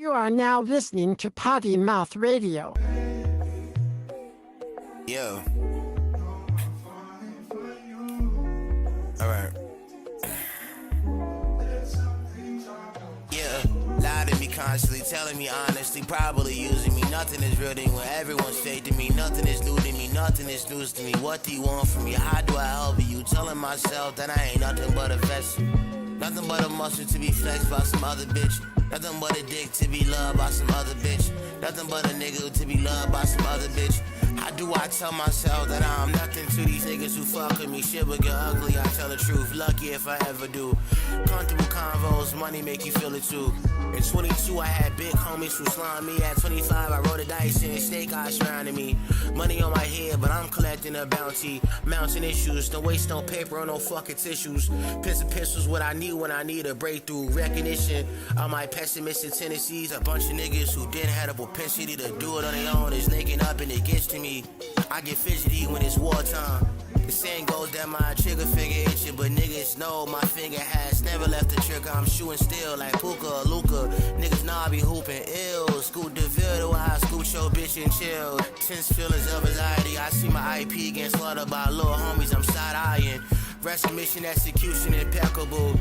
You are now listening to Potty Mouth Radio. Yo. Alright. Yeah. Lie to me constantly, telling me honestly, probably using me. Nothing is real to me when everyone's fake to me. Nothing is new to me, nothing is news to me. What do you want from me? How do I help you? Telling myself that I ain't nothing but a vessel. Nothing but a muscle to be flexed by some other bitch. Nothing but a dick to be loved by some other bitch. Nothing but a nigga to be loved by some other bitch. How do I tell myself that I'm nothing to these niggas who fuck with me? Shit would get ugly, I tell the truth. Lucky if I ever do. Comfortable convos, money make you feel it too. At 22, I had big homies who slimed me. At 25, I rolled the dice and snake eyes surrounding me. Money on my head, but I'm collecting a bounty. Mountain issues, don't waste no paper or no fucking tissues. Pistols, what I need when I need a breakthrough. Recognition of my pessimistic tendencies. A bunch of niggas who didn't have the propensity to do it on their own is naked up and it gets to me. I get fidgety when it's wartime. The saying goes that my trigger finger itching, but niggas know my finger has never left the trigger. I'm shooting still like Puka or Luka. Niggas know I be hooping ill. Scoot the Ville, I scoot your bitch and chill. Tense feelings of anxiety. I see my IP getting slaughtered by little homies I'm side-eyeing. Rest mission execution impeccable.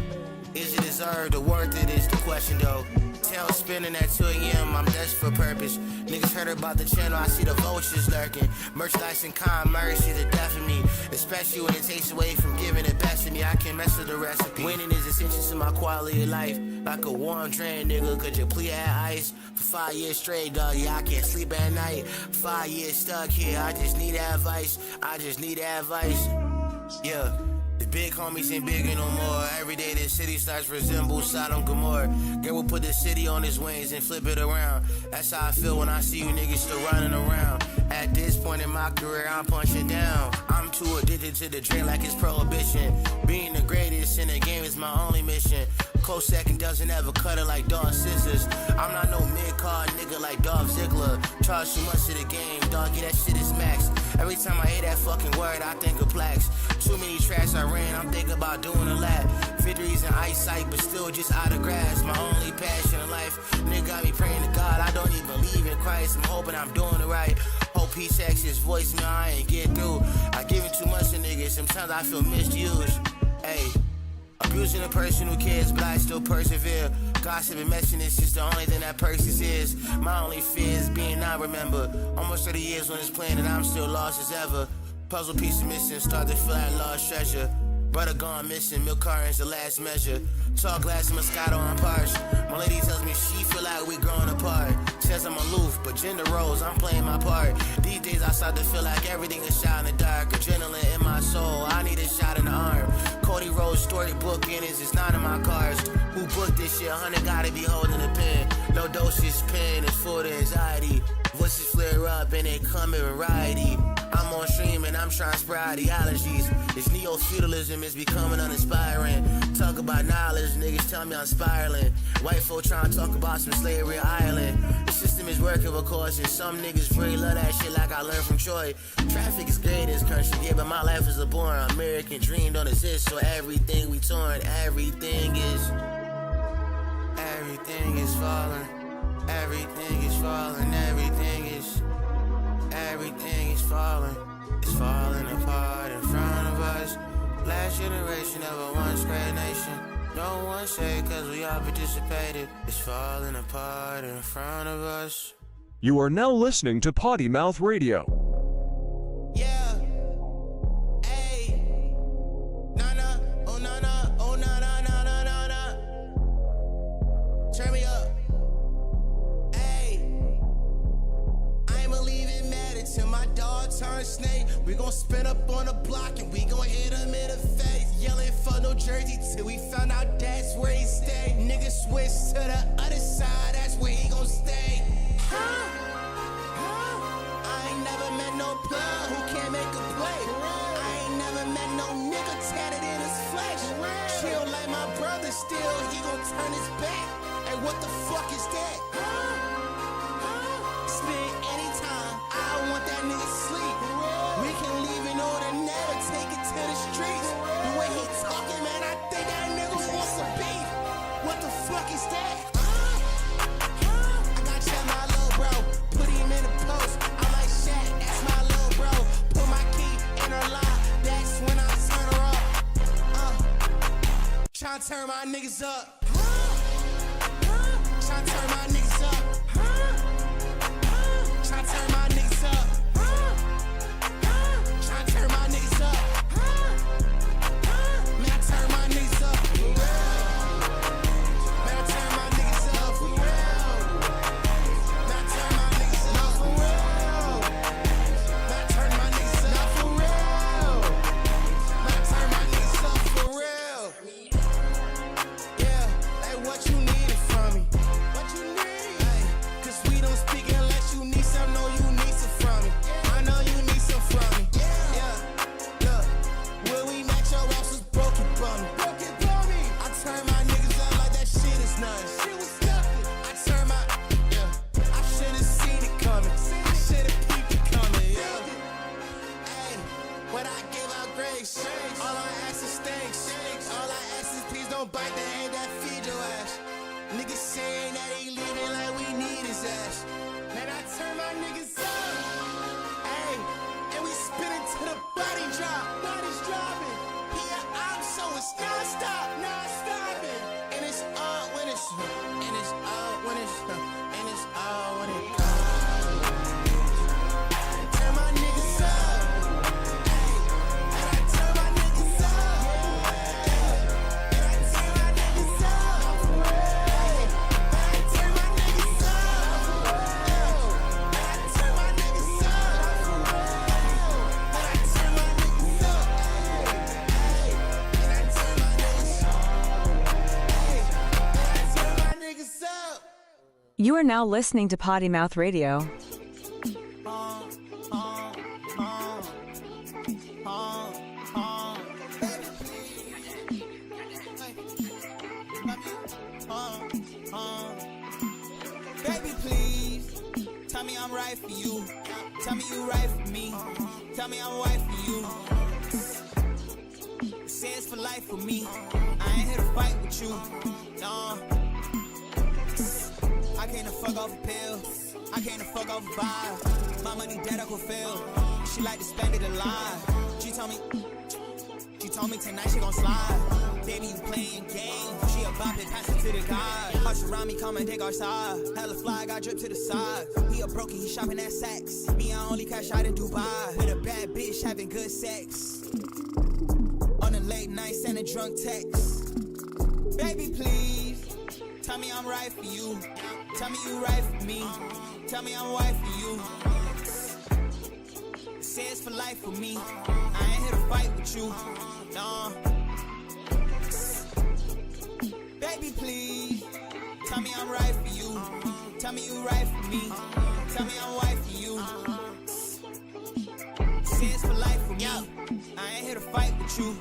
Is it deserved or worth it is the question though. Tail spinning at 2 a.m. I'm desperate for purpose. Niggas heard about the channel, I see the vultures lurking. Merchandise and commerce is the death of me. Especially when it takes away from giving the best of me. I can't mess with the recipe. Winning is essential to my quality of life. Like a warm drain, nigga, could you please add ice? For 5 years straight, dog, yeah, I can't sleep at night. 5 years stuck here, I just need advice. Yeah. The big homies ain't bigger no more. Every day this city starts to resemble Sodom Gomorrah. Girl will put the city on his wings and flip it around. That's how I feel when I see you niggas still running around. At this point in my career, I'm punching down. I'm too addicted to the drink like it's prohibition. Being the greatest in the game is my only mission. Close second doesn't ever cut it like dog scissors. I'm not no mid-card nigga like Dolph Ziggler. Charge too much to the game, dog, yeah, that shit is max. Every time I hear that fucking word, I think of plaques. Too many tracks I ran, I'm thinking about doing a lap. Victories in eyesight, but still just out of grasp. My only passion in life, nigga got me praying to God. I don't even believe in Christ, I'm hoping I'm doing it right. Hope he checks his voicemail, I ain't get through. I give it too much to niggas, sometimes I feel misused. Hey. Abusing a person who cares, but I still persevere. Gossip and messing is just the only thing that persists. My only fear is being not remembered. Almost 30 years on this planet, I'm still lost as ever. Puzzle piece missing, start to feel like lost treasure. Brother gone missing, milk carton's the last measure. Tall glass Moscato on parched. My lady tells me she feel like we growing apart. Says I'm aloof, but gender roles, I'm playing my part. These days I start to feel like everything is shot in the dark. Adrenaline in my soul, I need a shot in the arm. Cody Rhodes storybook in it's not in my cards. Who booked this shit? 100 gotta be holding the pen. No dosage, pain is full of anxiety. Voices flare up and they come in variety. I'm on stream and I'm trying to spread ideologies. This neo-feudalism is becoming uninspiring. Talk about knowledge, niggas tell me I'm spiraling. White folk trying to talk about some slavery in Ireland. The system is working, of course, and some niggas really love that shit like I learned from Troy. Traffic is great in this country, yeah, but my life is a boring American dream don't exist, so everything we torn, everything is falling. Everything is falling, everything is falling. It's falling apart in front of us. Last generation of a once great nation. No one say cause we all participated. It's falling apart in front of us. You are now listening to Potty Mouth Radio. Yeah. Hey. Na-na. Oh na-na. Oh na-na-na-na-na-na. Turn me up. Till my dog turn snake, we gon' spin up on the block and we gon' hit him in the face. Yelling for no jersey till we found out that's where he stay. Niggas switch to the other side, that's where he gon' stay. I ain't never met no plug who can't make a play. I ain't never met no nigga tatted in his flesh. Chill like my brother still, he gon' turn his back. Hey, what the fuck is that? Spend any time, I want that nigga sleep. We can leave in order, never take it to the streets. The way he talking, man, I think that nigga wants some beef. What the fuck is that? turn my niggas up. Tryna turn my niggas up. Tryna turn my niggas up. Tryna turn my niggas up. Man, I turn my niggas up. Man, I turn my niggas up for real. Man, I turn my niggas up for real. Man, I turn my niggas up for real. Man, I turn my niggas up for real. Yeah, hey, what you needed from me? What you need? Hey, cause we don't speak unless you need some. Know you need some from me. I know you need some from me. Yeah, look, when we met your ass was broken bummy. Broken bummy. I turn my niggas up like that shit is nothing. Shit was nothing. I turn my, yeah, I should've seen it coming. I should've peeped it coming, yeah. Hey, when I give out grace, all I ask is thanks. All I ask is please don't bite the hand that feed your ass. Niggas saying that he leaving like we need his ass. Man, I turn my niggas up. Hey, and we spinning to the body drop. Body's dropping. Yeah, I'm so it's non-stop, non-stopping. And it's all when it's, and it's all when it's, and it's all when it comes. Turn my niggas up. Hey, and I turn my niggas up. And I turn my niggas up. Hey, and I turn my niggas up. And I turn my niggas up. And I turn my niggas up. Hey, and I turn my niggas up. Hey, and I turn my niggas up. You are now listening to Potty Mouth Radio. Baby, please, tell me I'm right for you. Tell me you right for me. Tell me I'm right for you. Say it's for life for me. I ain't here to fight with you. No. I came to fuck off a pill. I came to fuck off a vibe. My money dead, I could feel. She like to spend it alive. She told me tonight she gon' slide. Baby, you playing games. She about to pass it to the guy. Hush around me, come and take our side. Hella fly, got drip to the side. He a brokey, he shopping at Saks. Me, I only cash out in Dubai. With a bad bitch having good sex. On a late night, sending drunk texts. Baby, please, tell me I'm right for you. Tell me you right for me. Tell me I'm right for you. Say it's for life for me. I ain't here to fight with you. No. Baby, please, tell me I'm right for you. Tell me you right for me. Tell me I'm right for you. Say it's for life for me. I ain't here to fight with you.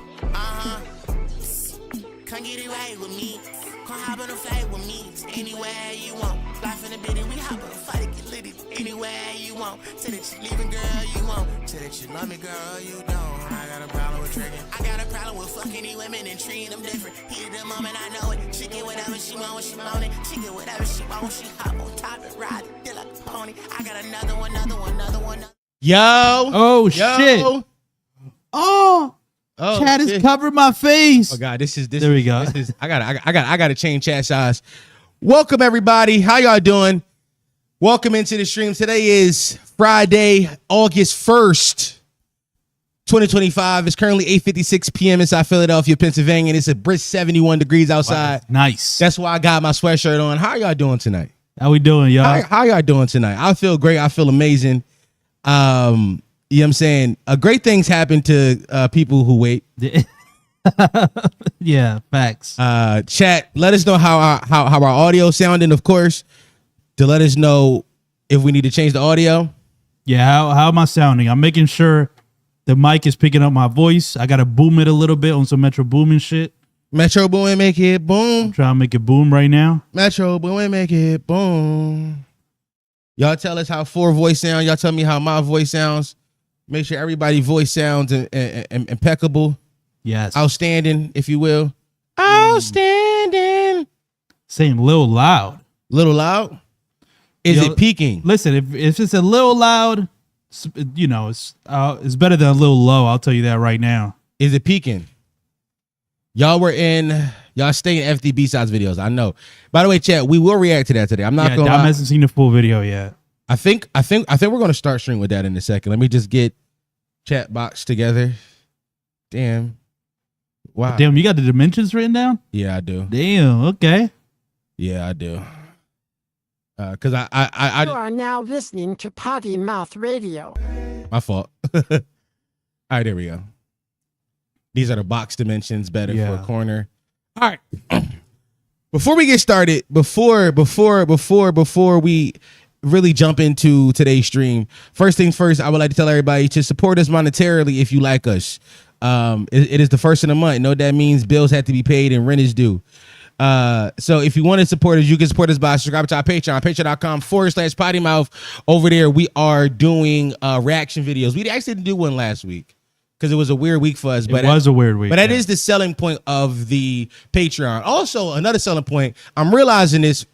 Come get it right with me. Come hop on a flight with me. Anywhere you want. Fly from the bitty, we hop on a flight and get litty. Anywhere you want. Say that you leaving, girl, you won't. Say that you love me, girl, you don't. I got a problem with tricking. I got a problem with fucking these women and treating them different. Heat of the moment, I know it. She get whatever she want when she want it. She get whatever she want when she hop on top and ride it. Feel like a pony. I got another one. Yo. Oh, shit. Oh, chat has covered my face. Oh God, this is there we go. This is I gotta change chat size. Welcome everybody. How y'all doing? Welcome into the stream. Today is Friday, August 1st, 2025. It's currently 8:56 p.m. inside Philadelphia, Pennsylvania. And it's a brisk 71 degrees outside. Wow, nice. That's why I got my sweatshirt on. How y'all doing tonight? How we doing, y'all? How y'all doing tonight? I feel great. I feel amazing. You know what I'm saying? Great things happen to people who wait. Yeah, facts. Chat, let us know how our audio sounding, of course, to let us know if we need to change the audio. Yeah, how am I sounding? I'm making sure the mic is picking up my voice. I gotta boom it a little bit on some Metro Boomin shit. Metro Boomin, make it boom. I'm trying to make it boom right now. Metro Boomin, make it boom. Y'all tell us how 4 voice sound. Y'all tell me how my voice sounds. Make sure everybody's voice sounds impeccable. Yes. Outstanding, if you will. Outstanding. Saying little loud. Little loud? Is it peaking? Listen, if it's a little loud, you know, it's better than a little low. I'll tell you that right now. Is it peaking? Y'all were in Y'all stay in FD B-sides videos. I know. By the way, chat, we will react to that today. I'm not Yeah, gonna Dom lie. hasn't seen the full video yet. I think we're gonna start stream with that in a second. Let me just get chat box together. Damn. Wow. Damn, you got the dimensions written down? Yeah, I do. Damn, okay. Yeah, I do. Cause You I are now listening to Potty Mouth Radio. my fault. All right, there we go. These are the box dimensions, better for a corner. All right. Before we get started, before we really jump into today's stream, first things first, I would like to tell everybody to support us monetarily if you like us. It is the first of the month. You know what that means? Bills have to be paid and rent is due. So if you want to support us, you can support us by subscribing to our Patreon, patreon.com/pottymouth. Over there, we are doing reaction videos. We actually didn't do one last week because it was a weird week for us. It was a weird week. But that is the selling point of the Patreon. Also, another selling point, I'm realizing this,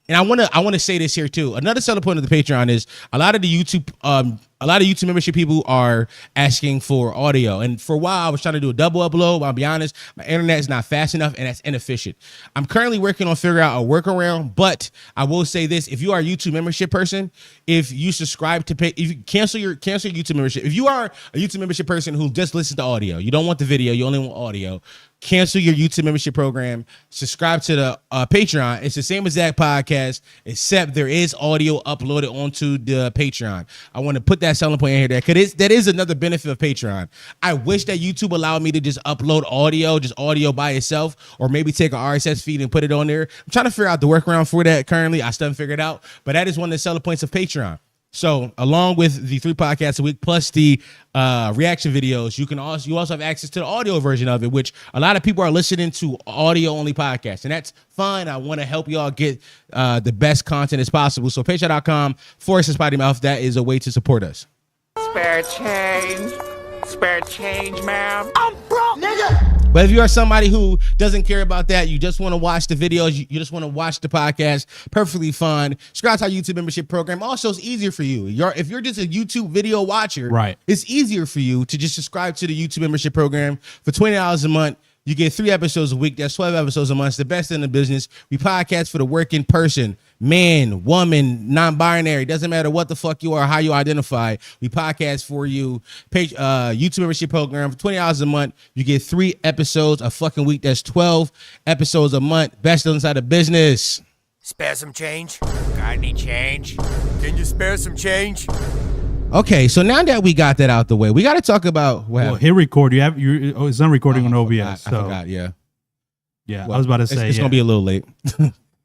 and I want to say this here too. Another selling point of the Patreon is a lot of YouTube membership people are asking for audio. And for a while, I was trying to do a double upload. But I'll be honest, my internet is not fast enough, and that's inefficient. I'm currently working on figuring out a workaround. But I will say this: if you are a YouTube membership person, if you subscribe to pay, if you cancel your YouTube membership, if you are a YouTube membership person who just listens to audio, you don't want the video, you only want audio. Cancel your YouTube membership program. Subscribe to the Patreon. It's the same exact podcast, except there is audio uploaded onto the Patreon. I want to put that selling point in here because that is another benefit of Patreon. I wish that YouTube allowed me to just upload audio by itself, or maybe take an RSS feed and put it on there. I'm trying to figure out the workaround for that currently. I still haven't figured it out, but that is one of the selling points of Patreon. So along with the 3 podcasts a week plus the reaction videos, you also have access to the audio version of it, which a lot of people are listening to audio only podcasts, and that's fine. I want to help y'all get the best content as possible. So patreon.com/pottymouth, that is a way to support us. Spare change, ma'am. I'm broke, nigga. But if you are somebody who doesn't care about that, you just want to watch the videos, you just want to watch the podcast, perfectly fine. Subscribe to our YouTube membership program. Also, it's easier for you. If you're just a YouTube video watcher, right, it's easier for you to just subscribe to the YouTube membership program for $20 a month. You get 3 episodes a week. That's 12 episodes a month. It's the best in the business. We podcast for the working person, man, woman, non-binary. Doesn't matter what the fuck you are, how you identify. We podcast for you. YouTube membership program for $20 a month. You get 3 episodes a fucking week. That's 12 episodes a month. Best inside the business. Spare some change? Got any change? Can you spare some change? Okay, so now that we got that out the way, we got to talk about well, hit record. It's not recording on OBS. I forgot. Yeah. Well, I was about to say it's gonna be a little late.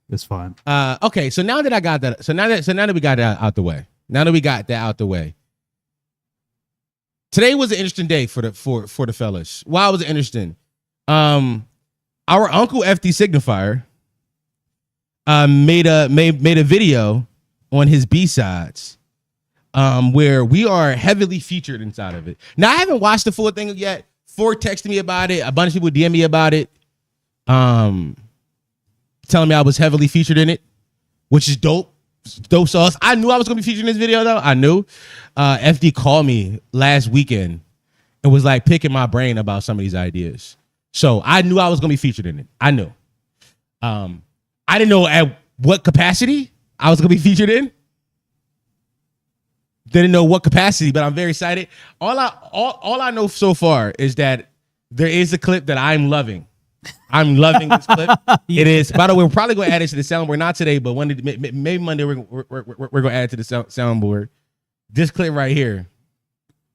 It's fine. Okay, so now that I got that, so now that we got that out the way, today was an interesting day for the fellas. Why was it interesting? Our uncle FD Signifier made a video on his B-sides. Where we are heavily featured inside of it. Now, I haven't watched the full thing yet. Ford texted me about it. A bunch of people DM me about it. Telling me I was heavily featured in it, which is dope. Dope sauce. I knew I was going to be featured in this video, though. I knew. FD called me last weekend and was like picking my brain about some of these ideas. So I knew I was going to be featured in it. I knew. I didn't know at what capacity I was going to be featured in. Didn't know what capacity, but I'm very excited. All I know so far is that there is a clip that I'm loving. I'm loving this clip. It is. By the way, we're probably going to add it to the soundboard. Not today, but maybe Monday we're going to add it to the soundboard. This clip right here.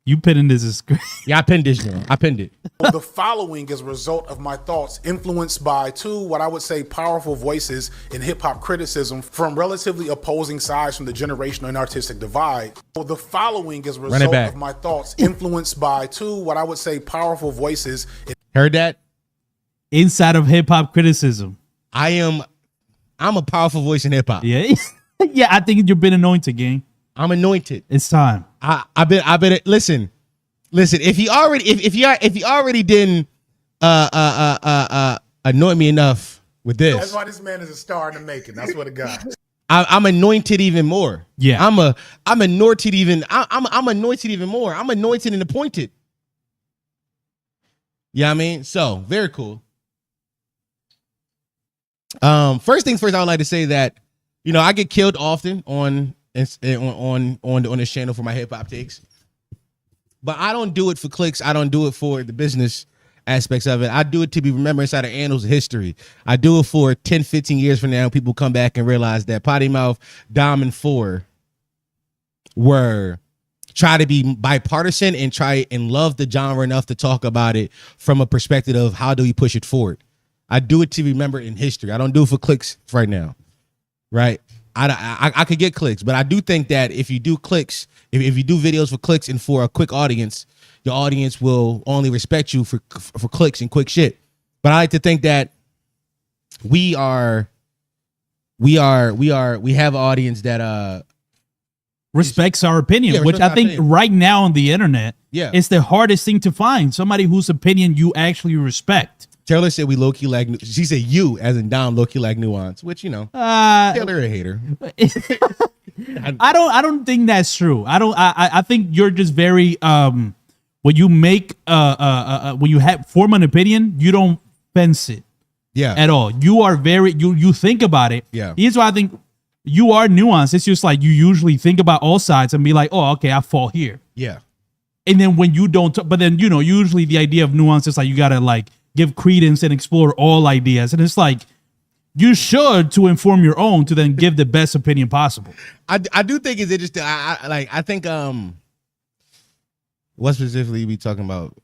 You pinning this is great. Yeah, I pinned this one. I pinned it. The following is a result of my thoughts influenced by 2, what I would say, powerful voices in hip-hop criticism from relatively opposing sides from the generational and artistic divide. The following is a result of my thoughts influenced by 2, what I would say, powerful voices. Heard that? Inside of hip-hop criticism. I'm a powerful voice in hip-hop. Yeah. Yeah, I think you've been anointed, gang. I'm anointed. It's time. I've been listen. If he already didn't anoint me enough with this. That's why this man is a star in the making. That's what it got. I'm anointed even more. Yeah. I'm anointed even more. I'm anointed and appointed. Yeah, I mean, so very cool. First things first, I would like to say that, you know, I get killed often on this channel for my hip hop takes, but I don't do it for clicks. I don't do it for the business aspects of it. I do it to be remembered inside the annals of history. I do it for 10, 15 years from now. People come back and realize that Potty Mouth, Dom, and 4 were try to be bipartisan and try and love the genre enough to talk about it from a perspective of how do we push it forward. I do it to remember in history. I don't do it for clicks right now, right? I could get clicks, but I do think that if you do clicks, if you do videos for clicks and for a quick audience, your audience will only respect you for clicks and quick shit. But I like to think that we have an audience that respects our opinion, Yeah, which I respects our think opinion. right now on the internet, Yeah. it's the hardest thing to find. Somebody whose opinion you actually respect. Taylor said we low key like. She said you as in Dom low key like nuance, which you know Taylor a hater. I don't think that's true. I think you're just very when you make when you form an opinion, you don't fence it Yeah, at all. You are very you think about it. Yeah. Here's why I think you are nuanced. It's just like you usually think about all sides and be like, oh, okay, I fall here. yeah, And then when you don't, but then, you know, usually the idea of nuance is like you got to like give credence and explore all ideas. And it's like you should to inform your own to then give the best opinion possible. I do think it's interesting. I think what specifically we talking about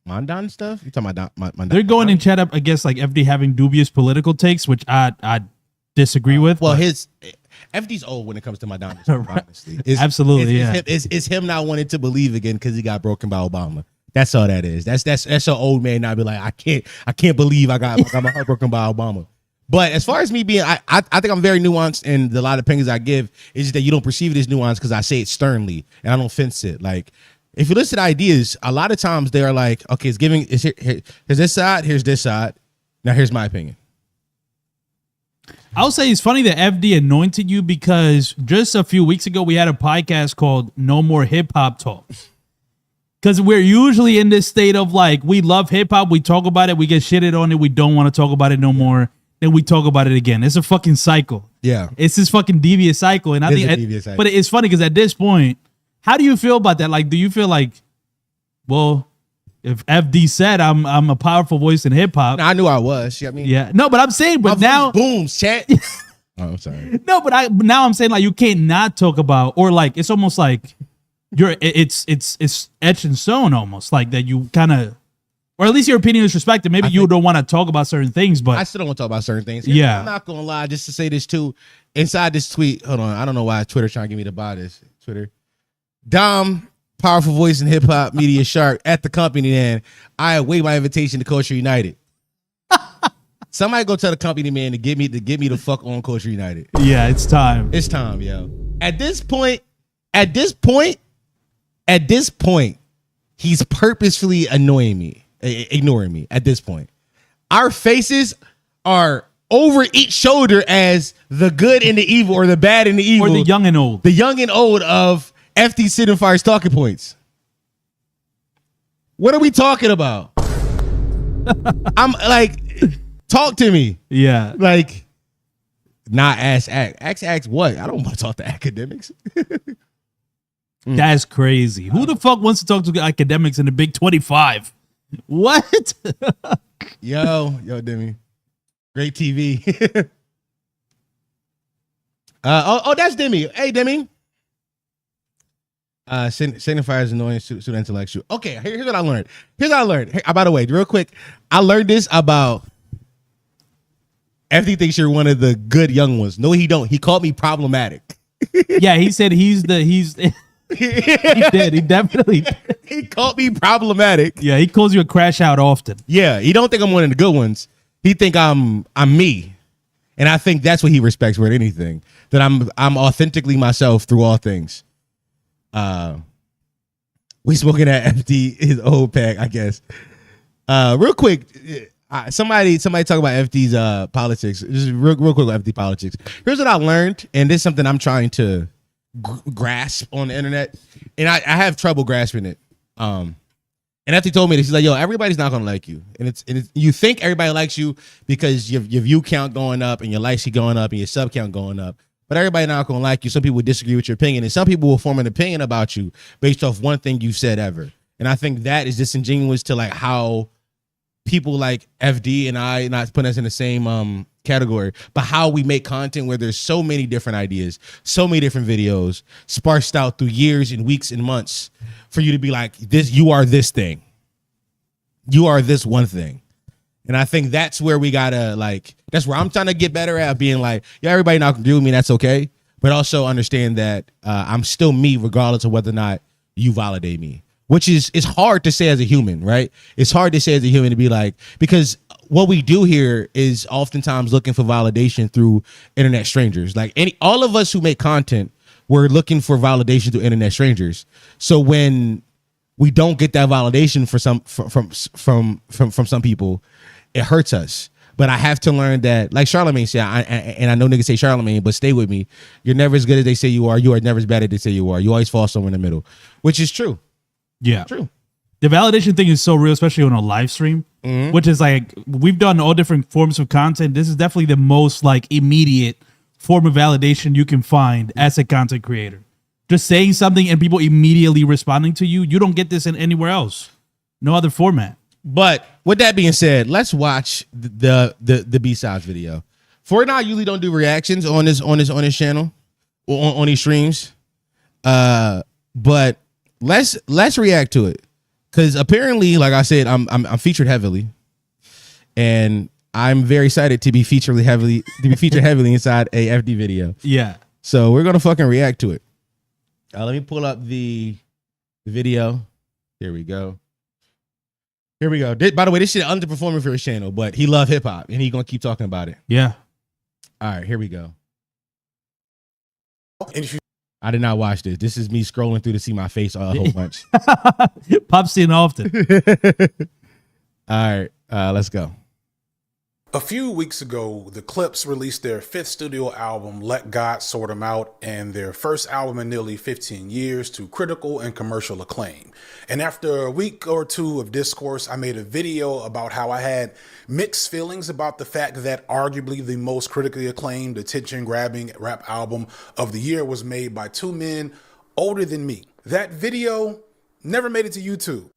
Mandan stuff? You talking about Mandan? They're going in chat up against like FD having dubious political takes, which I disagree with. Well, but- his FD's old when it comes to Madonna stuff, honestly. Absolutely, It's him not wanting to believe again because he got broken by Obama. That's all that is. That's an old man not be like, I can't believe I got my heart broken by Obama. But as far as me being, I think I'm very nuanced, and a lot of opinions I give is just that you don't perceive it as nuanced because I say it sternly and I don't fence it. Like, if you listen to ideas, a lot of times they are like, okay, here's this side, here's this side. Now here's my opinion. I'll say it's funny that FD anointed you because just a few weeks ago we had a podcast called No More Hip Hop Talks. Because we're usually in this state of like, we love hip hop, we talk about it, we get shitted on it, we don't want to talk about it no more, then we talk about it again. It's a fucking cycle. Yeah. It's this fucking devious cycle. And I It is think, a devious cycle. but it's funny because at this point, how do you feel about that? Like, do you feel like, well, if FD said I'm a powerful voice in hip hop, Now, I knew I was. I mean, yeah, no, but I'm saying, but my now, voice booms, chat. Oh, I'm sorry. no, but now I'm saying like you can't not talk about, or like it's almost like it's etched in stone almost like that you kind of, or at least your opinion is respected. Maybe you don't want to talk about certain things, but I still don't want to talk about certain things. Yeah. I'm not gonna lie, just to say this too. Inside this tweet, hold on, I don't know why Twitter trying to get me to buy this. Twitter, Dom, powerful voice in hip hop media, Sharpe at the company. Then I await my invitation to Culture United. Somebody go tell the company man to get me the fuck on Culture United. yeah, it's time. It's time, yo. At this point, he's purposefully annoying me, ignoring me. At this point, our faces are over each shoulder as the good and the evil, or the bad and the evil, Or the young and old. the young and old of FD Signifiers talking points. What are we talking about? I'm like, talk to me. Yeah. Like, not ask what? I don't want to talk to Akademiks. That's crazy. Who the fuck wants to talk to Akademiks in the Big 25? What? Yo, Demi. Great TV. That's Demi. Hey, Demi. Signifiers annoying suit intellectual. Okay, here's what I learned. By the way, real quick, I learned this about FD thinks you're one of the good young ones. No, he don't. He called me problematic. Yeah, he said he did. He definitely did. He called me problematic. Yeah, he calls you a crash out often. Yeah, he don't think I'm one of the good ones. He think I'm me. And I think that's what he respects more than anything. That I'm authentically myself through all things. We smoking at FD his old pack, I guess. Real quick, somebody talk about FD's politics. Just real quick with FD politics. Here's what I learned, and this is something I'm trying to grasp on the internet, and I have trouble grasping it. And And after he told me this, he's like, yo, everybody's not gonna like you. And it's you think everybody likes you because your view count going up and your likes going up and your sub count going up. But everybody not gonna like you. Some people will disagree with your opinion, and some people will form an opinion about you based off one thing you've said ever. And I think that is disingenuous to like how people like FD and I, not putting us in the same category, but how we make content where there's so many different ideas, so many different videos sparsed out through years and weeks and months for you to be like, this, you are this thing. You are this one thing. And I think that's where we gotta like, that's where I'm trying to get better at being like, yeah, everybody not gonna agree with me, that's okay. But also understand that I'm still me regardless of whether or not you validate me. Which is, it's hard to say as a human, right? It's hard to say as a human to be like, because what we do here is oftentimes looking for validation through internet strangers. Like all of us who make content, we're looking for validation through internet strangers. So when we don't get that validation from some people, it hurts us. But I have to learn that, like Charlamagne said, and I know niggas say Charlamagne, but stay with me. You're never as good as they say you are. You are never as bad as they say you are. You always fall somewhere in the middle, which is true. Yeah. True. The validation thing is so real, especially on a live stream, which is like, we've done all different forms of content. This is definitely the most like immediate form of validation you can find as a content creator. Just saying something and people immediately responding to you. You don't get this in anywhere else. No other format. But with that being said, let's watch the B-sides video. For now, I usually don't do reactions on this channel or on these streams. But let's react to it, because apparently, like I said, I'm featured heavily, and I'm very excited to be featured heavily inside a FD video. Yeah. So we're gonna fucking react to it. Let me pull up the video. Here we go. By the way, this shit underperforming for his channel, but he love hip hop and he gonna keep talking about it. Yeah. All right, here we go. And if you I did not watch this. This is me scrolling through to see my face a whole bunch. Pop's in often. All right, let's go. A few weeks ago, the Clips released their 5th studio album, Let God Sort 'Em Out, and their first album in nearly 15 years to critical and commercial acclaim. And after a week or two of discourse, I made a video about how I had mixed feelings about the fact that arguably the most critically acclaimed, attention-grabbing rap album of the year was made by two men older than me. That video never made it to YouTube.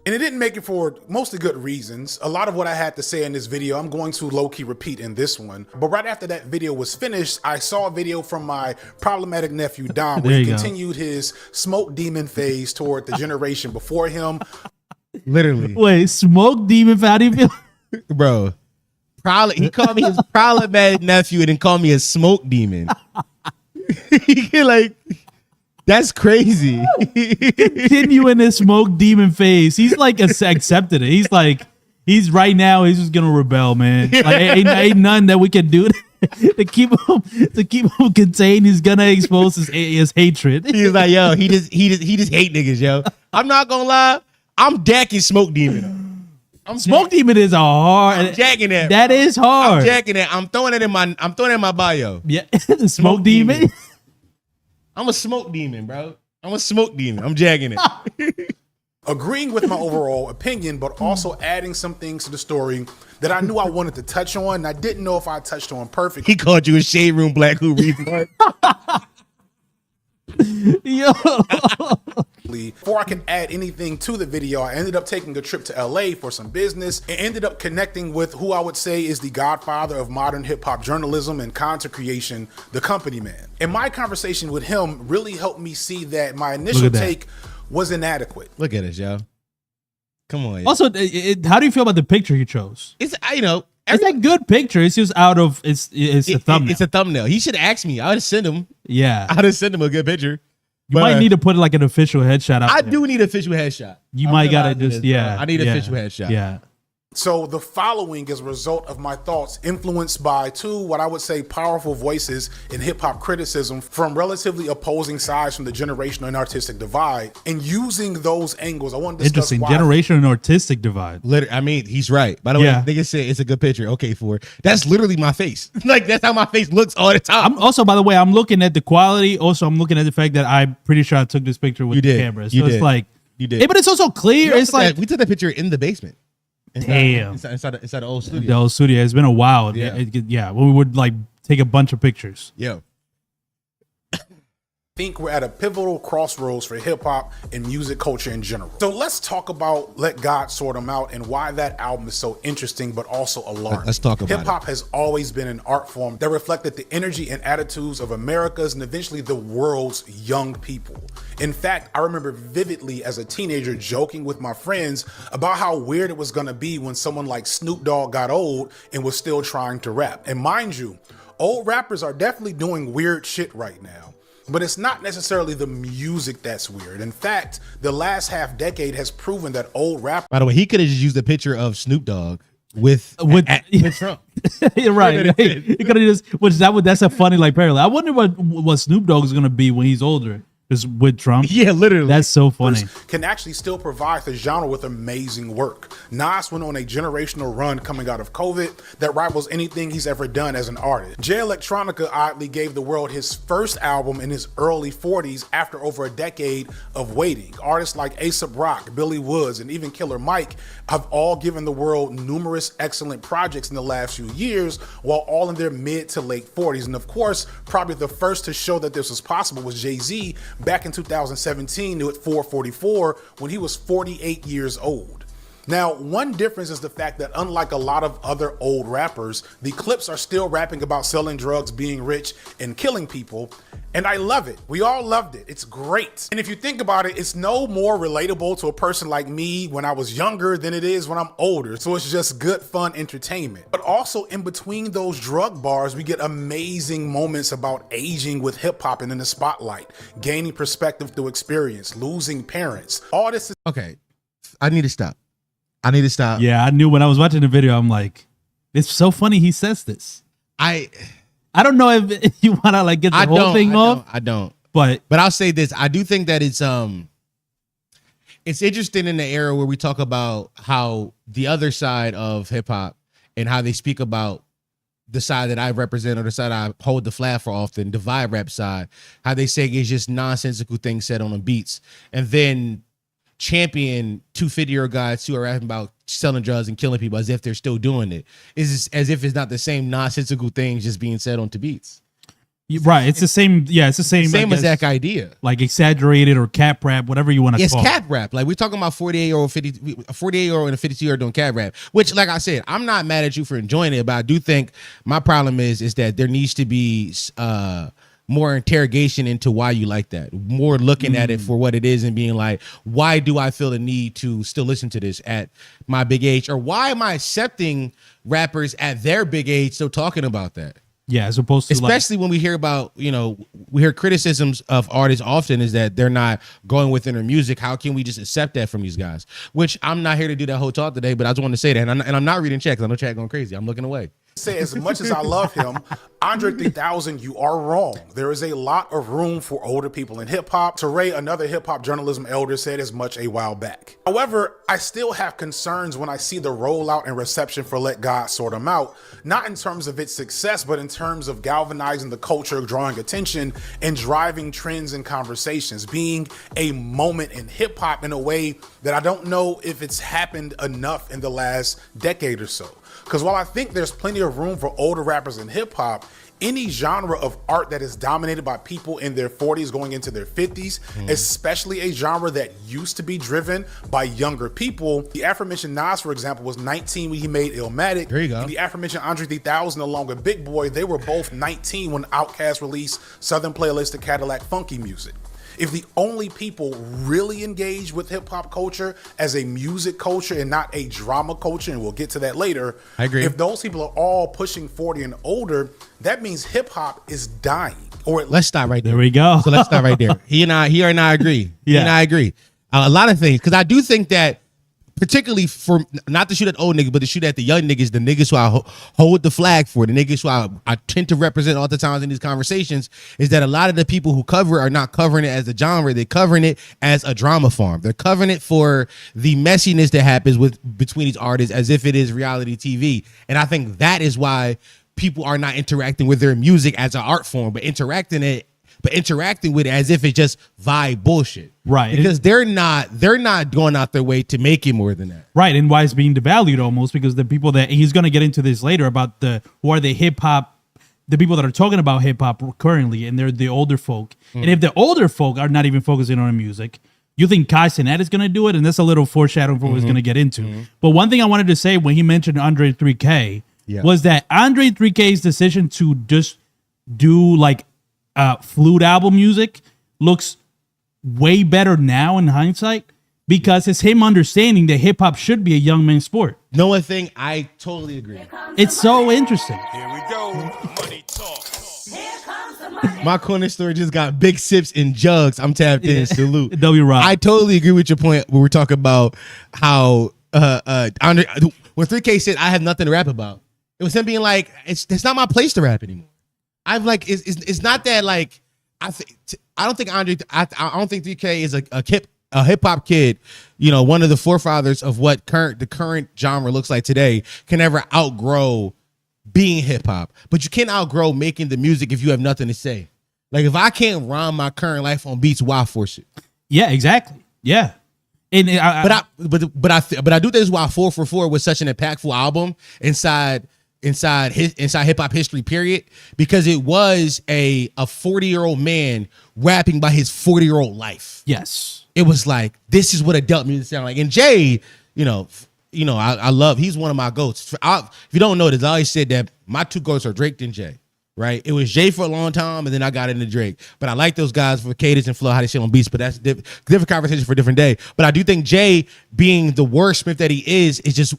And it didn't make it for mostly good reasons. A lot of what I had to say in this video, I'm going to low-key repeat in this one. But right after that video was finished, I saw a video from my problematic nephew, Dom, where he continued his smoke demon phase toward the generation before him. Literally. Wait, smoke demon, how do you feel? Bro, he called me his problematic nephew and then called me a smoke demon. Like, that's crazy. Continuing this smoke demon phase. He's like accepted it. He's like, he's right now, he's just gonna rebel, man. Like, ain't nothing that we can do to keep him contained. He's gonna expose his hatred. He's like, yo, he just hate niggas, yo. I'm not gonna lie, I'm decking smoke demon. Smoke demon is a hard. I'm jacking that. That is hard. I'm jacking it. I'm throwing it in my bio. Yeah, smoke demon. I'm a smoke demon, bro. I'm a smoke demon. I'm jagging it. Agreeing with my overall opinion, but also adding some things to the story that I knew I wanted to touch on, and I didn't know if I touched on perfectly. He called you a shade room black who reads what? Yo. Before I could add anything to the video, I ended up taking a trip to LA for some business and ended up connecting with who I would say is the godfather of modern hip hop journalism and content creation, the Company Man. And my conversation with him really helped me see that my initial take was inadequate. Look at us, yo. Come on. Yo. Also, how do you feel about the picture he chose? It's, it's a good picture. It's just out of it's a thumbnail. It's a thumbnail. He should ask me. I would send him. Yeah, I would send him a good picture. You might need to put like an official headshot out. I do need an official headshot. You might gotta just I need an official headshot. Yeah. So the following is a result of my thoughts influenced by two, what I would say, powerful voices in hip hop criticism from relatively opposing sides from the generational and artistic divide, and using those angles. I want to discuss interesting generation and artistic divide. I mean, he's right. By the way, niggas say it's a good picture. Okay, that's literally my face. Like, that's how my face looks all the time. I'm also, by the way, I'm looking at the quality. Also, I'm looking at the fact that I'm pretty sure I took this picture with the camera. So it's like, You did. Yeah, but it's also clear. It's like we took that picture in the basement. Damn. Inside the old studio. the old studio. It's been a while. Yeah. Yeah. We would like take a bunch of pictures. Yeah. I think we're at a pivotal crossroads for hip hop and music culture in general. So let's talk about Let God Sort 'Em Out and why that album is so interesting, but also alarming. Let's talk about it. Hip hop has always been an art form that reflected the energy and attitudes of America's and eventually the world's young people. In fact, I remember vividly as a teenager joking with my friends about how weird it was gonna be when someone like Snoop Dogg got old and was still trying to rap. And mind you, old rappers are definitely doing weird shit right now. But it's not necessarily the music that's weird. In fact, the last half decade has proven that old rappers. By the way, he could have just used a picture of Snoop Dogg with Trump. Right. He could have just, that's a funny like parallel. I wonder what Snoop Dogg is gonna be when he's older. Just with Trump. Yeah, literally. That's so funny. Can actually still provide the genre with amazing work. Nas went on a generational run coming out of COVID that rivals anything he's ever done as an artist. Jay Electronica oddly gave the world his first album in his early 40s after over a decade of waiting. Artists like A$AP Rock, Billy Woods, and even Killer Mike have all given the world numerous excellent projects in the last few years, while all in their mid to late 40s. And of course, probably the first to show that this was possible was Jay-Z back in 2017 at 444 when he was 48 years old. Now, one difference is the fact that unlike a lot of other old rappers, the Clips are still rapping about selling drugs, being rich, and killing people. And I love it. We all loved it. It's great. And if you think about it, it's no more relatable to a person like me when I was younger than it is when I'm older. So it's just good, fun entertainment. But also in between those drug bars, we get amazing moments about aging with hip hop and in the spotlight, gaining perspective through experience, losing parents. All this is Okay. I need to stop. Yeah, I knew when I was watching the video, I'm like, it's so funny he says this. I don't know if you want to like get the whole thing off. I don't. But I'll say this. I do think that it's interesting in the era where we talk about how the other side of hip hop and how they speak about the side that I represent or the side I hold the flag for often, the vibe rap side, how they say it's just nonsensical things said on the beats. And then champion 250-year-old guys who are rapping about selling drugs and killing people as if they're still doing it. Is as if it's not the same nonsensical things just being said onto beats. Right, it's the same. Yeah, it's the same. Same exact idea. Like exaggerated or cap rap, whatever you want to call it. It's cap rap. Like we're talking about 48-year-old, 48-year-old and a 52-year-old doing cap rap. Which, like I said, I'm not mad at you for enjoying it, but I do think my problem is that there needs to be more interrogation into why you like that, more looking at it for what it is and being like, why do I feel the need to still listen to this at my big age? Or why am I accepting rappers at their big age still talking about that? Yeah, as opposed to especially when we hear about, we hear criticisms of artists often is that they're not going within their music. How can we just accept that from these guys? Which I'm not here to do that whole talk today, but I just want to say that. And I'm not reading checks. I know chat going crazy. I'm looking away. Say, as much as I love him, Andre 3000, you are wrong. There is a lot of room for older people in hip hop. Teray, another hip hop journalism elder, said as much a while back. However, I still have concerns when I see the rollout and reception for Let God Sort 'Em Out, not in terms of its success, but in terms of galvanizing the culture, drawing attention, and driving trends and conversations, being a moment in hip hop in a way that I don't know if it's happened enough in the last decade or so. Because while I think there's plenty of room for older rappers in hip hop, any genre of art that is dominated by people in their 40s going into their 50s, especially a genre that used to be driven by younger people. The aforementioned Nas, for example, was 19 when he made Illmatic. There you go. And the aforementioned Andre 3000 along with Big Boy, they were both 19 when Outkast released Southern Playlist of Cadillac Funky Music. If the only people really engage with hip hop culture as a music culture and not a drama culture, and we'll get to that later. I agree. If those people are all pushing 40 and older, that means hip hop is dying. Let's stop right there. There we go. So let's stop right there. He and I agree. Yeah. He and I agree. A lot of things. Because I do think that, particularly for not to shoot at old niggas, but to shoot at the young niggas, the niggas who I hold the flag for, the niggas who I tend to represent all the times in these conversations, is that a lot of the people who cover it are not covering it as a genre. They're covering it as a drama farm. They're covering it for the messiness that happens between these artists as if it is reality TV. And I think that is why people are not interacting with their music as an art form, but interacting it but interacting with it as if it's just vibe bullshit. Right. Because they're not going out their way to make it more than that. Right, and why it's being devalued almost, because the people that he's going to get into this later about who are the hip hop, the people that are talking about hip hop currently, and they're the older folk. And if the older folk are not even focusing on music, you think Kai Cenat is going to do it, and that's a little foreshadowing for what he's going to get into. But one thing I wanted to say when he mentioned Andre 3K was that Andre 3K's decision to just do like flute album music looks way better now in hindsight, because it's him understanding that hip hop should be a young man's sport. No one thing, I totally agree. It's so interesting. Here we go. Money talk. My corner store just got big sips and jugs. I'm tapped in. Salute. W Rock. I totally agree with your point when we're talking about how Andre, when 3K said I have nothing to rap about, it was him being like, it's not my place to rap anymore. I've like it's not that like I don't think 3K is a hip hop kid, you know, one of the forefathers of what the current genre looks like today, can ever outgrow being hip hop. But you can't outgrow making the music if you have nothing to say. Like if I can't rhyme my current life on beats, why force it? Yeah, exactly. Yeah. And I do this why 444 was such an impactful album inside hip hop history, period, because it was a 40-year-old man rapping about his 40-year-old life. Yes. It was like, this is what adult music sound like. And Jay, I love, he's one of my goats. If you don't know this, I always said that my two goats are Drake and Jay, right? It was Jay for a long time, and then I got into Drake. But I like those guys for cadence and flow, how they shit on beats, but that's different conversation for a different day. But I do think Jay, being the wordsmith that he is just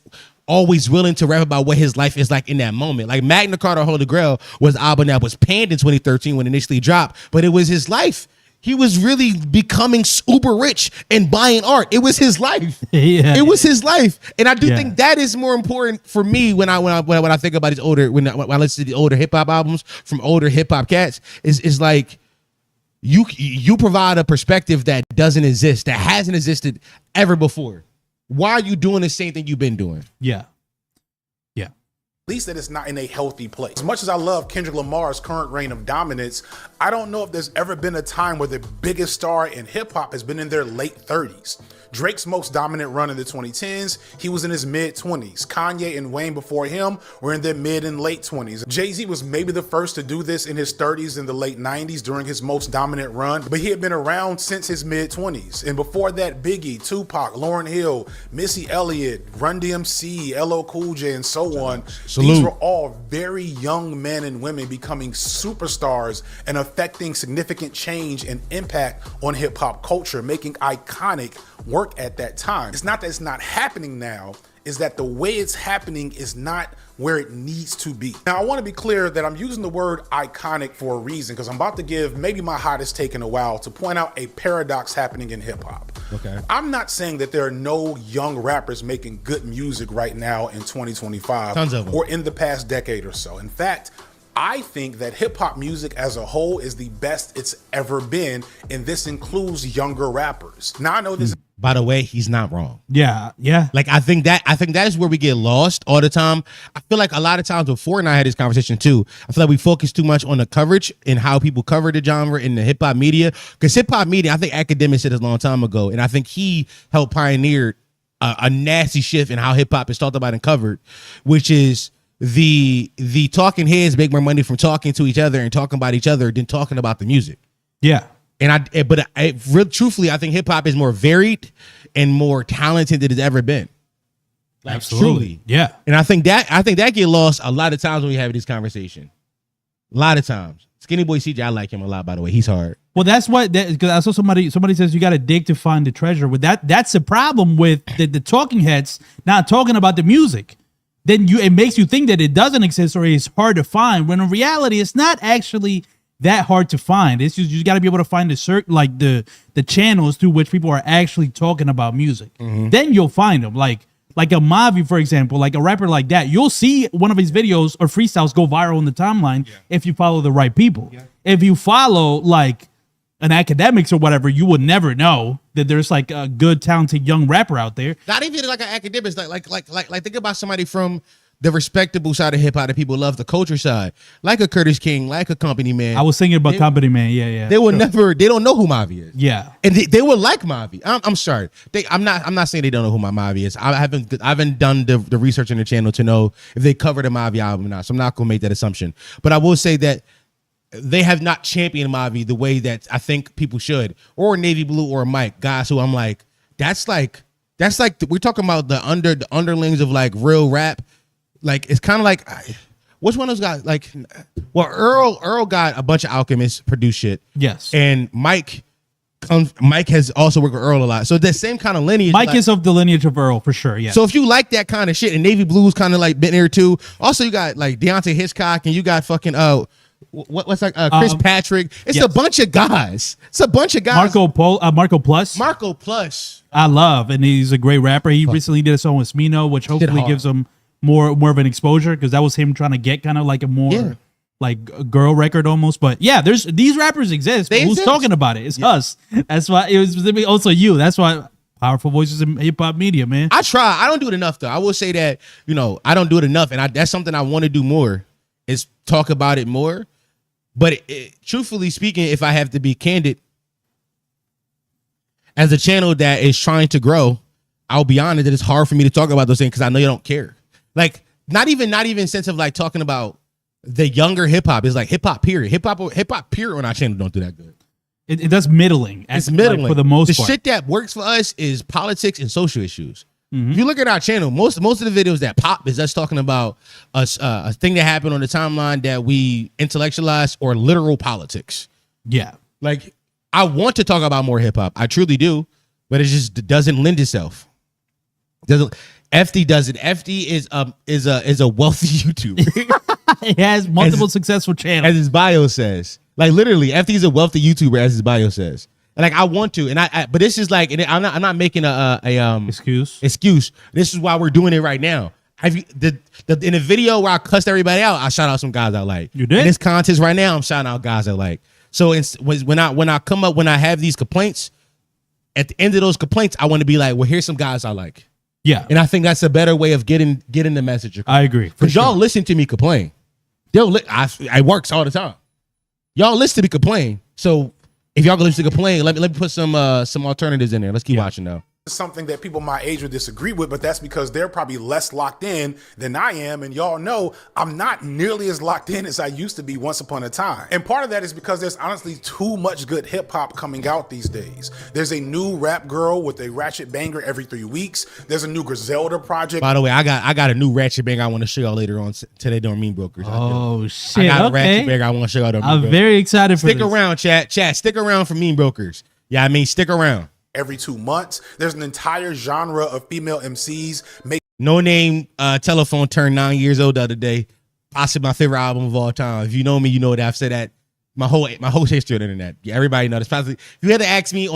always willing to rap about what his life is like in that moment. Like Magna Carta Holy Grail was an album that was panned in 2013 when it initially dropped, but it was his life. He was really becoming uber rich and buying art. It was his life. It was his life, and I do think that is more important for me when I think about these older when I listen to the older hip hop albums from older hip hop cats. Is like you provide a perspective that doesn't exist, that hasn't existed ever before. Why are you doing the same thing you've been doing? Yeah. At least that it's not in a healthy place. As much as I love Kendrick Lamar's current reign of dominance, I don't know if there's ever been a time where the biggest star in hip hop has been in their late 30s. Drake's most dominant run in the 2010s, he was in his mid-20s. Kanye and Wayne before him were in their mid and late 20s. Jay-Z was maybe the first to do this in his 30s in the late 90s during his most dominant run, but he had been around since his mid-20s. And before that, Biggie, Tupac, Lauryn Hill, Missy Elliott, Run DMC, LL Cool J, and so on. Salute. These were all very young men and women becoming superstars and affecting significant change and impact on hip-hop culture, making iconic work at that time. It's not that it's not happening now, is that the way it's happening is not where it needs to be. Now, I want to be clear that I'm using the word iconic for a reason, because I'm about to give maybe my hottest take in a while to point out a paradox happening in hip hop. Okay. I'm not saying that there are no young rappers making good music right now in 2025 Tons of them. or in the past decade or so. In fact, I think that hip hop music as a whole is the best it's ever been, and this includes younger rappers. Now I know this. By the way, he's not wrong. Yeah. Like I think that is where we get lost all the time. I feel like a lot of times before, and I had this conversation too, I feel like we focus too much on the coverage and how people cover the genre in the hip hop media. Because hip hop media, I think Akademiks said this a long time ago, and I think he helped pioneer a nasty shift in how hip hop is talked about and covered, which is the talking heads make more money from talking to each other and talking about each other than talking about the music. Yeah. And truthfully, I think hip hop is more varied and more talented than it's ever been. Like, Absolutely. Truly. Yeah. And I think that get lost a lot of times when we have this conversation. A lot of times. Skinny Boy CJ, I like him a lot, by the way. He's hard. Well, that's what, because I saw somebody says you got to dig to find the treasure. With that's the problem with the talking heads not talking about the music. Then it makes you think that it doesn't exist or it's hard to find, when in reality it's not actually that hard to find. It's just you got to be able to find the channels through which people are actually talking about music. Mm-hmm. Then you'll find them. Like a Mavi, for example, like a rapper like that. You'll see one of his videos or freestyles go viral in the timeline if you follow the right people. Yeah. If you follow like an Akademiks or whatever, you would never know that there's like a good, talented young rapper out there. Not even like an Akademiks, like think about somebody from the respectable side of hip hop that people love, the culture side, like a Curtis King, like a Company Man. I was thinking about Company Man. Yeah. They will never. They don't know who Mavi is. Yeah, and they will like Mavi. I'm sorry. I'm not saying they don't know who my Mavi is. I haven't done the research on the channel to know if they covered a Mavi album or not. So I'm not gonna make that assumption. But I will say that they have not championed Mavi the way that I think people should, or Navy Blue or Mike, guys who I'm like, that's like we're talking about the underlings of like real rap. Like it's kind of like, which one of those guys? Like, well, Earl got a bunch of Alchemists produce shit. Yes, and Mike has also worked with Earl a lot, so that same kind of lineage. Mike like, is of the lineage of Earl for sure. Yeah. So if you like that kind of shit, and Navy Blue's kind of like been there too. Also, you got like Deontay Hitchcock, and you got fucking what's like Chris Patrick. It's a bunch of guys. It's a bunch of guys. Marco Plus. I love, and he's a great rapper. He recently did a song with Smino, which hopefully gives him more of an exposure, because that was him trying to get kind of like a more like a girl record almost. But yeah, these rappers exist. But who's talking about it? It's us. That's why it was also you. That's why powerful voices in hip hop media, man. I try. I don't do it enough though. I will say that I don't do it enough, and that's something I want to do more. Is talk about it more. But truthfully speaking, if I have to be candid, as a channel that is trying to grow, I'll be honest that it's hard for me to talk about those things because I know you don't care. Like not even sense of like talking about the younger hip hop. It's like hip hop period. Hip hop period on our channel don't do that good. It does middling. It's middling for the most part. The shit that works for us is politics and social issues. If you look at our channel, most of the videos that pop is us talking about a thing that happened on the timeline that we intellectualize or literal politics. Yeah. Like I want to talk about more hip hop. I truly do, but it just doesn't lend itself. FD doesn't. FD is a wealthy YouTuber. He has multiple successful channels. As his bio says. Like literally, FD is a wealthy YouTuber, as his bio says. And like I want to, and but this is like, and I'm not making a excuse. This is why we're doing it right now. Have you in the video where I cussed everybody out, I shout out some guys I like. You did? In this contest right now, I'm shouting out guys I like. So when I have these complaints, at the end of those complaints, I want to be like, well, here's some guys I like. Yeah. And I think that's a better way of getting the message across. I agree. Because y'all listen to me complain. I works all the time. Y'all listen to me complain. So if y'all gonna listen to complain, let me put some alternatives in there. Let's keep watching though. Something that people my age would disagree with, but that's because they're probably less locked in than I am. And y'all know I'm not nearly as locked in as I used to be once upon a time. And part of that is because there's honestly too much good hip hop coming out these days. There's a new rap girl with a Ratchet banger every 3 weeks. There's a new Griselda project. By the way, I got a new Ratchet banger I want to show y'all later on today during Mean Brokers. Oh shit! I got a Ratchet banger I want to show y'all. I'm very excited for this. Stick around, chat. Stick around for Mean Brokers. Yeah, I mean, stick around. Every 2 months, there's an entire genre of female MCs make No Name Telephone turned 9 years old the other day. Possibly my favorite album of all time. If you know me, you know that I've said that my whole history on the internet. Yeah, everybody knows. Possibly, if you had to ask me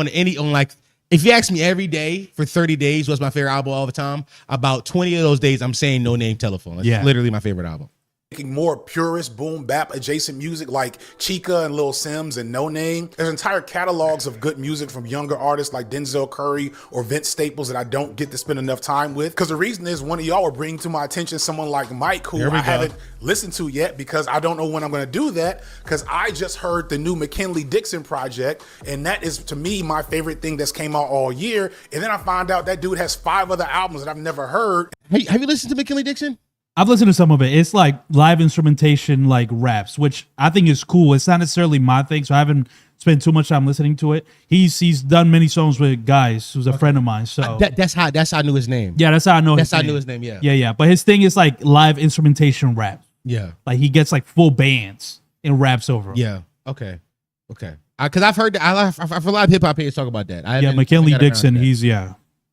if you ask me every day for 30 days what's my favorite album all the time, about 20 of those days I'm saying No Name Telephone. It's literally my favorite album. Making more purist boom bap adjacent music like Chica and Lil Sims and No Name. There's entire catalogs of good music from younger artists like Denzel Curry or Vince Staples that I don't get to spend enough time with. Because the reason is one of y'all are bringing to my attention someone like Mike, who I haven't listened to yet because I don't know when I'm going to do that, because I just heard the new McKinley Dixon project, and that is to me my favorite thing that's came out all year. And then I find out that dude has 5 other albums that I've never heard. Have you listened to McKinley Dixon? I've listened to some of it. It's like live instrumentation, like raps, which I think is cool. It's not necessarily my thing, so I haven't spent too much time listening to it. He's done many songs with Guys, who's a friend of mine. So that's how I knew his name. Yeah, that's how I know. That's how I knew his name. Yeah. Yeah. But his thing is like live instrumentation rap. Yeah. Like he gets like full bands and raps over them. Yeah. Okay. Because I've heard that. I've heard a lot of hip hop players talk about that. McKinley Dixon.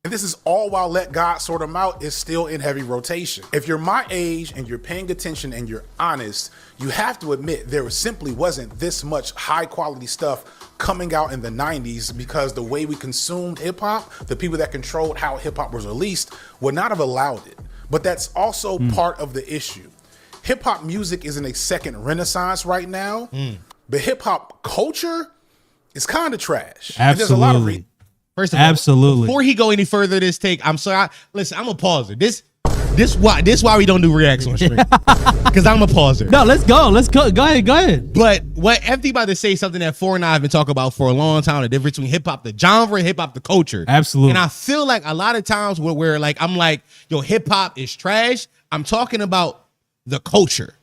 And this is all while Let God Sort 'Em Out is still in heavy rotation. If you're my age and you're paying attention and you're honest, you have to admit there simply wasn't this much high quality stuff coming out in the 90s, because the way we consumed hip hop, the people that controlled how hip hop was released, would not have allowed it. But that's also part of the issue. Hip hop music is in a second renaissance right now, but hip hop culture is kind of trash. Absolutely. And there's a lot of First of all, before he go any further, this take, I'm sorry. Listen, I'm gonna pause it. This why we don't do reacts on stream. Because I'm a pauser. No, let's go. Go ahead. But what FD about to say something that 4 and I have been talking about for a long time, the difference between hip hop, the genre, and hip hop, the culture. Absolutely. And I feel like a lot of times where like I'm like, yo, hip hop is trash. I'm talking about the culture.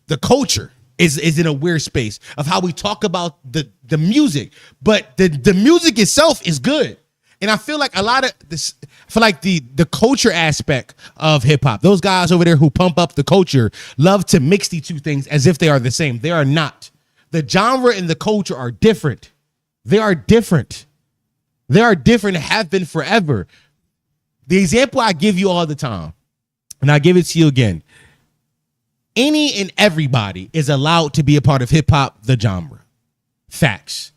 The culture is in a weird space of how we talk about the music, but the music itself is good. And I feel like a lot of this, I feel like the culture aspect of hip hop, those guys over there who pump up the culture love to mix these two things as if they are the same. They are not. The genre and the culture are different. They are different. They are different and have been forever. The example I give you all the time, and I give it to you again, any and everybody is allowed to be a part of hip hop, the genre. Facts.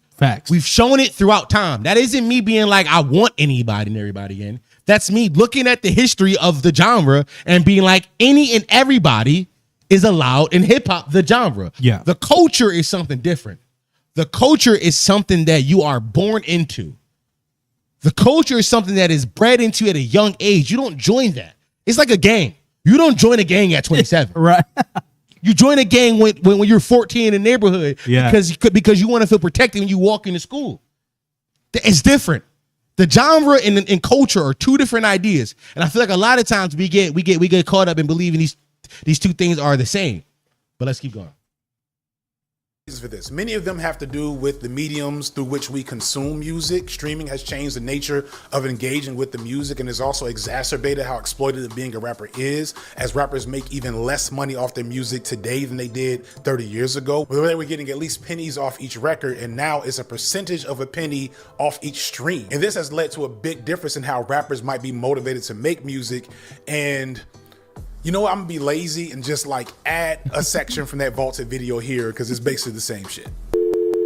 We've shown it throughout time. That isn't me being like, I want anybody and everybody in. That's me looking at the history of the genre and being like, any and everybody is allowed in hip hop, the genre. Yeah. The culture is something different. The culture is something that you are born into. The culture is something that is bred into at a young age. You don't join that. It's like a gang. You don't join a gang at 27. Right. You join a gang when you're 14 in the neighborhood because you want to feel protected when you walk into school. It's different. The genre and culture are two different ideas. And I feel like a lot of times we get caught up in believing these two things are the same. But let's keep going. For this. Many of them have to do with the mediums through which we consume music. Streaming has changed the nature of engaging with the music and has also exacerbated how exploitative being a rapper is, as rappers make even less money off their music today than they did 30 years ago. Where they were getting at least pennies off each record, and now it's a percentage of a penny off each stream. And this has led to a big difference in how rappers might be motivated to make music. And you know what? I'm gonna be lazy and just like add a section from that vaulted video here because it's basically the same shit.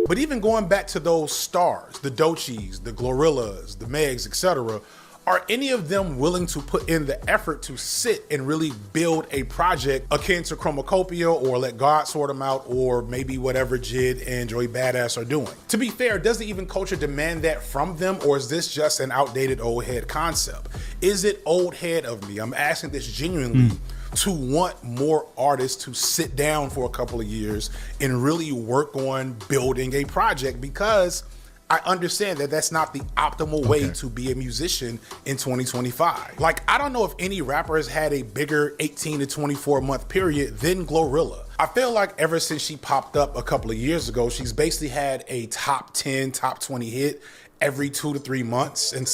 But even going back to those stars, the Doechis, the Glorillaz, the Megs, etc., are any of them willing to put in the effort to sit and really build a project akin to Chromacopia or Let God Sort Them Out or maybe whatever Jid and Joey Badass are doing? To be fair, does the even culture demand that from them, or is this just an outdated old head concept? Is it old head of me? I'm asking this genuinely to want more artists to sit down for a couple of years and really work on building a project, because I understand that that's not the optimal way to be a musician in 2025. Like, I don't know if any rapper has had a bigger 18 to 24 month period than Glorilla. I feel like ever since she popped up a couple of years ago, she's basically had a top 10, top 20 hit every 2 to 3 months. And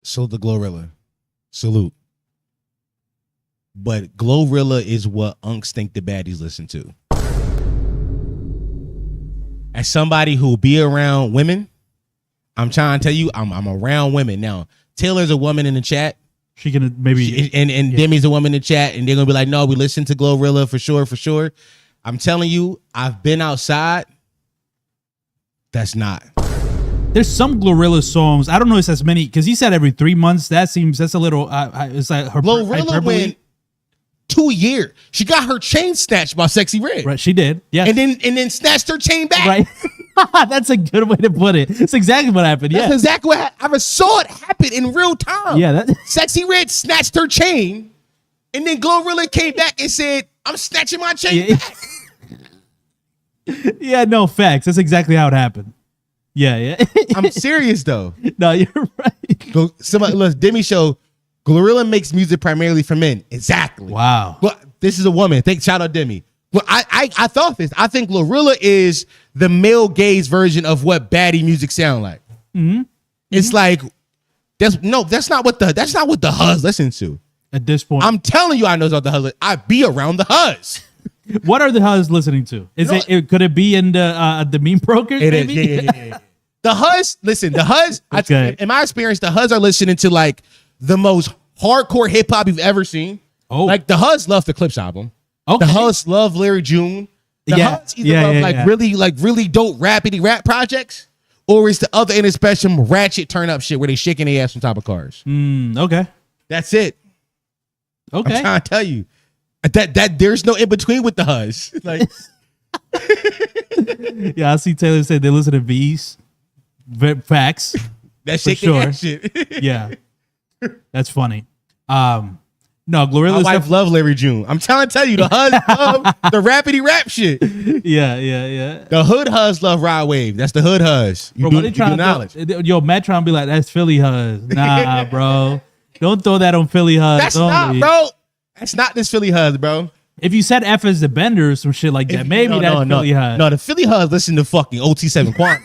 So the Glorilla. Salute. But Glorilla is what unks think the baddies listen to. As somebody who be around women, I'm trying to tell you, I'm around women. Now, Taylor's a woman in the chat. She can maybe and Demi's a woman in the chat, and they're gonna be like, no, we listen to Glorilla for sure. I'm telling you, I've been outside. That's not. There's some Glorilla songs. I don't know if it's as many, because he said every 3 months. That's a little. It's like her Glorilla went 2 years. She got her chain snatched by Sexy Red. Right, she did. Yeah, and then snatched her chain back. Right. That's a good way to put it. It's exactly what happened. Yeah, that's exactly what happened. I saw it happen in real time. Yeah, Sexy Red snatched her chain, and then Glorilla came back and said, "I'm snatching my chain back." Yeah, no facts. That's exactly how it happened. Yeah. I'm serious though. No, you're right. Somebody, look, Demi show. Glorilla makes music primarily for men. Exactly. Wow. Well, this is a woman. Shout out Demi. Well, I thought this. I think Glorilla is the male gaze version of what baddie music sound like. Mm-hmm. It's like that's not what the huz listen to at this point. I'm telling you, I know about the huz. I be around the huz. What are the huz listening to? Could it be in the meme brokers? It maybe? is. Yeah. The huz. Listen, the huz. Okay. In my experience, the huz are listening to like the most hardcore hip hop you've ever seen. Oh, like the huz love the Clips album. Okay. The huz love Larry June. The huz either love really dope rapidy rap projects, or it's the other end of the spectrum, ratchet turn up shit where they shaking their ass on top of cars. Okay, that's it. Okay, I'm trying to tell you that there's no in between with the huz. Like, yeah, I see Taylor said they listen to V's. Facts. That shit, sure. Shit. Yeah. That's funny. No, My Glorilla's wife love Larry June. I'm trying to tell you, the Huz love the rapidy rap shit. yeah. The hood Huz love Rod Wave. That's the hood Huz. You Bro, do knowledge. Yo, Matt trying to be like, that's Philly Huz. Nah, bro. Don't throw that on Philly Huz. That's not, bro. That's not this Philly Huz, bro. If you said F as the Bender or some shit like that, maybe that's Philly Huz. No, the Philly Huz listen to fucking OT7 Quant.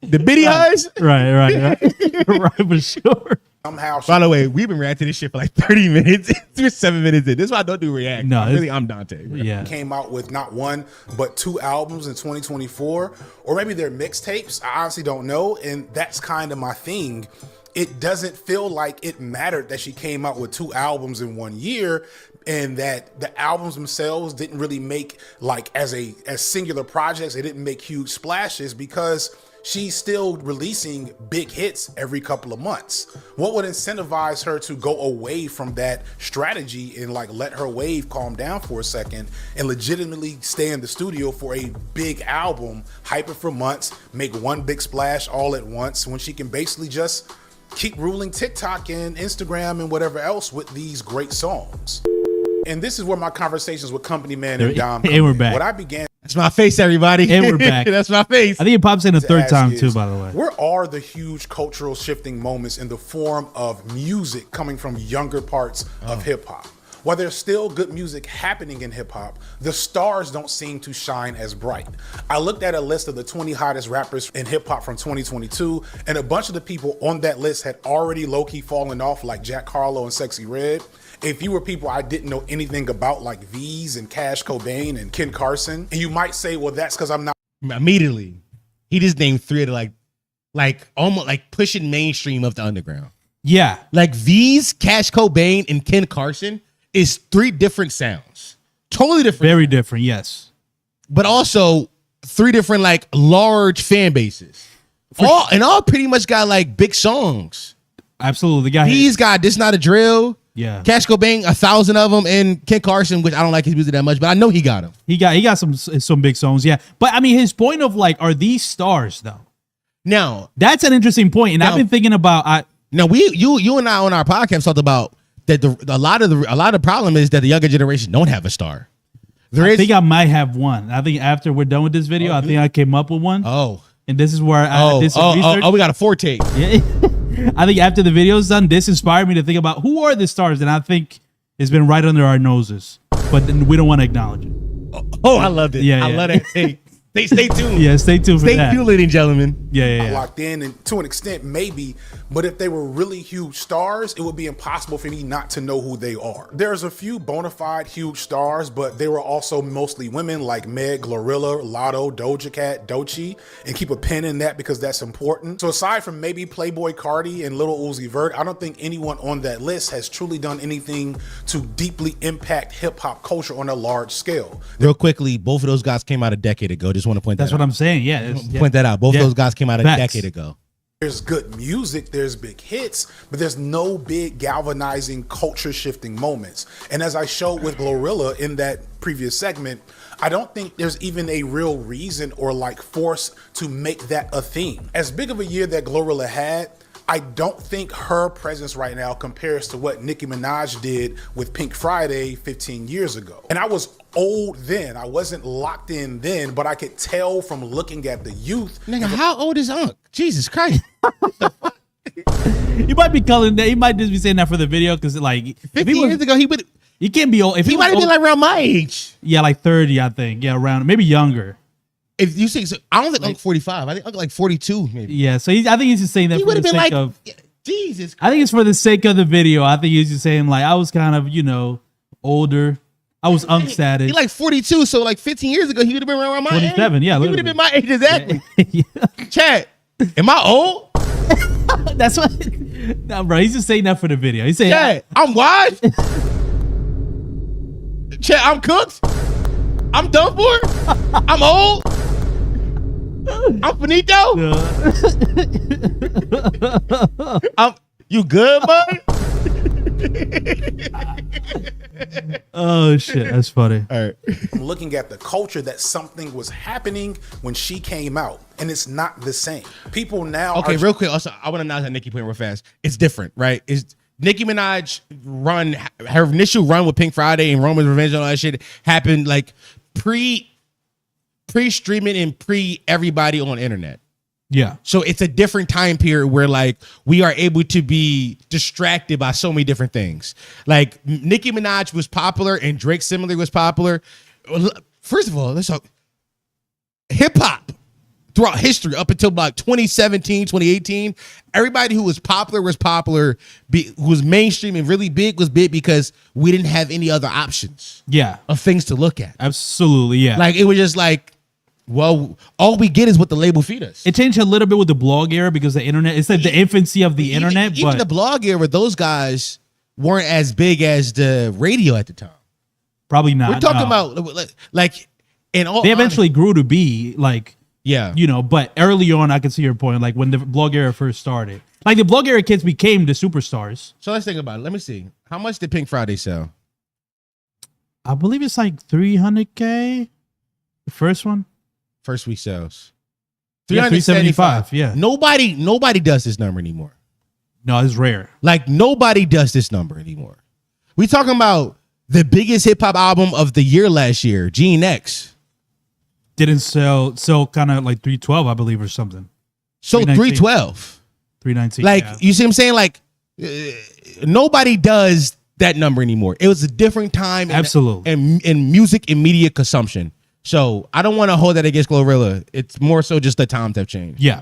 The Biddy Huz? Right. Right, for sure. Somehow, By the way, we've been reacting to this shit for like 30 minutes. We're 7 minutes in. This is why I don't do react. No, I'm Dante. Bro. Yeah. came out with not one but 2 albums in 2024, or maybe they're mixtapes. I honestly don't know, and that's kind of my thing. It doesn't feel like it mattered that she came out with 2 albums in 1 year, and that the albums themselves didn't really make, like, as singular projects, they didn't make huge splashes because she's still releasing big hits every couple of months. What would incentivize her to go away from that strategy and like let her wave calm down for a second and legitimately stay in the studio for a big album, hype it for months, make one big splash all at once, when she can basically just keep ruling TikTok and Instagram and whatever else with these great songs? And this is where my conversations with Company Man and Dom come we're in. back. What I began That's my face, everybody. And we're back. That's my face. I think it pops in a third ask time is, too, by the way. where are the huge cultural shifting moments in the form of music coming from younger parts of hip hop? While there's still good music happening in hip hop, the stars don't seem to shine as bright. I looked at a list of the 20 hottest rappers in hip hop from 2022, and a bunch of the people on that list had already low-key fallen off, like Jack Harlow and Sexy Red. If you were people I didn't know anything about, like V's and Cash Cobain and Ken Carson, and you might say, well, that's because I'm not. Immediately, he just named 3 of the like almost like pushing mainstream of the underground. Yeah. Like V's, Cash Cobain, and Ken Carson is 3 different sounds. Totally different. Very different, yes. But also 3 different like large fan bases. All pretty much got like big songs. Absolutely. The guy He's got This Not a Drill. Yeah. Cash Cobain, 1,000 of them, and Ken Carson, which I don't like his music that much, but I know he got him. He got some big songs, yeah. But I mean, his point of like, are these stars though? Now That's an interesting point, and I've been thinking about. You and I on our podcast talked about that. A lot of the problem is that the younger generation don't have a star. I think I might have one. I think after we're done with this video, I think I came up with one. Oh, and this is where I did some research. We got a 4 take. Yeah. I think after the video's done, this inspired me to think about who are the stars, and I think it's been right under our noses, but we don't want to acknowledge it. Oh, I loved it. Yeah, I love that take. Stay tuned. Yeah, stay tuned for that. Stay tuned, ladies and gentlemen. Yeah. Locked in, and to an extent, maybe. But if they were really huge stars, it would be impossible for me not to know who they are. There's a few bona fide huge stars, but they were also mostly women like Meg, Glorilla, Lotto, Doja Cat, Doechii, and keep a pin in that because that's important. So aside from maybe Playboy Cardi and Lil Uzi Vert, I don't think anyone on that list has truly done anything to deeply impact hip hop culture on a large scale. Real quickly, both of those guys came out a decade ago. Just want to point That's that out. what I'm saying. Yeah. Point that out. Both of those guys came out a Facts. decade ago. There's good music, there's big hits, but there's no big galvanizing culture shifting moments. And as I showed with Glorilla in that previous segment, I don't think there's even a real reason or like force to make that a thing. As big of a year that Glorilla had, I don't think her presence right now compares to what Nicki Minaj did with Pink Friday 15 years ago. And I was old then. I wasn't locked in then, but I could tell from looking at the youth. Nigga, how old is Unc? Jesus Christ. He might be calling that. He might just be saying that for the video because, like, 15 years ago, he can't be old. If he might have been like around my age. Yeah, like 30, I think. Yeah, around maybe younger. If you say so, I don't think Unc 45. I think Unc like 42, maybe. Yeah, so I think he's just saying that He for would the have been sake like, of. Jesus. I think it's for the sake of the video. I think he's just saying like I was kind of older. I was Unc status. He like 42, so like 15 years ago, he would have been around my 27, age. yeah, He would have been my age exactly. Yeah. Chad, am I old? That's what. Nah, bro, he's just saying that for the video. He's saying, Chad, I'm wise. Chad, I'm cooked. I'm done for. I'm old. I'm finito. You good, bud? Oh shit, that's funny. All right. I'm looking at the culture that something was happening when she came out, and it's not the same. People now Okay, are real quick. Also, I want to announce that Nicki point real fast. It's different, right? Is Nicki Minaj run her initial run with Pink Friday and Roman's Revenge and all that shit happened like pre-streaming and pre everybody on the internet. Yeah. So it's a different time period where like we are able to be distracted by so many different things. Like Nicki Minaj was popular and Drake similarly was popular. First of all, let's talk hip hop throughout history up until like 2017, 2018. Everybody who was popular, who was mainstream and really big was big because we didn't have any other options. Yeah. Of things to look at. Absolutely. Yeah. Like it was just like, well, all we get is what the label feed us. It changed a little bit with the blog era because the internet, it's like the infancy of the internet. Even but the blog era, those guys weren't as big as the radio at the time. probably not. We're talking about like in all. They eventually grew to be like, yeah, you know, but early on, I can see your point. Like when the blog era first started, like the blog era kids became the superstars. So let's think about it. Let me see. How much did Pink Friday sell? I believe it's like 300K. The first one. First week sales. Yeah, 375. Yeah. Nobody does this number anymore. No, it's rare. Like nobody does this number anymore. We talking about the biggest hip hop album of the year last year, Gene X. Didn't sell kind of like 312, I believe, or something. So 312. 319. Like, yeah. you see what I'm saying? Like, nobody does that number anymore. It was a different time. Absolutely. In music and media consumption. So I don't want to hold that against Glorilla. It's more so just the times have changed. Yeah.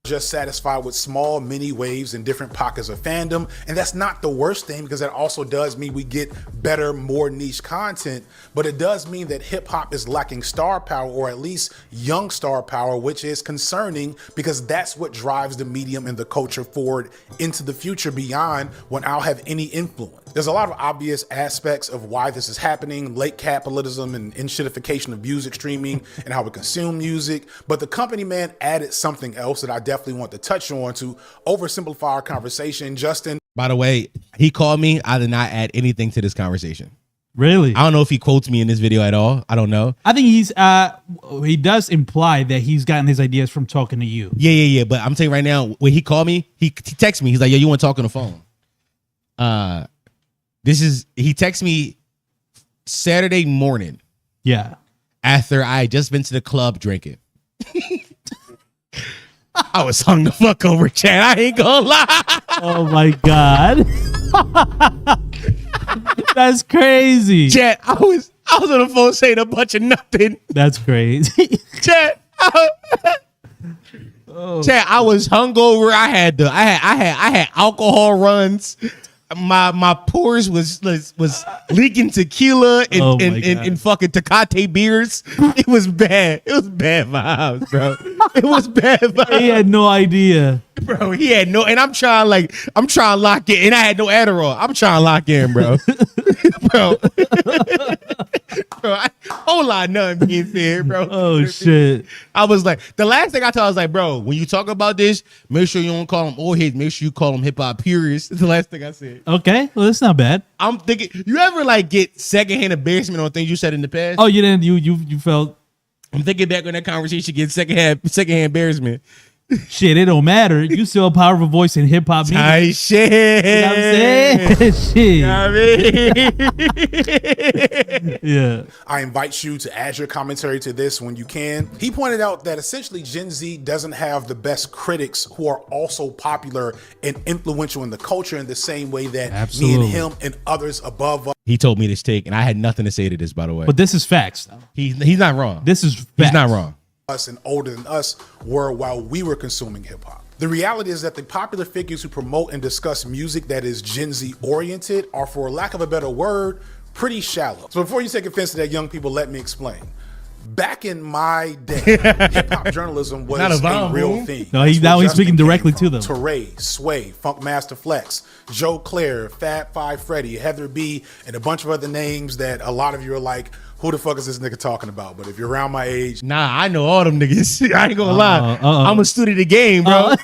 Just satisfied with small mini waves in different pockets of fandom, and that's not the worst thing because that also does mean we get better, more niche content, but it does mean that hip-hop is lacking star power, or at least young star power, which is concerning because that's what drives the medium and the culture forward into the future beyond when I'll have any influence. There's a lot of obvious aspects of why this is happening: late capitalism and enshittification of music streaming and how we consume music, but the company man added something else that I definitely want to touch on to oversimplify our conversation. Justin, by the way, he called me. I did not add anything to this conversation. Really? I don't know if he quotes me in this video at all. I don't know. I think he does imply that he's gotten his ideas from talking to you. Yeah. But I'm telling you right now, when he called me, he texted me. He's like, yo, you want to talk on the phone? He texted me Saturday morning. Yeah. After I had just been to the club drinking. I was hung the fuck over, Chad. I ain't gonna lie. Oh my God. That's crazy. Chad, I was on the phone saying a bunch of nothing. That's crazy. Chad, Chad, I was hungover. I had alcohol runs. My pores was leaking tequila and fucking Tecate beers. It was bad. It was bad vibes, bro. It was bad vibes. He had no idea. Bro, he had no, and I'm trying to lock in, and I had no Adderall. I'm trying to lock in, bro. Whole lot of nothing being said, bro. Oh shit. I was like, the last thing I told, I was like, bro, when you talk about this, make sure you don't call them old heads. Make sure you call them hip hop purists. That's the last thing I said. Okay, well that's not bad. I'm thinking, you ever like get secondhand embarrassment on things you said in the past? Oh, you didn't. You felt. I'm thinking back on that conversation, get secondhand embarrassment. Shit, it don't matter. You still a powerful voice in hip hop. Tight shit. You know what I'm saying? Shit. You know what I mean? Yeah. I invite you to add your commentary to this when you can. He pointed out that essentially Gen Z doesn't have the best critics who are also popular and influential in the culture in the same way that Absolutely. me and him and others above us. He told me this take, and I had nothing to say to this, by the way. But this is facts. He's not wrong. This is facts. He's not wrong. Us and older than us were while we were consuming hip hop. The reality is that the popular figures who promote and discuss music that is Gen Z oriented are, for lack of a better word, pretty shallow. So before you take offense to that, young people, let me explain. Back in my day, hip hop journalism was a real thing. No, he's speaking directly to them. Teray, Sway, Funk Master Flex, Joe Claire, Fab Five Freddy, Heather B, and a bunch of other names that a lot of you are like, who the fuck is this nigga talking about? But if you're around my age, Nah, I know all them niggas. I ain't gonna lie. I'm a student of the game, bro.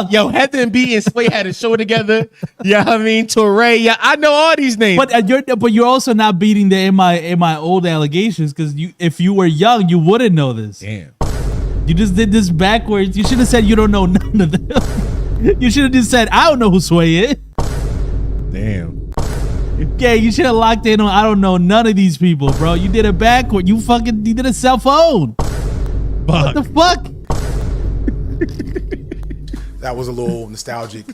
Yo, Heather and B and Sway had a show together. Yeah, I mean, Torre. Yeah, I know all these names. But you're also not beating the in my old allegations because if you were young, you wouldn't know this. Damn. You just did this backwards. You should have said you don't know none of them. You should have just said I don't know who Sway is. Damn. Yeah, you should have locked in on I don't know none of these people, bro. You did it backward. You did a cell phone. What the fuck? that was a little nostalgic,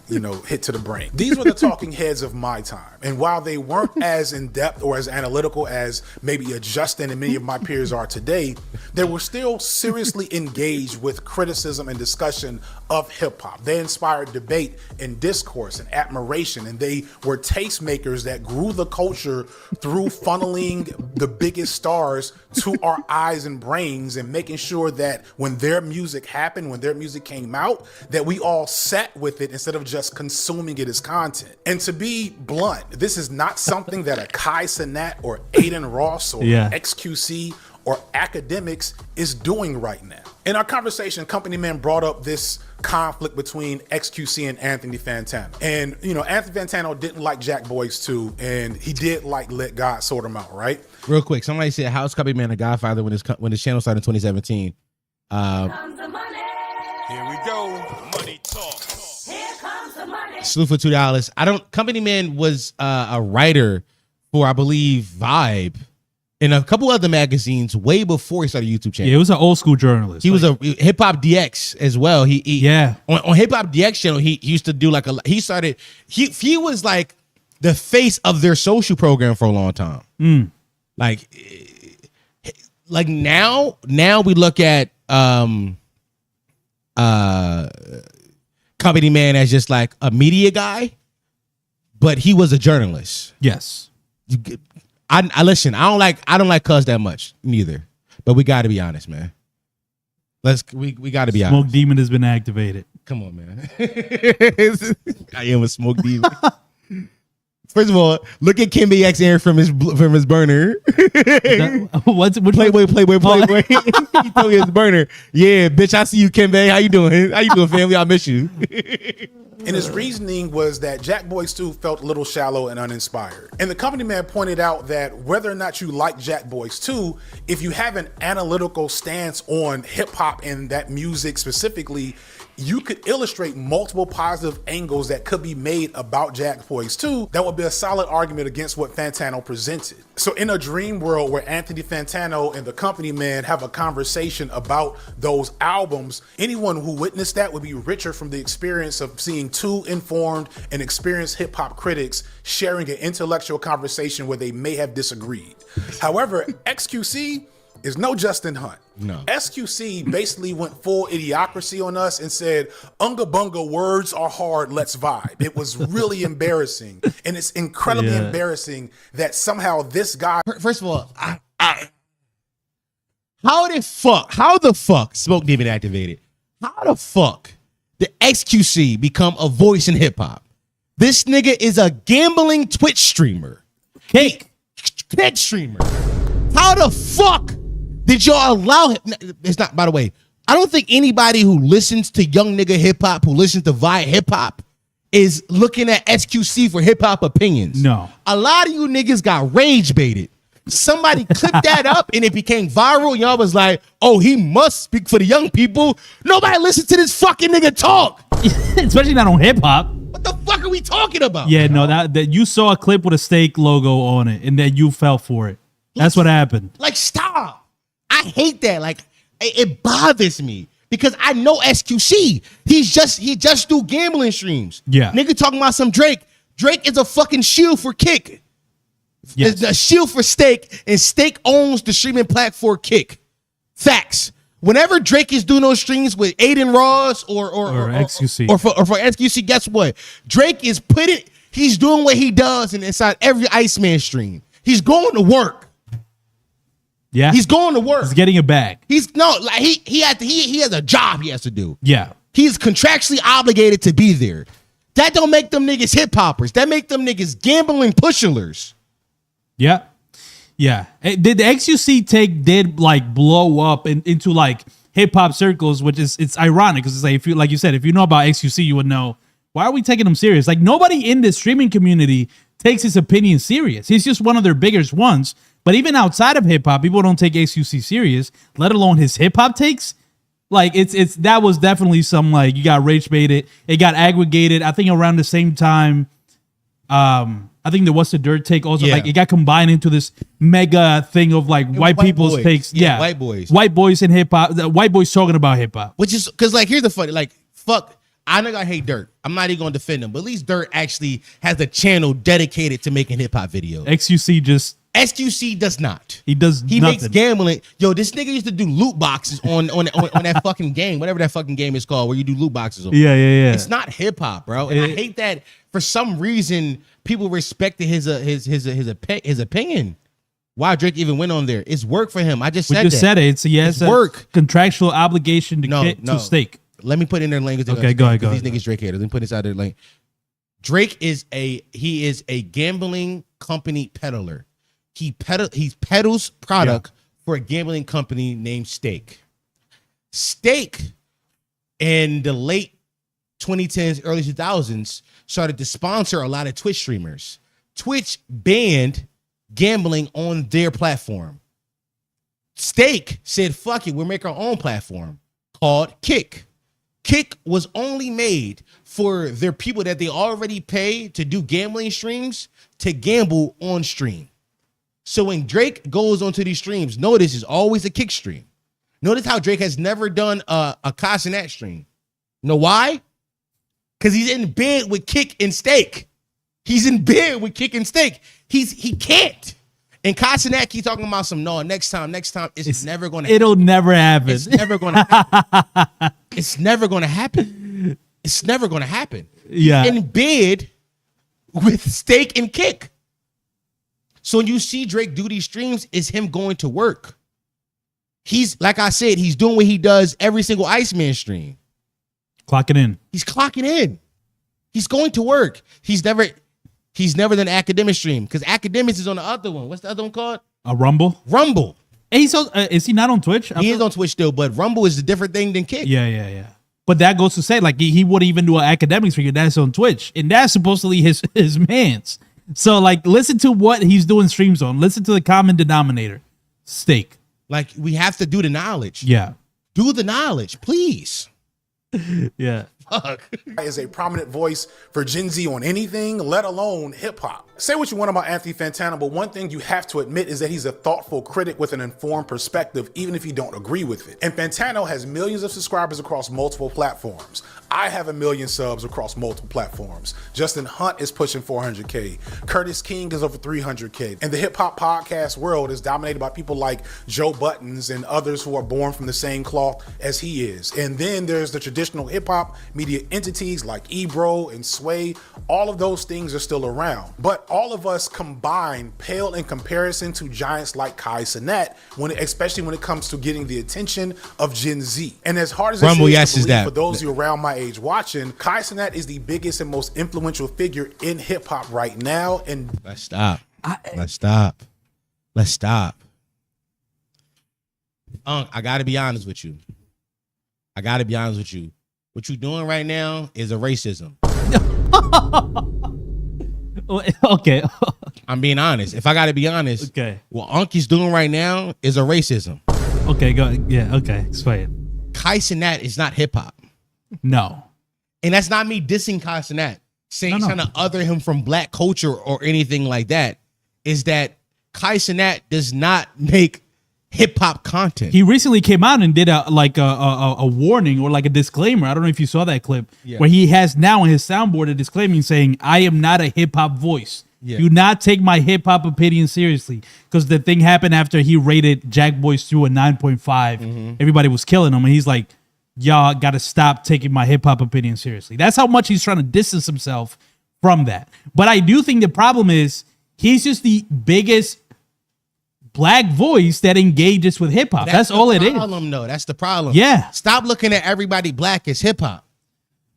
hit to the brain. These were the talking heads of my time. And while they weren't as in-depth or as analytical as maybe Justin and many of my peers are today, they were still seriously engaged with criticism and discussion of hip-hop. They inspired debate and discourse and admiration, and they were tastemakers that grew the culture through funneling the biggest stars to our eyes and brains and making sure that when their music happened, when their music came out, that we all sat with it instead of just consuming it as content. And to be blunt, this is not something that a Kai Cenat or Aiden Ross or XQC or Akademiks is doing right now. In our conversation, Company Man brought up this conflict between XQC and Anthony Fantano. And, Anthony Fantano didn't like Jack Boys 2, and he did like Let God Sort Him Out, right? Real quick, somebody said, how's Company Man a Godfather when his channel started in 2017? Here we go. Money talk. Here comes the money. Salute for $2. Company Man was a writer for, I believe, Vibe and a couple other magazines way before he started a YouTube channel. Yeah, he was an old school journalist. He was a Hip Hop DX as well. On Hip Hop DX channel, he used to do he was like the face of their social program for a long time. Like now we look at Company Man as just like a media guy, but he was a journalist. Yes. I listen. I don't like Cuz that much neither. But we got to be honest, man. We got to be honest. Smoke Demon has been activated. Come on, man. I am a smoke demon. First of all, look at Kimbe X Aaron from his burner. Playboy. He told me his burner. Yeah, bitch, I see you, Kimbe. How you doing? Family? I miss you. And his reasoning was that Jack Boys 2 felt a little shallow and uninspired. And the Company Man pointed out that whether or not you like Jack Boys 2, if you have an analytical stance on hip hop and that music specifically, you could illustrate multiple positive angles that could be made about Jack Boys 2 that would be a solid argument against what Fantano presented. So in a dream world where Anthony Fantano and the Company Man have a conversation about those albums, anyone who witnessed that would be richer from the experience of seeing two informed and experienced hip hop critics sharing an intellectual conversation where they may have disagreed. However, XQC is no Justin Hunt. No. SQC basically went full idiocracy on us and said, Unga Bunga, words are hard, let's vibe. It was really embarrassing. And it's incredibly embarrassing that somehow this guy... First of all, how the fuck Smoke Demon activated? How the fuck did XQC become a voice in hip hop? This nigga is a gambling Twitch streamer. Cake streamer. How the fuck did y'all allow him? It's not, by the way, I don't think anybody who listens to young nigga hip hop, who listens to Vibe hip hop, is looking at XQC for hip hop opinions. No. A lot of you niggas got rage baited. Somebody clipped that up and it became viral. Y'all was like, oh, he must speak for the young people. Nobody listens to this fucking nigga talk. Especially not on hip hop. What the fuck are we talking about? Yeah, no, that you saw a clip with a steak logo on it and then you fell for it. That's what happened. Like, stop. I hate that. Like, it bothers me because I know SQC. He just do gambling streams. Yeah. Nigga talking about some Drake. Drake is a fucking shield for Kick. Yes. It's a shield for Steak, and Steak owns the streaming platform Kick. Facts. Whenever Drake is doing those streams with Aiden Ross or XQC or for XQC, guess what? Drake is he's doing what he does inside every Iceman stream. He's going to work. Yeah, he's going to work. He's getting it back. He has a job he has to do. Yeah, he's contractually obligated to be there. That don't make them niggas hip hoppers. That make them niggas gambling pushers. Yeah, Yeah. The XUC take did like blow up into like hip hop circles, which is it's ironic because it's like if you like you said, if you know about XUC, you would know why are we taking him serious? Like nobody in the streaming community takes his opinion serious. He's just one of their biggest ones. But even outside of hip hop, people don't take XUC serious, let alone his hip hop takes. Like it's that was definitely some like you got rage baited. It got aggregated. I think around the same time. I think there was the dirt take also like it got combined into this mega thing of like white people's boys. takes. Yeah, white boys in hip hop. White boys talking about hip hop. Which is because like here's the funny like fuck. I know I hate Dirt. I'm not even gonna defend him, but at least Dirt actually has a channel dedicated to making hip hop videos. XQC does not. He does. He makes gambling. Yo, this nigga used to do loot boxes on that fucking game, whatever that fucking game is called, where you do loot boxes on. Yeah. It's not hip hop, bro. And I hate that for some reason people respected his opinion. Why Drake even went on there? It's work for him. I just said that. It's work. Contractual obligation to stake. Let me put in their language. Okay, go ahead. These niggas Drake haters. Let me put this out there. Like Drake is a gambling company peddler. He peddles product for a gambling company named Stake. Stake in the late 2010s, early 2000s started to sponsor a lot of Twitch streamers. Twitch banned gambling on their platform. Stake said, fuck it, we'll make our own platform called Kick. Kick was only made for their people that they already pay to do gambling streams to gamble on stream. So when Drake goes onto these streams, notice it's always a Kick stream. Notice how Drake has never done a Casanat stream. You know why? Because he's in bed with Kick and Stake. He's in bed with Kick and Stake. He can't. And Casanat keep talking about some next time. It's never gonna happen. It'll never happen. It's never gonna happen. It's never gonna happen. It's never gonna happen. Yeah. He's in bed with Stake and Kick. So when you see Drake do these streams, it's him going to work. He's, like I said, he's doing what he does every single Iceman stream. Clocking in. He's clocking in. He's going to work. He's never done Akademiks stream because Akademiks is on the other one. What's the other one called? A Rumble. Hey, is he not on Twitch? He is on Twitch still, but Rumble is a different thing than Kick. Yeah. But that goes to say, like, he wouldn't even do an Akademiks figure. That's on Twitch, and that's supposedly his man's. So, like, listen to what he's doing streams on. Listen to the common denominator. Stake. Like, we have to do the knowledge. Yeah. Do the knowledge, please. Yeah. Fuck. Is a prominent voice for Gen Z on anything, let alone hip hop. Say what you want about Anthony Fantano, but one thing you have to admit is that he's a thoughtful critic with an informed perspective, even if you don't agree with it. And Fantano has millions of subscribers across multiple platforms. I have 1 million subs across multiple platforms. Justin Hunt is pushing 400K. Curtis King is over 300K. And the hip hop podcast world is dominated by people like Joe Buttons and others who are born from the same cloth as he is. And then there's the traditional hip hop media entities like Ebro and Sway. All of those things are still around. But all of us combined pale in comparison to giants like Kai Cenat, especially when it comes to getting the attention of Gen Z. And as hard as it is to believe, for those of you around my age watching, Kai Cenat is the biggest and most influential figure in hip hop right now. And Let's stop. I gotta be honest with you. What you're doing right now is a racism. Okay. I'm being honest. If I gotta be honest, okay. What Unky's doing right now is a racism. Okay, go. Yeah, okay. Explain. Kai Cenat is not hip hop. No. And that's not me dissing Kai Cenat, saying trying to other him from black culture or anything like that. Is that Kai Cenat does not make hip hop content. He recently came out and did a warning or like a disclaimer. I don't know if you saw that clip where he has now in his soundboard a disclaimer saying, "I am not a hip hop voice. Do not take my hip hop opinion seriously." Because the thing happened after he rated Jack Boys through a 9.5. Everybody was killing him, and he's like, "Y'all got to stop taking my hip hop opinion seriously." That's how much he's trying to distance himself from that. But I do think the problem is he's just the biggest black voice that engages with hip hop. That's all it is. That's the problem. Yeah. Stop looking at everybody black as hip hop.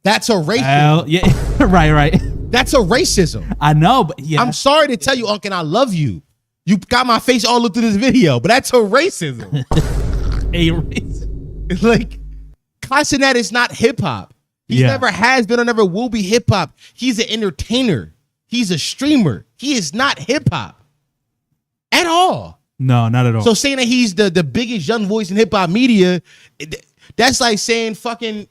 That's a racism. Yeah. Right. That's a racism. I know, but yeah. I'm sorry to tell you, Unc, and I love you. You got my face all up through this video, but that's her racism. A race. It's like, Cassinet is not hip hop. He Yeah. never has been or never will be hip hop. He's an entertainer. He's a streamer. He is not hip hop at all. No, not at all. So saying that he's the biggest young voice in hip hop media, that's like saying fucking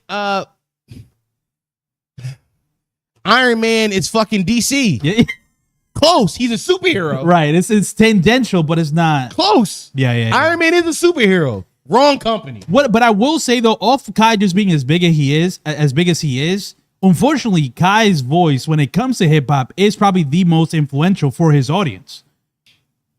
Iron Man is fucking DC. Yeah. Close. He's a superhero. Right. It's tangential, but it's not. Close. Yeah. Iron Man is a superhero. Wrong company. But I will say though, off Kai just being as big as he is, unfortunately, Kai's voice when it comes to hip hop is probably the most influential for his audience.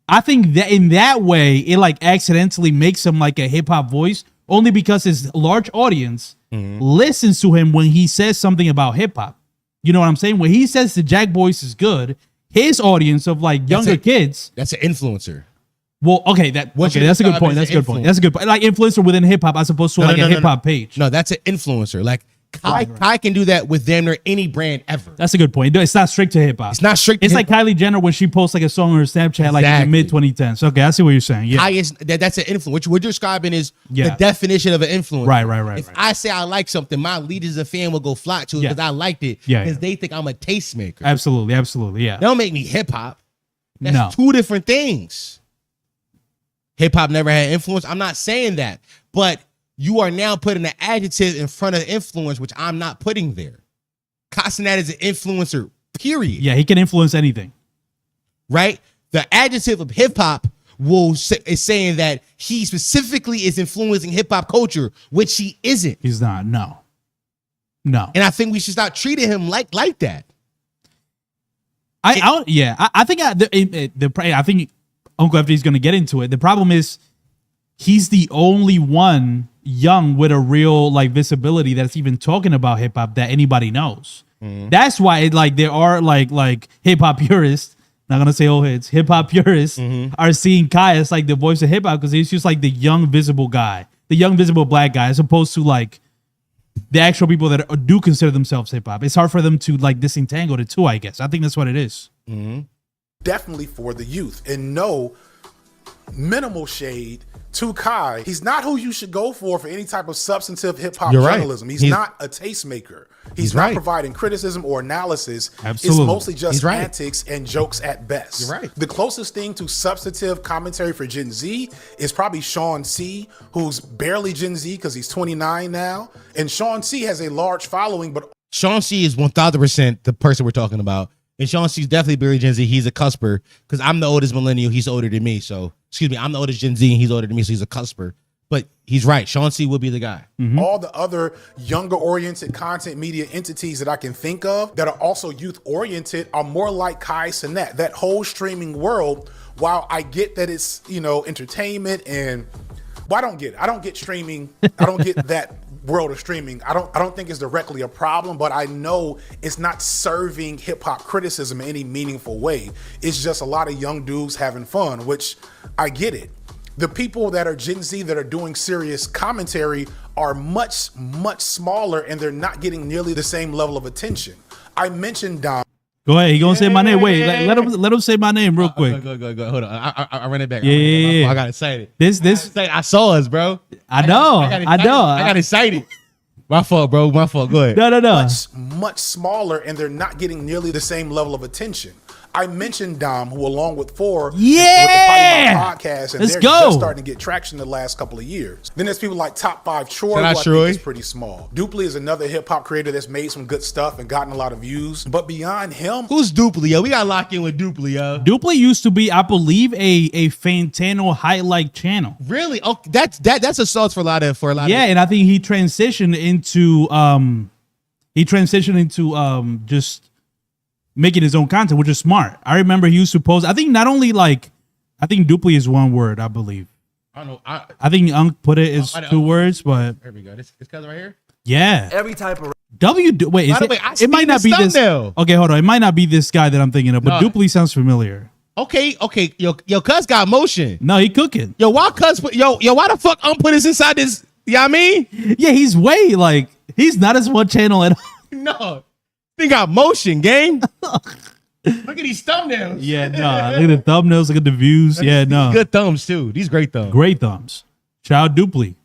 I think that in that way, it like accidentally makes him like a hip hop voice only because his large audience listens to him when he says something about hip hop. You know what I'm saying? When he says the Jack voice is good, his audience of like younger kids. That's an influencer. Well, okay, that's a good point. That's a good point. That's a good point. Like influencer within hip hop as opposed to a hip hop page. No, that's an influencer. Like Kai can do that with damn near any brand ever. That's a good point. It's not strict to hip hop. It's not strict. It's like Kylie Jenner when she posts like a song on her Snapchat, like in the mid 2010s. Okay, I see what you're saying. Yeah, Kai is that's an influence. What you're describing is Yeah. the definition of an influencer. Right. If I say I like something, my leaders and fan will go flock to it Yeah. because I liked it. Yeah, Because they think I'm a tastemaker. Absolutely. Yeah. They don't make me hip hop. That's No. two different things. Hip hop never had influence. I'm not saying that, but you are now putting an adjective in front of influence, which I'm not putting there. Cassinet is an influencer, period. Yeah, he can influence anything. Right? The adjective of hip hop is saying that he specifically is influencing hip hop culture, which he isn't. He's not. No. And I think we should start treating him like that. I think Uncle FD is going to get into it. The problem is he's the only one young with a real like visibility that's even talking about hip hop that anybody knows. That's why there are like hip hop purists. Not gonna say old heads. Hip hop purists are seeing Kai as like the voice of hip hop because he's just like the young visible guy, the young visible black guy, as opposed to like the actual people that do consider themselves hip hop. It's hard for them to like disentangle the two. I guess I think that's what it is. Definitely for the youth, and no minimal shade to Kai. He's not who you should go for any type of substantive hip hop journalism. He's not a tastemaker. He's not providing criticism or analysis. Absolutely. It's mostly just antics and jokes at best. You're right. The closest thing to substantive commentary for Gen Z is probably Sean C, who's barely Gen Z because he's 29 now. And Sean C has a large following, but Sean C is 1000% the person we're talking about. And Sean C is definitely Barry Gen Z. He's a cusper because I'm the oldest millennial. He's older than me. So, excuse me, I'm the oldest Gen Z and he's older than me. So he's a cusper. But he's right. Sean C will be the guy. all the other younger oriented content media entities that I can think of that are also youth oriented are more like Kai Cenat. That whole streaming world, while I get that it's, entertainment and I don't get streaming. I don't get that world of streaming. I don't think it's directly a problem, but I know it's not serving hip hop criticism in any meaningful way. It's just a lot of young dudes having fun, which I get it. The people that are Gen Z that are doing serious commentary are much, much smaller and they're not getting nearly the same level of attention. I mentioned Dom. Go ahead. He gonna say my name. Wait, let him say my name real quick. Go. Hold on. I ran it back. Yeah. I got excited. I saw us, bro. I know. I got excited. My fault, bro. My fault. Go ahead. No. Much smaller and they're not getting nearly the same level of attention. I mentioned Dom, who along with Four, with the Poddy Mouth podcast, and they're just starting to get traction the last couple of years. Then there's people like Top 5 Troy, who I think is pretty small. Dupli is another hip hop creator that's made some good stuff and gotten a lot of views. But beyond him, who's Dupli, yo? We gotta lock in with Dupli, yo. Dupli used to be, I believe, a Fantano highlight channel. Really? Oh, that's a source for a lot of. Yeah, and I think he transitioned into just making his own content, which is smart. I remember he used to post, I think Dupli is one word, I believe. I don't know. I think Unk put it as two words, but there we go. This color right here? Yeah. Every type of Wait, is it might not be this. Okay, hold on. It might not be this guy that I'm thinking of, but Dupli sounds familiar. Okay. Yo, Cuz got motion. No, he cooking. Yo, why Cuz why the fuck put this inside this? You know what I mean? Yeah, he's he's not as one channel at all. No. He got motion, gang. Look at these thumbnails. Yeah, no. Look at the thumbnails. Look at the views. Yeah, no. Good thumbs too. These great thumbs. Great thumbs. Shout out Dupli.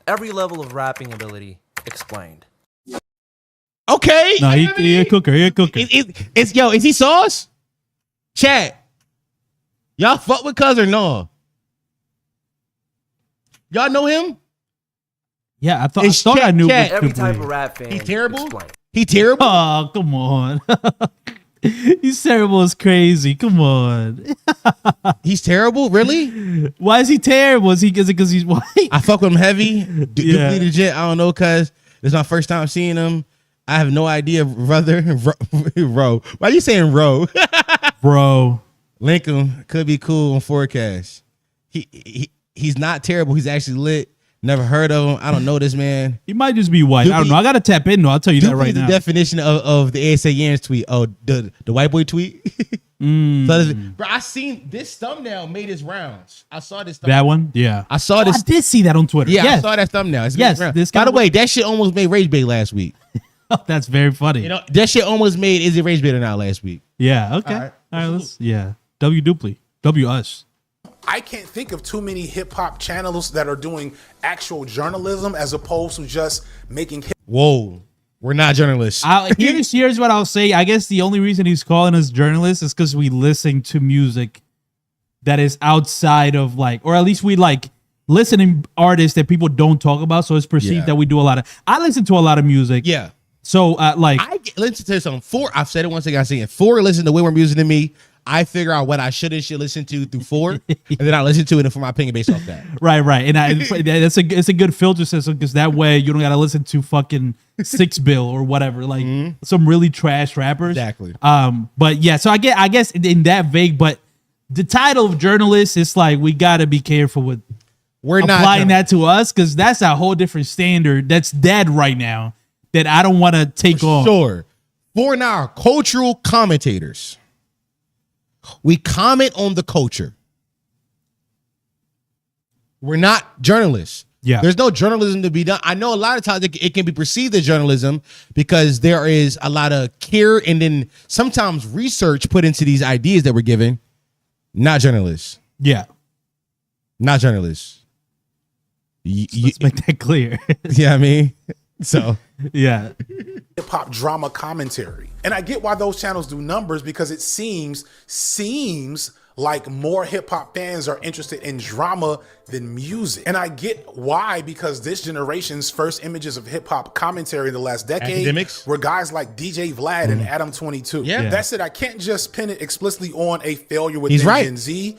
Every level of rapping ability explained. Okay. No, he a cooker. He a cooker. Is he sauce? Chat. Y'all fuck with Cuz or no? Y'all know him? Yeah, I thought I knew. Every type of rap fan. He's terrible. Explained. He terrible. Oh, come on. He's terrible as crazy. Come on. He's terrible. Really? Why is he terrible? Is it because he's white? I fuck with him heavy. Yeah. Legit. I don't know, cuz this is my first time seeing him. I have no idea, brother. Ro. Why are you saying Ro? Bro. Lincoln could be cool on forecast. He's not terrible. He's actually lit. Never heard of him. I don't know this man. He might just be white. I don't know. I gotta tap in though. I'll tell you that right now. The definition of the ASA Yams tweet. Oh, the white boy tweet. So bro, I seen this thumbnail made his rounds. I saw this. That one, yeah. I saw this. I did see that on Twitter. Yeah, yes. I saw that thumbnail. It's yes. This by the way, that shit almost made Rage Bait last week. That's very funny. You know, that shit almost made Is It Rage Bait or Not last week. Yeah. Okay. All right. Let's. Yeah. W Dupli. W us. I can't think of too many hip hop channels that are doing actual journalism as opposed to just making hip. Whoa, we're not journalists. Here's what I'll say. I guess the only reason he's calling us journalists is because we listen to music that is outside of or at least we listening artists that people don't talk about. So it's perceived that we do a lot of. I listen to a lot of music. Yeah. So I listen to something. I've said it once again. I say it. 4 listen to way more music than me. I figure out what I should listen to through 4, and then I listen to it for my opinion based off that. Right, and it's a good filter system because that way you don't gotta listen to fucking 6 Bill or whatever, some really trash rappers. Exactly. But yeah, so I guess in that vague, but the title of journalist is we gotta be careful with applying that to us because that's a whole different standard that's dead right now that I don't want to take on. Sure. For now, cultural commentators. We comment on the culture. We're not journalists. Yeah. There's no journalism to be done. I know a lot of times it can be perceived as journalism because there is a lot of care and then sometimes research put into these ideas that we're given. Not journalists. Yeah. Not journalists. Let's make that clear. Yeah, I mean, so. Yeah. Hip hop drama commentary. And I get why those channels do numbers because it seems like more hip hop fans are interested in drama than music. And I get why, because this generation's first images of hip hop commentary in the last decade Akademiks were guys like DJ Vlad and Adam 22. Yeah. That's it. I can't just pin it explicitly on a failure within Gen Z.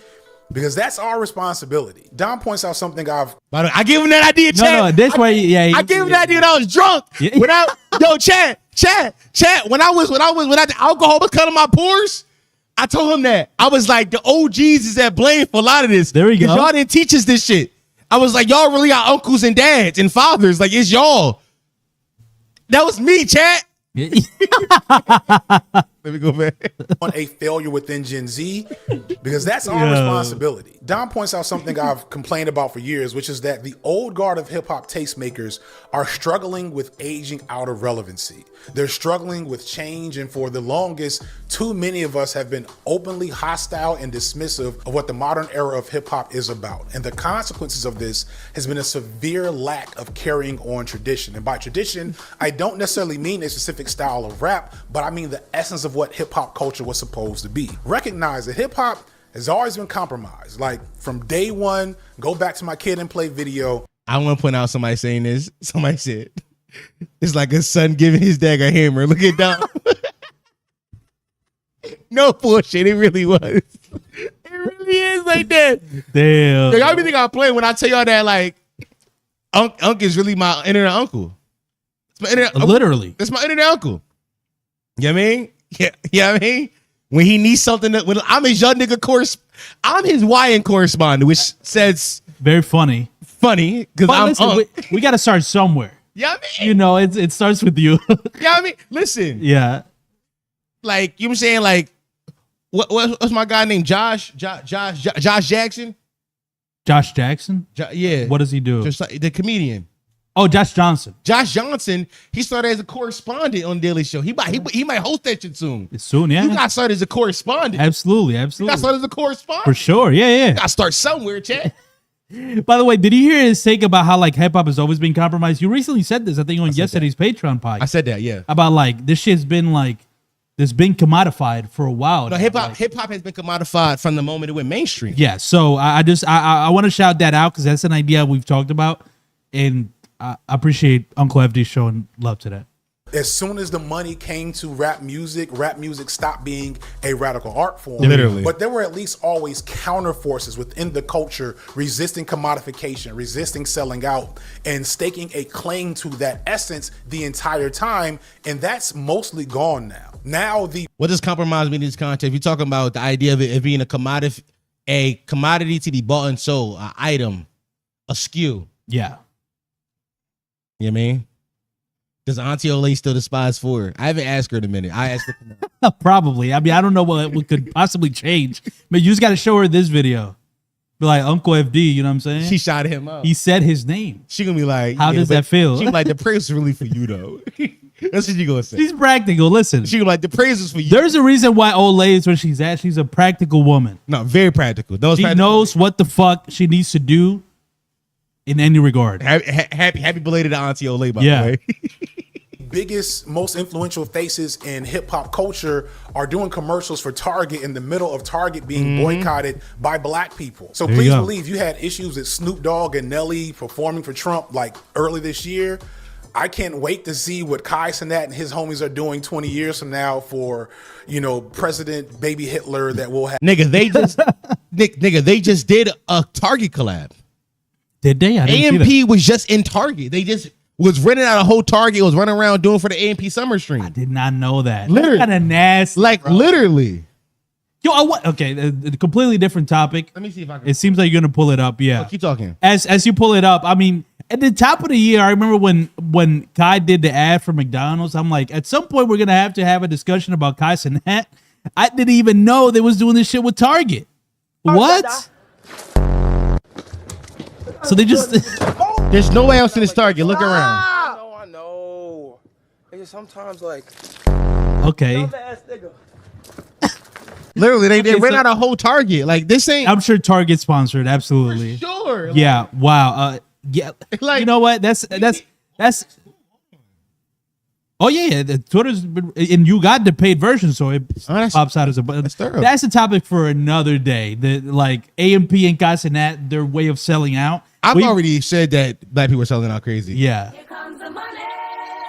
Because that's our responsibility. Dom points out something I gave him that idea, Chad. No, this way, yeah. I gave him that idea when I was drunk. Yeah. When the alcohol was cutting my pores, I told him that. I was like, the OGs is at blame for a lot of this. There we go. Y'all didn't teach us this shit. I was like, y'all really are uncles and dads and fathers. Like, it's y'all. That was me, Chad. Let me go back. On a failure within Gen Z, because that's our responsibility. Dom points out something I've complained about for years, which is that the old guard of hip hop tastemakers are struggling with aging out of relevancy. They're struggling with change, and for the longest, too many of us have been openly hostile and dismissive of what the modern era of hip hop is about. And the consequences of this has been a severe lack of carrying on tradition. And by tradition, I don't necessarily mean a specific style of rap, but I mean the essence of what hip hop culture was supposed to be. Recognize that hip hop has always been compromised. Like from day one, go back to my Kid and Play video. I want to point out somebody saying this. Somebody said, it's like a son giving his dad a hammer. Look at Dom. No bullshit. It really was. It really is like that. Damn. Y'all be think I'm playing when I tell y'all that like Unc is really my internet uncle. It's my internet, literally. That's my internet uncle. You know what I mean? Yeah, you know what I mean? When he needs something, when I'm his young nigga I'm his YN correspondent, which says very funny because I'm listen, we got to start somewhere. Yeah, I mean, you know, it starts with you. Yeah, I mean, listen. Yeah, like you know what I'm saying, like what's my guy named Josh Jackson? Josh Jackson? Yeah. What does he do? Just like the comedian. Oh, Josh Johnson. Josh Johnson, he started as a correspondent on Daily Show. He might host that shit soon. Soon, yeah. You got started as a correspondent. Absolutely. You got started as a correspondent. For sure, yeah. You got to start somewhere, Chad. By the way, did you hear his take about how like hip hop has always been compromised? You recently said this, I think, on yesterday's Patreon podcast. I said that, yeah. About like this shit's been like it's been commodified for a while. No, hip hop has been commodified from the moment it went mainstream. Yeah, so I want to shout that out because that's an idea we've talked about, and I appreciate Uncle FD showing love to that. As soon as the money came to rap music stopped being a radical art form. Literally. But there were at least always counter forces within the culture resisting commodification, resisting selling out, and staking a claim to that essence the entire time. And that's mostly gone now. What does compromise mean in this context? You're talking about the idea of it being a commodity to be bought and sold, an item, a SKU. Yeah. You know what I mean? Does Auntie Ole still despise Ford? I haven't asked her in a minute. I asked her. Probably. I mean, I don't know what could possibly change. But you just got to show her this video. Be like, Uncle FD, you know what I'm saying? She shot him up. He said his name. She gonna be like, how does that feel? She like, the praise is really for you though. That's what she gonna say. She's practical. Listen. She like, the praise is for you. There's a reason why Ole is where she's at. She's a practical woman. No, very practical. She knows what the fuck she needs to do in any regard. Happy belated Auntie Ole, by the way. Biggest, most influential faces in hip hop culture are doing commercials for Target in the middle of Target being boycotted by black people. So please believe you had issues with Snoop Dogg and Nelly performing for Trump like early this year. I can't wait to see what Kai Cenat and his homies are doing 20 years from now for, President Baby Hitler that will have. Nigga, they just did a Target collab. Did they? AMP was just in Target. They just was renting out a whole Target, was running around doing for the AMP summer stream. I did not know that. Literally. Kind of nasty. Like, bro. Literally. Yo, okay, a completely different topic. Let me see if I can. It seems like you're going to pull it up, yeah. Keep talking. As you pull it up, I mean, at the top of the year, I remember when Kai did the ad for McDonald's, I'm like, at some point, we're going to have a discussion about Kai Cenat. I didn't even know they was doing this shit with Target. What? So they just... There's nowhere else in this Target. Look around. I know. It's sometimes like... Okay. Literally, they ran out a whole Target. Like, this ain't... I'm sure Target sponsored, absolutely. For sure. Yeah, wow. Yeah, like, you know what? That's... Oh, yeah, the Twitter's... And you got the paid version, so it pops out as a... That's a topic for another day. Like, AMP and Kai Cenat, their way of selling out. I've already said that black people are selling out crazy. Yeah. Here comes the money.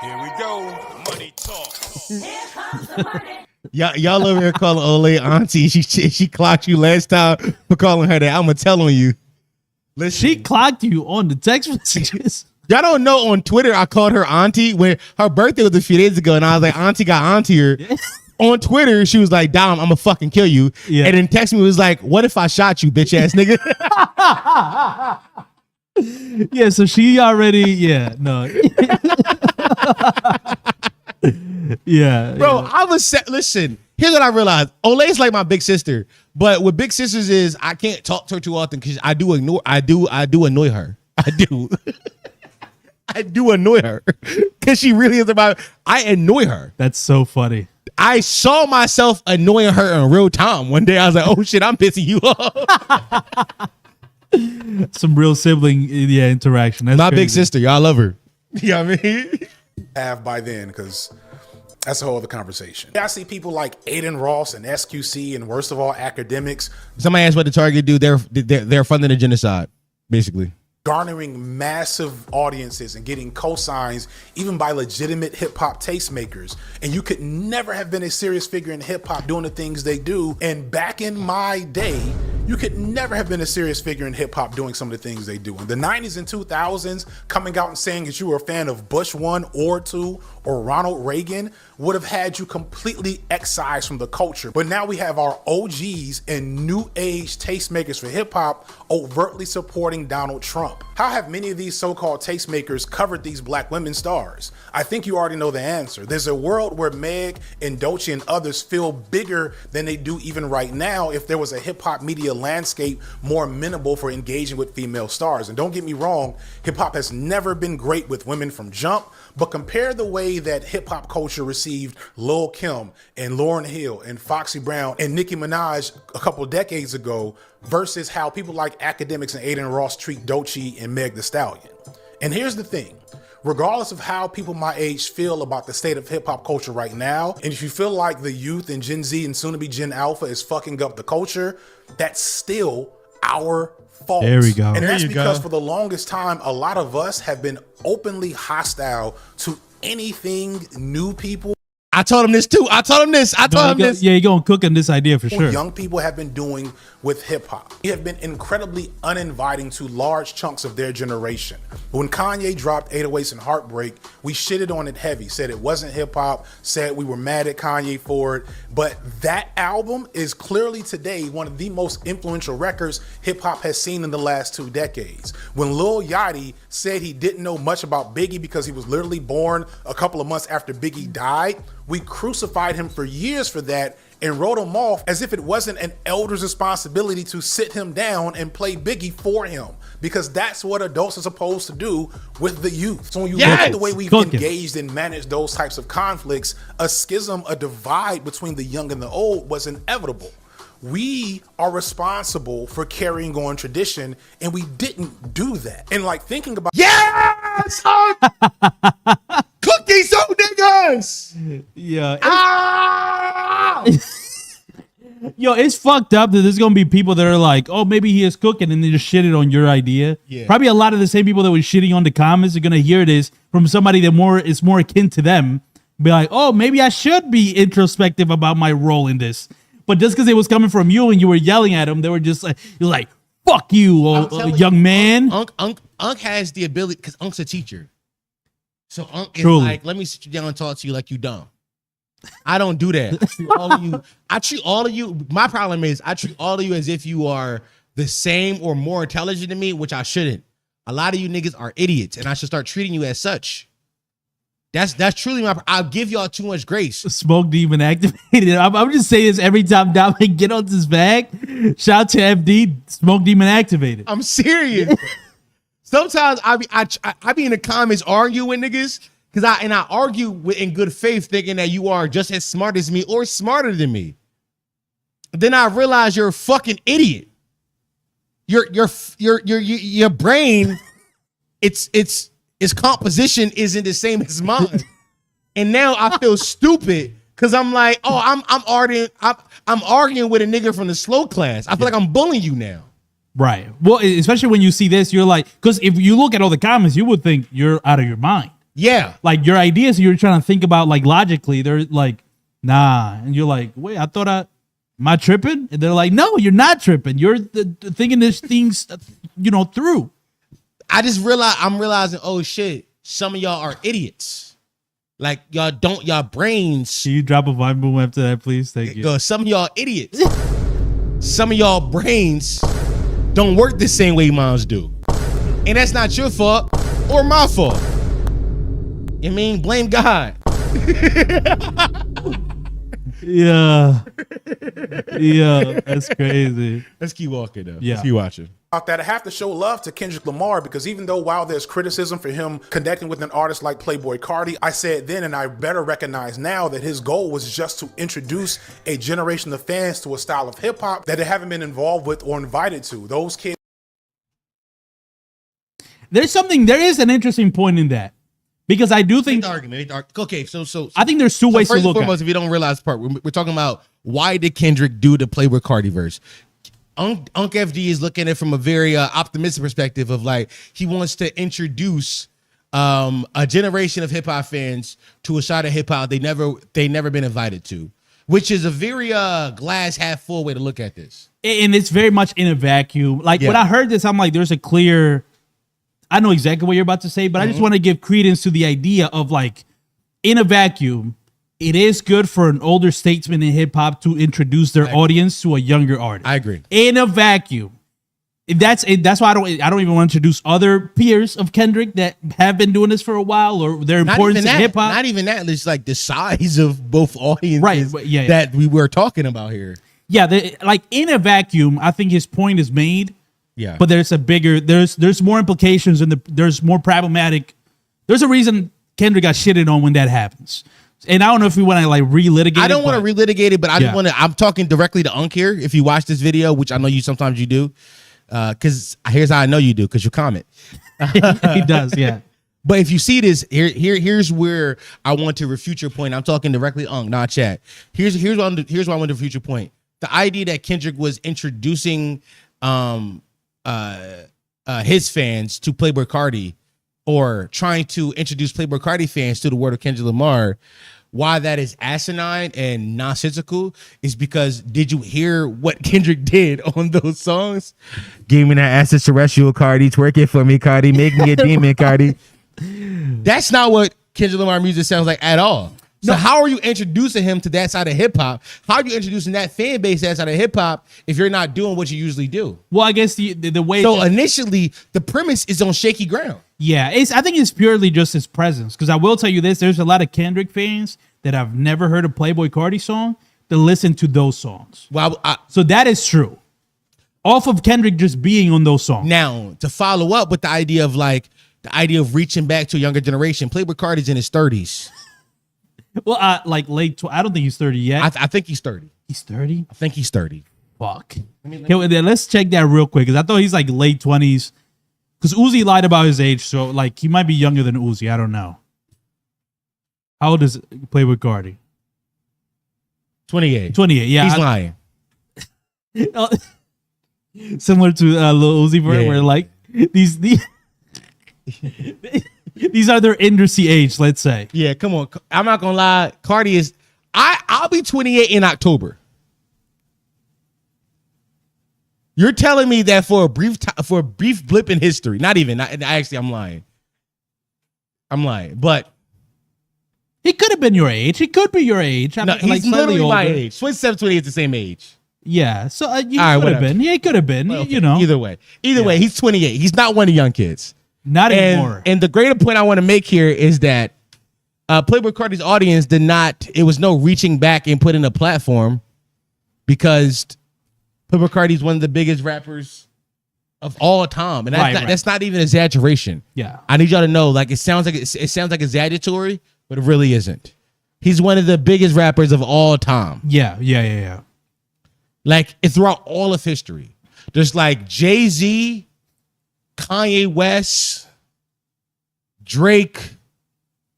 Here we go. Money talk. Here comes the money. Y'all over here calling Ole auntie. She clocked you last time for calling her that. I'm gonna tell on you. Listen. She clocked you on the text messages. Y'all don't know, on Twitter I called her auntie when her birthday was a few days ago, and I was like, auntie got auntier. On Twitter, she was like, Dom, I'm gonna fucking kill you. Yeah. And then text me was like, what if I shot you, bitch ass nigga? Yeah, so she already, no. Yeah. Bro, I was, listen, here's what I realized. Ole's like my big sister, but what big sisters is, I can't talk to her too often because I do annoy her. I do. I do annoy her because she really is I annoy her. That's so funny. I saw myself annoying her in real time. One day I was like, oh shit, I'm pissing you off. Some real sibling interaction. That's my crazy. big sister. Y'all love her. You know what I mean? Have by then, because that's a whole other conversation. I see people like Aiden Ross and SQC and worst of all, Akademiks. Somebody asked what the Target do. They're funding a genocide, basically. Garnering massive audiences and getting cosigns even by legitimate hip-hop tastemakers. And you could never have been a serious figure in hip-hop doing the things they do. And back in my day, you could never have been a serious figure in hip-hop doing some of the things they do. In the 90s and 2000s, coming out and saying that you were a fan of Bush 1 or 2 or Ronald Reagan would have had you completely excised from the culture. But now we have our OGs and new age tastemakers for hip-hop overtly supporting Donald Trump. How have many of these so-called tastemakers covered these black women stars? I think you already know the answer. There's a world where Meg and Dolce and others feel bigger than they do even right now if there was a hip-hop media landscape more amenable for engaging with female stars. And don't get me wrong, hip-hop has never been great with women from jump, but compare the way that hip-hop culture received Lil' Kim and Lauryn Hill and Foxy Brown and Nicki Minaj a couple decades ago versus how people like Akademiks and Aiden Ross treat Dolce and Meg Thee Stallion. And here's the thing. Regardless of how people my age feel about the state of hip hop culture right now, and if you feel like the youth and Gen Z and soon to be Gen Alpha is fucking up the culture, that's still our fault. There we go. And that's because for the longest time, a lot of us have been openly hostile to anything new people. I told him this too. I told him this. Yeah, you're going to cook on this idea for sure. Young people have been doing with hip hop. We have been incredibly uninviting to large chunks of their generation. When Kanye dropped 808s and Heartbreak, we shitted on it heavy, said it wasn't hip hop, said we were mad at Kanye for it. But that album is clearly today one of the most influential records hip hop has seen in the last 2 decades. When Lil Yachty said he didn't know much about Biggie because he was literally born a couple of months after Biggie died, we crucified him for years for that and wrote him off as if it wasn't an elder's responsibility to sit him down and play Biggie for him, because that's what adults are supposed to do with the youth. So when you look at the way we've engaged and managed those types of conflicts, a schism, a divide between the young and the old was inevitable. We are responsible for carrying on tradition, and we didn't do that. And like thinking about cook these old niggas. Yeah. Yo, it's fucked up that there's gonna be people that are like, oh, maybe he is cooking, and they just shitted on your idea. Yeah. Probably a lot of the same people that were shitting on the comments are gonna hear this from somebody that is more akin to them. Be like, oh, maybe I should be introspective about my role in this. But just because it was coming from you and you were yelling at them, they were just like, you're like, fuck you, young man. Unc has the ability, because Unc's a teacher. So Unc is like, let me sit you down and talk to you like you dumb. I don't do that. I treat all of you. My problem is I treat all of you as if you are the same or more intelligent than me, which I shouldn't. A lot of you niggas are idiots, and I should start treating you as such. That's truly my. I'll give y'all too much grace. Smoke demon activated. I'm just saying this every time Dominic get on this bag. Shout out to FD. Smoke demon activated. I'm serious. Sometimes I be in the comments arguing with niggas because I argue in good faith, thinking that you are just as smart as me or smarter than me. Then I realize you're a fucking idiot. Your brain, its composition isn't the same as mine, and now I feel stupid because I'm like, oh, I'm arguing with a nigga from the slow class. I feel like I'm bullying you now. Right. Well, especially when you see this, you're like, because if you look at all the comments, you would think you're out of your mind. Yeah. Like your ideas, you're trying to think about like logically. They're like, nah, and you're like, wait, I thought am I tripping? And they're like, no, you're not tripping. You're thinking this things, through. I just I'm realizing, oh shit, some of y'all are idiots. Like y'all brains. Can you drop a vibe boom after that, please? Thank you. Some of y'all idiots. Some of y'all brains don't work the same way moms do. And that's not your fault or my fault. I mean, blame God. Yeah, that's crazy. Let's keep walking though. Yeah. Let's keep watching. That I have to show love to Kendrick Lamar, because even though while there's criticism for him connecting with an artist like Playboi Carti, I said then and I better recognize now that his goal was just to introduce a generation of fans to a style of hip hop that they haven't been involved with or invited to. Those kids. There is an interesting point in that. Because I do think argument. Okay, so I think there's two ways to look at it. If you don't realize the part, we're talking about why did Kendrick do the Playboi Carti verse? Unc FD is looking at it from a very optimistic perspective of like he wants to introduce a generation of hip hop fans to a side of hip hop they never been invited to, which is a very glass half full way to look at this. And it's very much in a vacuum. Like when I heard this, I'm like, there's a clear. I know exactly what you're about to say, but I just want to give credence to the idea of like, in a vacuum, it is good for an older statesman in hip hop to introduce their audience to a younger artist. I agree. In a vacuum, That's why I don't even want to introduce other peers of Kendrick that have been doing this for a while or their importance in hip hop. Not even that. It's like the size of both audiences Right, that we were talking about here. Yeah, like in a vacuum, I think his point is made. Yeah. But there's there's more implications and there's more problematic. There's a reason Kendrick got shitted on when that happens. And I don't know if we want to like relitigate it. I don't want to relitigate it, but I just want to. I'm talking directly to Unk here. If you watch this video, which I know you sometimes you do, because here's how I know you do, because you comment. He does, yeah. But if you see this, here's where I want to refute your point. I'm talking directly to Unk, not chat. Here's why I want to refute your point. The idea that Kendrick was introducing his fans to Playboi Carti, or trying to introduce Playboi Carti fans to the world of Kendrick Lamar, why that is asinine and nonsensical is because did you hear what Kendrick did on those songs? Give me that acid terrestrial, Carti. Twerk it for me, Carti. Make me a demon, Carti. That's not what Kendrick Lamar music sounds like at all. So how are you introducing him to that side of hip hop? How are you introducing that fan base to that side of hip hop if you're not doing what you usually do? Well, I guess the way. So initially, the premise is on shaky ground. Yeah, I think it's purely just his presence. Because I will tell you this: there's a lot of Kendrick fans that I've never heard a Playboi Carti song that listen to those songs. Well, so that is true. Off of Kendrick just being on those songs. Now, to follow up with the idea of reaching back to a younger generation, Playboi Carti's in his 30s. Well, like late. I don't think he's 30 yet. I think he's 30. He's 30. I think he's 30. Fuck. Let's check that real quick because I thought he's like late 20s. Because Uzi lied about his age, so like he might be younger than Uzi. I don't know. How old is Playboi Carti? 28. 28. Yeah, he's lying. Similar to Lil Uzi Vert, where like these these are their industry age, let's say. Yeah, come on. I'm not gonna lie. Carti is. I'll be 28 in October. You're telling me that for a brief blip in history, I'm lying. But he could have been your age. He could be your age. No, he's literally my age. 27, 28 is the same age. Yeah, so he could have been. Yeah, he could have been. Well, okay. You know. Either way, he's 28. He's not one of the young kids. Not anymore. And the greater point I want to make here is that Playboi Carti's audience did not. It was no reaching back and putting a platform because Playboi Carti is one of the biggest rappers of all time, and that's not even exaggeration. Yeah, I need y'all to know. Like it sounds like exaggeratory, but it really isn't. He's one of the biggest rappers of all time. Yeah. Like throughout all of history, there's like Jay-Z, Kanye West, Drake,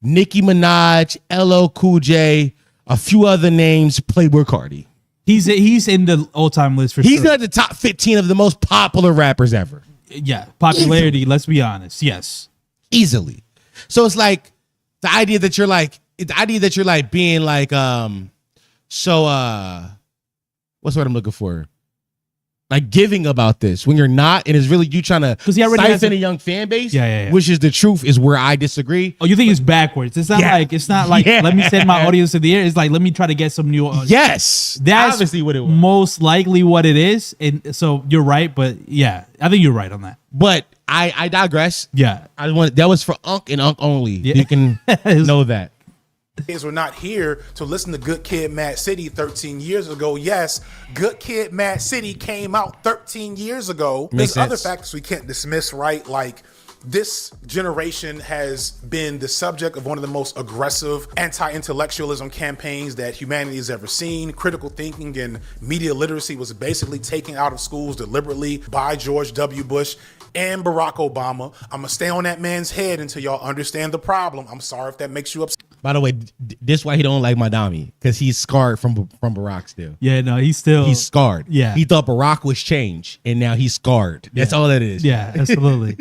Nicki Minaj, LL Cool J, a few other names. Playboi Carti. He's in the all-time list for sure. He's in the top 15 of the most popular rappers ever. Yeah, popularity. Easily. Let's be honest. Yes, easily. So it's like the idea that you're like being like what's what I'm looking for? Like giving about this when you're not, and it's really you trying to siphon a young fan base. Yeah. Which is the truth, is where I disagree. Oh, you think it's backwards? It's not like let me send my audience to the air. It's like let me try to get some new audience. Yes, that's obviously what it was. Most likely what it is, and so you're right. But yeah, I think you're right on that. But I digress. Yeah, that was for Unk and Unk only. Yeah. You can know that. Kids were not here to listen to Good Kid, Mad City 13 years ago. Yes, Good Kid, Mad City came out 13 years ago. There's other factors we can't dismiss, right? Like this generation has been the subject of one of the most aggressive anti-intellectualism campaigns that humanity has ever seen. Critical thinking and media literacy was basically taken out of schools deliberately by George W. Bush and Barack Obama. I'm gonna stay on that man's head until y'all understand the problem. I'm sorry if that makes you upset. By the way, this why he don't like Madami, because he's scarred from Barack still. Yeah, no, he's scarred. Yeah, he thought Barack was change, and now he's scarred. That's all that is. Yeah, absolutely.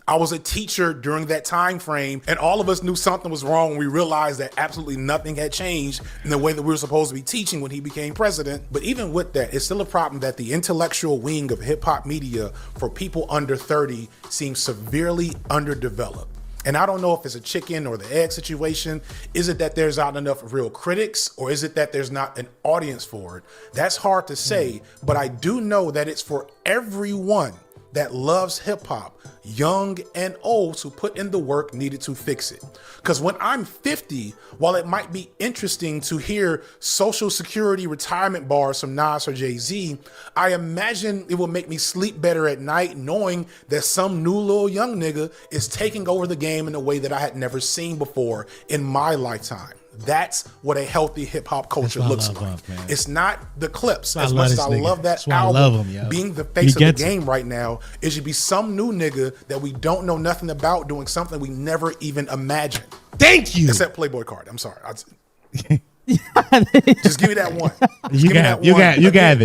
I was a teacher during that time frame, and all of us knew something was wrong when we realized that absolutely nothing had changed in the way that we were supposed to be teaching when he became president. But even with that, it's still a problem that the intellectual wing of hip-hop media for people under 30 seems severely underdeveloped. And I don't know if it's a chicken or the egg situation. Is it that there's not enough real critics, or is it that there's not an audience for it? That's hard to say, but I do know that it's for everyone that loves hip hop, young and old, who put in the work needed to fix it. Because when I'm 50, while it might be interesting to hear Social Security retirement bars from Nas or Jay-Z, I imagine it will make me sleep better at night knowing that some new little young nigga is taking over the game in a way that I had never seen before in my lifetime. That's what a healthy hip hop culture looks like. It's not the clips. As much as I love that album, being the face of the game right now, it should be some new nigga that we don't know nothing about doing something we never even imagined. Thank you. Except Playboy Card. I'm sorry. Just give me that one. You can have it.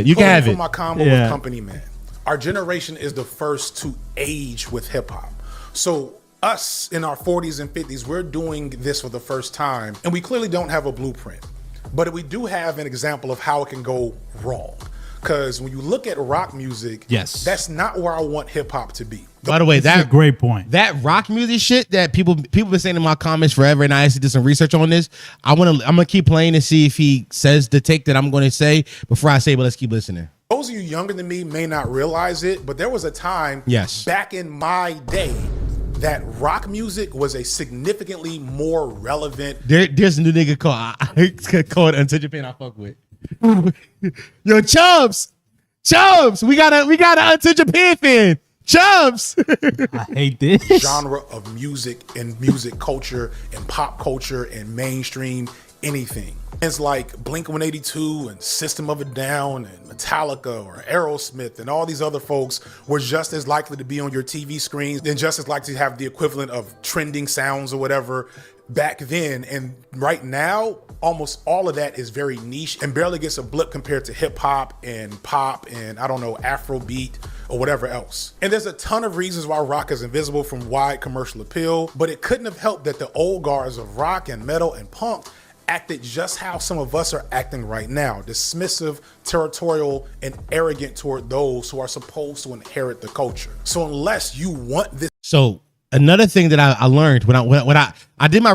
You can have it. For my combo with Company Man. Our generation is the first to age with hip hop. So us in our 40s and 50s, we're doing this for the first time, and we clearly don't have a blueprint, but we do have an example of how it can go wrong. Because when you look at rock music, that's not where I want hip hop to be. By the way, that's a great point. That rock music shit that people been saying in my comments forever, and I actually did some research on this. I'm gonna keep playing to see if he says the take that I'm gonna say before I say, but let's keep listening. Those of you younger than me may not realize it, but there was a time back in my day that rock music was a significantly more relevant. There's a new nigga called Until Japan I fuck with. Yo, Chubbs, we got an Until Japan fan. Chubbs. I hate this genre of music and music culture and pop culture and mainstream anything. It's like Blink-182 and System of a Down and Metallica or Aerosmith and all these other folks were just as likely to be on your TV screens and just as likely to have the equivalent of trending sounds or whatever back then. And right now, almost all of that is very niche and barely gets a blip compared to hip hop and pop and I don't know, Afrobeat or whatever else. And there's a ton of reasons why rock is invisible from wide commercial appeal, but it couldn't have helped that the old guards of rock and metal and punk acted just how some of us are acting right now, dismissive, territorial, and arrogant toward those who are supposed to inherit the culture. So unless you want this. So another thing that I learned when I did my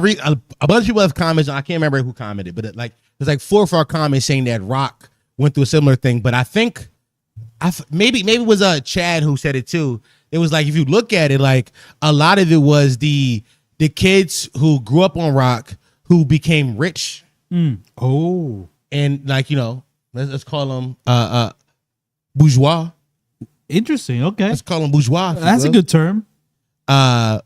a bunch of people have comments, I can't remember who commented, but there's like 4 or 5 comments saying that rock went through a similar thing. But I think maybe it was Chad who said it too. It was like, if you look at it, like a lot of it was the kids who grew up on rock who became rich. Oh. And like, you know, let's call them bourgeois. Interesting. Okay. Let's call them bourgeois. That's a good term.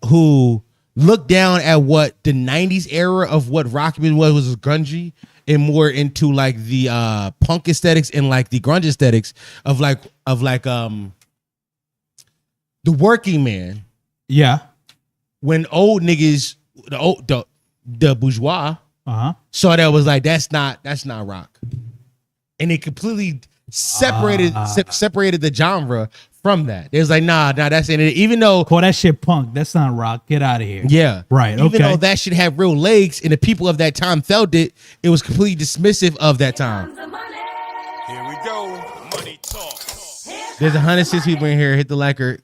Who looked down at what the 90s era of what rock music was grungy and more into like the punk aesthetics and like the grunge aesthetics of like the working man. Yeah. When old niggas, the bourgeois saw that was like, that's not rock. And it completely separated the genre from that. It was like, nah, that's it. Even though call that shit punk, that's not rock. Get out of here. Yeah. Right. Even though that shit had real legs and the people of that time felt it, it was completely dismissive of that time. Here we go. Money talk. There's 160 people in here. Hit the like or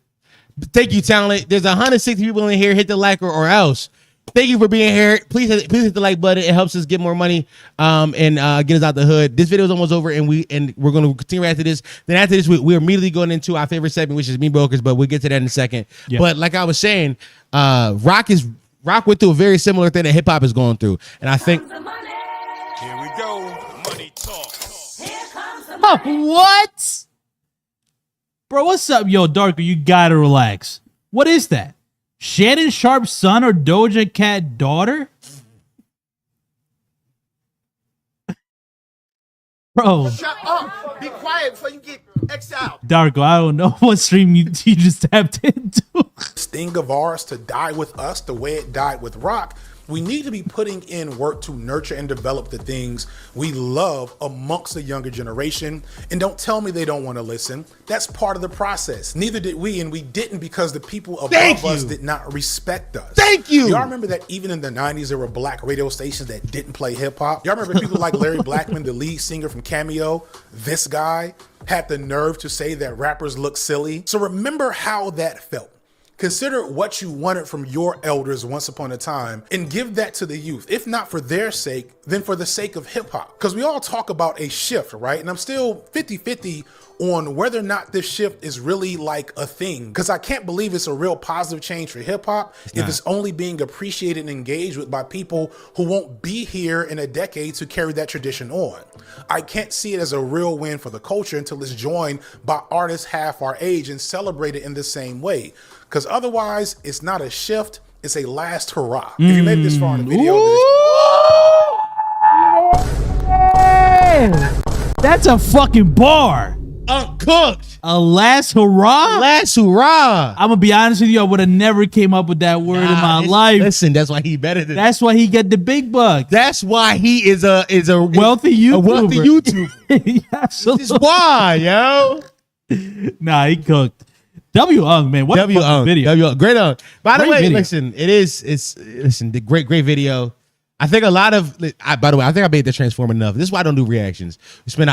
thank you, talent. There's 160 people in here. Hit the like or else. Thank you for being here. Please hit the like button. It helps us get more money and get us out the hood. This video is almost over, and we're going to continue after this. Then after this, we're immediately going into our favorite segment, which is Meme Brokers, but we'll get to that in a second. Yeah. But like I was saying, rock went through a very similar thing that hip hop is going through, and I think. Here we go. Money talk. What? Bro, what's up? Yo, Darker, you gotta relax. What is that? Shannon Sharpe's son or Doja Cat daughter? Bro. Shut up. Be quiet before you get exiled. Darko, I don't know what stream you just tapped into. Sting of ours to die with us the way it died with rock. We need to be putting in work to nurture and develop the things we love amongst the younger generation. And don't tell me they don't want to listen. That's part of the process. Neither did we, and we didn't because the people above us did not respect us. Thank you. Y'all remember that even in the 90s, there were black radio stations that didn't play hip hop? Y'all remember people like Larry Blackman, the lead singer from Cameo? This guy had the nerve to say that rappers look silly. So remember how that felt. Consider what you wanted from your elders once upon a time and give that to the youth. If not for their sake, then for the sake of hip hop. Because we all talk about a shift, right? And I'm still 50-50 on whether or not this shift is really like a thing. Because I can't believe it's a real positive change for hip hop if it's only being appreciated and engaged with by people who won't be here in a decade to carry that tradition on. I can't see it as a real win for the culture until it's joined by artists half our age and celebrated in the same way. Because otherwise, it's not a shift, it's a last hurrah. If you made it this far in the video, that's a fucking bar. Uncooked. A last hurrah? Last hurrah. I'm gonna be honest with you, I would have never came up with that word in my life. Listen, that's why he better than That's why he get the big bucks. That's why he is a wealthy YouTuber. A wealthy YouTuber. Absolutely. This is why, yo. Nah, he cooked. W man, what a fucking video. Great By the Great way, video. listen, the great video. I think a lot of by the way, I think I made the transform enough. This is why I don't do reactions. We spent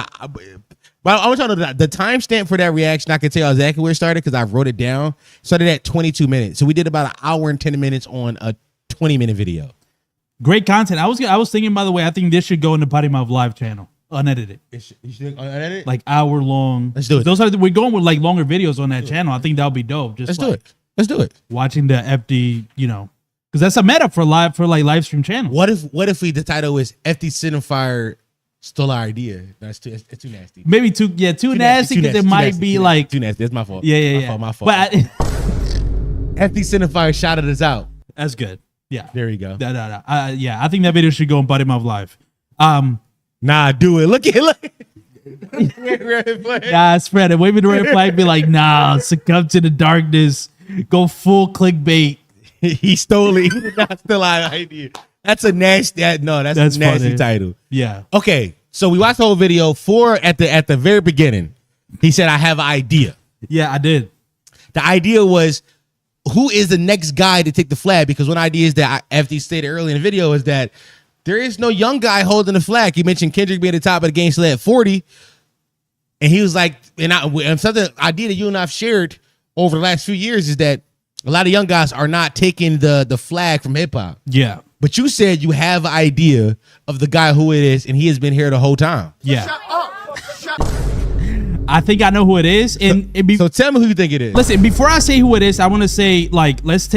but I want you to know the timestamp for that reaction. I can tell you exactly where it started because I wrote it down. Started at 22 minutes. So we did about an hour and 10 minutes on a 20-minute video. Great content. I was thinking, by the way, I think this should go in the Potty Mouth Live channel, unedited. You should unedited? Like hour long. Let's do it. We're going with like longer videos on that channel. I think that'll be dope. Just Let's do it. Watching the FD, because that's a meta for live live stream channel. What if the title is FD Cinefire stole our idea? That's too nasty. Maybe too nasty because it might be like too nasty. It's my fault. Yeah. My fault. But FD Cinefire shouted us out. That's good. Yeah. There you go. Yeah, I think that video should go on Potty Mouth Live. Nah, do it. Look. Nah, spread it. Wave me the red flag. Be like, nah, succumb to the darkness. Go full clickbait. He stole it. He did not steal our idea. That's a nasty. That's a nasty funny. title. Yeah. Okay, so we watched the whole video. At the very beginning, he said, "I have an idea." Yeah, I did. The idea was, who is the next guy to take the flag? Because one idea is that FD stated early in the video is that there is no young guy holding the flag. He mentioned Kendrick being at the top of the game, still at 40, and he was like, and something idea that you and I've shared over the last few years is that a lot of young guys are not taking the flag from hip hop. Yeah. But you said you have an idea of the guy who it is, and he has been here the whole time. Yeah. I think I know who it is. So tell me who you think it is. Listen, before I say who it is, I want to say, like, let's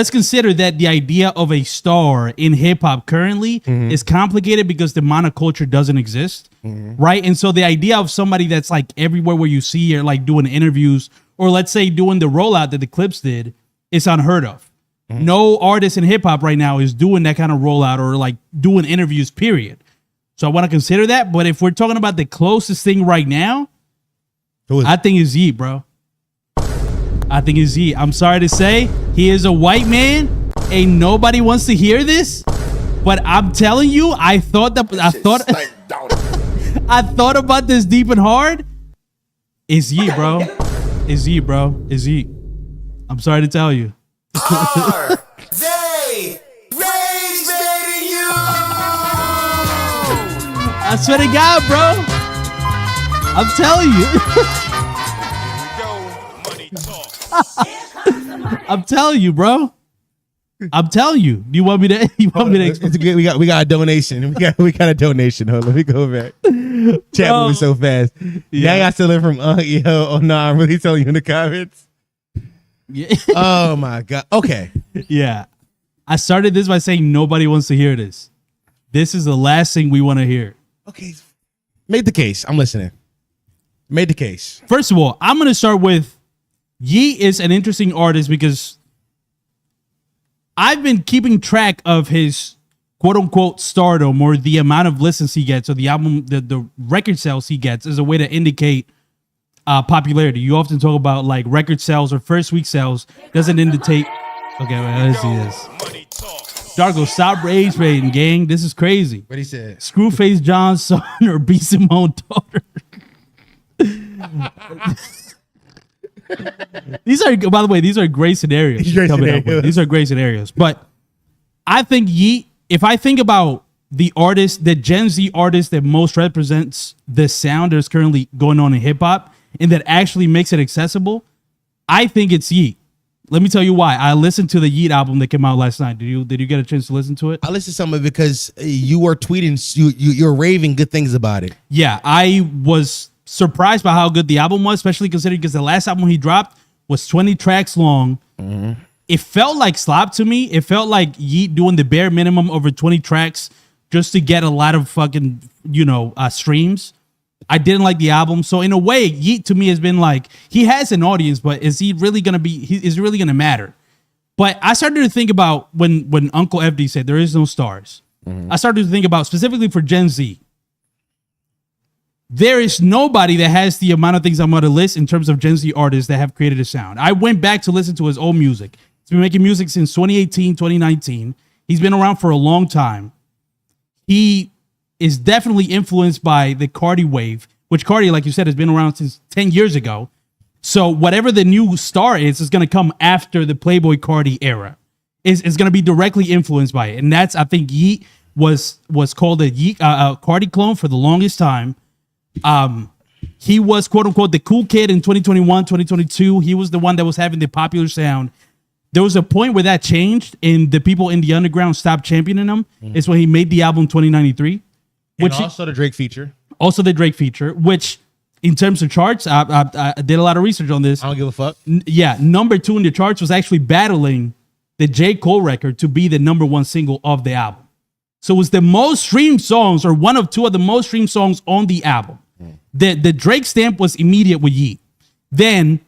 consider that the idea of a star in hip hop currently is complicated because the monoculture doesn't exist. Right. And so the idea of somebody that's like everywhere where you see or like doing interviews or let's say doing the rollout that the Clips did is unheard of. No artist in hip hop right now is doing that kind of rollout or like doing interviews, period. So I want to consider that. But if we're talking about the closest thing right now, I think it's Yeat, bro. I think it's Yeat. I'm sorry to say, he is a white man. Ain't nobody wants to hear this. But I'm telling you, I thought about this deep and hard. It's Yeat, bro. It's Yeat, bro. It's Yeat. I'm sorry to tell you. Are they rage baiting you? I swear to God, bro. I'm telling you. I'm telling you, bro. I'm telling you. Do you want me to? We got a donation. We got a donation. Hold on, let me go back. Chat moving so fast. Yeah, I still live from. Oh no, I'm really telling you in the comments. Yeah. Oh my God. Okay. Yeah. I started this by saying nobody wants to hear this. This is the last thing we want to hear. Okay. Made the case. I'm listening. Made the case. First of all, I'm going to start with Yeat is an interesting artist because I've been keeping track of his quote unquote stardom or the amount of listens he gets or the album, the record sales he gets as a way to indicate popularity. You often talk about like record sales or first week sales doesn't indicate. Okay, wait, let's see this. Darko, stop rage baiting, gang. This is crazy. What he said? Screwface John's son or B. Simone daughter. These are, by the way, these are great scenarios. These are great scenarios. But I think Yeat, if I think about the artist, the Gen Z artist that most represents the sound that's currently going on in hip hop and that actually makes it accessible, I think it's Yeat. Let me tell you why. I listened to the Yeat album that came out last night. Did you get a chance to listen to it? I listened to some of it because you were tweeting, you're raving good things about it. Yeah, I was surprised by how good the album was, especially considering because the last album he dropped was 20 tracks long. Mm-hmm. It felt like slop to me. It felt like Yeat doing the bare minimum over 20 tracks just to get a lot of fucking, streams. I didn't like the album. So in a way, Yeat to me has been like, he has an audience, but is he really going to be, is it really going to matter? But I started to think about when Uncle FD said there is no stars. Mm-hmm. I started to think about specifically for Gen Z. There is nobody that has the amount of things I'm going to list in terms of Gen Z artists that have created a sound. I went back to listen to his old music. He's been making music since 2018, 2019. He's been around for a long time. He is definitely influenced by the Cardi wave, which Cardi, like you said, has been around since 10 years ago. So whatever the new star is going to come after the Playboy Cardi era. Is going to be directly influenced by it. And that's, I think, Yeat was called a Yeat, Cardi clone for the longest time. He was, quote unquote, the cool kid in 2021, 2022. He was the one that was having the popular sound. There was a point where that changed and the people in the underground stopped championing him. Mm-hmm. It's when he made the album 2093. Which also the Drake feature. Also the Drake feature, which in terms of charts, I did a lot of research on this. I don't give a fuck. Number 2 in the charts was actually battling the J. Cole record to be the number 1 single of the album. So it was the most streamed songs, or one of 2 of the most streamed songs on the album. The Drake stamp was immediate with Yeat. Then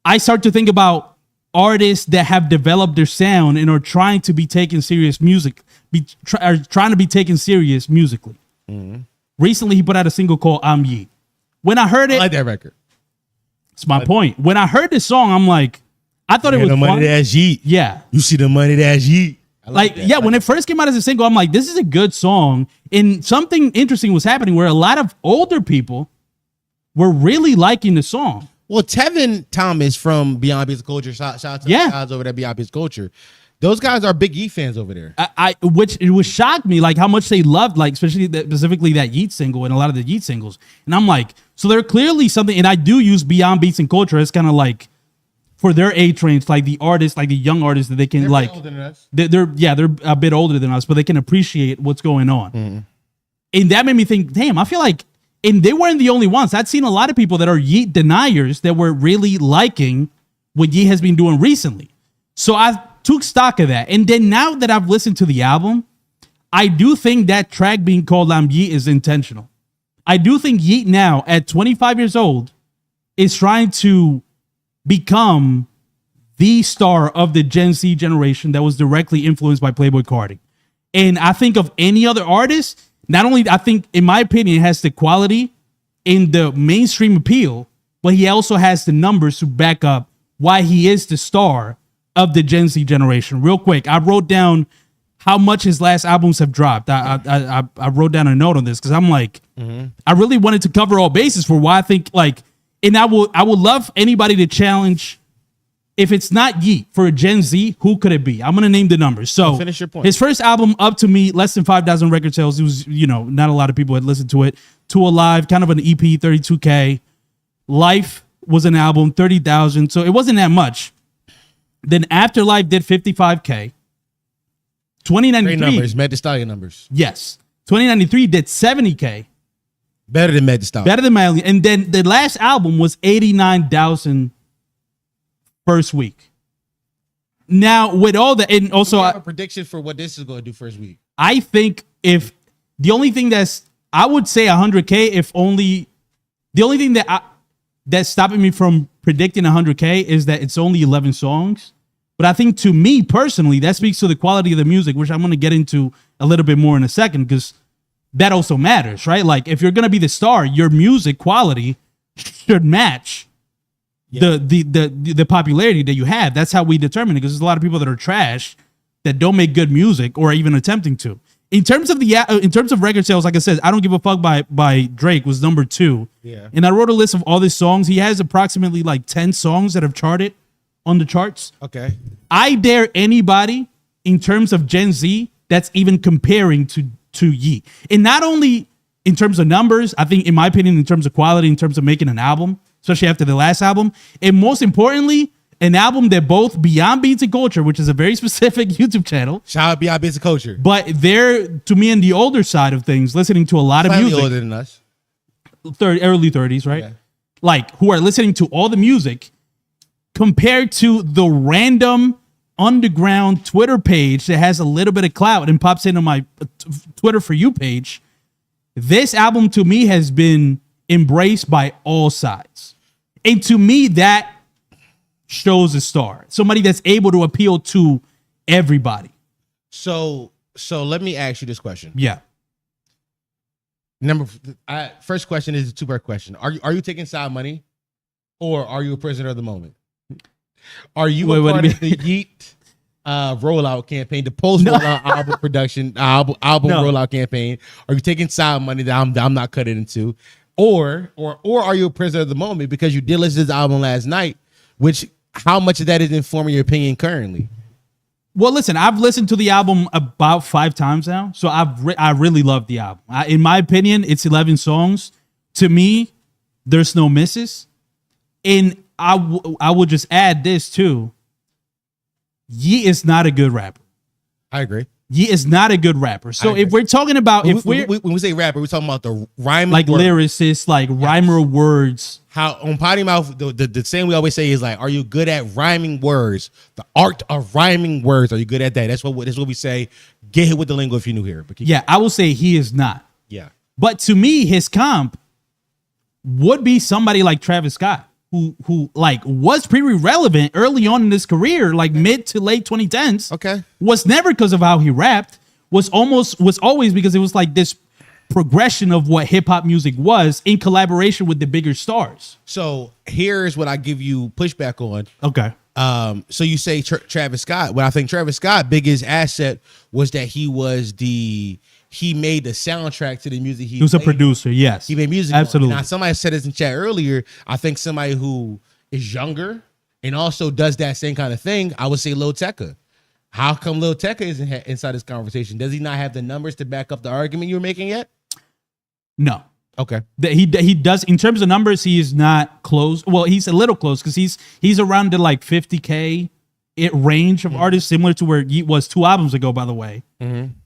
I start to think about artists that have developed their sound and are trying to be taken serious trying to be taken serious musically. Mm-hmm. Recently, he put out a single called I'm Yeat. When I heard it, I like that record. It's my point. When I heard this song, I'm like, I thought it was the money that's Yeat. Yeah. You see the money that's Yeat. When it first came out as a single, I'm like, this is a good song. And something interesting was happening where a lot of older people were really liking the song. Well, Tevin Thomas from Beyond Beats Culture, shout out to the guys over there at Beyond Beats Culture. Those guys are big Yeat fans over there. Which it was shocked me, like how much they loved, like specifically that Yeat single and a lot of the Yeat singles. And I'm like, so they're clearly something, and I do use Beyond Beats and Culture as kind of like for their age range, like the artists, like the young artists that they can they're older than us. They're a bit older than us, but they can appreciate what's going on. Mm-hmm. And that made me think, damn, I feel like, and they weren't the only ones. I'd seen a lot of people that are Yeat deniers that were really liking what Yeat has been doing recently. So I took stock of that. And then now that I've listened to the album, I do think that track being called I'm Yeat is intentional. I do think Yeat now at 25 years old is trying to become the star of the Gen Z generation that was directly influenced by Playboy Cardi. And I think of any other artist, not only I think, in my opinion, it has the quality and the mainstream appeal, but he also has the numbers to back up why he is the star of the Gen Z generation. Real quick, I wrote down how much his last albums have dropped. I wrote down a note on this because I'm like, I really wanted to cover all bases for why I think like, and I would love anybody to challenge. If it's not Yeat for a Gen Z, who could it be? I'm going to name the numbers. So finish your point. His first album, Up to Me, less than 5,000 record sales. It was, not a lot of people had listened to it. Two Alive, kind of an EP, 32K. Life was an album, 30,000. So it wasn't that much. Then Afterlife did 55K. 2093. Great numbers, Meg Thee Stallion numbers. Yes. 2093 did 70K. Better than Meg Thee Stallion. Better than Miley. And then the last album was 89,000 first week. Now, with all that, and also I have a prediction for what this is going to do first week. I think if the only thing I would say 100K, if only the only thing that's stopping me from predicting 100K is that it's only 11 songs. But I think to me personally, that speaks to the quality of the music, which I'm going to get into a little bit more in a second, because that also matters, right? Like if you're going to be the star, your music quality should match the popularity that you have. That's how we determine it, because there's a lot of people that are trash that don't make good music or even attempting to. In terms of record sales, like I said, I Don't Give a Fuck by Drake was number 2. Yeah. And I wrote a list of all his songs. He has approximately like 10 songs that have charted on the charts. Okay. I dare anybody in terms of Gen Z that's even comparing to Yeat. And not only in terms of numbers, I think in my opinion, in terms of quality, in terms of making an album, especially after the last album, and most importantly, an album that both Beyond Beats and Culture, which is a very specific YouTube channel. Shout out Beyond Beats and Culture. But they're, to me, in the older side of things, listening to a lot of Slightly music. older than us. Early 30s, right? Yeah. Like, who are listening to all the music compared to the random underground Twitter page that has a little bit of clout and pops into my Twitter For You page. This album, to me, has been embraced by all sides. And to me, that shows a star. Somebody that's able to appeal to everybody. So let me ask you this question. Yeah. First question is a two-part question. Are you taking side money, or are you a prisoner of the moment? Are you a part of the Yeat rollout campaign, the post rollout album production album rollout campaign? Are you taking side money that I'm not cutting into, or are you a prisoner of the moment because you did listen to this album last night? Which, how much of that is informing your opinion currently? Well, listen, I've listened to the album about 5 times now, so I really love the album. In my opinion, it's 11 songs. To me, there's no misses. And I will just add this too. Yeat is not a good rapper. I agree. Yeat is not a good rapper. So if we're talking about, when we say rapper, we're talking about the rhyme, like lyricist, like rhymer words. How on Potty Mouth, the saying we always say is like, are you good at rhyming words? The art of rhyming words. Are you good at that? That's what we say. Get hit with the lingo if you're new here. But yeah, I will say he is not. Yeah. But to me, his comp would be somebody like Travis Scott, who like was pretty relevant early on in his career, like mid to late 2010s. Okay. Was never because of how he rapped. Was always because it was like this progression of what hip hop music was in collaboration with the bigger stars. So here's what I give you pushback on. Okay. So you say Travis Scott. Well, I think Travis Scott biggest asset was that he made the soundtrack to the music. He was a producer. Yes, he made music. Absolutely. Now, somebody said this in chat earlier. I think somebody who is younger and also does that same kind of thing, I would say Lil Tecca. How come Lil Tecca isn't inside this conversation? Does he not have the numbers to back up the argument you were making yet? No. Okay. He does, in terms of numbers, he is not close. Well, he's a little close because he's around the like 50K range of artists, similar to where Yeat was 2 albums ago, by the way.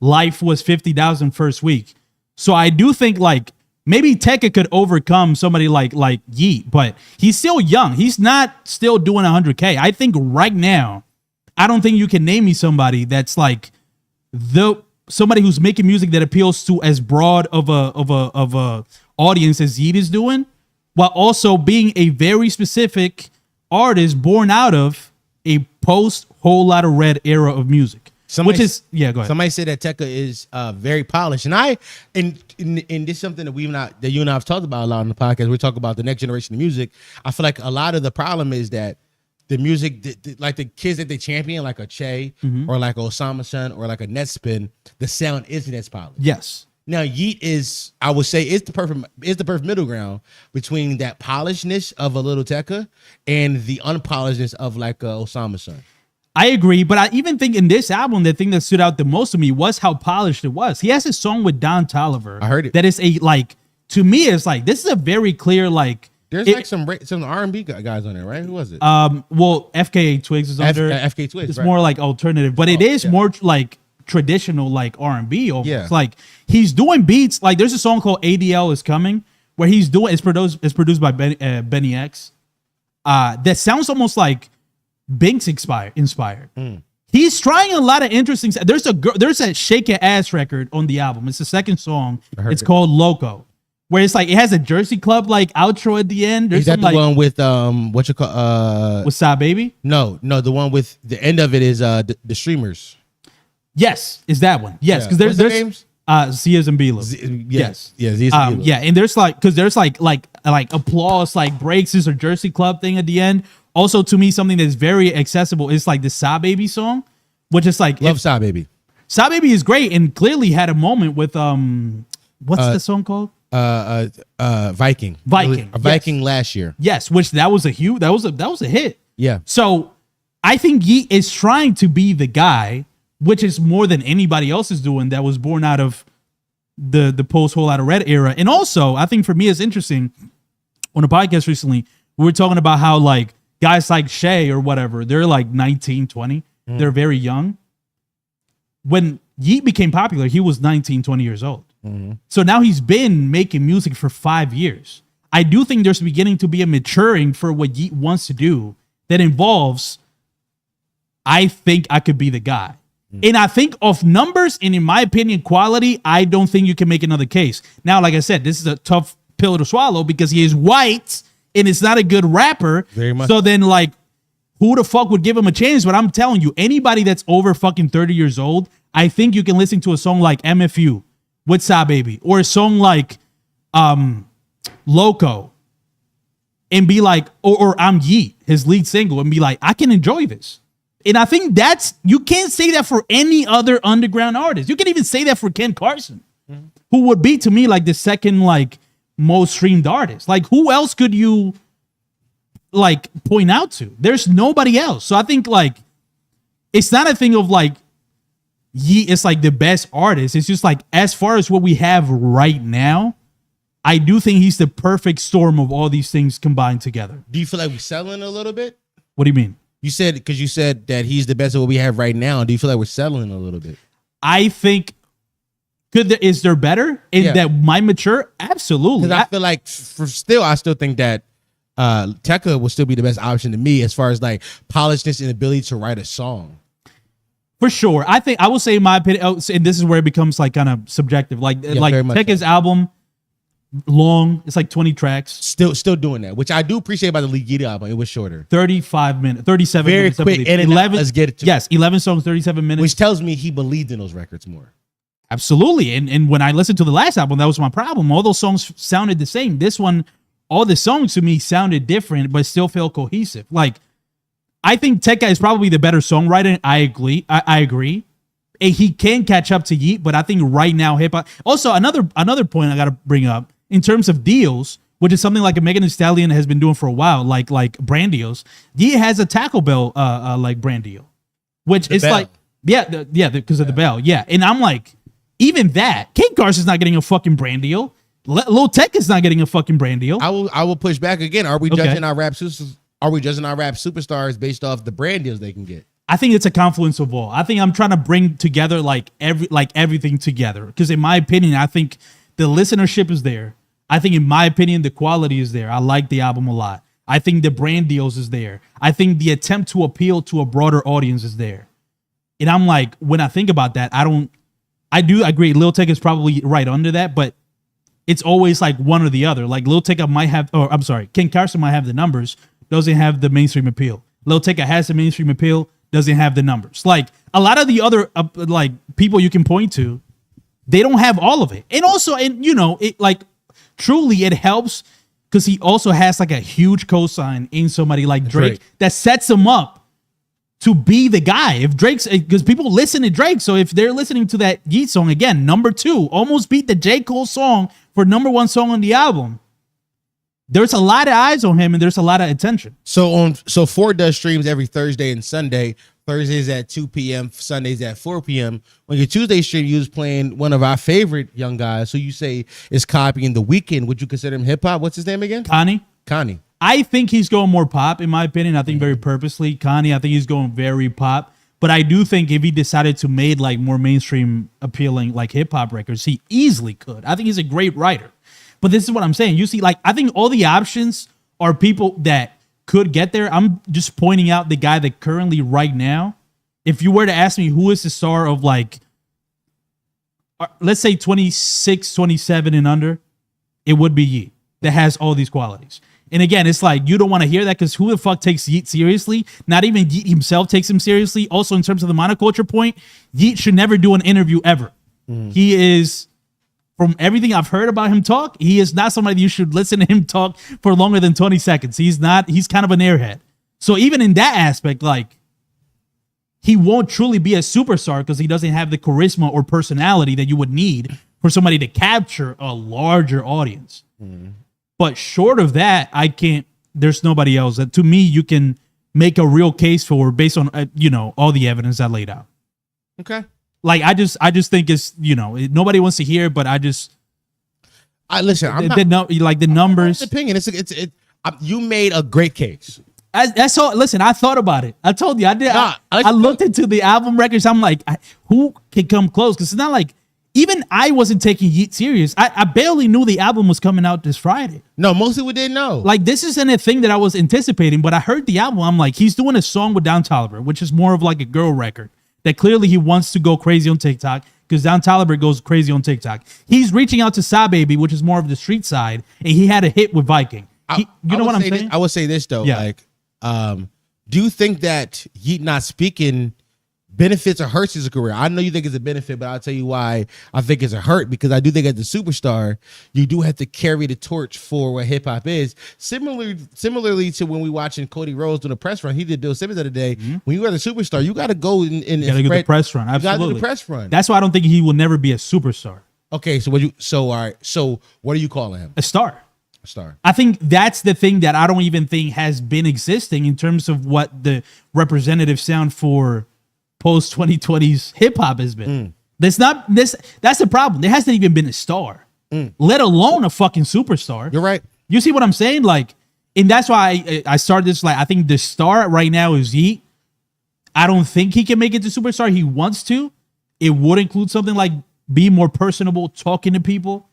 Life was 50,000 first week. So I do think like maybe Tecca could overcome somebody like Yeat, but he's still young. He's not still doing 100K. I think right now, I don't think you can name me somebody that's like somebody who's making music that appeals to as broad of a audience as Yeat is doing, while also being a very specific artist born out of a post Whole Lotta Red era of music. Go ahead. Somebody said that Tecca is very polished, and this is something that you and I have talked about a lot on the podcast. We talk about the next generation of music. I feel like a lot of the problem is that the music, like the kids that they champion, like a Che or like a Osama Sun or like a Netspin, the sound isn't as polished. Yes. Now Yeat is, I would say, is the perfect middle ground between that polishedness of a Little Tecca and the unpolishedness of like a Osama Sun. I agree, but I even think in this album, the thing that stood out the most to me was how polished it was. He has a song with Don Toliver. I heard it. That is to me, it's like, this is a very clear, like, there's like some R&B guys on there, right? Who was it? Well, FKA Twigs is under. FKA Twigs. It's more like alternative, but it is more like traditional, like R&B. Almost. Yeah. Like he's doing beats. Like there's a song called ADL Is Coming where it's produced by Benny X. That sounds almost like Binks inspired. He's trying a lot of interesting. There's a Shake Your Ass record on the album. It's the second song. It's called Loco. Where it's like it has a Jersey Club like outro at the end. There's is that the one with what you call with Sa Baby? No, the one with the end of it is the streamers. Yes, is that one? Yes, because there's names? Zias and Bila. Yes, and there's like applause like breaks. There's a Jersey Club thing at the end. Also, to me, something that's very accessible is like the Sa Baby song, which is like love Sa Baby. Sa Baby is great and clearly had a moment with what's the song called? Viking last year. Yes, which that was a hit. Yeah. So I think Yeat is trying to be the guy, which is more than anybody else is doing, that was born out of the post Whole Lotta Red era. And also, I think for me it's interesting on a podcast recently, we were talking about how like guys like Shay or whatever, they're like 19, 20. They're very young. When Yeat became popular, he was 19, 20 years old. So now he's been making music for 5 years. I do think there's beginning to be a maturing for what Yeat wants to do that involves, I think I could be the guy. And I think of numbers and in my opinion, quality, I don't think you can make another case. Now, like I said, this is a tough pill to swallow because he is white and it's not a good rapper. Very much. So then like, who the fuck would give him a chance? But I'm telling you, anybody that's over fucking 30 years old, I think you can listen to a song like MFU, What's Up Baby, or a song like Loco and be like, or I'm Yeat, his lead single, and be like, I can enjoy this. And I think you can't say that for any other underground artist. You can even say that for Ken Carson, who would be to me like the second like most streamed artist. Like who else could you like point out to? There's nobody else. So I think like it's not a thing of like Yeat is like the best artist. It's just like as far as what we have right now, I do think he's the perfect storm of all these things combined together. Do you feel like we're selling a little bit? What do you mean? You said that he's the best of what we have right now. Do you feel like we're settling a little bit? I think is there better in that might mature? Absolutely. Because I feel like I still think that Tekka will still be the best option to me as far as like polishedness and ability to write a song. For sure. I think I will say in my opinion, and this is where it becomes like kind of subjective. Like Tekka's album, long, it's like 20 tracks. Still doing that, which I do appreciate about the Yeat album. It was shorter. 35 minutes, 37 Very minutes. quick. And 11, let's get it to Yes, 11 songs, 37 minutes. Which tells me he believed in those records more. Absolutely. And when I listened to the last album, that was my problem. All those songs sounded the same. This one, all the songs to me sounded different, but still felt cohesive. Like, I think Tekka is probably the better songwriter. I agree. And he can catch up to Yeat, but I think right now hip hop. Also, another point I got to bring up in terms of deals, which is something like a Megan Thee Stallion has been doing for a while, like brand deals. Yeat has a Taco Bell like brand deal, which is like because of the bell. Yeah, and I'm like, even that, Ken Carson's not getting a fucking brand deal. Lil Tech is not getting a fucking brand deal. I will push back again. Are we judging our rap superstars based off the brand deals they can get? I think it's a confluence of all. I think I'm trying to bring together everything together. Because in my opinion, I think the listenership is there. I think in my opinion, the quality is there. I like the album a lot. I think the brand deals is there. I think the attempt to appeal to a broader audience is there. And I'm like, when I think about that, I do agree. Lil Tecca is probably right under that, but it's always like one or the other. Like Lil Tecca might have, or I'm sorry, Ken Carson might have the numbers, doesn't have the mainstream appeal. Lil Tecca has the mainstream appeal, doesn't have the numbers. Like a lot of the other like people you can point to, they don't have all of it. And also, and you know, it like truly it helps because he also has like a huge cosign in somebody like Drake that sets him up to be the guy. If Drake's, because people listen to Drake, so if they're listening to that Yeat song again, number 2, almost beat the J. Cole song for number 1 song on the album. There's a lot of eyes on him and there's a lot of attention. So Ford does streams every Thursday and Sunday. Thursdays at 2 p.m., Sundays at 4 p.m. On your Tuesday stream, you was playing one of our favorite young guys who you say is copying The Weeknd. Would you consider him hip hop? What's his name again? Connie. I think he's going more pop, in my opinion. I think very purposely. Connie, I think he's going very pop. But I do think if he decided to make like more mainstream appealing like hip hop records, he easily could. I think he's a great writer. But this is what I'm saying. You see, like, I think all the options are people that could get there. I'm just pointing out the guy that currently right now, if you were to ask me who is the star of like, let's say 26, 27 and under, it would be Yeat that has all these qualities. And again, it's like, you don't want to hear that because who the fuck takes Yeat seriously? Not even Yeat himself takes him seriously. Also, in terms of the monoculture point, Yeat should never do an interview ever. He is, from everything I've heard about him talk, he is not somebody you should listen to him talk for longer than 20 seconds. He's kind of an airhead. So even in that aspect, like, he won't truly be a superstar because he doesn't have the charisma or personality that you would need for somebody to capture a larger audience. But short of that, there's nobody else that to me you can make a real case for based on, all the evidence I laid out. Okay. Like, I just think it's, nobody wants to hear it, but listen, I'm the numbers. opinion. You made a great case. That's all. Listen, I thought about it. I told you I did. I looked into the album records. I'm like, who can come close? Because it's not like even I wasn't taking Yeat serious. I barely knew the album was coming out this Friday. No, most people didn't know. Like this isn't a thing that I was anticipating. But I heard the album. I'm like, he's doing a song with Don Toliver, which is more of like a girl record. That clearly he wants to go crazy on TikTok because Don Toliver goes crazy on TikTok. He's reaching out to Sa Baby, which is more of the street side, and he had a hit with Viking. You know what I'm saying? I would say this though, like, do you think that Yeat not speaking benefits or hurts his career? I know you think it's a benefit, but I'll tell you why I think it's a hurt, because I do think as a superstar, you do have to carry the torch for what hip hop is. Similarly to when we watching Cody Rhodes doing a press run, he did Bill Simmons the other day. When you are the superstar, you got to go and get the press run. Absolutely, you got to do the press run. That's why I don't think he will never be a superstar. Okay, so all right. So what are you calling him? A star. Star. I think that's the thing that I don't even think has been existing in terms of what the representative sound for post 2020s hip hop has been. That's the problem. There hasn't even been a star, let alone a fucking superstar. You're right. You see what I'm saying? Like, and that's why I started this. Like, I think the star right now is Yeat. I don't think he can make it to superstar. He wants to. It would include something like be more personable, talking to people.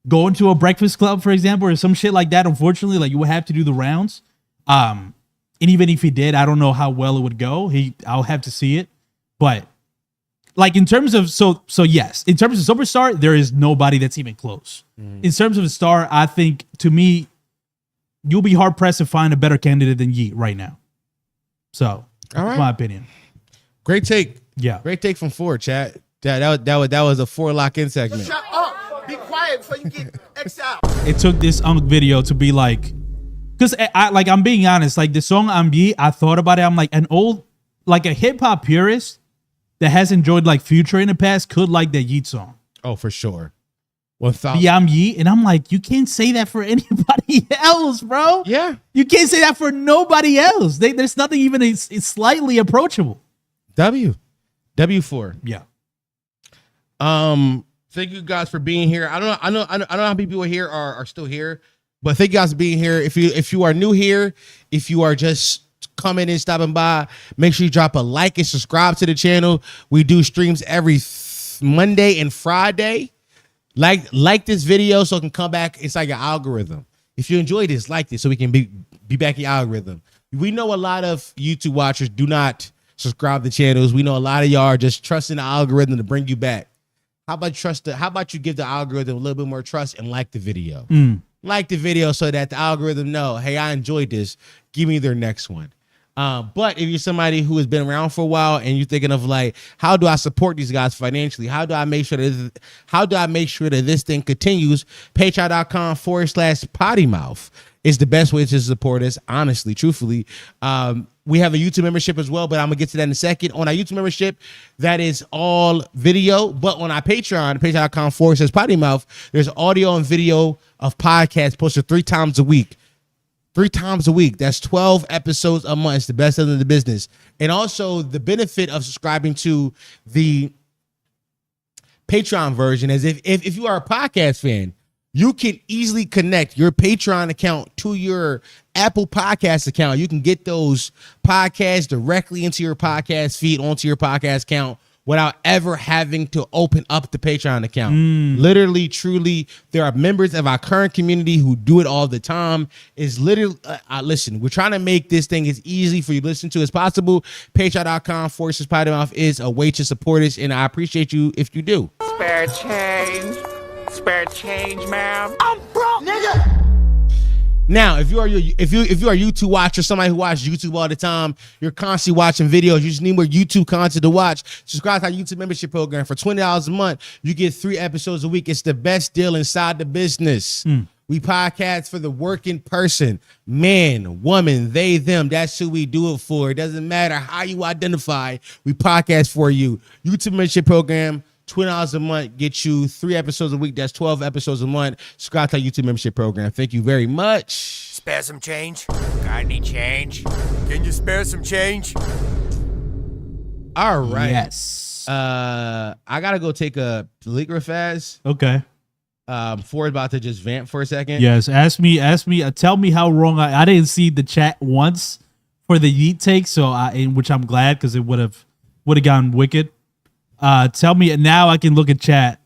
Going to a breakfast club, for example, or some shit like that. Unfortunately, like you would have to do the rounds. And even if he did, I don't know how well it would go. I'll have to see it. But like in terms of so yes, in terms of superstar, there is nobody that's even close. In terms of a star, I think to me, you'll be hard pressed to find a better candidate than Yeat right now. So that's my opinion. Great take. Yeah, great take from Ford, chat. That was a 4 lock-in segment. Shut up. Be quiet before you get X out. It took this video to be like, because I'm being honest, like the song I'm Yeat, I thought about it. I'm like a hip hop purist that has enjoyed like Future in the past could like that Yeat song. Oh, for sure. 1,000. Yeah, I'm Yeat, and I'm like, you can't say that for anybody else, bro. Yeah, you can't say that for nobody else. There's nothing even it's slightly approachable. W4. Yeah. Thank you guys for being here. I don't know how many people here are still here, but thank you guys for being here. If you are new here, if you are just coming in, stopping by, make sure you drop a like and subscribe to the channel. We do streams every Monday and Friday. Like this video so it can come back inside your algorithm. If you enjoyed this, like this so we can be back in your algorithm. We know a lot of YouTube watchers do not subscribe to channels. We know a lot of y'all are just trusting the algorithm to bring you back. How about you give the algorithm a little bit more trust and like the video? Like the video so that the algorithm know, hey, I enjoyed this. Give me their next one. But if you're somebody who has been around for a while and you're thinking of like, how do I support these guys financially? How do I make sure that this thing continues? Patreon.com/pottymouth is the best way to support us, honestly, truthfully. We have a YouTube membership as well, but I'm gonna get to that in a second. On our YouTube membership, that is all video, but on our Patreon, patreon.com/pottymouth, there's audio and video of podcasts posted 3 times a week. 3 times a week. That's 12 episodes a month. It's the best in the business. And also the benefit of subscribing to the Patreon version is if you are a podcast fan, you can easily connect your Patreon account to your Apple Podcast account. You can get those podcasts directly into your podcast feed, onto your podcast account without ever having to open up the Patreon account. Literally, truly, there are members of our current community who do it all the time. It's literally, listen, we're trying to make this thing as easy for you to listen to as possible. Patreon.com/pottymouth is a way to support us, and I appreciate you if you do. Spare change. Spare change, ma'am. I'm broke, nigga. Now, if you are a YouTube watcher, somebody who watches YouTube all the time, you're constantly watching videos, you just need more YouTube content to watch, subscribe to our YouTube membership program. For $20 a month, you get 3 episodes a week. It's the best deal inside the business. We podcast for the working person, man, woman, they, them. That's who we do it for. It doesn't matter how you identify. We podcast for you. YouTube membership program, $20 a month, get you 3 episodes a week. That's 12 episodes a month. Subscribe to our YouTube membership program. Thank you very much. Spare some change? Got any change? Can you spare some change? All right. Yes. I gotta go take a leaker fast. Okay. Ford's about to just vamp for a second. Yes. Ask me. Tell me how wrong I didn't see the chat once, for the Yeat take, so in which I'm glad because it would have gone wicked. Tell me now. I can look at chat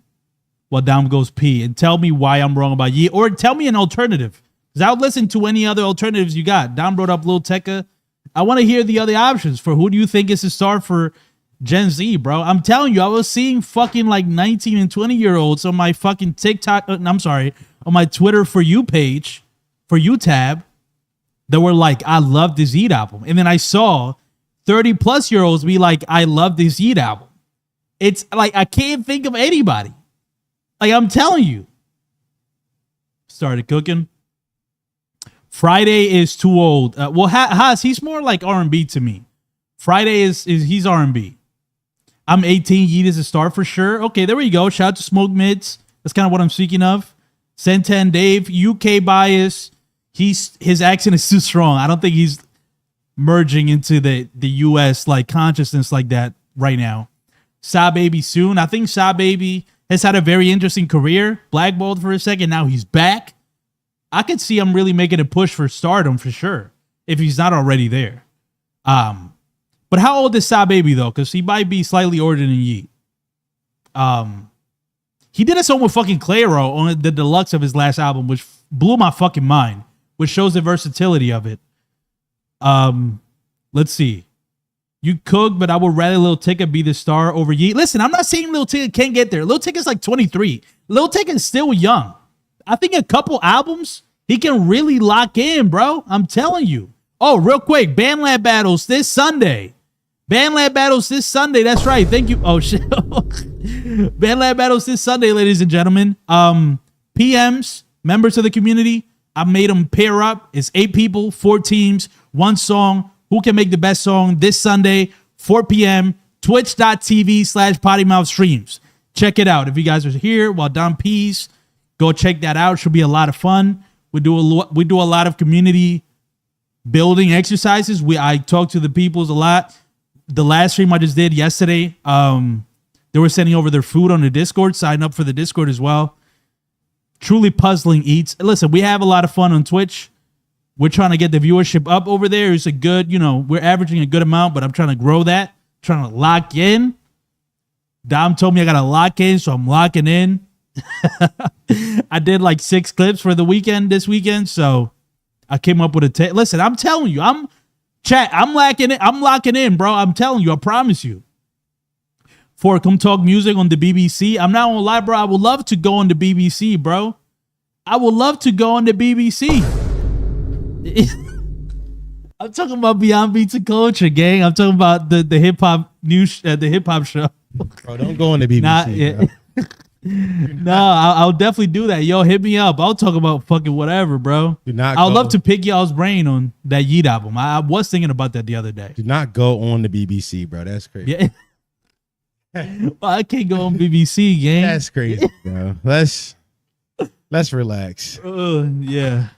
while Dom goes pee and tell me why I'm wrong about Yeat, or tell me an alternative. Because I'll listen to any other alternatives you got. Dom brought up Lil Tecca. I want to hear the other options for who do you think is the star for Gen Z, bro. I'm telling you, I was seeing fucking like 19 and 20-year-olds on my fucking TikTok. On my Twitter For You page, For You tab, that were like, I love this Yeat album. And then I saw 30-plus-year-olds be like, I love this Yeat album. It's like, I can't think of anybody. Like, I'm telling you. Started cooking. Friday is too old. Well, Haas, he's more like R&B to me. Friday is he's R&B. I'm 18. Yeat is a star for sure. Okay, there we go. Shout out to Smoke Mids. That's kind of what I'm speaking of. Sentan Dave, UK bias. His accent is too strong. I don't think he's merging into the US like consciousness like that right now. Sa Baby soon. I think Sa Baby has had a very interesting career. Blackballed for a second. Now he's back. I could see him really making a push for stardom for sure if he's not already there. But how old is Sa Baby though? Because he might be slightly older than Yeat. He did a song with fucking Clairo on the deluxe of his last album, which blew my fucking mind, which shows the versatility of it. Let's see. You cook, but I would rather Lil Tecca be the star over Yeat. Listen, I'm not saying Lil Tecca can't get there. Lil Tecca's like 23. Lil Tecca is still young. I think a couple albums, he can really lock in, bro. I'm telling you. Oh, real quick, BandLab Battles this Sunday. BandLab Battles this Sunday. That's right. Thank you. Oh, shit. BandLab Battles this Sunday, ladies and gentlemen. PMs, members of the community, I made them pair up. It's 8 people, 4 teams, 1 song. Who can make the best song this Sunday, 4 p.m., twitch.tv/pottymouth streams. Check it out. If you guys are here while Dom pees, go check that out. Should be a lot of fun. We do a lot of community building exercises. I talk to the peoples a lot. The last stream I just did yesterday, they were sending over their food on the Discord. Sign up for the Discord as well. Truly puzzling eats. Listen, we have a lot of fun on Twitch. We're trying to get the viewership up over there. It's a good, we're averaging a good amount, but I'm trying to grow that. Trying to lock in. Dom told me I got to lock in, so I'm locking in. I did like 6 clips for the weekend this weekend, so I came up with a listen, I'm telling you, I'm locking in, bro. I'm telling you, I promise you. For Come Talk Music on the BBC. I'm not gonna lie, bro. I would love to go on the BBC, bro. I would love to go on the BBC. I'm talking about Beyond Beats and Culture, gang. I'm talking about the hip hop news, the hip hop show. Bro, don't go on the BBC. No, I'll definitely do that. Yo, hit me up. I'll talk about fucking whatever, bro. I'd love to pick y'all's brain on that Yeat album. I was thinking about that the other day. Do not go on the BBC, bro. That's crazy. Yeah. Well, I can't go on BBC, gang. That's crazy, bro. Let's relax. Yeah.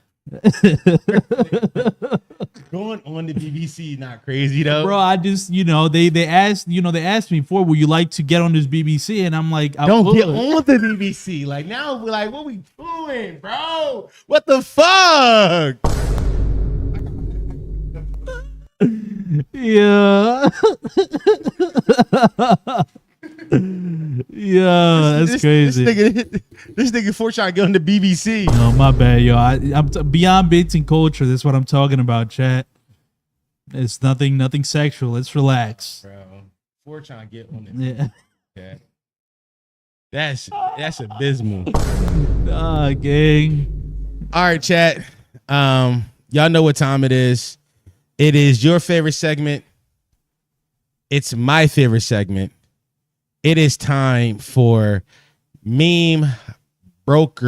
Going on the BBC, not crazy though, bro. I just, they asked me before, would you like to get on this BBC? And I'm like, don't get on the BBC. Like now, we're like, what we doing, bro? What the fuck? Yeah. Yeah, that's crazy. This nigga for trying to get on the BBC. No, my bad, yo. I'm Beyond Beats and Culture. That's what I'm talking about, chat. It's nothing sexual. Let's relax, bro. For trying to get on it. Yeah. Okay. That's abysmal. Nah, gang. All right, chat. Y'all know what time it is. It is your favorite segment. It's my favorite segment. It is time for Meme Brokers.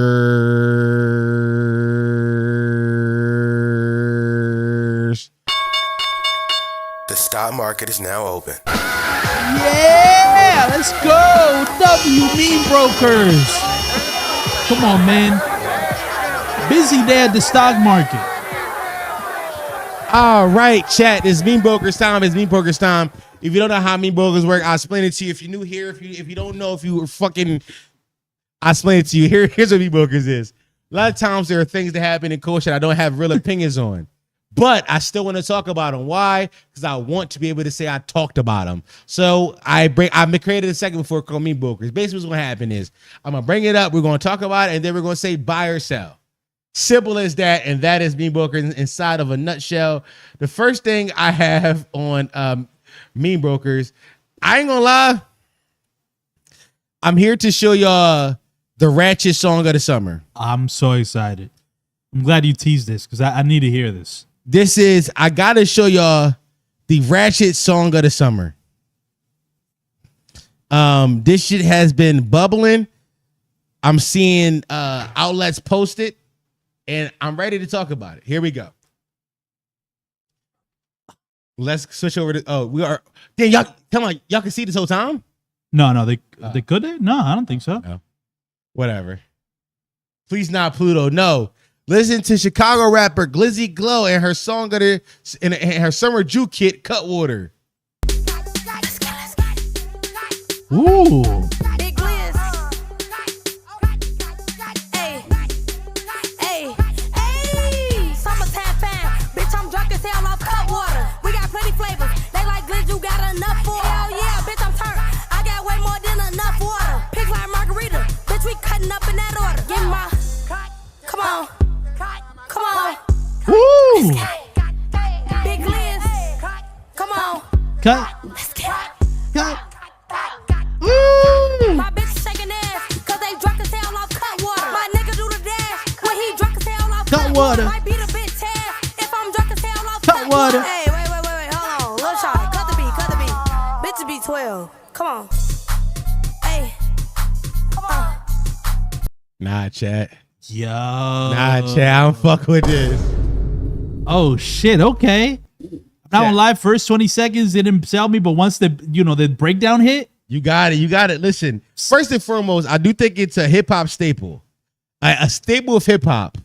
The stock market is now open. Yeah, let's go. Meme Brokers. Come on, man. Busy day at the stock market. All right, chat. It's Meme Brokers time. It's Meme Brokers time. If you don't know how Meme Brokers work, I'll explain it to you. If you're new here, if you don't know, if you were fucking, I'll explain it to you. Here's what Meme Brokers is. A lot of times there are things that happen in culture that I don't have real opinions on. But I still want to talk about them. Why? Because I want to be able to say I talked about them. So I created a segment before called Meme Brokers. Basically, what's going to happen is I'm going to bring it up. We're going to talk about it, and then we're going to say buy or sell. Simple as that, and that is Meme Brokers inside of a nutshell. The first thing I have on Meme Brokers, I ain't going to lie. I'm here to show y'all the Ratchet song of the summer. I'm so excited. I'm glad you teased this because I need to hear this. I gotta show y'all the Ratchet song of the summer. This shit has been bubbling. I'm seeing outlets post it, and I'm ready to talk about it. Here we go. Let's switch over to we are. Damn, y'all, come on, y'all can see this whole time? No, they could they? No, I don't think so. No. Whatever. Please not Pluto. No. Listen to Chicago rapper Glizzy Glow and her song of the and her summer juke kit Cutwater. Ooh. Big Liz. Hey. Summertime fan. Bitch, I'm drunk as hell off Cutwater. We got plenty flavors. They like Glizz, you got enough for it. Hell yeah, bitch, I'm turned. I got way more than enough water. Pigs like margarita. Bitch, we cutting up in that order. Give me my. Come on. Come on. Woo. Big Liz. Come on. Cut. Cut. My bitch shaking ass, cause they drunk as hell off Cutwater. My nigga do the dash when he drunk as hell off Cutwater. Might beat a bitch ass if I'm drunk as hell off Cutwater. Hey, wait, hold on. Lil' shot, cut the beat. Bitch be 12. Come on. Hey. Come on. Nah, chat. Yo. Nah, chat. I'm fucking with this. Oh shit. Okay. I'm not on live. First 20 seconds, it didn't sell me, but once the breakdown hit, you got it. Listen, first and foremost, I do think it's a hip hop staple, a staple of hip hop,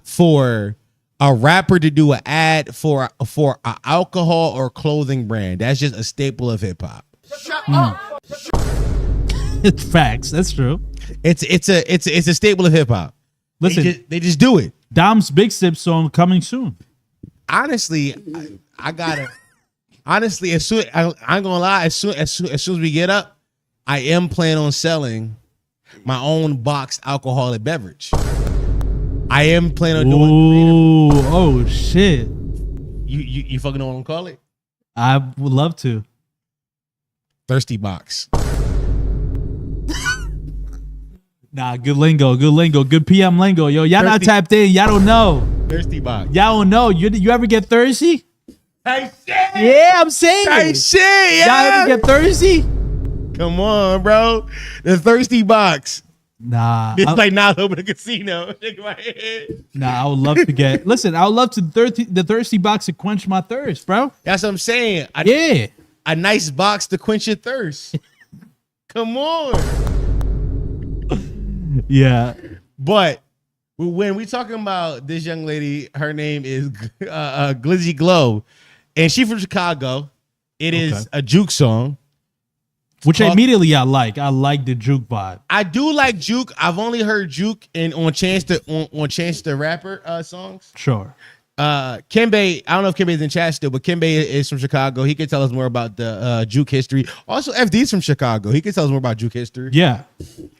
for a rapper to do an ad for an alcohol or clothing brand. That's just a staple of hip hop. Shut up. it's facts. That's true. It's a staple of hip hop. Listen, they just do it. Dom's Big Sip song coming soon. Honestly, I gotta. Honestly, I ain't gonna lie. As soon as we get up, I am planning on selling my own boxed alcoholic beverage. I am planning on doing. Ooh, oh shit! You fucking know what I'm calling it? I would love to. Thirsty box. Nah, good lingo, good PM lingo, yo. Y'all not tapped in. Y'all don't know. Thirsty box. Y'all don't know. You ever get thirsty? Hey shit! Yeah, I'm saying. Hey shit! Yeah. Y'all ever get thirsty? Come on, bro. The thirsty box. Nah. It's like not open a casino. Nah, I would love to get. Listen, I would love to the thirsty box to quench my thirst, bro. That's what I'm saying. Yeah. A nice box to quench your thirst. Come on. Yeah. But when we talking about this young lady, her name is Glizzy Glow, and she from Chicago. It is a juke song. Which immediately I like. I like the juke vibe. I do like juke. I've only heard juke on Chance the Rapper songs. Sure. Kimbe, I don't know if Kimbe is in chat still, but Kimbe is from Chicago. He can tell us more about the juke history. Also, FD's from Chicago. He can tell us more about juke history. Yeah.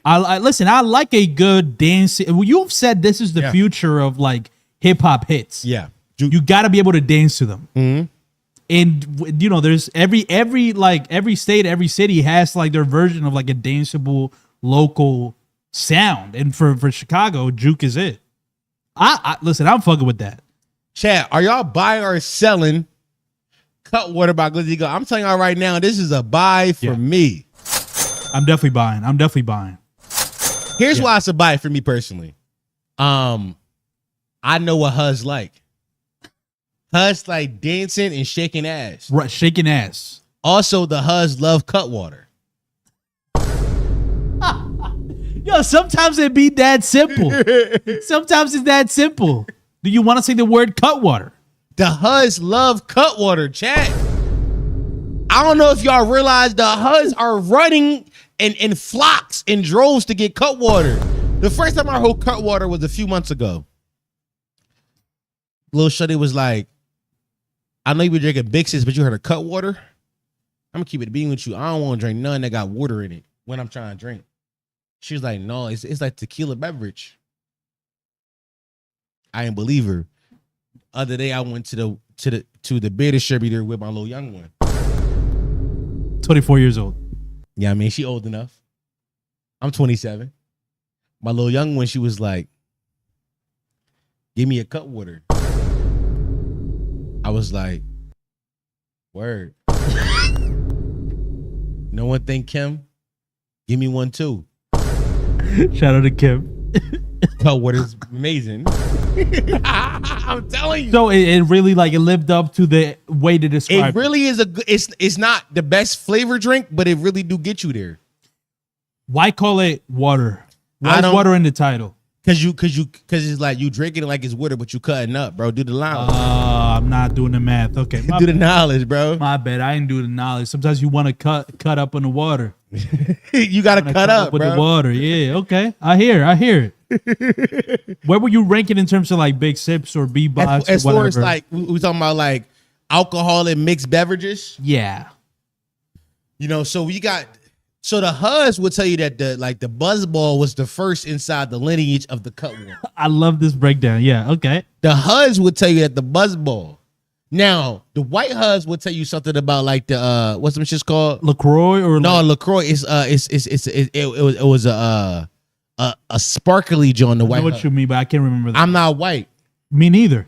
I listen, I like a good dance. You've said this is the future of like hip hop hits. Yeah. You got to be able to dance to them. Mm-hmm. And there's every state, every city has like their version of like a danceable local sound. And for Chicago, juke is it. I listen, I'm fucking with that. Chad, are y'all buying or selling Cutwater by Glizzy Glow? I'm telling y'all right now, this is a buy for me. I'm definitely buying. Here's why it's a buy for me personally. I know what Huz like. Huz like dancing and shaking ass. Right, shaking ass. Also, the Huz love Cutwater. Yo, sometimes it be that simple. Sometimes it's that simple. Do you want to say the word Cutwater? The Huz love Cutwater, chat. I don't know if y'all realize the Huz are running in flocks and droves to get Cutwater. The first time I heard Cutwater was a few months ago. Lil Shuddy was like, I know you been drinking Big Sis, but you heard of cut water? I'm gonna keep it being with you. I don't want to drink none that got water in it when I'm trying to drink. She was like, no, it's like tequila beverage. I didn't believe her. Other day I went to the beer distributor with my little young one. 24 years old. Yeah, I mean, she old enough. I'm 27. My little young one, she was like, give me a cut water. I was like, word. No one think Kim? Give me one too. Shout out to Kim. Cut water's amazing. I'm telling you. So it really like it lived up to the way to describe it. Really is it's not the best flavor drink, but it really do get you there. Why call it water? Why is water in the title? Cause it's like you drinking it like it's water, but you cutting up, bro. Do the line. I'm not doing the math. Okay, do the knowledge, bro. My bad. I didn't do the knowledge. Sometimes you want to cut up in the water. You got to cut up with bro. the water. Yeah. Okay. I hear it. Where were you ranking in terms of like big sips or B-box? As far as like we talking about like alcoholic mixed beverages. Yeah. You know, so the Huz would tell you that the Buzzball was the first inside the lineage of the cut water. I love this breakdown. Yeah, okay. The Huz would tell you that the Buzzball. Now, the white Huz would tell you something about like the what's them shit's called? LaCroix or no, LaCroix is it was a sparkly joint. The white. I know what you mean, but I can't remember that. I'm not white. Me neither.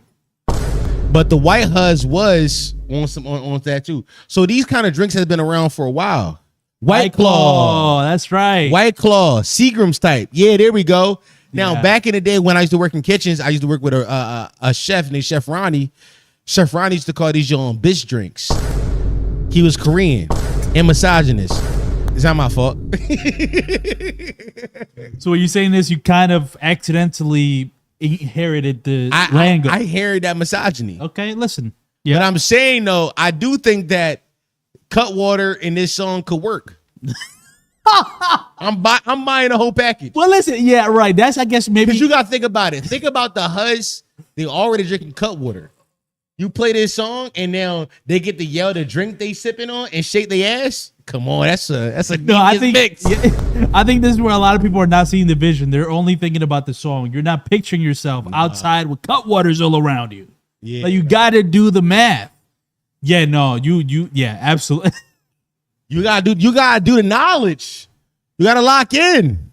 But the white Huz was on that too. So these kind of drinks has been around for a while. White Claw. That's right. White Claw. Seagram's type. Yeah, there we go. Now, back in the day when I used to work in kitchens, I used to work with a chef named Chef Ronnie. Chef Ronnie used to call these your own bitch drinks. He was Korean and misogynist. It's not my fault. So what you're saying is you kind of accidentally inherited the language. I inherited that misogyny. Okay, listen. Yeah. But I'm saying, though, I do think that cut water in this song could work. I'm buying the whole package. Well, listen, yeah, right. That's, I guess, maybe. Because you got to think about it. Think about the Huz. They already drinking cut water. You play this song, and now they get to yell the drink they sipping on and shake their ass. Come on, that's a no. I think mix. Yeah, I think this is where a lot of people are not seeing the vision. They're only thinking about the song. You're not picturing yourself outside with cut waters all around you. Yeah, like you got to do the math. Yeah, no, yeah, absolutely. You gotta do the knowledge. You gotta lock in.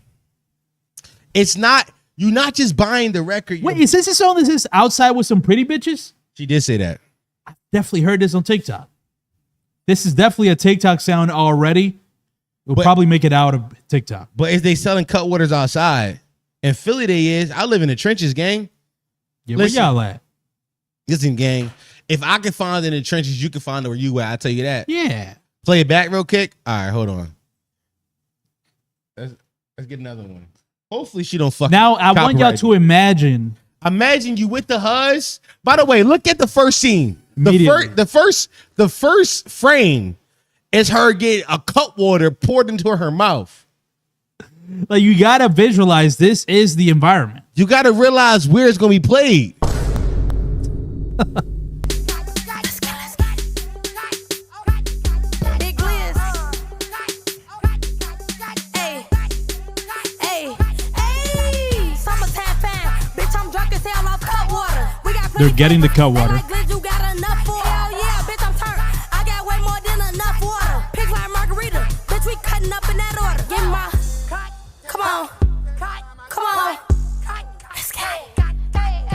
It's not you're not just buying the record. Wait, is this a song that says outside with some pretty bitches? She did say that. I definitely heard this on TikTok. This is definitely a TikTok sound already. We'll probably make it out of TikTok. But if they selling cut waters outside, in Philly they is, I live in the trenches, gang. Yeah, where y'all at? Listen, gang. If I can find it in the trenches, you can find it where you at. I'll tell you that. Yeah. Play it back real quick. All right, hold on. Let's get another one. Hopefully she don't fuck. Now I want y'all to imagine. Imagine you with the Huz. By the way, look at the first scene. The first frame is her getting a cut water poured into her mouth. Like you gotta visualize this is the environment. You gotta realize where it's gonna be played. They're getting the cut water. Come on. Let's get it.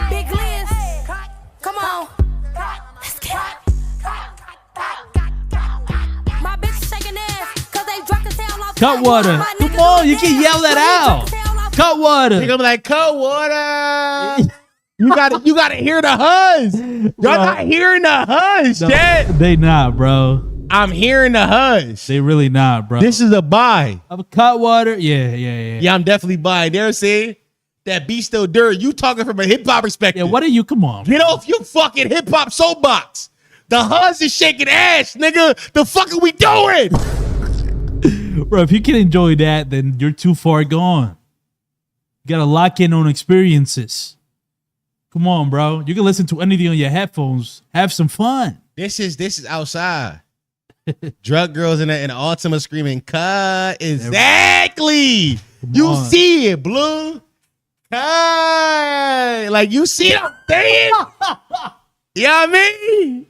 Big Liz. Come on. Let's get it. My bitch is shaking ass because they drunk as hell off cut water. Come on, you can yell that out. Cut water. You're gonna be like, cut water. You gotta hear the Huz. Y'all not hearing the Huz, Dad. They not, bro. I'm hearing the Huz. They really not, bro. This is a buy. Of a cut water? Yeah. Yeah, I'm definitely buying. There, see? That beat still dirt. You talking from a hip hop perspective. Yeah, what are you? Come on. Get off your fucking hip hop soapbox. The Huz is shaking ass, nigga. The fuck are we doing? Bro, if you can enjoy that, then you're too far gone. You gotta lock in on experiences. Come on, bro. You can listen to anything on your headphones. Have some fun. This is outside. Drug girls in the Ultima screaming, cut. Exactly. You on. see it, Blue. Cut. Like, you see what I'm saying? You know what I mean?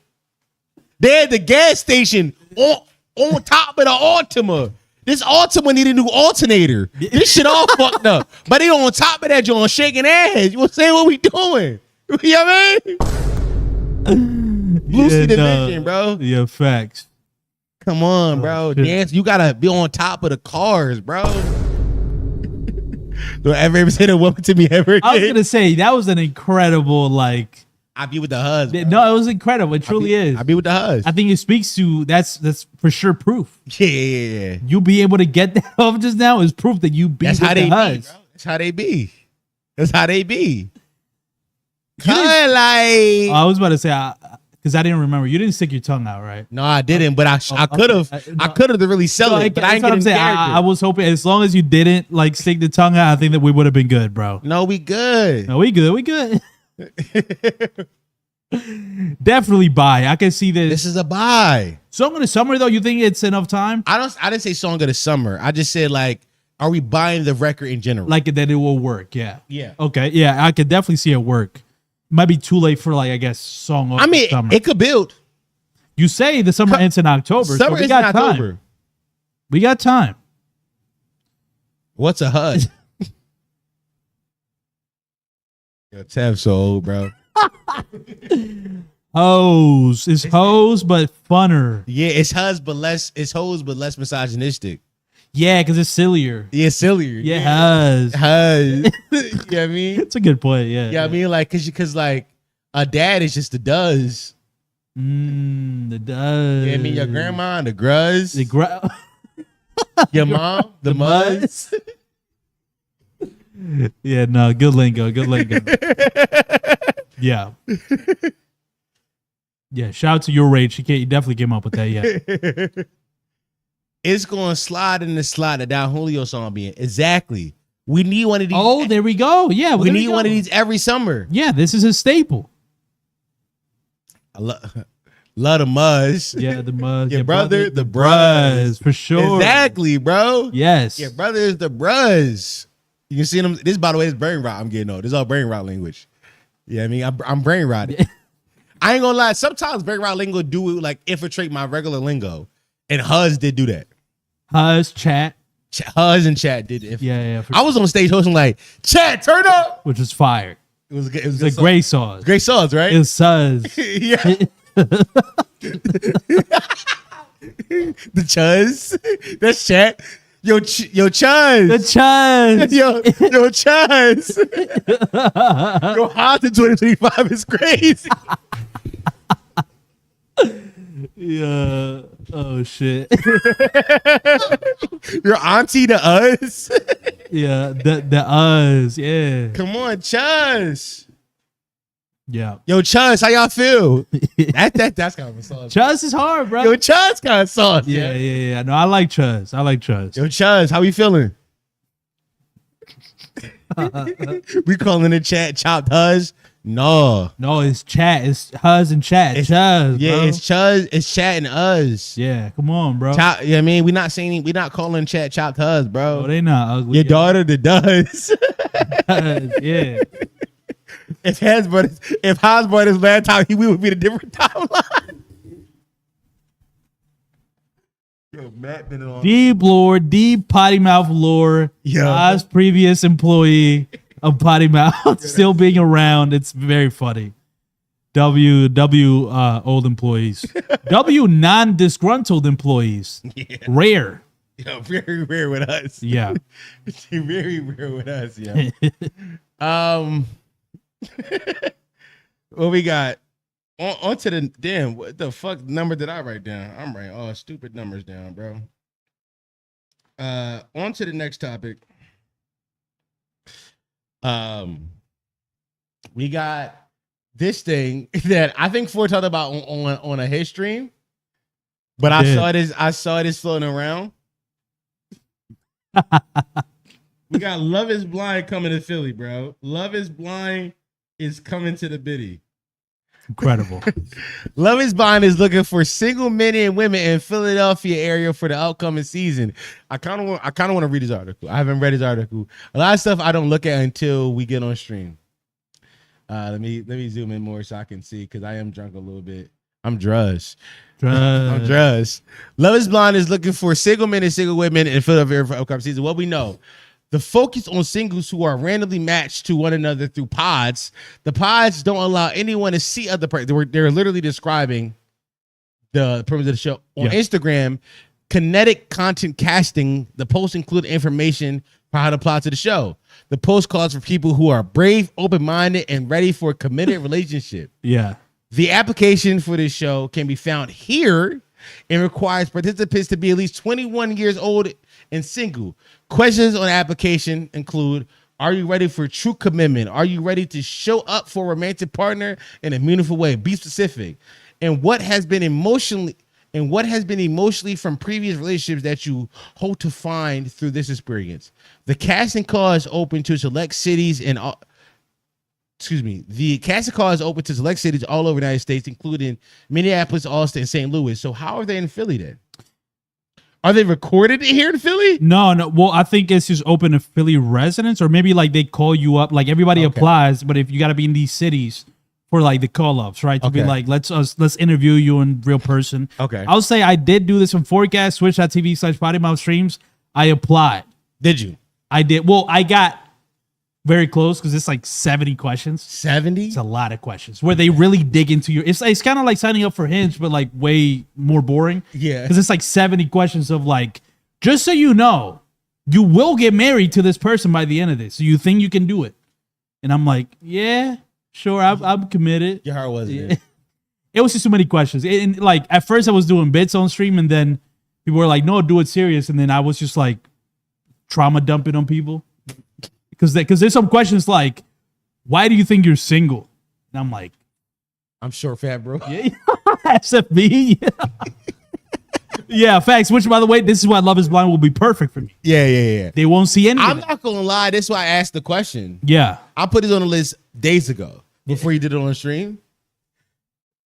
They're at the gas station on top of the Ultima. This Ultima need a new alternator. This shit all fucked up. But they on top of that joint shaking ass. You know saying what we doing? You know what I mean? Blue see the vision, bro. Yeah, facts. Come on, bro. Dance. You gotta be on top of the cars, bro. Don't ever say the woman to me ever again. I was gonna say that was an incredible, like. I be with the husband. No, it was incredible. It truly is. I be with the husband. I think it speaks to that's for sure proof. Yeah. You be able to get that off just now is proof that you be That's with how the they hus. be, bro. That's how they be. That's how they be. You didn't- Like, I was about to say because I didn't remember. You didn't stick your tongue out, right? no, I didn't, but I could have. I could have to really sell So it, but I that's ain't what I'm getting saying. character. I was hoping as long as you didn't like stick the tongue out, I think that we would have been good, bro. No, we good. No, we good. We good. Definitely buy. I can see this. This is a buy. Song of the summer, though. You think it's enough time? I didn't say song of the summer. I just said, like, are we buying the record in general? Like that it will work. Yeah. Yeah. Okay. Yeah, I could definitely see it work. Might be too late for like I guess song of the summer. it could build. You say the summer ends in October. So Summer we is in got time. October. We got time. What's a HUD? Yo, Tev so old, bro. Hose. It's hose, but funner. Yeah, it's HUD, but less. It's hoes, but less misogynistic. Yeah, because it's sillier. Yeah, sillier. Yeah, huz. HUD. You know what I mean? It's a good point. Yeah. Yeah, I mean, like, cause like a dad is just the does. The does. Yeah, I mean your grandma, the gruz, your mom, the muzz. Yeah, no, good lingo. Good lingo. Yeah. Yeah, shout out to your rage. You definitely came up with that, yeah. It's gonna slide in the slot that Don Julio song being. Exactly. We need one of these. Oh, there we go. Yeah, we need one of these every summer. Yeah, this is a staple. I love the Muzz. Yeah, the Muzz. Your brother, the Bruz, for sure. Exactly, bro. Yes. Your brother is the Bruz. You can see them. This, by the way, is brain rot. I'm getting old. This is all brain rot language. Yeah, I mean, I'm brain rotted. I ain't gonna lie. Sometimes brain rot lingo do like infiltrate my regular lingo, and Huz did do that. Huz, chat. Huz and chat did it. Yeah. I was on stage hosting like, chat, turn up. Which was fire. It was good. It was a great sauce. Great sauce, right? It was Suz. Yeah. The Chuz. That's chat. Yo, Chuz. The Chuz. Yo, Chuz. Yo, hot in 2025 is crazy. Yeah. Oh shit. Your auntie to us. Yeah, the us. Yeah. Come on, Chuz. Yeah. Yo, Chuz, how y'all feel? That's kind of a sauce. Chuz is hard, bro. Yo, Chuz kind of sauce. Yeah. No, I like Chuz. Yo, Chuz, how we feeling? We calling the chat chopped Huz. No, it's chat. It's Huz and chat. It's Chuz. Yeah, bro. it's Chuz. It's chat and us. Yeah, come on, bro. Chop, yeah, I mean, we not calling chat chopped Huz, bro. Oh, they not ugly. Your daughter that does. Yeah. If Huz brought his last time, we would be the different timeline. Yo, Matt been on. Deep lore, deep potty mouth lore. Yeah. Huz previous employee of potty mouth still being around. It's very funny. W old employees. W non-disgruntled employees. Yeah. Rare. Yo, very rare with us. Yeah. Very rare with us, yeah. What we got? On to the damn, what the fuck number did I write down? I'm writing all stupid numbers down, bro. On to the next topic. We got this thing that I think Ford talked about on a his stream, but I saw this floating around. We got Love Is Blind coming to Philly, bro. Love Is Blind is coming to the biddy. Incredible. Love is Blind is looking for single men and women in Philadelphia area for the upcoming season. I kind of want to read his article. I haven't read his article. A lot of stuff I don't look at until we get on stream. Let me zoom in more so I can see because I am drunk a little bit. I'm druzzed. I'm druzzed. Love is Blind is looking for single men and single women in Philadelphia for upcoming season. What we know. The focus on singles who are randomly matched to one another through pods. The pods don't allow anyone to see other person. They're literally describing the premise of the show. On Instagram, kinetic content casting. The posts include information for how to apply to the show. The post calls for people who are brave, open-minded, and ready for a committed relationship. Yeah. The application for this show can be found here and requires participants to be at least 21 years old and single. Questions on the application include: are you ready for true commitment? Are you ready to show up for a romantic partner in a meaningful way? Be specific. And what has been emotionally from previous relationships that you hope to find through this experience? The casting call is open to select cities and the casting call is open to select cities all over the United States, including Minneapolis, Austin, and St. Louis. So how are they in Philly then? Are they recorded here in Philly? No. Well, I think it's just open to Philly residents, or maybe like they call you up. Like everybody applies, but if you got to be in these cities for like the call ups, right? To be like, let's interview you in real person. Okay. I'll say I did do this on Forecast, twitch.tv/PoddyMouth streams. I applied. Did you? I did. Well, I got very close because it's like 70 questions. 70? It's a lot of questions where they really dig into your. It's kind of like signing up for Hinge, but like way more boring. Yeah. Because it's like 70 questions of like, just so you know, you will get married to this person by the end of this. So you think you can do it? And I'm like, yeah, sure, I'm committed. Your heart wasn't it? It was just too many questions. And like at first I was doing bits on stream, and then people were like, no, do it serious. And then I was just like trauma dumping on people. Because there's some questions like, why do you think you're single? And I'm like, I'm short, fat, bro. Yeah, SFB. Yeah, facts. Which, by the way, this is why Love is Blind will be perfect for me. Yeah. They won't see anything. I'm not gonna lie. That's why I asked the question. Yeah, I put it on the list days ago before you did it on the stream.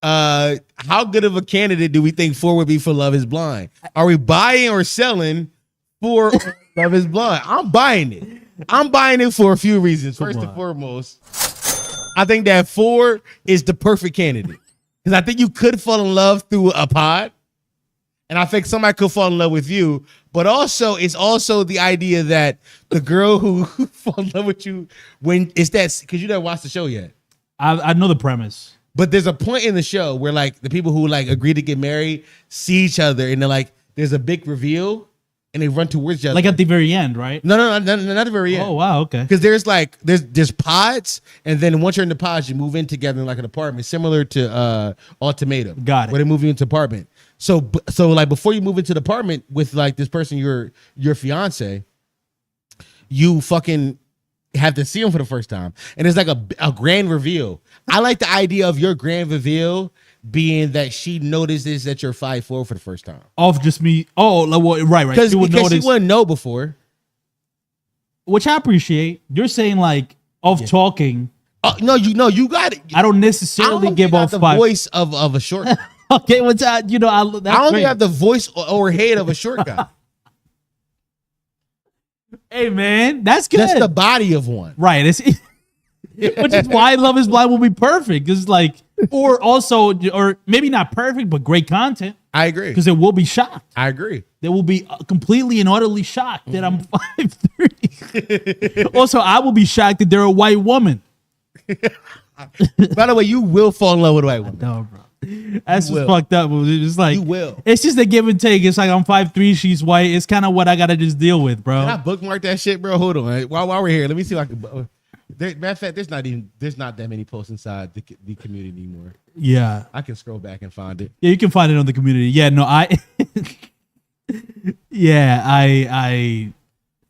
How good of a candidate do we think 4 would be for Love is Blind? Are we buying or selling for Love is Blind? I'm buying it. I'm buying it for a few reasons. First and foremost, I think that 4 is the perfect candidate. Because I think you could fall in love through a pod. And I think somebody could fall in love with you. But also, it's also the idea that the girl who fall in love with you, when it's that, because you never watched the show yet. I know the premise. But there's a point in the show where like the people who like agree to get married see each other and they're like, there's a big reveal. And they run towards each other. Like at the very end, right? No, not the very end. Oh, wow, okay. Because there's like, there's pods, and then once you're in the pods, you move in together in like an apartment, similar to Ultimatum. Got it. Where they move you into apartment. So like before you move into the apartment with like this person, your fiance, you fucking have to see him for the first time. And it's like a grand reveal. I like the idea of your grand reveal being that she notices that you're 5'4" for the first time. Off just me. Oh, well, right. Because she wouldn't know before. Which I appreciate. You're saying like talking. No, you got it. I don't necessarily give off the voice of a short guy. Okay, what's that? You know, I don't have the voice or head of a short guy. Hey man, that's good. That's the body of one. Right. Which is why Love is Blind will be perfect. Because like, or maybe not perfect, but great content. I agree. Because it will be shocked. I agree. They will be completely and utterly shocked that I'm 5'3". Also, I will be shocked that they're a white woman. By the way, you will fall in love with a white woman. No, bro. That's just fucked up. It's like, you will. It's just a give and take. It's like I'm 5'3", she's white. It's kind of what I gotta just deal with, bro. Can I bookmark that shit, bro? Hold on. While we're here, let me see if I can. Matter of fact, there's not that many posts inside the community anymore. Yeah, I can scroll back and find it. Yeah, you can find it on the community. Yeah, no, I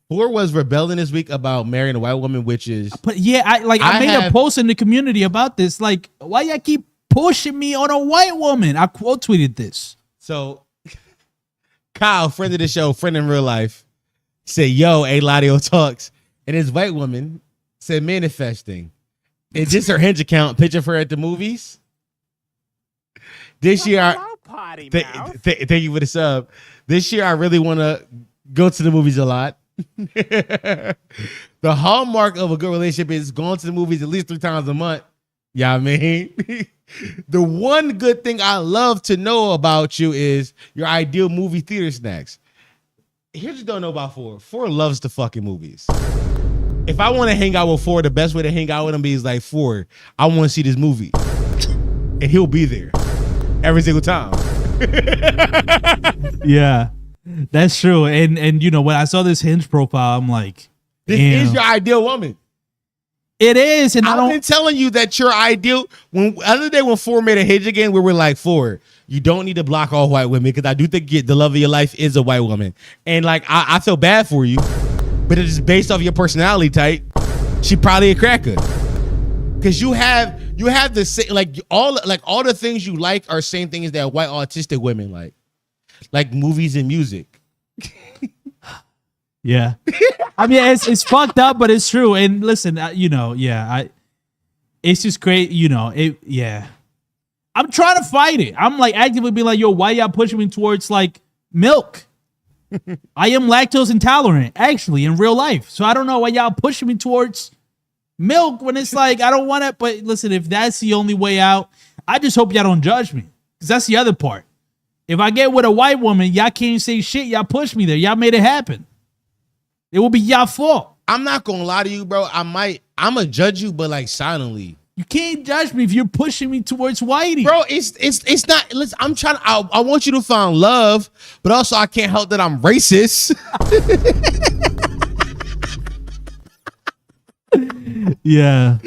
4 was rebelling this week about marrying a white woman, which is. But yeah, I made a post in the community about this. Like, why y'all keep pushing me on a white woman? I quote tweeted this. So, Kyle, friend of the show, friend in real life, said, "Yo, Eladio talks," and his white woman said, "Manifesting." Is this her Hinge account? Picture of her at the movies. This year, thank you for the sub. This year, I really want to go to the movies a lot. The hallmark of a good relationship is going to the movies at least 3 times a month. Yeah, I mean, the one good thing I love to know about you is your ideal movie theater snacks. Here's what you don't know about Ford. Ford loves the fucking movies. If I want to hang out with Ford, the best way to hang out with him is like, Ford, I want to see this movie. And he'll be there every single time. Yeah, that's true. And you know, when I saw this Hinge profile, I'm like, this is your ideal woman. It is. And I've been telling you that your ideal, when other day when Ford made a Hinge again, we were like, Ford, you don't need to block all white women, because I do think the love of your life is a white woman. And like, I feel bad for you, but it's just based off your personality type. She probably a cracker. Because you have the same, like all the things you like are same things that white autistic women like movies and music. Yeah, I mean it's fucked up, but it's true. And listen, you know, it's just great, you know. Yeah, I'm trying to fight it. I'm like actively being like, yo, why y'all pushing me towards like milk? I am lactose intolerant, actually, in real life. So I don't know why y'all pushing me towards milk when it's like, I don't want it. But listen, if that's the only way out, I just hope y'all don't judge me, because that's the other part. If I get with a white woman, y'all can't say shit. Y'all push me there. Y'all made it happen. It will be y'all fault. I'm not gonna lie to you, bro. I'm gonna judge you, but like silently. You can't judge me if you're pushing me towards whitey, bro. It's not. Listen, I'm trying. I want you to find love, but also I can't help that I'm racist. Yeah.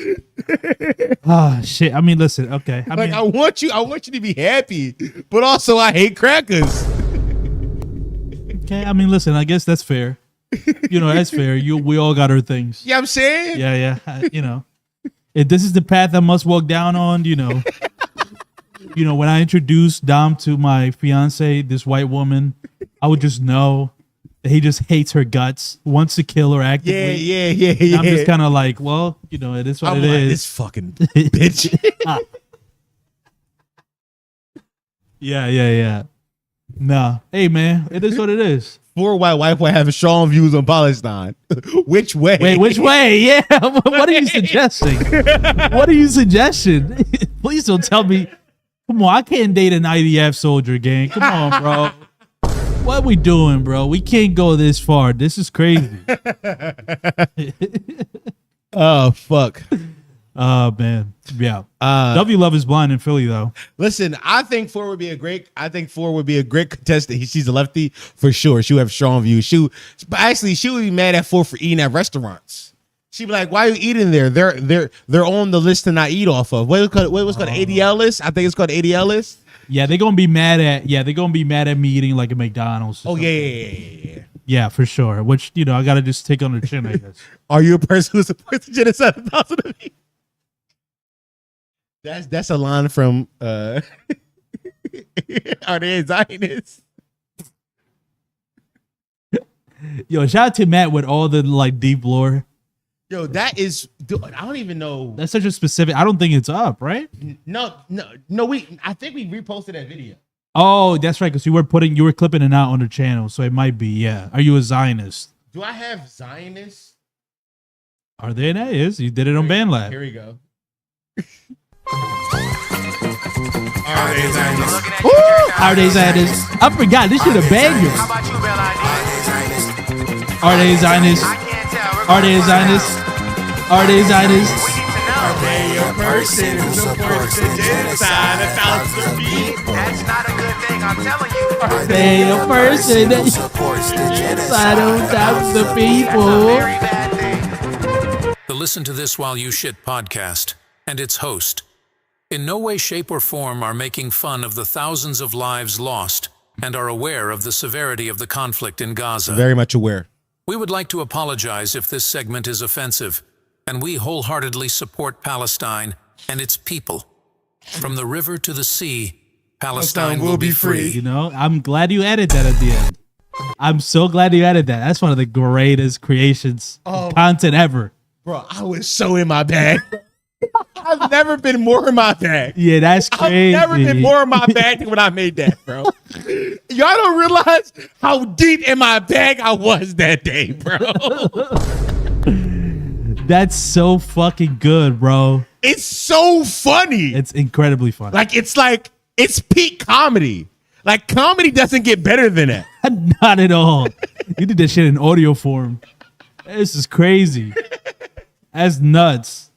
Oh shit. I mean, listen. Okay. I want you to be happy, but also I hate crackers. Okay. I mean, listen. I guess that's fair. You know, that's fair. We all got our things. Yeah, I'm saying. Yeah. You know, if this is the path I must walk down on, you know. You know, when I introduced Dom to my fiance, this white woman, I would just know that he just hates her guts, wants to kill her actively. Yeah. I'm just kind of like, well, you know, it is what it is. This fucking bitch. Yeah. Nah. Hey, man, it is what it is. 4 white boy having strong views on Palestine. Which way? Wait, which way? Yeah. What are you suggesting? What are you suggesting? Please don't tell me. Come on, I can't date an IDF soldier, gang. Come on, bro. What are we doing, bro? We can't go this far. This is crazy. Oh, fuck. Oh, man. Yeah. W Love is blind in Philly, though. Listen, I think Ford would be a great contestant. She's a lefty for sure. She would have strong views. But actually, she would be mad at Ford for eating at restaurants. She'd be like, "Why are you eating there? They're on the list to not eat off of. What's called ADL list? I think it's called ADL list. Yeah, they're gonna be mad at me eating like a McDonald's. Oh yeah. Yeah, for sure. Which, you know, I gotta just take on the chin, I guess. Are you a person who supports the genocide of thousands of people? That's a line from Are They Zionists? Yo, shout out to Matt with all the like deep lore. Yo, that is, dude, I don't even know. That's such a specific. I don't think it's up, right? No. I think we reposted that video. Oh, that's right, because you were clipping it out on the channel, so it might be. Yeah. Are you a Zionist? Do I have Zionists? Are they? That is. You did it on BandLab. Here we go. Are they Zionists? Are they Zionists? I forgot. This shit a banger. How about you, Bell ID? Are they Zionists? Are they Zionists? Are they Zionists? Are they a person who supports the genocide of thousands of people? That's not a good thing, I'm telling you. Are they a person that supports the genocide of thousands of people? The Listen to This While You Shit podcast and its host in no way, shape, or form are making fun of the thousands of lives lost and are aware of the severity of the conflict in Gaza. Very much aware. We would like to apologize if this segment is offensive, and we wholeheartedly support Palestine and its people. From the river to the sea, Palestine will be free. You know, I'm glad you added that at the end. I'm so glad you added that. That's one of the greatest creations of content ever. Bro, I was so in my bag. I've never been more in my bag. Yeah, that's crazy. I've never been more in my bag than when I made that, bro. Y'all don't realize how deep in my bag I was that day, bro. That's so fucking good, bro. It's so funny. It's incredibly funny. It's peak comedy. Like, comedy doesn't get better than that. Not at all. You did that shit in audio form. This is crazy. That's nuts.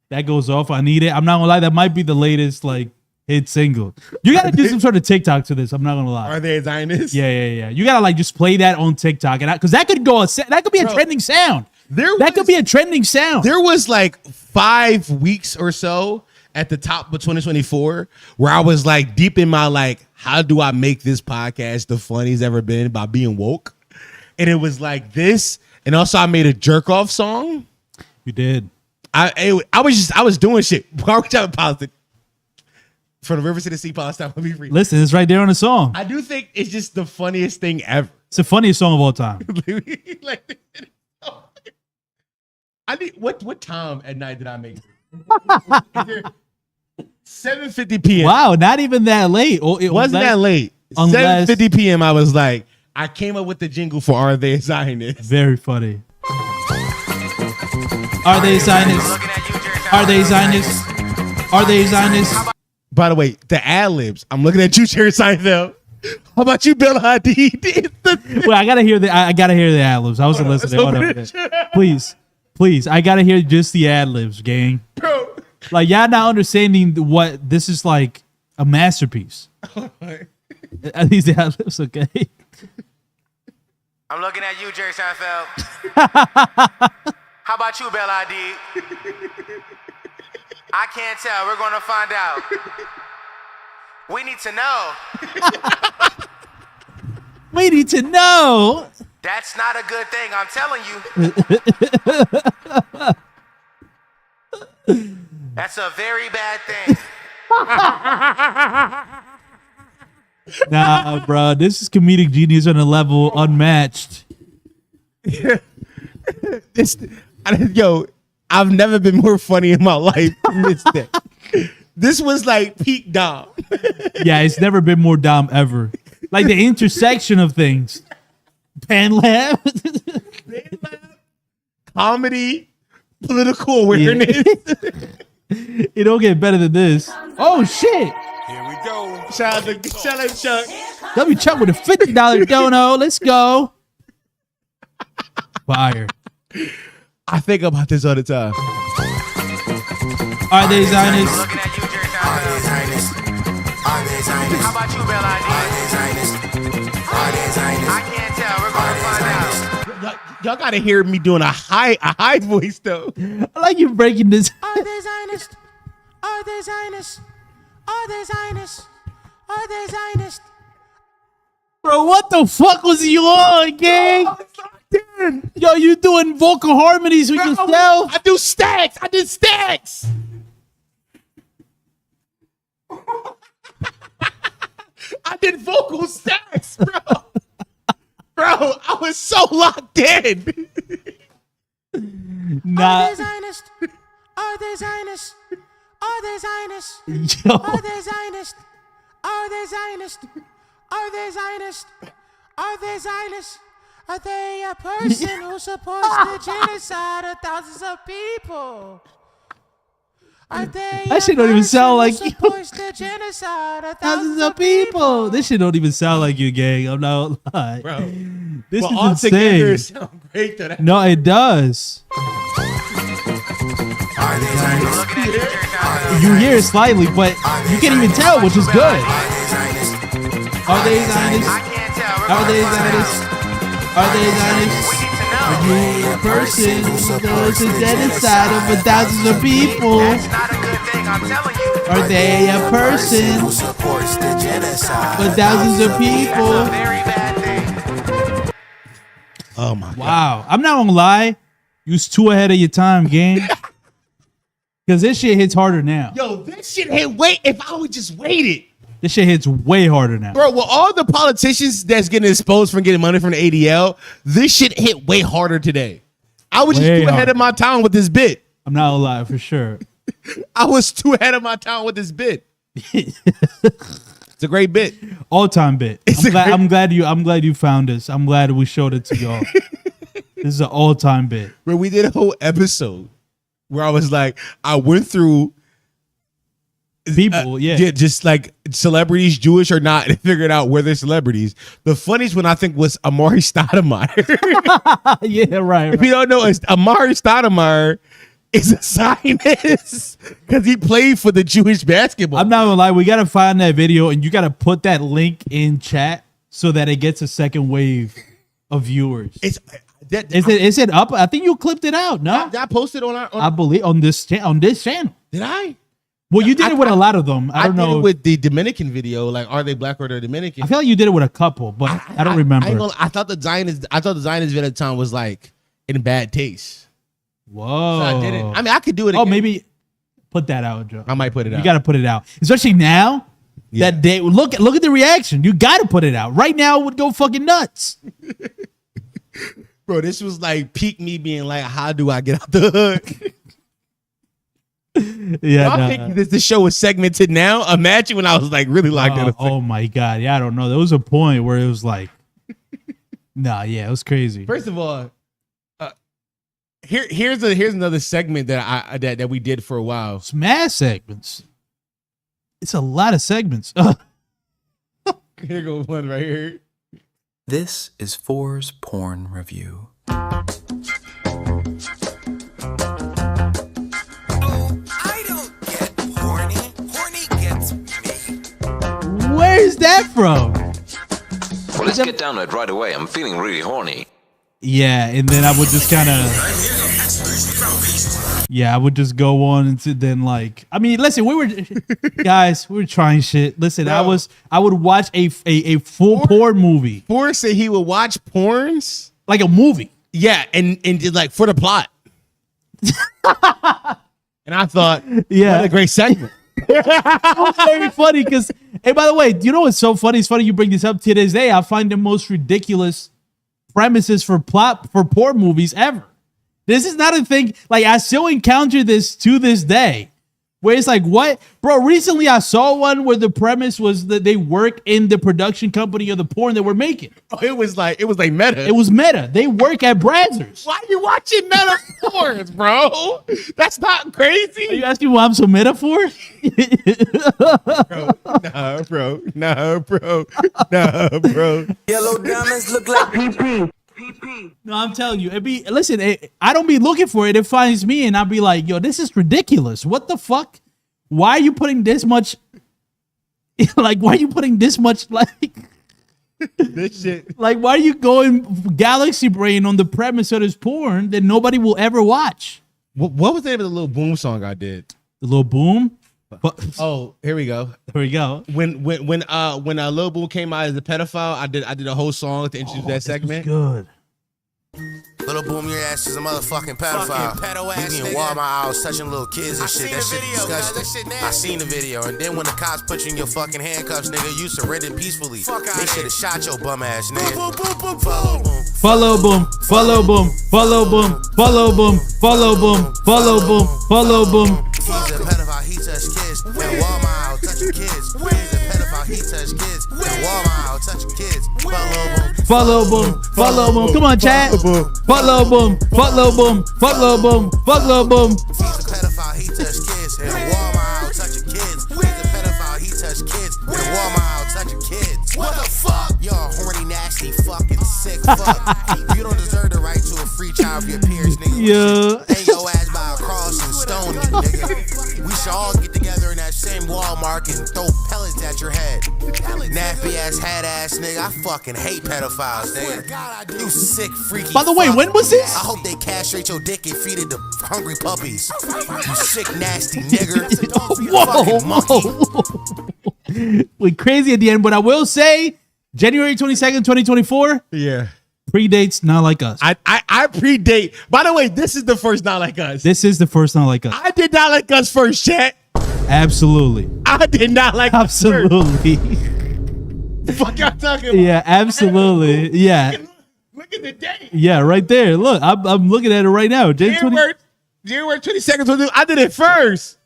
That goes off. I need it. I'm not gonna lie. That might be the latest like hit single. You gotta do some sort of TikTok to this. I'm not gonna lie. Are they Zionists? Yeah. You gotta like just play that on TikTok, and because that could go. That could be a trending sound. That could be a trending sound. There was like 5 weeks or so at the top of 2024 where I was like deep in my like, how do I make this podcast the funniest ever been by being woke? And it was like this, and also I made a jerk off song. You did. I was doing shit. Why would you have politics? From the river to the sea, Palestine will be free. Listen, it's right there on the song. I do think it's just the funniest thing ever. It's the funniest song of all time. Like, I need what time at night did I make it? 7:50 p.m. Wow, not even that late. It wasn't that late. 7:50 p.m. I was like, I came up with the jingle for Are They Zionists? Very funny. Are they Zionists? Are they Zionists? Are they Zionists? By the way, the ad libs. I'm looking at you, Jerry Seinfeld. How about you, Bill Hadid? Well, I gotta hear the ad libs. I wasn't listening. Hold up. Please, I gotta hear just the ad libs, gang. Bro. Like, y'all not understanding what this is like a masterpiece. Are these ad libs okay? I'm looking at you, Jerry Seinfeld. How about you, Bella Hadid? I can't tell. We're going to find out. We need to know. We need to know. That's not a good thing. I'm telling you. That's a very bad thing. Nah, bro. This is comedic genius on a level unmatched. Yo, I've never been more funny in my life than this day. This was like peak Dom. Yeah, it's never been more Dom ever. Like the intersection of things. Pan lab. Comedy, political awareness. Yeah. It don't get better than this. Oh shit. Here we go. Shout out Chuck. W Chuck with a $50 dono. Let's go. Fire. I think about this all the time. Are they Zionists? Looking at you, Jerry Seinfeld. Are they Zionists? How about you, Bella Hadid? Are they Zionists? Are they Zionists? I can't tell. We're going to find out. Y'all gotta hear me doing a high voice though. I like you breaking this. Are they Zionists? Are they Zionists? Are they Zionists? Are they Zionists? Bro, what the fuck was you on, gang? Yo, you doing vocal harmonies with yourself? I do stacks. I did stacks. I did vocal stacks, bro. Bro, I was so locked in. Nah. Are they Zionists? Are they Zionists? Are they Zionists? Yo. Are they Zionists? Are they Zionists? Are they Zionists? Are they Zionists? Are they a person who supports the genocide of thousands of people? Are they That shit don't even sound like you. supports the genocide of Thousands of people. This shit don't even sound like you, gang. I'm not lying. Bro. This But is all together it insane. sounds great though. No, it does. Are they Zionists? Looking at you, Jerry Seinfeld. You hear it slightly, but you can't even tell, which is good. Are they Zionists? Are they Zionists? I can't tell. We're Are going they to find Zionists? out. Are they Zionists? We need to know. Are you a person who supports the genocide of thousands of people? That's not a good thing. I'm telling you. Are they a person who supports the genocide for thousands of people? That's a very bad thing. Oh my god. Wow. I'm not gonna lie. You was too ahead of your time, gang. Because this shit hits harder now. Yo, this shit hit wait if I would just wait it. This shit hits way harder now. Bro, well, all the politicians that's getting exposed from getting money from the ADL, this shit hit way harder today. I was just Way too ahead harder. of my time with this bit. I'm not gonna lie, for sure. I was too ahead of my time with this bit. It's a great bit. All-time bit. I'm glad you found this. I'm glad we showed it to y'all. This is an all-time bit. Where we did a whole episode where I was like, I went through people, just like celebrities, Jewish or not, and figured out where they're celebrities. The funniest one I think was Amari Stoudemire. Yeah, right. If you don't know, Amari Stoudemire is a Zionist because he played for the Jewish basketball. I'm not gonna lie, we gotta find that video and you gotta put that link in chat so that it gets a second wave of viewers. Is it up? I think you clipped it out. No, I posted on I believe on this channel. Did I? Well, you did it with a lot of them. I don't know. Did it with the Dominican video, like, are they black or they're Dominican? I feel like you did it with a couple, but I don't remember. I thought the Zionist video at the time was like in bad taste. Whoa! So I did it. I mean, I could do it again. Oh, maybe put that out, Joe. I might put it out. You got to put it out, especially now. Yeah. That day, look at the reaction. You got to put it out right now. It would go fucking nuts. Bro, this was like peak me being like, how do I get out the hood? Yeah, I think this show is segmented now. Imagine when I was like really locked in. Oh my god, yeah, I don't know. There was a point where it was like, it was crazy. First of all, here's another segment that that we did for a while. It's mad segments. It's a lot of segments. Here goes one right here. This is 4's porn review. Where's that from? Well, let's get down to it right away. I'm feeling really horny. Yeah, and then I would just kind of... Yeah, I would just go on and then like... I mean, listen, we were trying shit. Listen, Bro. I would watch a full porn movie. Forrest said he would watch porns? Like a movie. Yeah, and did like for the plot. And I thought, what a great segment. It was very funny because, hey, by the way, you know what's so funny? It's funny you bring this up to this day. I find the most ridiculous premises for porn movies ever. This is not a thing. Like, I still encounter this to this day, where it's like, what, bro? Recently, I saw one where the premise was that they work in the production company of the porn that we're making. Oh, it was like meta. It was meta. They work at Brazzers. Why are you watching meta porns, bro? That's not crazy. Are you asking why I'm so meta for? Nah, bro. Yellow diamonds look like PP. No, I'm telling you, I don't be looking for it. It finds me, and I'll be like, yo, this is ridiculous. What the fuck? Why are you putting this much? Like, why are you putting this much? Like, this shit. Like, why are you going galaxy brain on the premise of this porn that nobody will ever watch? What was the name of the Lil Boom song I did? The Lil Boom? Oh, here we go. Here we go. When Lil Boom came out as a pedophile, I did a whole song to introduce that segment. Good. Little Boom, your ass is a motherfucking pedophile. You be in Walmart aisles touching little kids and shit. That shit disgusting. I seen the video. And then when the cops put you in your fucking handcuffs, nigga, you surrendered peacefully. They should have shot your bum ass, nigga. Follow Boom. Follow Boom. Follow Boom. Follow Boom. Follow Boom. Follow Boom. Follow Boom. He's a pedophile, he touched kids. In Walmart aisle touching kids. He's a pedophile, he touched kids. In Walmart aisle touching kids. Follow Boom. Follow Boom. Come on, chat. Follow Boom. Follow Boom. Follow Boom. Follow Boom. He's a pedophile, he touched kids. In Walmart aisle touching kids. He's a pedophile, he touched kids. In Walmart aisle touching kids. What the fuck? You're a horny, nasty, fucking sick fuck. You don't deserve the right to a free trial of your peers, nigga. Yeah. Hang your ass by a cross and stone you, nigga. We should all get together in that same Walmart and throw pellets at your head. Nappy ass, hat ass, nigga. I fucking hate pedophiles, nigga. You sick, freaky. By the way, when was this? I hope they castrate your dick and feed it to hungry puppies. You sick, nasty nigger. Whoa. Went crazy at the end, but I will say, January 22nd, 2024. Yeah. Predates Not Like Us. I predate. By the way, this is the first Not Like Us. This is the first Not Like Us. I did Not Like Us first, chat. Absolutely. I did not like Absolutely. The fuck y'all talking about? Yeah, absolutely. Yeah. Look at the date. Yeah, right there. Look, I'm looking at it right now. January 22nd. I did it first.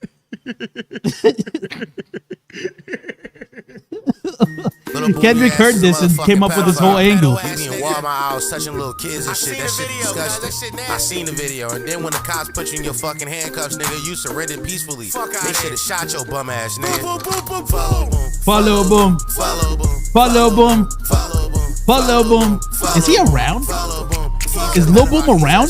Kendrick heard this and came up with this whole angle. We be in Walmart house touching little kids and shit. That shit disgusting. I seen the video, and then when the cops put you in your fucking handcuffs, nigga, you surrendered peacefully. They should have shot your bum ass, nigga. Follow boom. Follow boom. Follow boom. Is he around? Is Lil Boom around?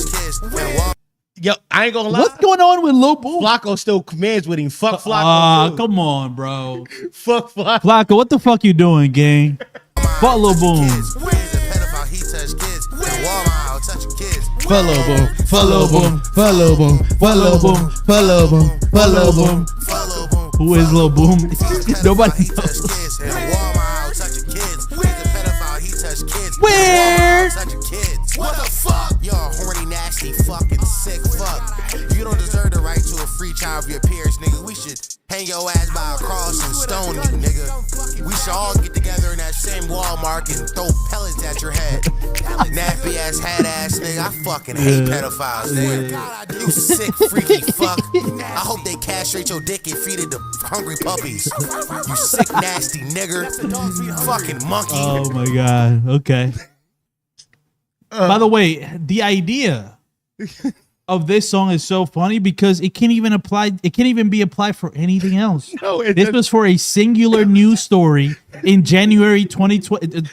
Yo, I ain't gonna lie. What's going on with Lil Boom? Flacco still commands with him. Fuck Flacco. Come on, bro. Fuck Flacco. Flacco, what the fuck you doing, gang? Fuck Lil Boom. Follow boom. Follow boom. Follow boom. Follow boom. Follow boom. Follow boom. Who is Lil Boom? Nobody knows. Weird. What the fuck? You're a horny, nasty, fucking sick fuck. You don't deserve the right to a free child of your peers, nigga. We should hang your ass by a cross and stone you, nigga. We should all get together in that same Walmart and throw pellets at your head. Nappy ass, hat ass, nigga. I fucking hate pedophiles, nigga. You sick, freaky fuck. I hope they castrate your dick and feed it to hungry puppies. You sick, nasty nigger. Fucking monkey. Oh my god. Okay. By the way, the idea of this song is so funny because it can't even be applied for anything else. No, this was for a singular news story in January 22nd,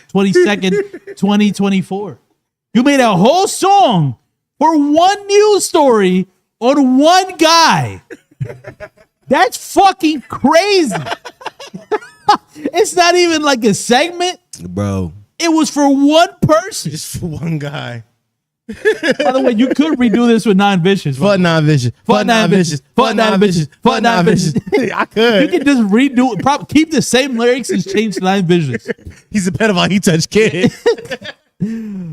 2024. You made a whole song for one news story on one guy. That's fucking crazy. It's not even like a segment. Bro. It was for one person. Just for one guy. By the way, you could redo this with 9 Vicious. Fuck 9 Vicious. Fuck 9 Vicious. Fuck 9 Vicious. Fuck 9 Vicious. I could. You can just redo it. Keep the same lyrics and change 9 Vicious. He's a pedophile. He touched kids.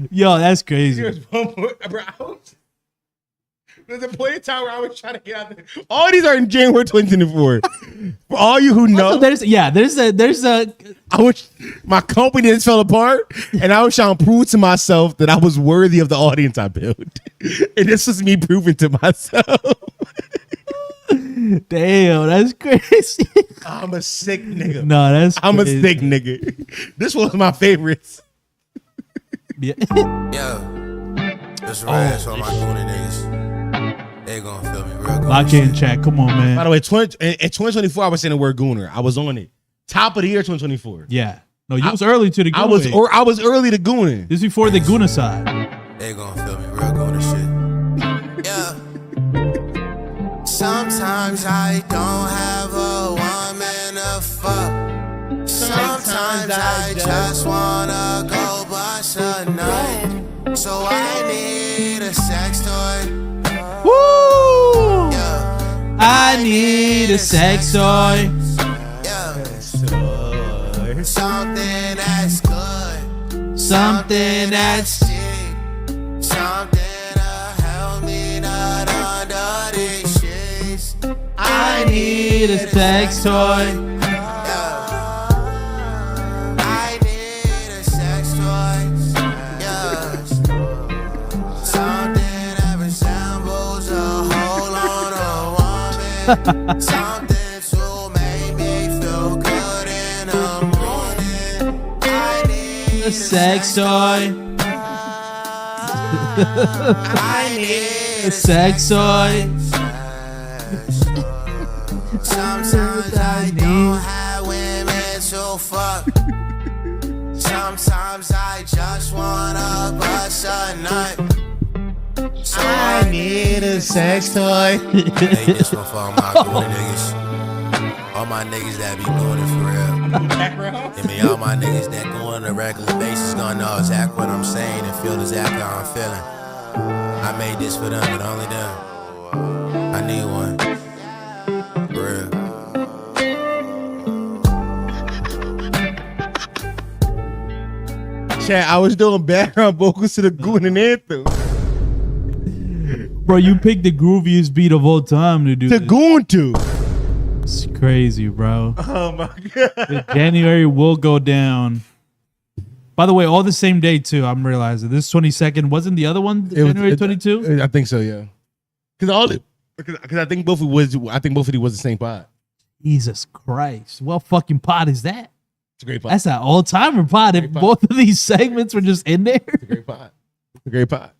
Yo, that's crazy. There's one more. Bro, there's a point in time where I was trying to get out there. All these are in January 2024. For all you who know, also, there's a. I wish my company just fell apart, and I was trying to prove to myself that I was worthy of the audience I built. And this was me proving to myself. Damn, that's crazy. I'm a sick nigga. No, that's I'm crazy. a sick nigga. This was my favorites. Yeah. Yo, this rad, so I'm not doing it, niggas. They gonna feel me real good. Lock in chat. Come on, man. By the way, in 2024, I was saying the word gooner. I was on it. Top of the year 2024. Yeah. No, you was early to the I was early to gooning. This is before the Guna side. They gonna feel me real good and shit. Yeah. Sometimes I don't have a woman to fuck. Sometimes I just wanna go bust a nut. So I need a sex toy. Woo! Yeah. I need a sex toy. Yeah. Something that's good. Something that's cheap. Something to help me not under these sheets. I need a sex toy. I need a sex toy. Yeah. Something that resembles a hole on a woman. Something to make me feel good in the morning. I need A sex toy. I need A sex toy. Sometimes I don't have women to fuck. Sometimes I just wanna bust a nut. So I need a sex toy. Hey, this one for all my gooner niggas. All my niggas that be doing it for real. I mean, all my niggas that go on a regular basis gonna know exactly what I'm saying and feel exactly how I'm feeling. I made this for them, but only them. I need one. For real. Chat, I was doing background vocals to the Goonin' Anthem. Bro, you picked the grooviest beat of all time to do The this. Goon to. It's crazy, bro. Oh my god. January will go down. By the way, all the same day too. I'm realizing this 22nd wasn't the other one. January 22. I think so, yeah. Because Because I think both of it was the same pod. Jesus Christ. What fucking pod is that? It's a great pod. That's an all-timer pod. If both of these segments were just in there. It's a great pod. It's a great pod.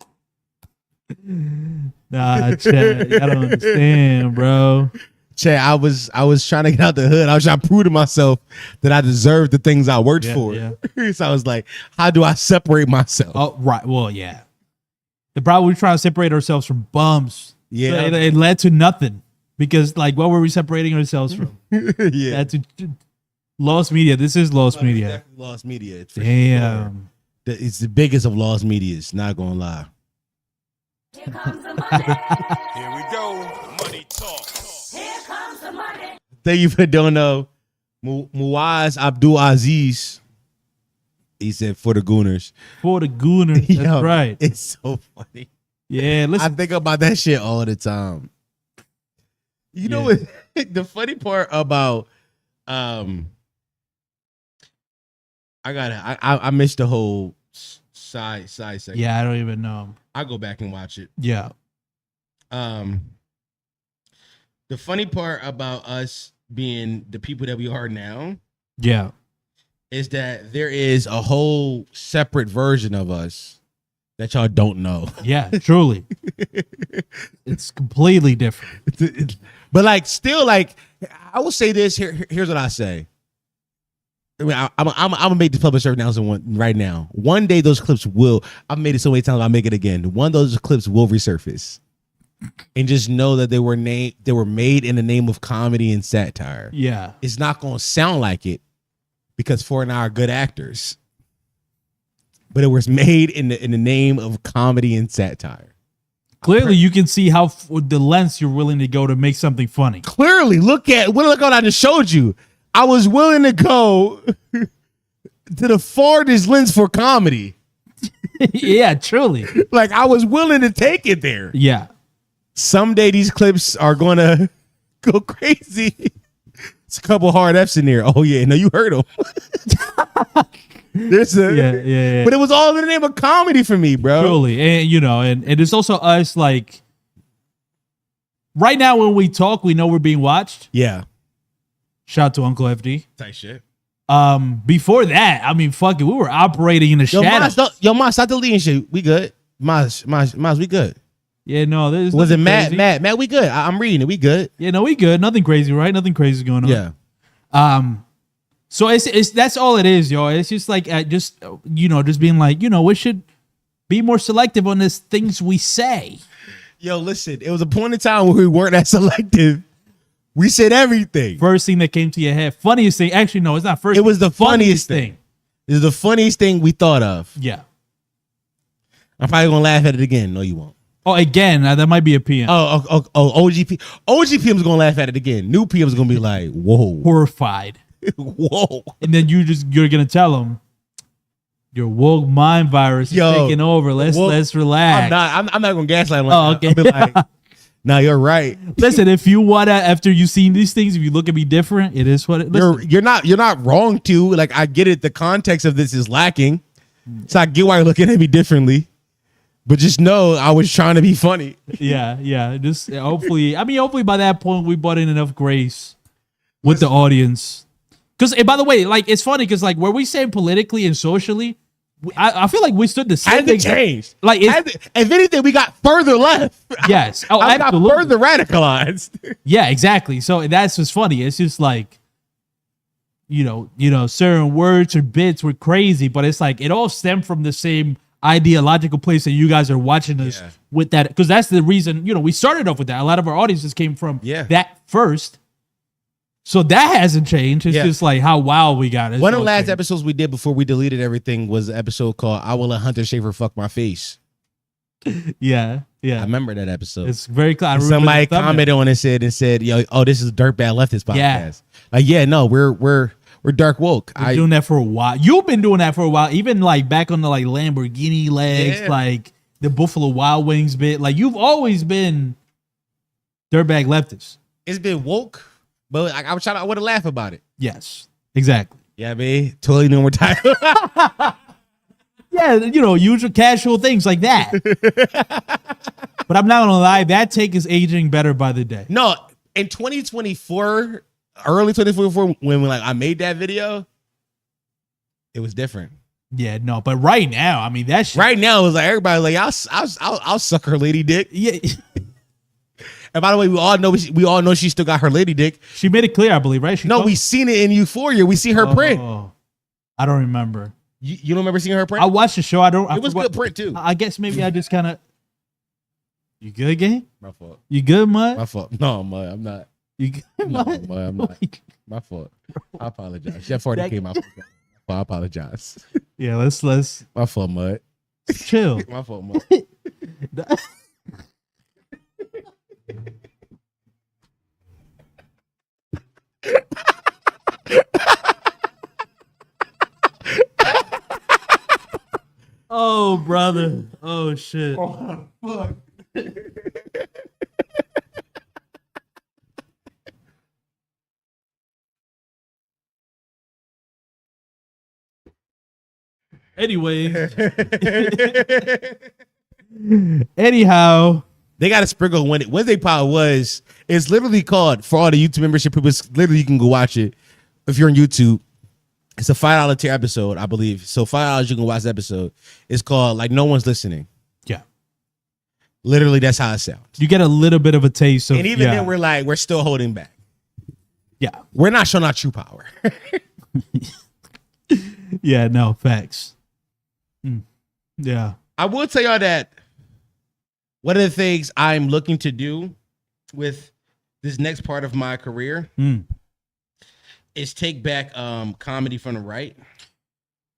Nah, Chad, I don't understand, bro. Chad, I was trying to get out the hood. I was trying to prove to myself that I deserved the things I worked for. Yeah. So I was like, how do I separate myself? Oh, right. Well, yeah. The problem, we're trying to separate ourselves from bums. Yeah. So it led to nothing. Because, like, what were we separating ourselves from? Yeah. Lost media. This is lost media. It's definitely lost media. It's Damn. Sure. It's the biggest of lost medias, not gonna lie. Here comes the money. Here we go. Money talk. Here comes the money. Thank you for doing Muaz Abdul Aziz. He said for the Gooners. For the Gooners. That's Yo, right. It's so funny. Yeah, listen. I think about that shit all the time. You know what? The funny part about I missed the whole side segment. Yeah, I don't even know. I go back and watch it. Yeah. The funny part about us being the people that we are now, yeah, is that there is a whole separate version of us that y'all don't know. Yeah, truly. It's completely different. But like, still, like, I will say this. Here's what I say. I mean, I'm gonna make the public service announcement right now. One day those clips will. I've made it so many times. I'll make it again. One of those clips will resurface, and just know that they were made in the name of comedy and satire. Yeah, it's not gonna sound like it because Four and I are good actors, but it was made in the name of comedy and satire. Clearly, you can see how the lengths you're willing to go to make something funny. Clearly, look what I just showed you. I was willing to go to the farthest lens for comedy. Yeah, truly. Like, I was willing to take it there. Yeah. Someday these clips are going to go crazy. It's a couple hard F's in there. Oh, yeah. No, you heard them. Yeah. But it was all in the name of comedy for me, bro. Truly. And, and it's also us, like, right now when we talk, we know we're being watched. Yeah. Shout out to Uncle FD. Tight shit. Before that, I mean, fuck it, we were operating in the shadows. Mas, stop deleting shit. We good. Mas, we good. Yeah, no, there's was it Matt? We good. I'm reading it. We good. Yeah, no, we good. Nothing crazy, right? Nothing crazy going on. Yeah. So it's that's all it is, yo. It's just like just being like, we should be more selective on the things we say. Yo, listen, it was a point in time where we weren't that selective. We said everything. First thing that came to your head. Funniest thing. Actually, no, it's not first. It was the funniest thing. It was the funniest thing we thought of. Yeah. I'm probably going to laugh at it again. No, you won't. Oh, again, that might be a PM. Oh, OGP. OG PM's going to laugh at it again. New PM's going to be like, whoa. Horrified. Whoa. And then you're going to tell them, your woke mind virus is taking over. Let's relax. I'm not going to gaslight them. Oh, okay. I'll be like, no, you're right. Listen, if you want to, after you've seen these things, if you look at me different, it is what it is. You're not wrong to. Like, I get it. The context of this is lacking. So I get why you're looking at me differently. But just know I was trying to be funny. Yeah. Just hopefully by that point we brought in enough grace with the audience. Because, by the way, like, it's funny because, like, where we say politically and socially, I feel like we stood the same. Hasn't changed. Like, if anything, we got further left. Yes. Oh, I got further radicalized. Yeah, exactly. So that's what's funny. It's just like, certain words or bits were crazy, but it's like it all stemmed from the same ideological place that you guys are watching us with that. Because that's the reason, we started off with that. A lot of our audiences came from that first. So that hasn't changed. It's just like how wild we got it. One of the last episodes we did before we deleted everything was an episode called I Will Let Hunter Schafer Fuck My Face. Yeah. I remember that episode. It's very clear. Somebody commented on it and said, yo, this is Dirtbag Leftist podcast. No, we're dark woke. We're doing that for a while. You've been doing that for a while. Even like back on the like Lamborghini legs, like the Buffalo Wild Wings bit. Like you've always been Dirtbag Leftist. It's been woke. But I want to laugh about it. Yes, exactly. Yeah, man. Totally no more time. Yeah, usual casual things like that. But I'm not gonna lie, that take is aging better by the day. No, in 2024, early 2024, when I made that video, it was different. Yeah, no, but right now, I mean, that shit. Right now, it was like everybody like, I'll suck her lady dick. Yeah. And by the way, we all know she still got her lady dick. She made it clear, I believe, right? We seen it in Euphoria. We see her print. I don't remember. You don't remember seeing her print? I watched the show. It was good print too. I guess maybe I just kind of. You good, gang? My fault. You good, Mud? My fault. No, Mud, I'm not. You good, No, Mud? Mud, I'm not. My fault. I apologize. Chef already came out. I apologize. Yeah, let's. My fault, Mud. Chill. My fault, Mud. Oh, brother. Oh, shit. Oh, fuck. Anyhow, they got to sprinkle Wednesday Pod was. It's literally called, for all the YouTube membership people, it's literally you can go watch it if you're on YouTube. It's a $5 tier episode, I believe. So $5 you can watch the episode. It's called like No One's Listening. Yeah. Literally, that's how it sounds. You get a little bit of a taste of. And even then, we're still holding back. Yeah. We're not showing our true power. Yeah, no, facts. Yeah. I will tell y'all that one of the things I'm looking to do with this next part of my career is take back comedy from the right.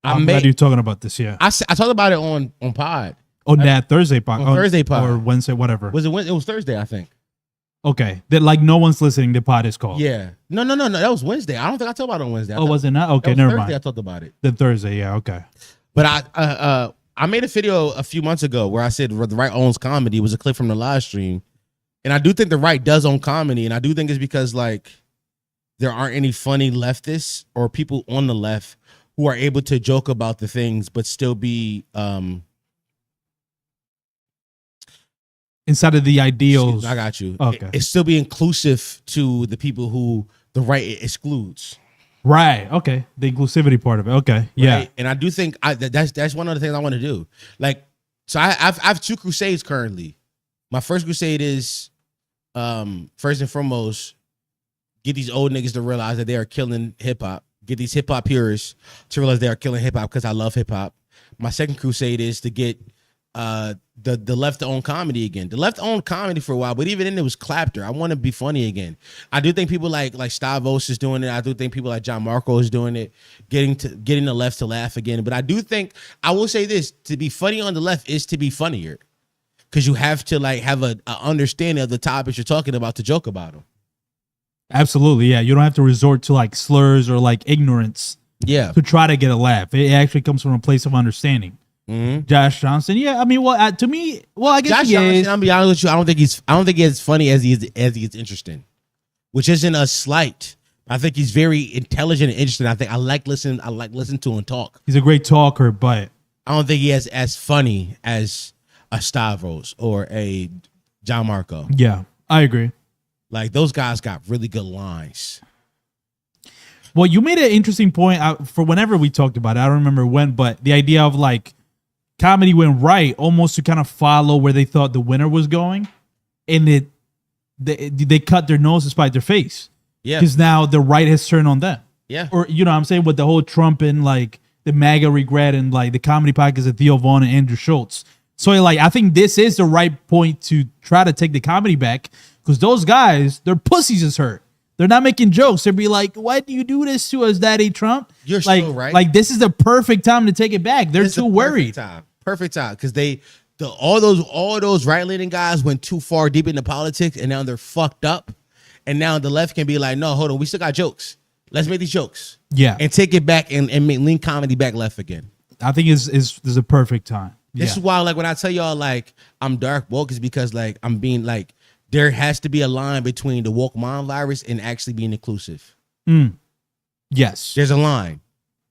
I'm glad you're talking about this, yeah. I talked about it on Pod. On that Thursday pod. On Thursday pod. Or Wednesday, whatever. Was it Wednesday? It was Thursday, I think. Okay. That like No One's Listening, the pod is called. Yeah. No. That was Wednesday. I don't think I talked about it on Wednesday. Was it not? Okay, never mind. I talked about it. Then Thursday, yeah, okay. But I made a video a few months ago where I said the right owns comedy. It was a clip from the live stream. And I do think the right does own comedy. And I do think it's because like there aren't any funny leftists or people on the left who are able to joke about the things but still be inside of the ideals. I got you. Okay. It still be inclusive to the people who the right excludes. Right. Okay. The inclusivity part of it. Okay. Yeah. Right? And I do think that's one of the things I want to do. Like, so I have two crusades currently. My first crusade is first and foremost, get these old niggas to realize that they are killing hip hop. Get these hip hop purists to realize they are killing hip hop because I love hip hop. My second crusade is to get the left to own comedy again. The left owned comedy for a while, but even then it was clapter. I want to be funny again. I do think people like Stavros is doing it. I do think people like John Marco is doing it, getting the left to laugh again. But I do think I will say this: to be funny on the left is to be funnier, because you have to like have a understanding of the topics you're talking about to joke about them. Absolutely, yeah. You don't have to resort to like slurs or like ignorance. Yeah. To try to get a laugh, it actually comes from a place of understanding. Mm-hmm. Josh Johnson, yeah. I mean, well, to me, well, I guess Josh Johnson. I'll be honest with you. I don't think he's as funny as he is interesting, which isn't a slight. I think he's very intelligent and interesting. I like listening to him talk. He's a great talker, but I don't think he is as funny as a Stavros or a John Marco. Yeah, I agree. Like those guys got really good lines. Well, you made an interesting point for whenever we talked about it. I don't remember when, but the idea of like comedy went right almost to kind of follow where they thought the winner was going, and they cut their nose despite their face. Yeah, because now the right has turned on them. Yeah, or you know what I'm saying, with the whole Trump and like the MAGA regret and like the comedy podcast of Theo Vaughn and Andrew Schultz. So like I think this is the right point to try to take the comedy back, because those guys, their pussies is hurt. They're not making jokes. They'll be like, why do you do this to us, Daddy Trump? You're like, so right. Like, this is the perfect time to take it back. They're too worried. Perfect time. Because all those right-leaning guys went too far deep into politics, and now they're fucked up. And now the left can be like, no, hold on. We still got jokes. Let's make these jokes. Yeah. And take it back and lean comedy back left again. I think this is a perfect time. This is why, like, when I tell y'all, like, I'm dark woke, is because, like, I'm being, like, there has to be a line between the woke mind virus and actually being inclusive. Yes. There's a line.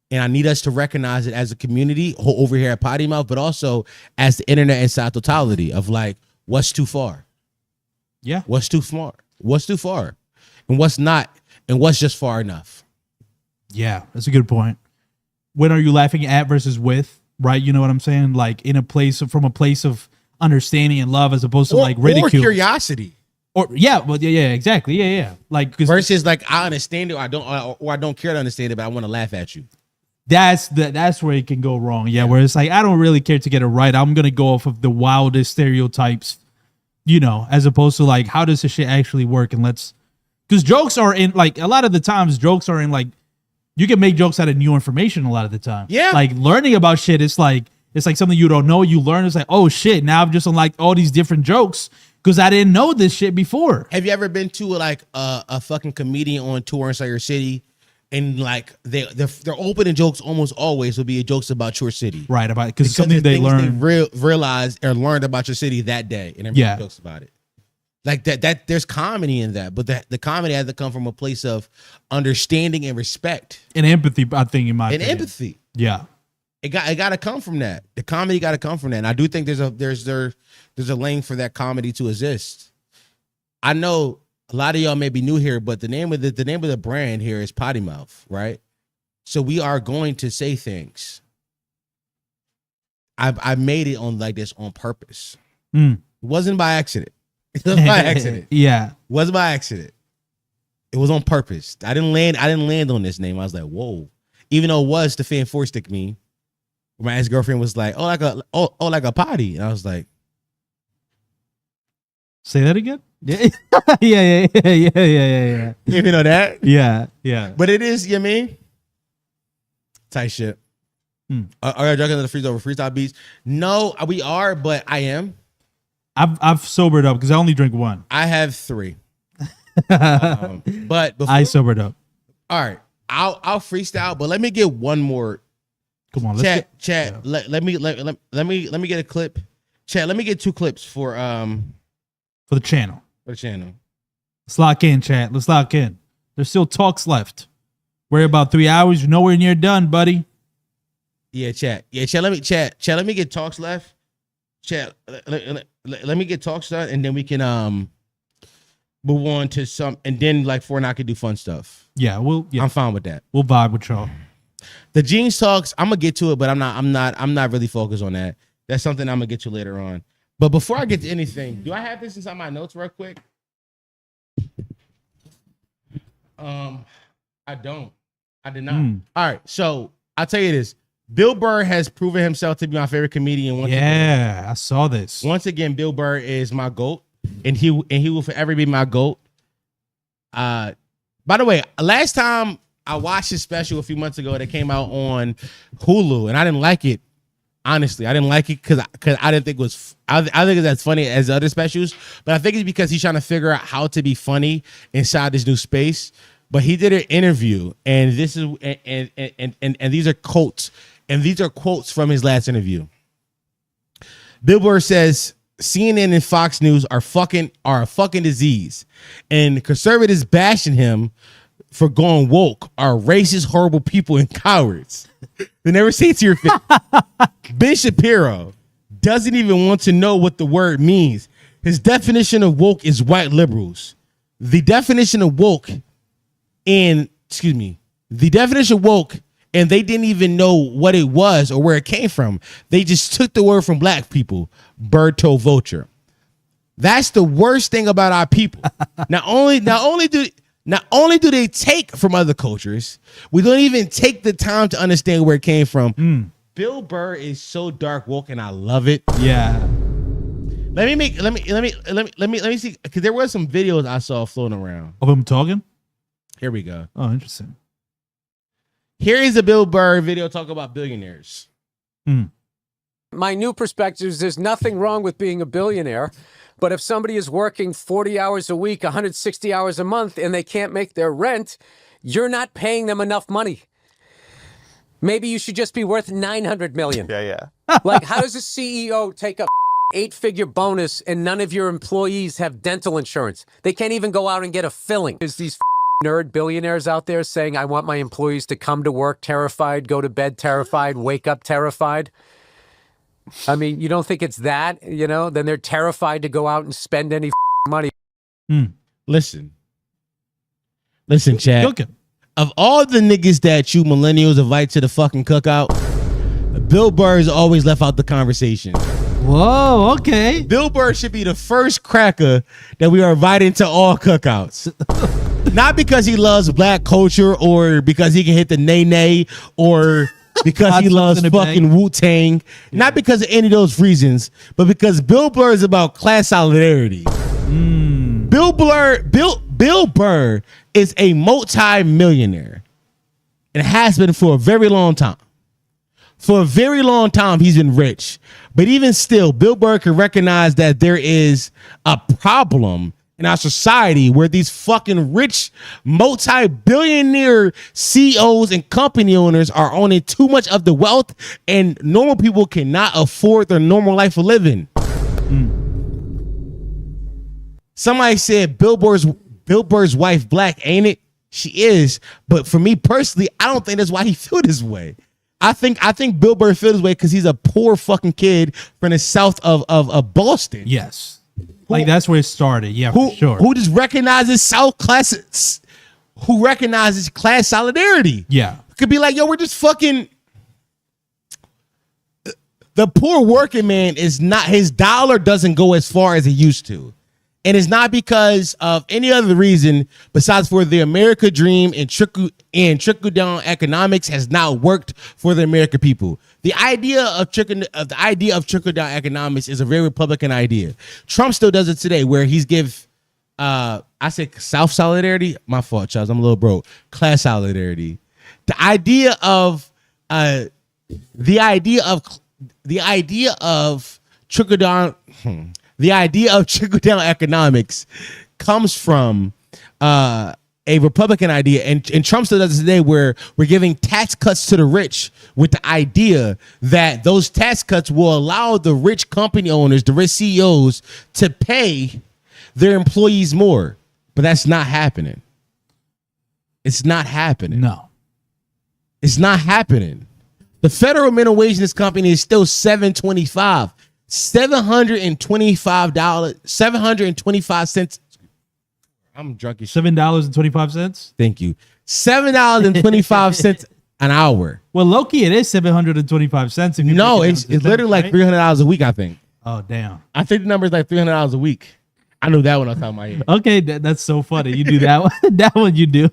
And I need us to recognize it as a community over here at Potty Mouth, but also as the internet inside totality of like, what's too far? Yeah. What's too far? What's too far? And what's not? And what's just far enough? Yeah, that's a good point. When are you laughing at versus with, right? You know what I'm saying? Like from a place of understanding and love as opposed to like ridicule. Or curiosity. Or exactly. Yeah. Like versus like I understand it or I don't care to understand it, but I want to laugh at you. That's where it can go wrong. Yeah, where it's like I don't really care to get it right. I'm gonna go off of the wildest stereotypes, as opposed to like how does this shit actually work? And because jokes are in like a lot of the times jokes are in like you can make jokes out of new information a lot of the time. Yeah, like learning about shit. It's like something you don't know. You learn. It's like, oh shit, now I've just unlocked all these different jokes because I didn't know this shit before. Have you ever been to like a fucking comedian on tour inside your city, and like they're opening jokes almost always will be jokes about your city, right? Because something they learned, realized or learned about your city that day, and everybody jokes about it. Like that there's comedy in that, but the comedy has to come from a place of understanding and respect and empathy. I think in my opinion. Empathy, yeah. It got to come from that. The comedy got to come from that. And I do think there's a lane for that comedy to exist. I know a lot of y'all may be new here, but the name of the brand here is Potty Mouth, right? So we are going to say things. I made it on like this on purpose. It wasn't by accident. It was by accident. Yeah, it wasn't by accident. It was on purpose. I didn't land on this name. I was like, whoa. Even though it was the fan four stick meme. My ex-girlfriend was like, like a potty. And I was like, say that again? Yeah. yeah. You even know that? Yeah. But it is, you know what I mean? Tight shit. Are you drinking the freestyle beats? No, we are, but I am. I've sobered up because I only drink one. I have 3. But before, I sobered up. All right. I'll freestyle, but let me get one more. Come on, let's chat. Yeah. Let me get a clip. Chat, let me get 2 clips for the channel. For the channel. Let's lock in, chat. Let's lock in. There's still talks left. We're about 3 hours. You're nowhere near done, buddy. Yeah, chat. Let me get talks left. Chat. Let me get talks done, and then we can move on to some, and then like 4 and I can do fun stuff. Yeah, I'm fine with that. We'll vibe with y'all. The jeans talks, I'm gonna get to it, but I'm not really focused on that. That's something I'm gonna get to later on. But before I get to anything, do I have this inside my notes real quick? I don't. I did not. All right, so I'll tell you this. Bill Burr has proven himself to be my favorite comedian. Once again. I saw this. Once again, Bill Burr is my GOAT, and he will forever be my GOAT. By the way, last time I watched his special a few months ago that came out on Hulu, and I didn't like it. Honestly, I didn't like it because I didn't think it was. I think it's as funny as other specials, but I think it's because he's trying to figure out how to be funny inside this new space. But he did an interview, and this is and these are quotes, and these are quotes from his last interview. Bill Burr says CNN and Fox News are a fucking disease, and conservatives bashing him for going woke are racist, horrible people and cowards. They never say it to your face. Ben Shapiro doesn't even want to know what the word means. His definition of woke is white liberals. The definition of woke, and they didn't even know what it was or where it came from. They just took the word from black people. Bird told Vulture. That's the worst thing about our people. Not only do they take from other cultures, we don't even take the time to understand where it came from. Bill Burr is so dark woke, and I love it. Yeah. Let me see, because there were some videos I saw floating around of him talking. Here we go. Oh, interesting. Here is a Bill Burr video talking about billionaires. My new perspective is there's nothing wrong with being a billionaire. But if somebody is working 40 hours a week, 160 hours a month, and they can't make their rent, you're not paying them enough money. Maybe you should just be worth $900 million. Yeah. Like, how does a CEO take a 8-figure bonus and none of your employees have dental insurance? They can't even go out and get a filling. There's these nerd billionaires out there saying, I want my employees to come to work terrified, go to bed terrified, wake up terrified. I mean, you don't think it's that, then they're terrified to go out and spend any money. Listen, Chad. Of all the niggas that you millennials invite to the fucking cookout, Bill Burr is always left out the conversation. Whoa, okay. Bill Burr should be the first cracker that we are inviting to all cookouts. Not because he loves black culture or because he can hit the nay-nay or because he loves fucking Wu-Tang. Not because of any of those reasons, but because Bill Burr is about class solidarity. Bill Burr is a multi-millionaire and has been for a very long time. For a very long time, he's been rich. But even still, Bill Burr can recognize that there is a problem in our society where these fucking rich, multi-billionaire CEOs and company owners are owning too much of the wealth and normal people cannot afford their normal life of living. Somebody said Bill Burr's wife black, ain't it? She is. But for me personally, I don't think that's why he feel this way. I think Bill Burr feels this way because he's a poor fucking kid from the south of Boston. Yes. Like that's where it started. Yeah, for sure. Who just recognizes South classes, who recognizes class solidarity. Yeah. Could be like, yo, we're just fucking. The poor working man is not, his dollar doesn't go as far as it used to. And it's not because of any other reason besides for the America dream and trickle down economics has not worked for the American people. The idea of trickle down economics is a very Republican idea. Trump still does it today, where he's I said South solidarity. My fault, Charles. I'm a little broke. Class solidarity. The idea of trickle down. The idea of trickle-down economics comes from a Republican idea, and Trump still does it today, where we're giving tax cuts to the rich with the idea that those tax cuts will allow the rich company owners, the rich CEOs, to pay their employees more. But that's not happening. It's not happening. No. It's not happening. The federal minimum wage in this company is still $7.25. $725. I'm drunk as shit. $7.25. Thank you. $7.25 an hour. Well, Loki, it is 725 cents. No, it's literally like $300 a week, I think. Oh, damn. I think the number is like $300 a week. I knew that one off the top of my head. Okay, that's so funny. You do that one. That one you do.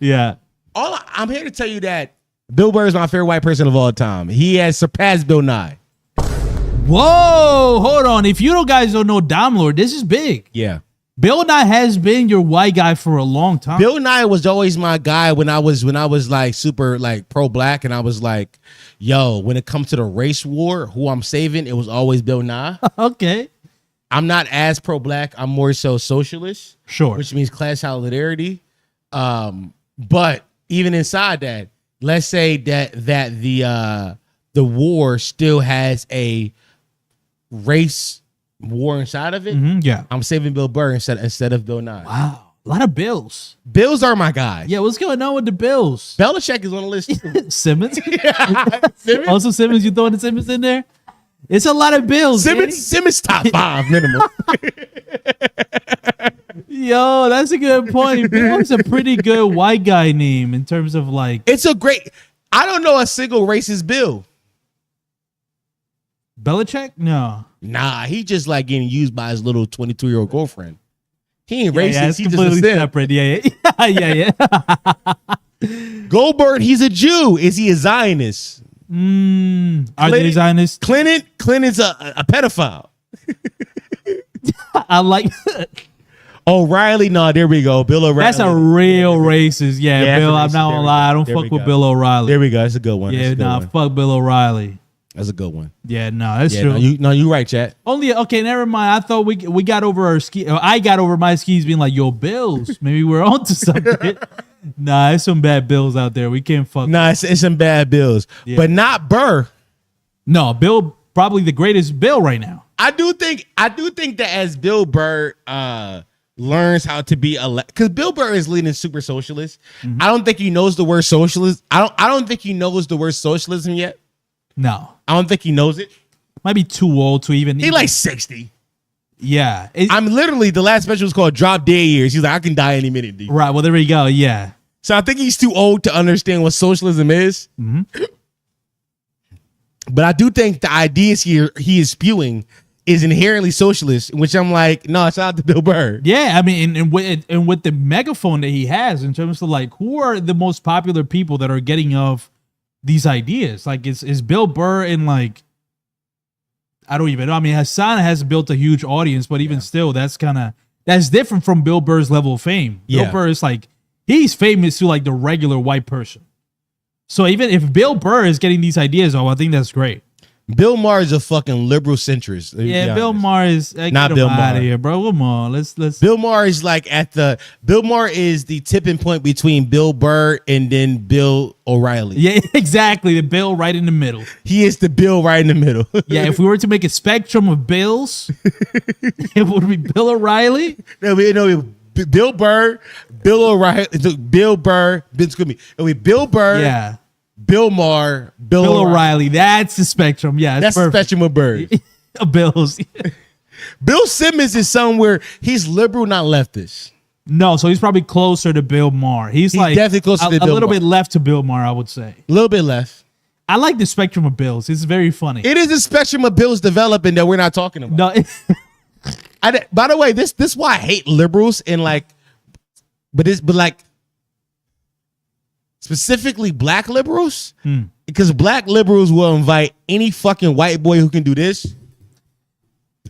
Yeah. I'm here to tell you that Bill Burr is my favorite white person of all time. He has surpassed Bill Nye. Whoa, hold on. If you guys don't know Dom Lord, this is big. Yeah. Bill Nye has been your white guy for a long time. Bill Nye was always my guy when I was like super like pro-black, and I was like, yo, when it comes to the race war, who I'm saving, it was always Bill Nye. Okay. I'm not as pro-black. I'm more so socialist. Sure. Which means class solidarity. But even inside that, let's say that the war still has a race war inside of it. Yeah. I'm saving Bill Burr instead of Bill Nye. Wow. A lot of Bills. Bills are my guy. Yeah, what's going on with the Bills? Belichick is on the list too. Simmons? Simmons? Also Simmons, you throwing the Simmons in there? It's a lot of Bills. Simmons top 5 minimum. Yo, that's a good point. Bill's a pretty good white guy name in terms of like. It's a great. I don't know a single racist Bill. Belichick? No. Nah, he just like getting used by his little 22-year-old girlfriend. He ain't racist. Yeah, it's He just completely a simp. separate. Yeah. Goldberg, he's a Jew. Is he a Zionist? Are they Zionists? Clinton's a pedophile. I like. O'Reilly, no, there we go. Bill O'Reilly. That's a real racist. Yeah, Bill. I'm not gonna lie. I don't fuck with Bill O'Reilly. There we go. That's a good one. Yeah, fuck Bill O'Reilly. That's a good one. Yeah, no, that's true. You right, chat. Only okay. Never mind. I thought we got over our ski. I got over my skis being like, yo, Bills. Maybe we're onto something. Nah, there's some bad Bills out there. We can't fuck. Nah, it's some bad Bills, but not Burr. No, Bill probably the greatest Bill right now. I do think that as Bill Burr learns how to be because Bill Burr is leading super socialist. I don't think he knows the word socialist. I don't think he knows the word socialism yet. No. I don't think he knows it. Might be too old to even. He like 60. Yeah. I'm literally, the last special was called Drop Dead Years. He's like, I can die any minute. Dude. Right. Well, there we go. Yeah. So I think he's too old to understand what socialism is. Mm-hmm. But I do think the ideas he is spewing is inherently socialist, which I'm like, no, shout out to Bill Burr. Yeah, I mean, and with the megaphone that he has in terms of like, who are the most popular people that are getting of these ideas? Like, is Bill Burr and like, I don't even know. I mean, Hassan has built a huge audience, but even still, that's different from Bill Burr's level of fame. Bill Burr is like, he's famous to like the regular white person. So even if Bill Burr is getting these ideas, I think that's great. Bill Maher is a fucking liberal centrist. Yeah, Bill Maher is not Bill Maher out of here, bro. Come on, let's. Bill Maher is like Bill Maher is the tipping point between Bill Burr and then Bill O'Reilly. Yeah, exactly. The Bill right in the middle. He is the Bill right in the middle. Yeah, if we were to make a spectrum of Bills, it would be Bill O'Reilly. No, Bill Burr, Bill O'Reilly, Bill Burr. Excuse me. It'll be Bill Burr. Yeah. Bill Maher, Bill O'Reilly. That's the spectrum. Yeah, that's the spectrum of birds. Bills. Bill Simmons is somewhere he's liberal, not leftist. No, so he's probably closer to Bill Maher. He's like definitely closer to a Bill little Maher. bit left to Bill Maher, I would say. A little bit left. I like the spectrum of Bills. It's very funny. It is a spectrum of Bills developing that we're not talking about. No. By the way, this is why I hate liberals and like, but like. Specifically black liberals, because black liberals will invite any fucking white boy who can do this to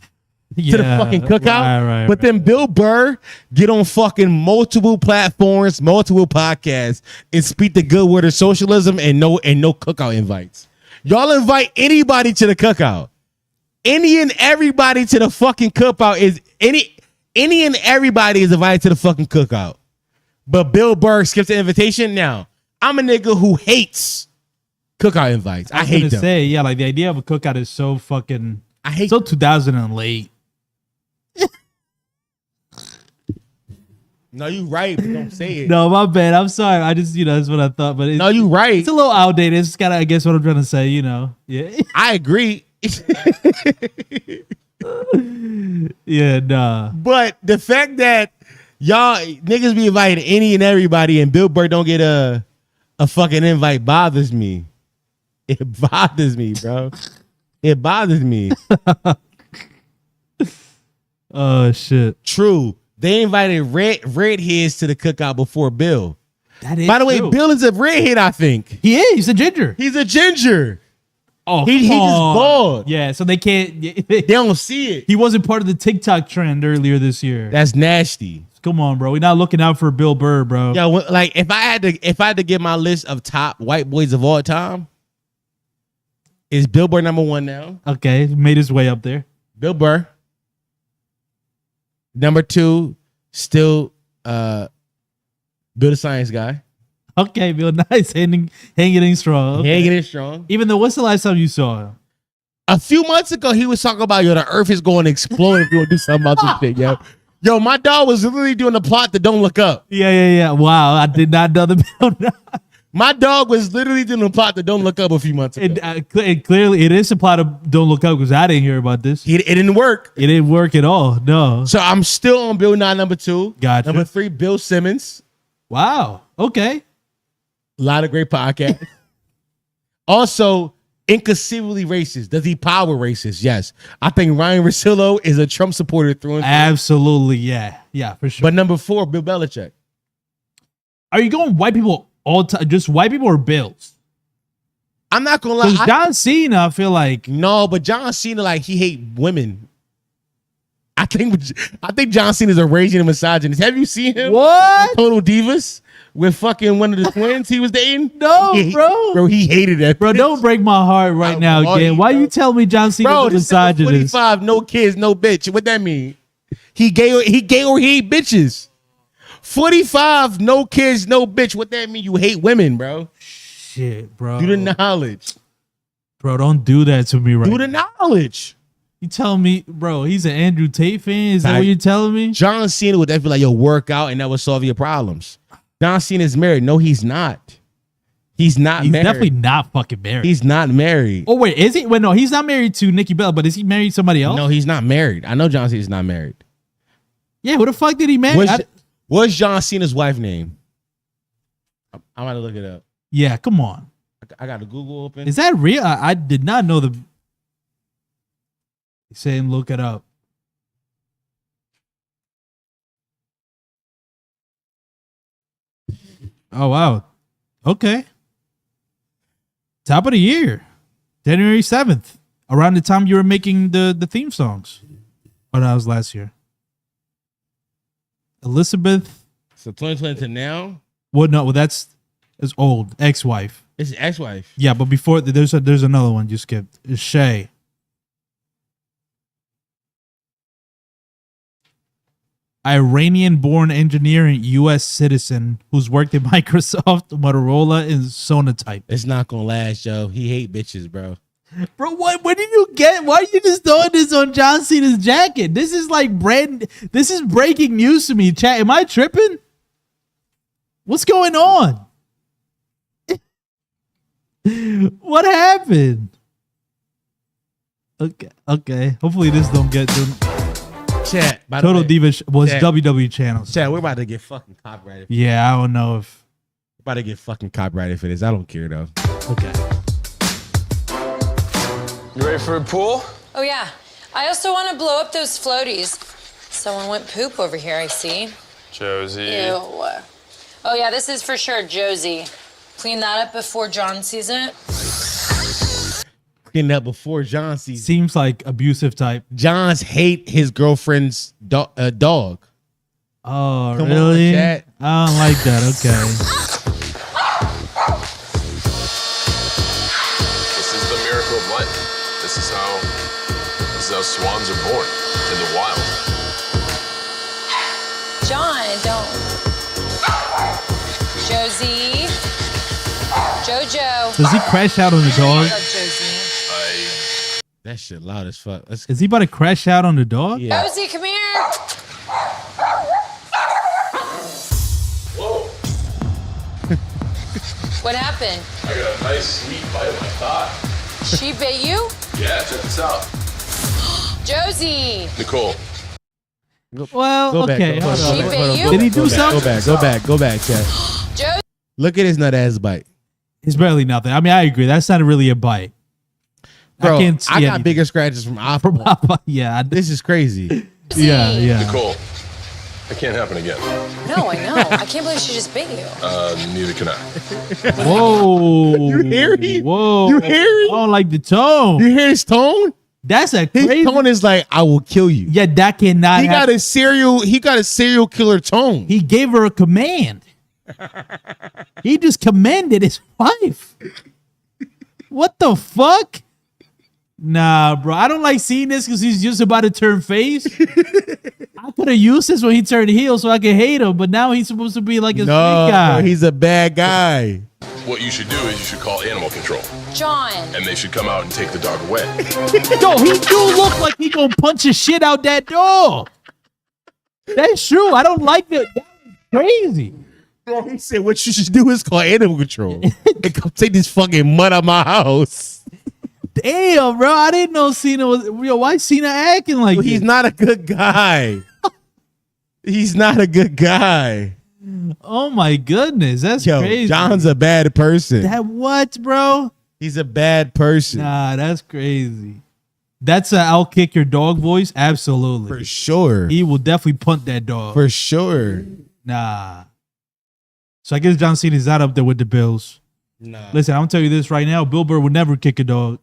the fucking cookout. Right, but then Bill Burr get on fucking multiple platforms, multiple podcasts, and speak the good word of socialism and no cookout invites. Y'all invite anybody to the cookout. Any and everybody to the fucking cookout is any and everybody is invited to the fucking cookout. But Bill Burr skips the invitation now. I'm a nigga who hates cookout invites. I hate them. Say, yeah, like the idea of a cookout is so fucking. I hate so 2000 and late. No, you right, but don't say it. No, my bad. I'm sorry. I just, that's what I thought. But no, you right. It's a little outdated. It's kind of, I guess, what I'm trying to say. Yeah. I agree. Yeah, nah. But the fact that y'all niggas be inviting any and everybody, and Bill Burr don't get a fucking invite bothers me. It bothers me, bro. It bothers me. Oh shit. True. They invited redheads to the cookout before Bill. That is By the way, true. Bill is a redhead, I think. He is. He's a ginger. He's a ginger. Oh, he just bald. Yeah, so they can't. They don't see it. He wasn't part of the TikTok trend earlier this year. That's nasty. Come on, bro. We're not looking out for Bill Burr, bro. Yeah, like if I had to get my list of top white boys of all time, is Bill Burr number one now? Okay, made his way up there. Bill Burr. Number two, still Bill the Science Guy. Okay, Bill, nice. Hanging in strong. Okay. Hanging in strong. Even though, what's the last time you saw him? A few months ago, he was talking about, the earth is going to explode if you want to do something about this shit, yo. Yo, my dog was literally doing the plot to Don't Look Up. Yeah. Wow, I did not know the Bill. My dog was literally doing the plot to Don't Look Up a few months ago. And clearly, it is a plot of Don't Look Up because I didn't hear about this. It didn't work. It didn't work at all. No. So I'm still on Bill Nye number two. Gotcha. Number three, Bill Simmons. Wow. Okay. A lot of great podcasts. Also, inconceivably racist. Does he power racist? Yes. I think Ryan Russillo is a Trump supporter through and through. Absolutely. Yeah, for sure. But number four, Bill Belichick. Are you going white people all time? Just white people or Bills? I'm not gonna lie. John Cena, I feel like no, but John Cena, like he hate women. I think John Cena is a raging misogynist. Have you seen him? What? Total Divas with fucking one of the twins he was dating? No, bro. Bro, he hated that. Bro, don't break my heart right now again. Why you tell me John Cena is a misogynist? 45, no kids, no bitch. What that mean? He gay or he hate bitches. 45, no kids, no bitch. What that mean? You hate women, bro. Shit, bro. Do the knowledge. Bro, don't do that to me right now. Do the knowledge. You telling me, bro, he's an Andrew Tate fan? Is that what you're telling me? John Cena would definitely like, work out and that would solve your problems. John Cena is married. No, he's not. He's not He's married. definitely not fucking married. He's not married. Oh wait, is he? Wait, no, he's not married to Nikki Bella, but is he married to somebody else? No, he's not married. I know John Cena's not married. Yeah, who the fuck did he marry? What's John Cena's wife name? I'm about to look it up. Yeah, come on. I got a Google open. Is that real? I did not know the. He's saying look it up. Oh wow. Okay. Top of the year. January 7th. Around the time you were making the theme songs. Oh, that was last year. Elizabeth. So 2020 to now? Well, no, that's old. Ex-wife. It's his ex-wife. Yeah, but before there's another one you skipped. It's Shay. Iranian-born engineer and U.S. citizen who's worked at Microsoft, Motorola, and Sonatype. It's not gonna last, yo. He hate bitches, bro. Bro, what? Where did you get? Why are you just throwing this on John Cena's jacket? This is like This is breaking news to me. Chat, am I tripping? What's going on? What happened? Okay. Hopefully this don't get done. Chat. By Total the way, Diva was WWE channels. Chat, we're about to get fucking copyrighted. Yeah, I don't know if we're about to get fucking copyrighted for this. I don't care though. Okay. You ready for a pool? Oh, yeah. I also want to blow up those floaties. Someone went poop over here, I see. Josie. Ew. Oh, yeah, this is for sure Josie. Clean that up before John sees it. Clean up before John sees it. Seems like abusive type. John's hate his girlfriend's dog. Oh, Come really? on, chat. I don't like that. Okay. This is the miracle of life. This is how swans are born in the wild. John, don't. Josie. Jojo. Does he crash out on the dog? That shit loud as fuck. Is he about to crash out on the dog? Yeah. Josie, come here. Whoa. What happened? I got a nice sweet bite of my thigh. She bit you? Yeah, check this out. Josie. Nicole. Well, Go back, okay. go Hold back, on. She bit you? Did he do something? Go back, chat. Josie. Look at his nut ass bite. It's barely nothing. I mean, I agree. That's not really a bite. Bro, I can't see I got anything. bigger scratches from Oppa. Yeah. This is crazy. Yeah. Nicole, that can't happen again. No, I know. I can't believe she just bit you. Neither can I. Whoa. You hear me? Whoa. You hear me? I don't like the tone. You hear his tone? That's a His crazy. tone is like, I will kill you. Yeah, that cannot He got happen. a serial killer tone. He gave her a command. He just commanded his wife. What the fuck? Nah, bro. I don't like seeing this because he's just about to turn face. I could have used this when he turned heel so I could hate him, but now he's supposed to be like a sweet guy. He's a bad guy. What you should do is you should call animal control. John. And they should come out and take the dog away. Yo, he do look like he gonna punch his shit out that dog. That's true. I don't like that. That was crazy. Bro, he said what you should do is call animal control and come take this fucking mud out my house. Damn, bro. I didn't know Cena was. Yo, why Cena acting like He's this? not a good guy. He's not a good guy. Oh my goodness, that's Yo, crazy. John's a bad person. That what, bro? He's a bad person. Nah, that's crazy. That's a I'll kick your dog voice. Absolutely, For sure. he will definitely punt that dog. For sure. Nah. So I guess John Cena's not up there with the Bills. Nah. Listen, I'm gonna tell you this right now. Bill Burr would never kick a dog.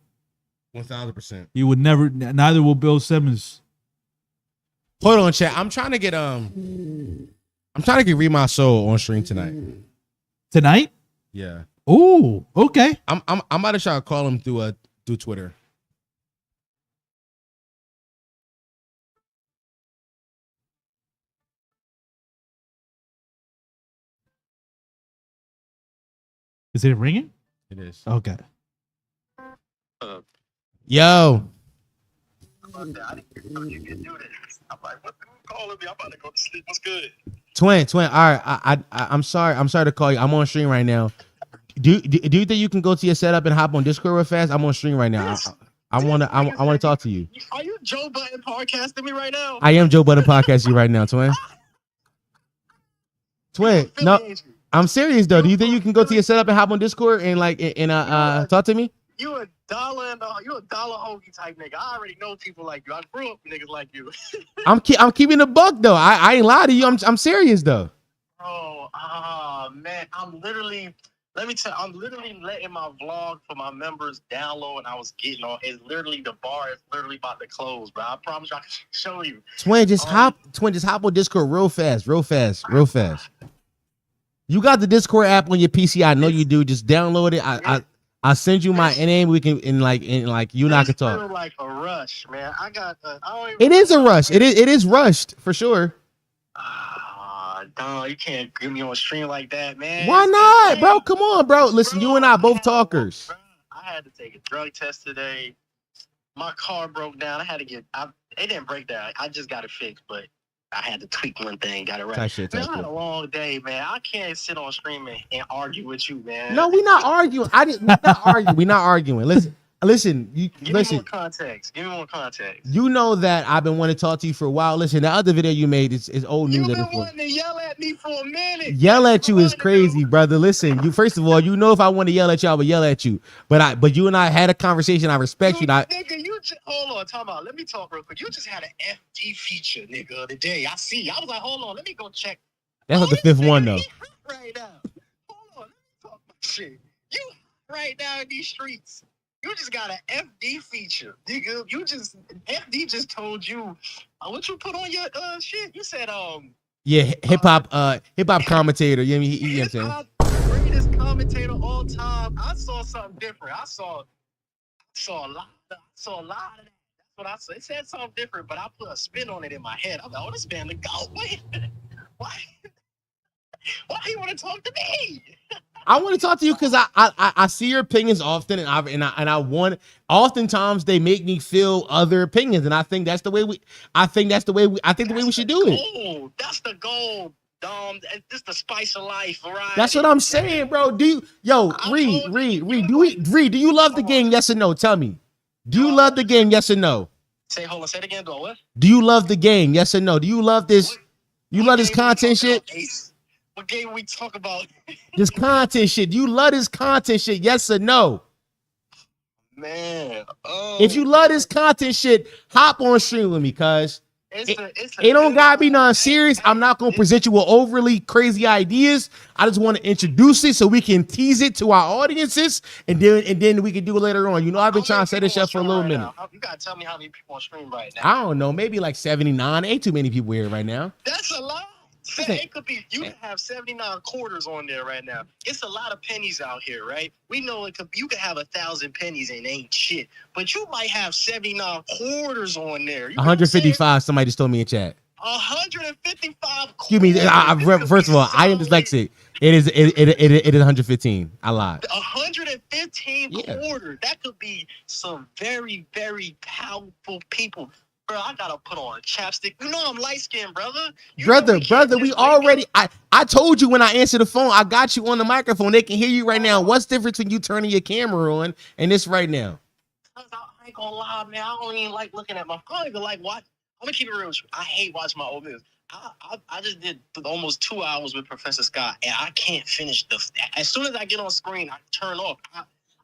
1000%. He would never. Neither will Bill Simmons. Hold on, chat. I'm trying to get ReedMySole on stream tonight. Tonight? Yeah. Ooh, okay. I'm about to try to call him through Twitter. Is it ringing? It is. Okay. Yo. Twin. All right. I'm sorry to call you. I'm on stream right now. Do you think you can go to your setup and hop on Discord real fast? I'm on stream right now. I want to talk to you. Are you Joe Budden podcasting me right now? I am Joe Budden podcasting you right now, twin. Twin, no, I'm serious though. Do you think you can go to your setup and hop on Discord and talk to me? You a dollar hoagie type nigga. I already know people like you. I grew up with niggas like you. I'm keeping the buck though. I ain't lie to you. I'm serious though. Bro, man, I'm literally letting my vlog for my members download, and I was getting on. It's literally the bar is literally about to close, bro. I promise you I can show you. Twin, just hop on Discord real fast. You got the Discord app on your PC. I know you do. Just download it. I'll send you my name. We can in like you and I can talk. Feel like a rush, man. It is a rush. It is rushed for sure. Dog, you can't get me on stream like that, man. Why not, bro? Come on, bro. Listen, you and I both talkers. I had to take a drug test today. My car broke down. I had to get. It didn't break down. I just got it fixed, but I had to tweak one thing. Got it right. Man, I had a long day, man. I can't sit on stream and argue with you, man. No, we're not arguing. We're not arguing. Listen. Give me more context. You know that I've been wanting to talk to you for a while. Listen, the other video you made is old news. You've been wanting to yell at me for a minute. Yell at you is crazy, brother. Listen, you first of all, you know if I want to yell at you, I would yell at you. But you and I had a conversation. I respect you. Nigga, hold on, time out. Let me talk real quick. You just had an FD feature, nigga, today. I was like, hold on, let me go check. That's not the fifth one though. Right now. Hold on, let me talk my shit. You right now in these streets. You just got an FD feature, nigga. FD just told you what you put on your shit. You said yeah, hip hop commentator. You know what I mean? Hip hop greatest commentator all time. I saw something different. I saw a lot of that. That's what I saw. It said something different, but I put a spin on it in my head. I'm like, oh, this man the goat. Wait, why do you want to talk to me? I want to talk to you because I see your opinions often, and I want. Oftentimes they make me feel other opinions, and I think that's the way we. I think the way we should do it. That's the goal, Dom. This the spice of life, right? That's what I'm saying, bro. Do you, Reed? Do you love the game? Yes or no? Tell me. Do you love the game? Yes or no? Say it again. Do I what? Do you love the game? Yes or no? Do you love this? You love this content shit? What game we talk about? This content shit. You love this content shit? Yes or no? Man, if you love this content shit, hop on stream with me, cuz. It don't gotta be non-serious. I'm not gonna present you with overly crazy ideas. I just want to introduce it so we can tease it to our audiences, and then we can do it later on. You know, I've been trying to set this up for a little minute. You gotta tell me how many people on stream right now. I don't know, maybe like 79. Ain't too many people here right now. That's a lot. It could be. You can have 79 quarters on there right now. It's a lot of pennies out here, right? We know it could. You could have 1,000 pennies and ain't shit, but you might have 79 quarters on there. 155. Somebody just told me in chat. 155. Excuse me. First of all, I am dyslexic. It is 115. I lied. 115 quarters. That could be some very, very powerful people. Bro, I gotta put on a chapstick. You know I'm light skinned, brother. Brother, we already. I told you when I answered the phone. I got you on the microphone. They can hear you right now. What's the difference between you turning your camera on and this right now? I ain't gonna lie, man. I don't even like looking at my. I don't even like watch. I'm gonna keep it real with you. I hate watching my old videos. I just did almost 2 hours with Professor Scott, and I can't finish as soon as I get on screen, I turn off.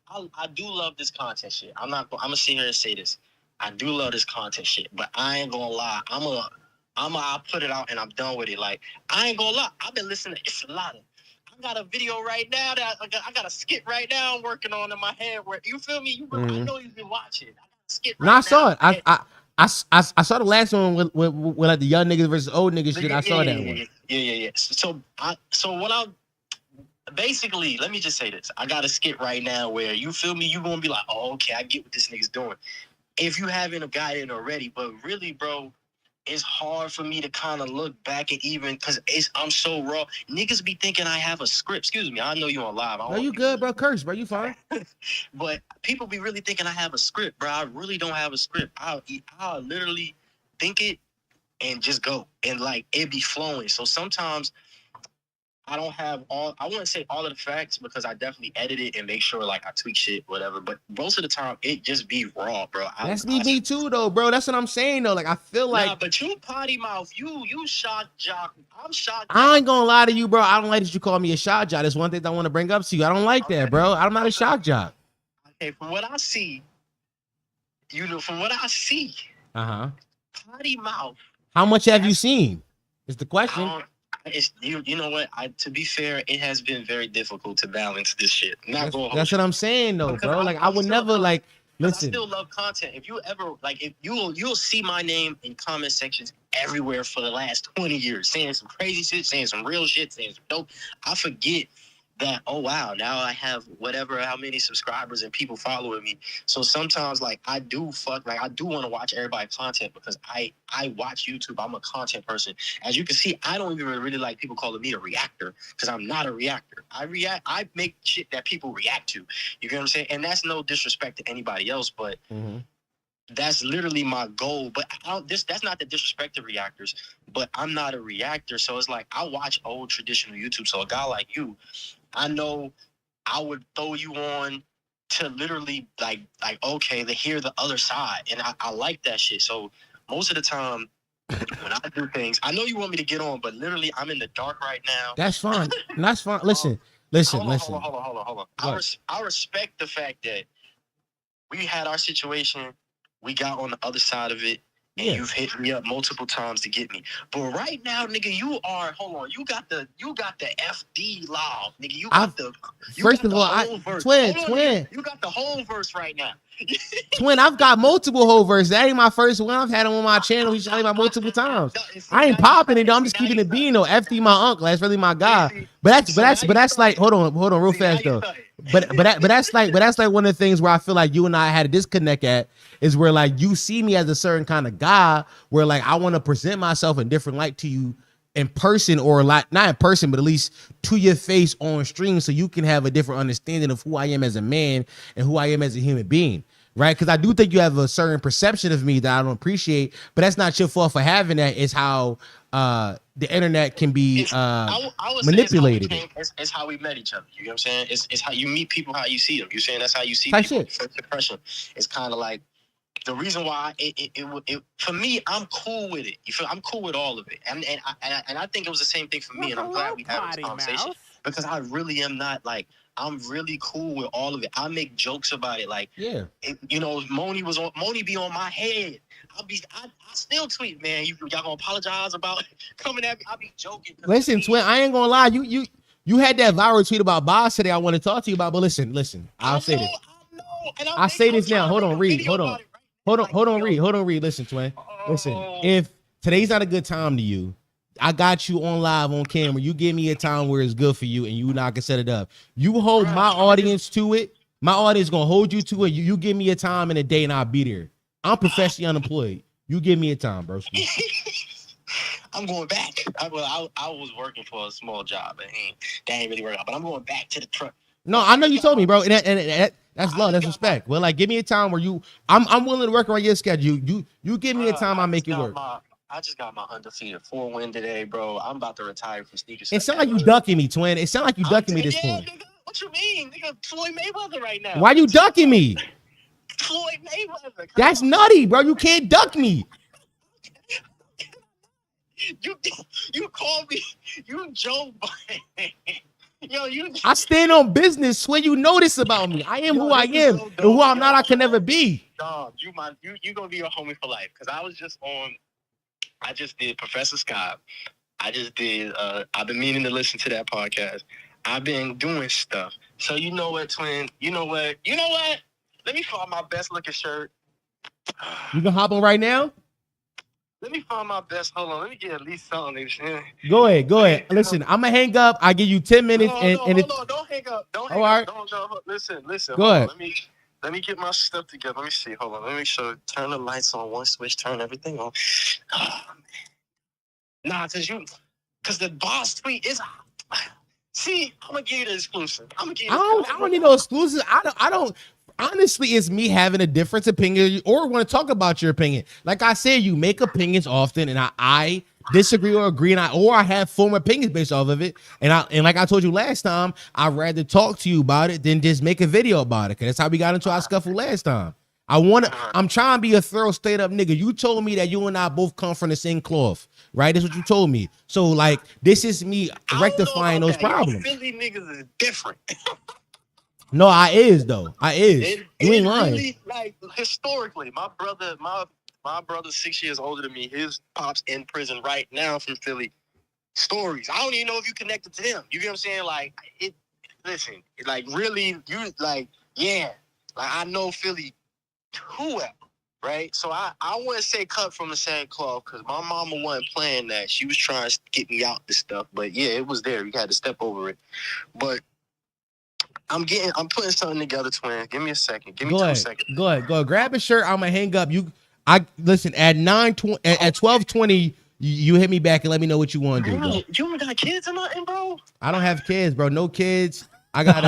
I do love this content shit. I'm gonna sit here and say this. I do love this content shit, but I ain't gonna lie. I'll put it out and I'm done with it. Like, I ain't gonna lie. I've been listening. It's a lot of. I got a video right now that I got a skit right now I'm working on in my head. Where you feel me? I know you've been watching. I got a skit right now. I saw it. I saw the last one with like the young niggas versus old niggas shit. I saw that one. Yeah. So what I basically, let me just say this. I got a skit right now where you feel me. You gonna be like, oh, okay, I get what this nigga's doing. If you haven't got it already, but really, bro, it's hard for me to kind of look back and even because I'm so raw. Niggas be thinking I have a script. Excuse me, I know you on live. No, you good, bro. Curse, bro. You fine. But people be really thinking I have a script, bro. I really don't have a script. I'll literally think it and just go. And like it be flowing. So sometimes I don't have I wouldn't say all of the facts because I definitely edit it and make sure like I tweak shit, whatever. But most of the time it just be raw, bro. That's me too though, bro. That's what I'm saying though. Like I feel like, nah, but you potty mouth, you shock jock. I'm shocked. I ain't gonna lie to you, bro. I don't like that you call me a shock jock. That's one thing I want to bring up to you. I don't like that, bro. I'm not a shock jock. Okay, from what I see, from what I see, potty mouth. How much have you seen? Is the question. It's you know what? To be fair, it has been very difficult to balance this shit. That's what I'm saying though, bro. Like I would never like listen. I still love content. If you ever like, if you'll see my name in comment sections everywhere for the last 20 years, saying some crazy shit, saying some real shit, saying some dope. I forget that, oh wow, now I have how many subscribers and people following me. So sometimes like I do want to watch everybody's content because I watch YouTube. I'm a content person. As you can see, I don't even really like people calling me a reactor because I'm not a reactor. I make shit that people react to. You get what I'm saying? And that's no disrespect to anybody else, but that's literally my goal. But that's not the disrespect to reactors, but I'm not a reactor. So it's like I watch old traditional YouTube. So a guy like you, I know I would throw you on to literally like okay, to hear the other side. And I like that shit. So most of the time when I do things, I know you want me to get on, but literally I'm in the dark right now. That's fine. That's fine. Listen. Hold on. I respect the fact that we had our situation, we got on the other side of it, and you've hit me up multiple times to get me. But right now, nigga, you got the FD law, nigga. You got twin. You got the whole verse right now. Twin, I've got multiple whole verses. That ain't my first one. I've had him on my channel. He's shot me multiple times. I ain't popping it though. I'm just keeping it being though. FD my uncle. That's really my guy. But that's like hold on real fast though. But that's like one of the things where I feel like you and I had a disconnect at is where like you see me as a certain kind of guy where like I want to present myself in different light to you in person, or like not in person, but at least to your face on stream, so you can have a different understanding of who I am as a man and who I am as a human being, right? Because I do think you have a certain perception of me that I don't appreciate, but that's not your fault for having that. It's how the internet can be manipulated. It's how we met each other. You know what I'm saying? It's how you meet people, how you see them. You're saying that's how you see people. First impression. It's kind of like the reason why it for me, I'm cool with it. You feel? I'm cool with all of it, and I think it was the same thing for me, and I'm glad we had this conversation because I really am not like. I'm really cool with all of it. I make jokes about it, like Moni be on my head. I still tweet, man. Y'all gonna apologize about coming at me? I be joking. Listen, twin, I ain't gonna lie. You had that viral tweet about Boss today. I want to talk to you about, but listen. I'll say this. I say this now. Hold on, Reed. Hold on, Reed. Listen, twin. Listen. If today's not a good time to you, I got you on live on camera. You give me a time where it's good for you and you and I can set it up. You hold my audience to it. My audience gonna hold you to it. You give me a time and a day and I'll be there. I'm professionally unemployed. You give me a time, bro. I'm going back. I was working for a small job, and that ain't really working out. But I'm going back to the truck. No, I know you told me, bro. And that's love. That's respect. Well, like, give me a time where I'm willing to work on your schedule. You give me a time, I'll make it work. I just got my undefeated 4-win today, bro. I'm about to retire from sneakers. It sound like you ducking me, twin. It sound like you ducking me this point. Nigga, what you mean? Nigga, Floyd Mayweather right now. Why you ducking me? Floyd Mayweather. That's nutty, bro. You can't duck me. You called me. You Joe Biden. Yo, I stand on business. Swear you know this about me. I am who I am, and who I'm not, I can never be. Dog, you gonna be a homie for life. Cause I just did Professor Scott. I just did. I've been meaning to listen to that podcast. I've been doing stuff. So you know what, twin? You know what? Let me find my best looking shirt. You can hop on right now. Let me find my best. Hold on. Let me get at least something. Go ahead. Listen, I'm gonna hang up. I give you 10 minutes. Hold on. Don't hang up. Don't hang up. Don't. Listen. Go ahead. Let me get my stuff together. Let me see. Hold on. Let me make sure. Turn the lights on. One switch. Turn everything on. Oh, man. Nah, cause the boss tweet is. See, I'm gonna give you the exclusive. I don't need no exclusive. I don't. Honestly, it's me having a different opinion or want to talk about your opinion. Like I said, you make opinions often, and I disagree or agree, and I have form opinions based off of it. And like I told you last time, I'd rather talk to you about it than just make a video about it. Cause that's how we got into our scuffle last time. I'm trying to be a thorough, straight up nigga. You told me that you and I both come from the same cloth, right? That's what you told me. So like, this is me rectifying those problems. Philly niggas is different. No, I is though. You ain't lying. Really, like historically, my brother's 6 years older than me. His pop's in prison right now from Philly. Stories. I don't even know if you connected to him. You get what I'm saying? Like like really, you like, yeah. Like I know Philly too well, right? So I wouldn't say cut from the same cloth because my mama wasn't playing that. She was trying to get me out this stuff. But yeah, it was there. You had to step over it. But I'm putting something together, twin. Give me a second. Give me 2 seconds. Go ahead. Grab a shirt. I'm gonna hang up. Listen at 12:20. You hit me back and let me know what you want to do. Bro. You don't got kids or nothing, bro? I don't have kids, bro. No kids. I got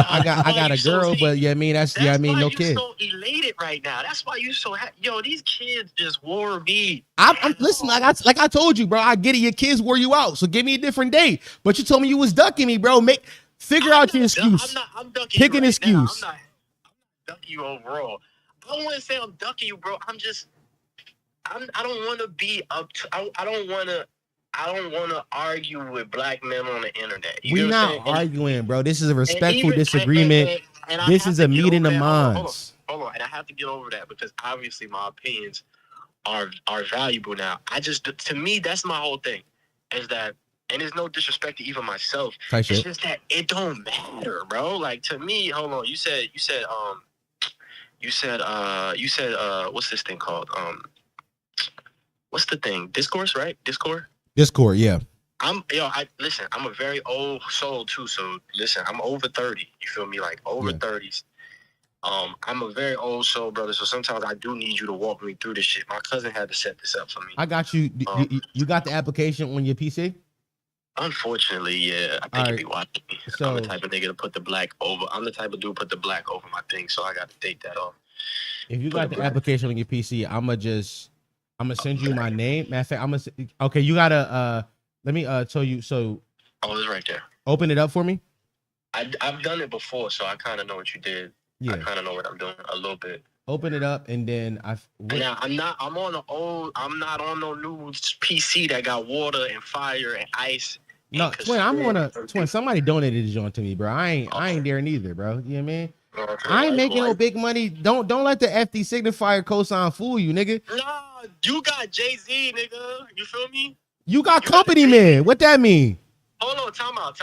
a girl, but yeah, I mean no kids. So elated right now. That's why you so happy. Yo, these kids just wore me. I'm listen, like I told you, bro. I get it. Your kids wore you out, so give me a different date. But you told me you was ducking me, bro. Figure out your excuse. I'm ducking Pick you an excuse. I'm not ducking you overall. I don't want to say I'm ducking you, bro. I don't want to be up. I don't want to argue with black men on the internet. We're not arguing, bro. This is a respectful disagreement. And this is a meeting of minds. Hold on, and I have to get over that because obviously my opinions are valuable now. To me, that's my whole thing, is that, and there's no disrespect to even myself. It's just that it don't matter, bro. Like to me, hold on. You said what's this thing called? What's the thing? Discourse, right? Discord, yeah. I'm a very old soul too, so listen, I'm over 30. You feel me? Like over 30s. I'm a very old soul, brother, so sometimes I do need you to walk me through this shit. My cousin had to set this up for me. I got you. You got the application on your PC? Unfortunately, yeah. I think you'd be watching me. I'm the type of nigga to put the black over. I'm the type of dude to put the black over my thing, so I got to take that off. If you got the application on your PC, I'm gonna send you my name. Matter of fact, okay, you gotta let me tell you. So it's right there. Open it up for me. I've done it before, so I kind of know what you did. Yeah. I kind of know what I'm doing a little bit. Open it up, and then Now I'm not on no new PC that got water and fire and ice. No, twin, I'm on a twin. Somebody donated this joint to me, bro. I ain't there neither, bro. You know what I mean? Okay, I ain't making no big money. Don't let the FD signifier cosign fool you, nigga. Nah, you got Jay-Z, nigga. You feel me? You got company man. What that mean? Hold on, time out.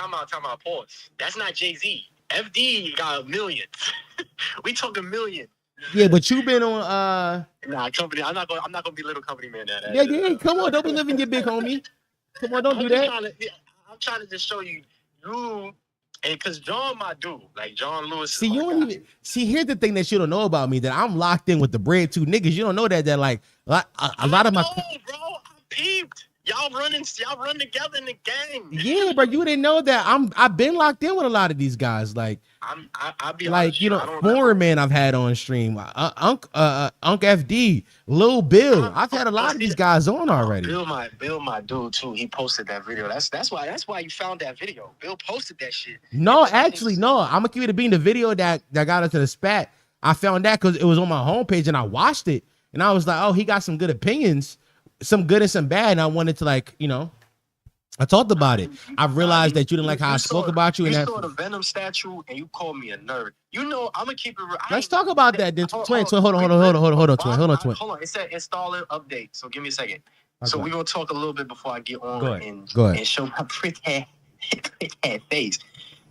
Pause. That's not Jay-Z. FD got millions. We talking millions. Yeah, but you been on company. I'm not gonna be little company man. Yeah. Come on, don't be living your big homie. Come on, don't do that. I'm trying to just show you, and because John, my dude, like John Lewis. See, you don't even see. Here's the thing that you don't know about me: that I'm locked in with the bread too, niggas. You don't know that like a lot of my. Bro, I peeped. Y'all run together in the gang. Yeah, bro, you didn't know that. I've been locked in with a lot of these guys. Like I'll be like honest, you know, foreign man I've had on stream. Unc FD, Lil Bill. I've had a lot of these guys on already. Bill, my dude too. He posted that video. That's why you found that video. Bill posted that shit. No, actually, no. I'm gonna give you the video that got us to the spat. I found that because it was on my homepage and I watched it and I was like, oh, he got some good opinions. Some good and some bad, and I wanted to I talked about it. I realized that you didn't like how I spoke about you. You saw the Venom statue, and you called me a nerd. You know, I'm gonna keep it real. Let's talk about that. Then, twin. Hold on, twin. Hold on. It said install it, update. So give me a second. Okay. So we're gonna talk a little bit before I get on and show my pretty face.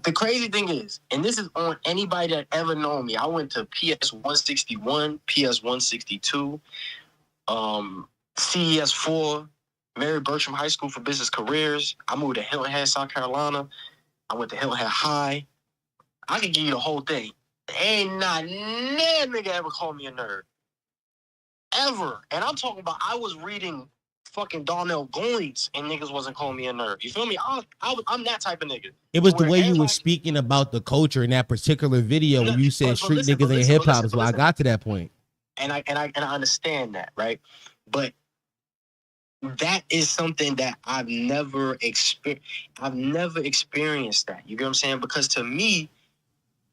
The crazy thing is, and this is on anybody that ever known me. I went to PS 161, PS 162, CES 4, Mary Bertram High School for Business Careers. I moved to Hilton Head, South Carolina. I went to Hilton Head High. I can give you the whole thing. Ain't not nigga ever called me a nerd. Ever. And I'm talking about I was reading fucking Darnell Goins and niggas wasn't calling me a nerd. You feel me? I'm that type of nigga. It was the way you were speaking about the culture in that particular video when you said street niggas ain't hip hop is why I got to that point. And I understand that, right? But that is something that I've never experienced. I've never experienced that. You get what I'm saying? Because to me,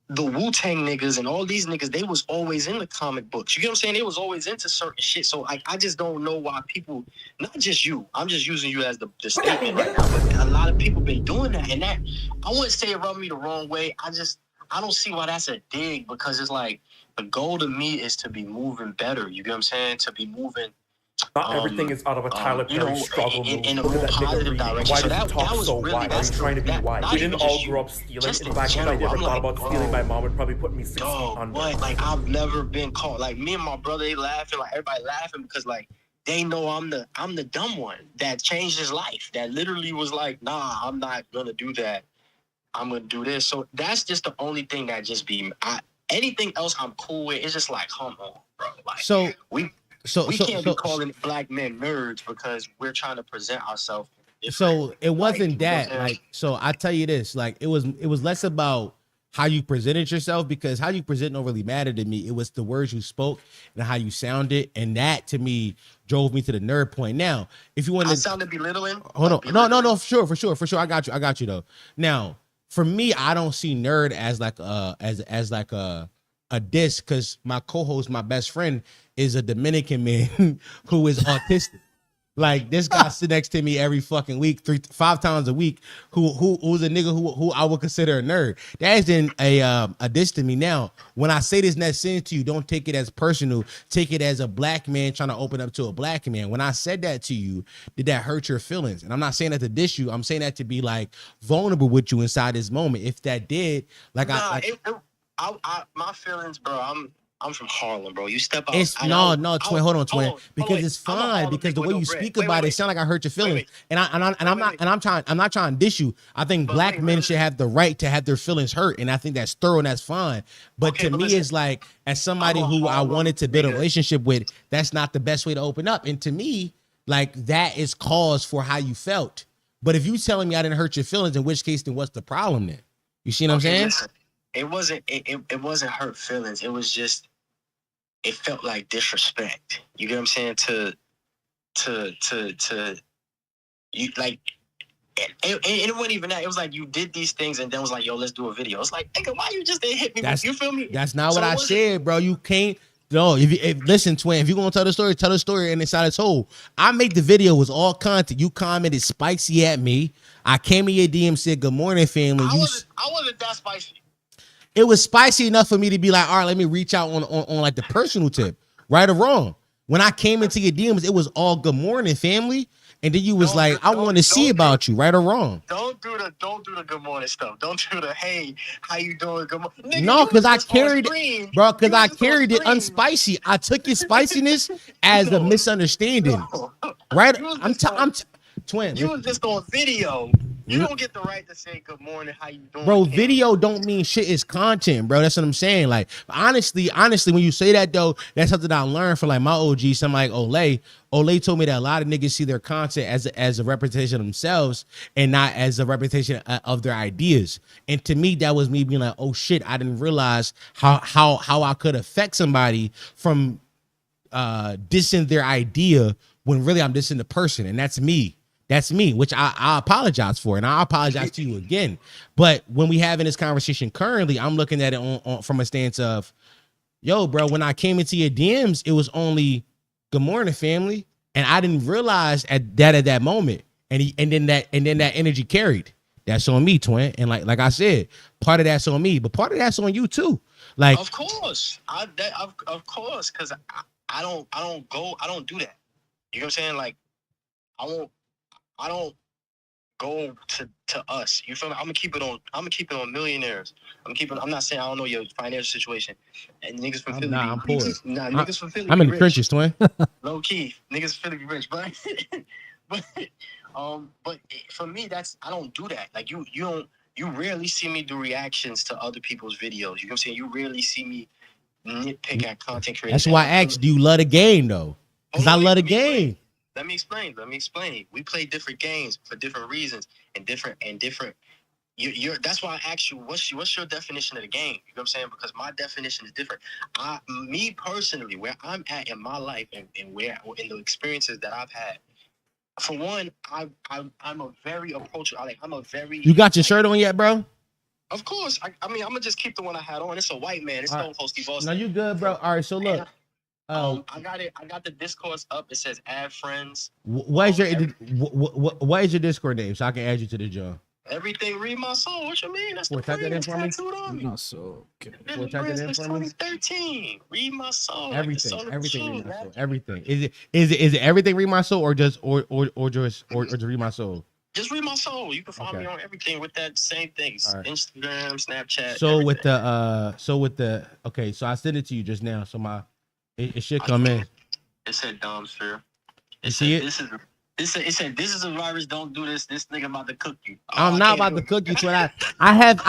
the Wu-Tang niggas and all these niggas, they was always in the comic books. You get what I'm saying? They was always into certain shit. So I just don't know why people, not just you, I'm just using you as the statement right now, but a lot of people been doing that. And that, I wouldn't say it rubbed me the wrong way. I don't see why that's a dig, because it's like, the goal to me is to be moving better. You get what I'm saying? To be moving. Not everything is out of a Tyler Perry struggle movie. In a more positive direction. Why So does he talk so white? Are you trying to be white? We didn't all grow up stealing. In fact, if I never thought about stealing, my mom would probably put me 6 feet under. What? Like, I've never been caught. Like, me and my brother, they laughing. Like, everybody laughing because, like, they know I'm the dumb one that changed his life. That literally was like, nah, I'm not gonna do that. I'm gonna do this. So that's just the only thing that just be. Anything else I'm cool with. It's just like, come on, bro. Like, we can't be calling black men nerds because we're trying to present ourselves. So it wasn't that, like, so I tell you this, like, it was less about how you presented yourself, because how you present don't really matter to me. It was the words you spoke and how you sounded, and that to me drove me to the nerd point. Now, if you want to sound belittling, hold on, no, for sure, I got you though. Now, for me, I don't see nerd as like a diss, because my co-host, my best friend, is a Dominican man who is autistic. Like, this guy sit next to me every fucking week, 3-5 times a week, who's a nigga who I would consider a nerd. That isn't a diss to me. Now, when I say this next sentence to you, don't take it as personal. Take it as a black man trying to open up to a black man. When I said that to you, did that hurt your feelings? And I'm not saying that to diss you. I'm saying that to be like vulnerable with you inside this moment. If that did, like, my feelings, bro. I'm from Harlem, bro. You step out. It's Twin. Hold on, Twin. Because it's fine. Because the way you speak about it sound like I hurt your feelings. And I'm not trying to diss you. I think black men should have the right to have their feelings hurt, and I think that's thorough and that's fine. But to me, it's like, as somebody who I wanted to build a relationship with, that's not the best way to open up. And to me, like, that is cause for how you felt. But if you telling me I didn't hurt your feelings, in which case, then what's the problem then? You see what I'm saying? Listen, it wasn't hurt feelings. It was just, it felt like disrespect. You get what I'm saying? To you, like, it wasn't even that. It was like, you did these things and then was like, yo, let's do a video. It's like, nigga, why you just didn't hit me? You feel me? That's not what I said, bro. You can't. No, listen, Twin, if you're going to tell the story and inside its whole. I make the video, was all content. You commented spicy at me. I came in your DM, said, good morning, family. I wasn't that spicy. It was spicy enough for me to be like, all right, let me reach out on like the personal tip, right or wrong. When I came into your DMs, it was all good morning, family. And then you was like, I want to see about you, right or wrong. Don't do the good morning stuff. Don't do the, hey, how you doing? Good morning. No, because I carried it, bro, because I carried it unspicy. I took your spiciness as a misunderstanding. Right? Twin. You was just on video. You don't get the right to say good morning, how you doing? Bro, video don't mean shit, is content, bro. That's what I'm saying. Like, honestly, when you say that though, that's something I learned from like my OG, something like Olay. Olay told me that a lot of niggas see their content as a representation of themselves and not as a representation of their ideas. And to me, that was me being like, oh shit, I didn't realize how I could affect somebody from dissing their idea when really I'm dissing the person, and that's me. That's me, which I apologize for, and I apologize to you again. But when we having this conversation currently, I'm looking at it on from a stance of, yo, bro, when I came into your DMs, it was only good morning, family, and I didn't realize at that moment, and then that energy carried. That's on me, Twin, and like I said, part of that's on me, but part of that's on you too. Like, of course, of course, because I don't do that. You know what I'm saying? Like, I don't go to us. You feel me? I'm gonna keep it on millionaires. I'm not saying I don't know your financial situation. And niggas from Philly. I'm poor. Niggas from Philly. I'm in the trenches, Twin. Low key. Niggas from Philly be rich, but for me, I don't do that. Like, you rarely see me do reactions to other people's videos. You know what I'm saying? You rarely see me nitpick at content creators. That's why I asked, do you love the game though? Because I love the game. Let me explain. We play different games for different reasons and different. That's why I asked you, what's your definition of the game? You know what I'm saying? Because my definition is different. Me personally, where I'm at in my life and where in the experiences that I've had, For one, I'm a very approachable. Like I'm a very. You got your shirt on yet, bro? Of course. I mean, I'm gonna just keep the one I had on. It's a white man. It's Stone Cold Steve Austin. No, you good, bro. All right, so look. I got it. I got the Discord up. It says add friends. What is your Discord name so I can add you to the job? Everything Read My Soul. What you mean? That's the type that in for me? tattooed on me. Not so. Been in since 2013. Read My Soul. Everything, like everything, truth, Read My man. Soul. Everything. Is it everything Read My Soul or just Read My Soul? Just Read My Soul. You can find me on everything with that same thing. Right. Instagram, Snapchat. So everything. with the okay, so I sent it to you just now. So it should come in. It said Dom Sphere. You see it? It said this is a virus. Don't do this. This nigga about to cook you. I'm not about to cook you, twin. I have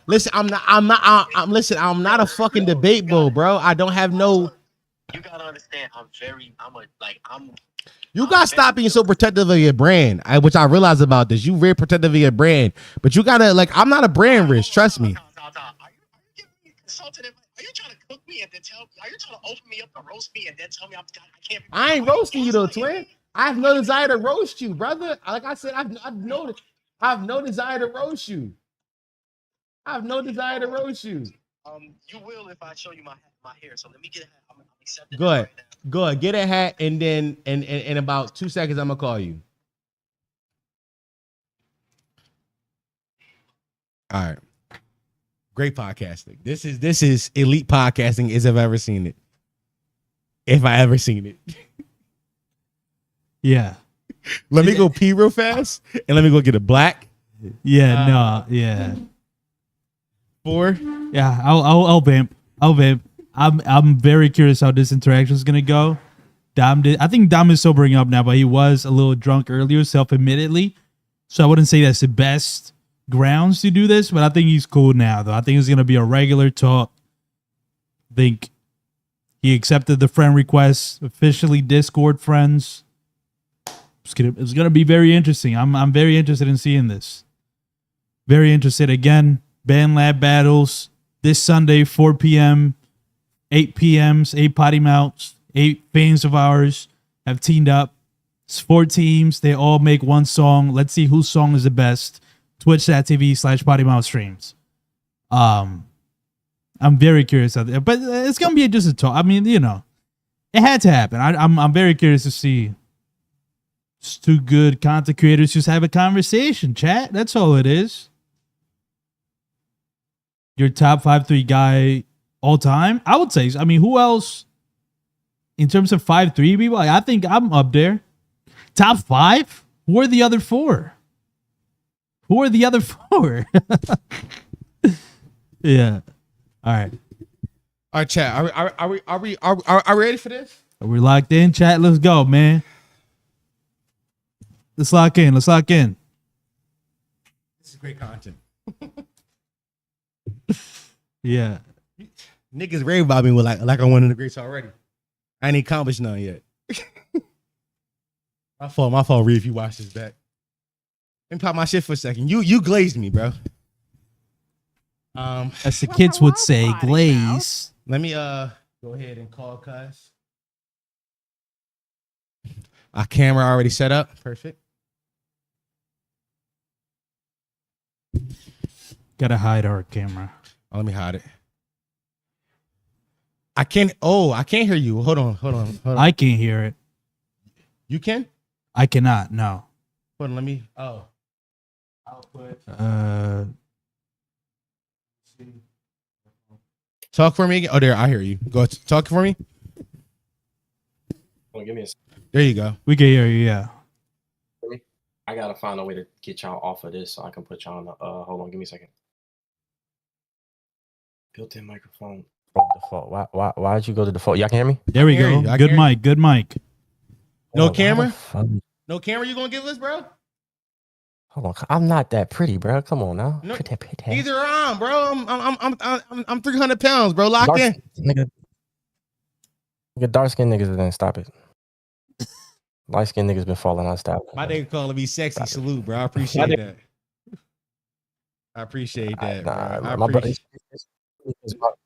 listen. I'm not a fucking debate bull, bro. I don't have no. You gotta understand. You gotta stop being so protective of your brand. Which I realize about this. You very protective of your brand, but you gotta I'm not a brand risk. Trust me. Are you trying to cook me and then tell me? Are you trying to open me up to roast me and then tell me I can't? I ain't roasting you though, twin. I have no desire to roast you, brother. Like I said, I have no desire to roast you. I have no desire to roast you. You will if I show you my hair. So let me get a hat. I'm accepting. Go ahead. Get a hat, and then in about 2 seconds, I'm gonna call you. All right. Great podcasting. This is elite podcasting as I've ever seen it. If I ever seen it. Yeah. Let me go pee real fast, and let me go get a black. Yeah. Yeah. 4. Yeah. I'll vamp. I'm very curious how this interaction is gonna go. I think Dom is sobering up now, but he was a little drunk earlier, self-admittedly. So I wouldn't say that's the best grounds to do this, but I think he's cool now, though. I think it's gonna be a regular talk. I think he accepted the friend request, officially Discord friends. It's gonna be very interesting. I'm very interested in seeing this. Very interested. Again, Band Lab battles this Sunday, 4 p.m., 8 p.m.s, 8 potty mouths, 8 fans of ours have teamed up. It's 4 teams. They all make one song. Let's see whose song is the best. Twitch.tv/pottymouth streams. I'm very curious out there, but it's gonna be just a talk. I mean, it had to happen. I'm very curious to see. It's 2 good content creators just have a conversation, chat. That's all it is. Your top 5-3 guy all time? I would say. I mean, who else in terms of 5-3 people? I think I'm up there. Top 5? Who are the other 4? Who are the other 4? Yeah. All right. All right, chat. Are we ready for this? Are we locked in, chat? Let's go, man. Let's lock in. This is great content. Yeah. Niggas rave about me with like I'm one of the greats already. I ain't accomplished none yet. My fault, Reed, if you watch this back. Let me pop my shit for a second. You glazed me, bro. As the kids would say, glaze. Let me go ahead and call cuz. Our camera already set up. Perfect. Gotta hide our camera. Oh, let me hide it. I can't hear you. Hold on. I can't hear it. You can? I cannot, no. Hold on, let me I'll put talk for me again. Oh, there, I hear you. Go talk for me. Well, give me a second. There you go. We can hear you, yeah. I gotta find a way to get y'all off of this so I can put y'all on hold on, give me a second. Built-in microphone. Default. Why'd you go to default? Y'all can hear me? There we go. Good mic. No camera? No camera you gonna give us, bro? Hold on. I'm not that pretty, bro. Come on now. No, neither am, bro. I'm 300 pounds, bro. Locked in. Nigga, dark skinned niggas didn't stop it. Light skinned niggas been falling out. Stop. My nigga calling me sexy. Salute, bro. I appreciate that. I appreciate that, bro. My brother.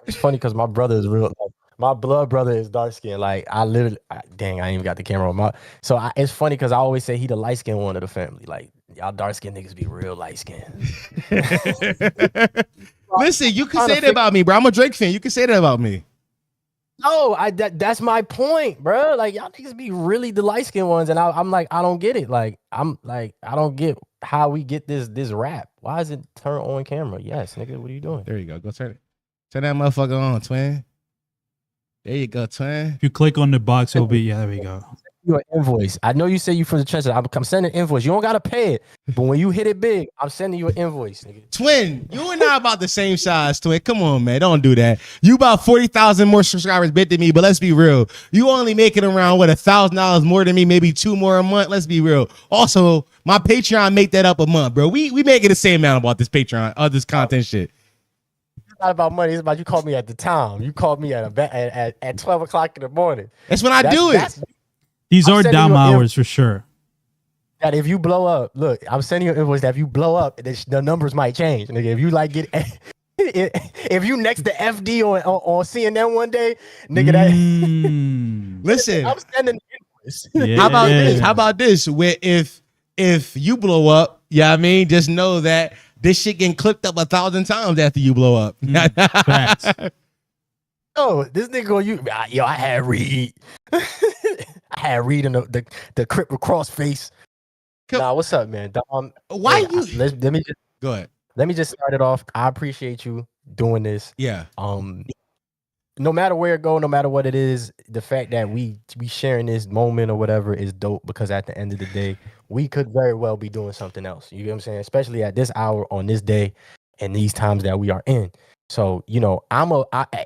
It's funny because my brother is real. My blood brother is dark skinned. Like I literally, dang, I ain't even got the camera on my. So it's funny because I always say he the light skinned one of the family. Like y'all dark skinned niggas be real light skinned. Listen, you can say that about me, bro. I'm a Drake fan. You can say that about me. No, that's my point, bro. Like y'all niggas be really the light skinned ones, and I'm like, I don't get it. Like I'm like, I don't get how we get this rap. Why is it turn on camera? Yes, nigga, what are you doing? There you go. Go turn it. Turn that motherfucker on, twin. There you go, twin. If you click on the box, it'll be, yeah, there we go. Your invoice. I know you say you from the trenches. I'm sending an invoice. You don't gotta pay it, but when you hit it big, I'm sending you an invoice, nigga. Twin, you and I about the same size, twin. Come on, man. Don't do that. You about 40,000 more subscribers bit than me, but let's be real. You only making around, what, $1,000 more than me, maybe 2 more a month. Let's be real. Also, my Patreon make that up a month, bro. We making the same amount about this Patreon, this content shit. It's not about money. It's about you called me at the time. You called me at 12 o'clock in the morning. That's when I do it. These are down hours for sure. That if you blow up, look, I'm sending you an invoice that if you blow up, the numbers might change. Nigga, if you like get, if you next to FD on CNN one day, nigga, that listen, I'm sending the invoice. Yeah. How about this? Where if you blow up, yeah, I mean, just know that this shit getting clipped up 1,000 times after you blow up. Facts. Oh, this nigga go you. Yo, I had Reed. I had Reed in the crip with cross face. Nah, what's up, man? Why hey, you? Let me just go ahead. Let me just start it off. I appreciate you doing this. Yeah. No matter where it go, no matter what it is, the fact that we sharing this moment or whatever is dope because at the end of the day, we could very well be doing something else. You get what I'm saying? Especially at this hour on this day and these times that we are in. So, you know,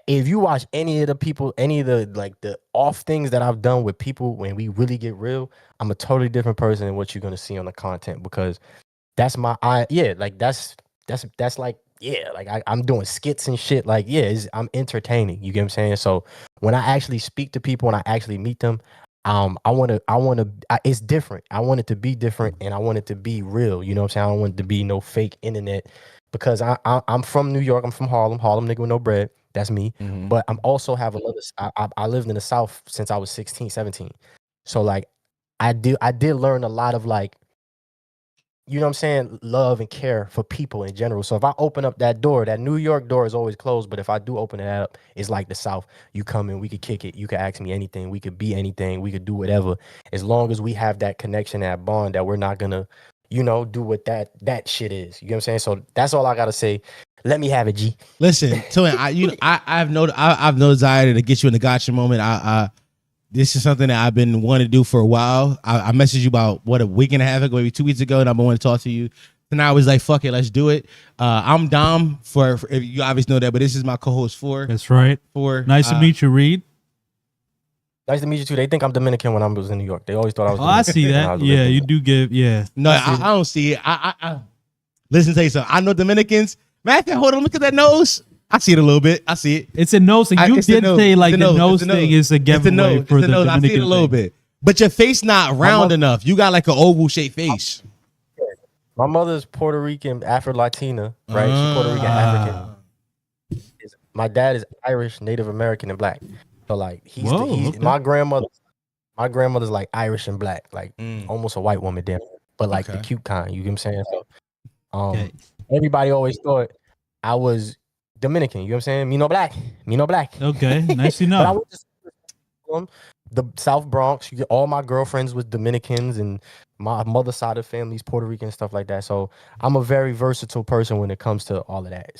if you watch any of the people, any of the off things that I've done with people when we really get real, I'm a totally different person than what you're gonna see on the content because that's my like I'm doing skits and shit. Like, I'm entertaining. You get what I'm saying? So when I actually speak to people and I actually meet them, it's different. I want it to be different and I want it to be real. You know what I'm saying? I don't want it to be no fake internet. Because I'm from New York, I'm from Harlem nigga with no bread. That's me. Mm-hmm. But I'm also have another. I lived in the South since I was 16, 17. So like, I did learn a lot of like, you know what I'm saying, love and care for people in general. So if I open up that door, that New York door is always closed. But if I do open it up, it's like the South. You come in, we could kick it. You could ask me anything. We could be anything. We could do whatever. As long as we have that connection, that bond, that we're not gonna, you know, do what that shit is. You know what I'm saying? So that's all I gotta say. Let me have it, G. Listen, Twin, I've no desire to get you in the gotcha moment. This is something that I've been wanting to do for a while. I messaged you about a week and a half ago, maybe 2 weeks ago, and I've been wanting to talk to you. And I was like, fuck it, let's do it. I'm Dom for if you obviously know that, but this is my co-host for. That's right. Nice to meet you, Reed. Nice to meet you too. They think I'm Dominican when I was in New York. They always thought I was. I see that. Yeah, you do give. Yeah. No, I don't see it. I listen, tell you something. I know Dominicans. Matthew, hold on, look at that nose. I see it a little bit. I see it. It's a nose thing. You did say like the nose thing is a giveaway for the Dominican. I see it a little bit, but your face not round enough. You got like an oval shaped face. My mother's Puerto Rican, Afro-Latina, right? She's Puerto Rican, African. My dad is Irish, Native American, and black. So like he's okay. My grandmother's like Irish and black, like almost a white woman, damn, but like the cute kind. You get what I'm saying? So, everybody always thought I was Dominican. You know what I'm saying? Me no black. Okay, nice to know. But I went to the South Bronx. All my girlfriends was Dominicans, and my mother's side of the family is Puerto Rican and stuff like that. So I'm a very versatile person when it comes to all of that.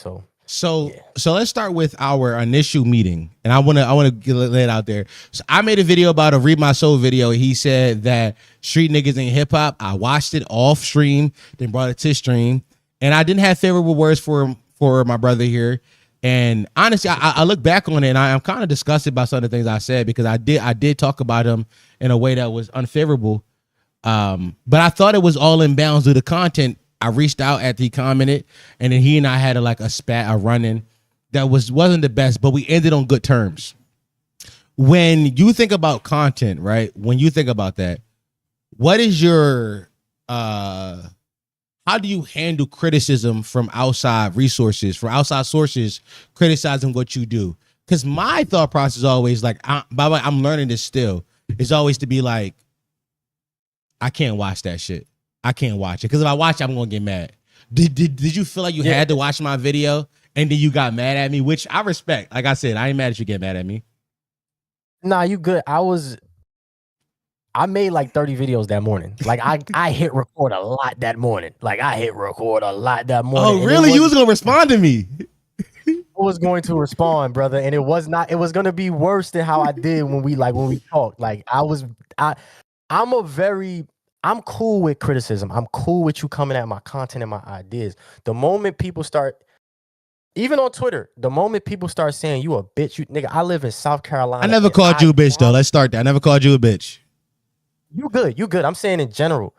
So let's start with our initial meeting, and I want to lay it out there. So I made a video about a ReedMySole video. He said that street niggas ain't hip hop. I watched it off stream, then brought it to stream, and I didn't have favorable words for my brother here. And honestly, I look back on it, and I'm kind of disgusted by some of the things I said because I did talk about him in a way that was unfavorable. But I thought it was all in bounds with the content. I reached out after he commented, and then he and I had a run-in that wasn't the best, but we ended on good terms. When you think about content, right? When you think about that, what is your how do you handle criticism from outside resources, from outside sources criticizing what you do? Because my thought process is always like, by the way, I'm learning this still. Is always to be like, I can't watch that shit. I can't watch it because if I watch it, I'm gonna get mad. Did you feel like you had to watch my video and then you got mad at me, which I respect? Like I said, I ain't mad at you get mad at me. Nah, you good. I made like 30 videos that morning. Like I hit record a lot that morning. Oh, really? You was gonna respond to me? I was going to respond, brother, and it was gonna be worse than how I did when we talked. Like I'm cool with criticism. I'm cool with you coming at my content and my ideas. The moment people start, even on Twitter, the moment people start saying you a bitch, you nigga, I live in South Carolina. I never called you a bitch though. Let's start that. I never called you a bitch. You good. I'm saying in general.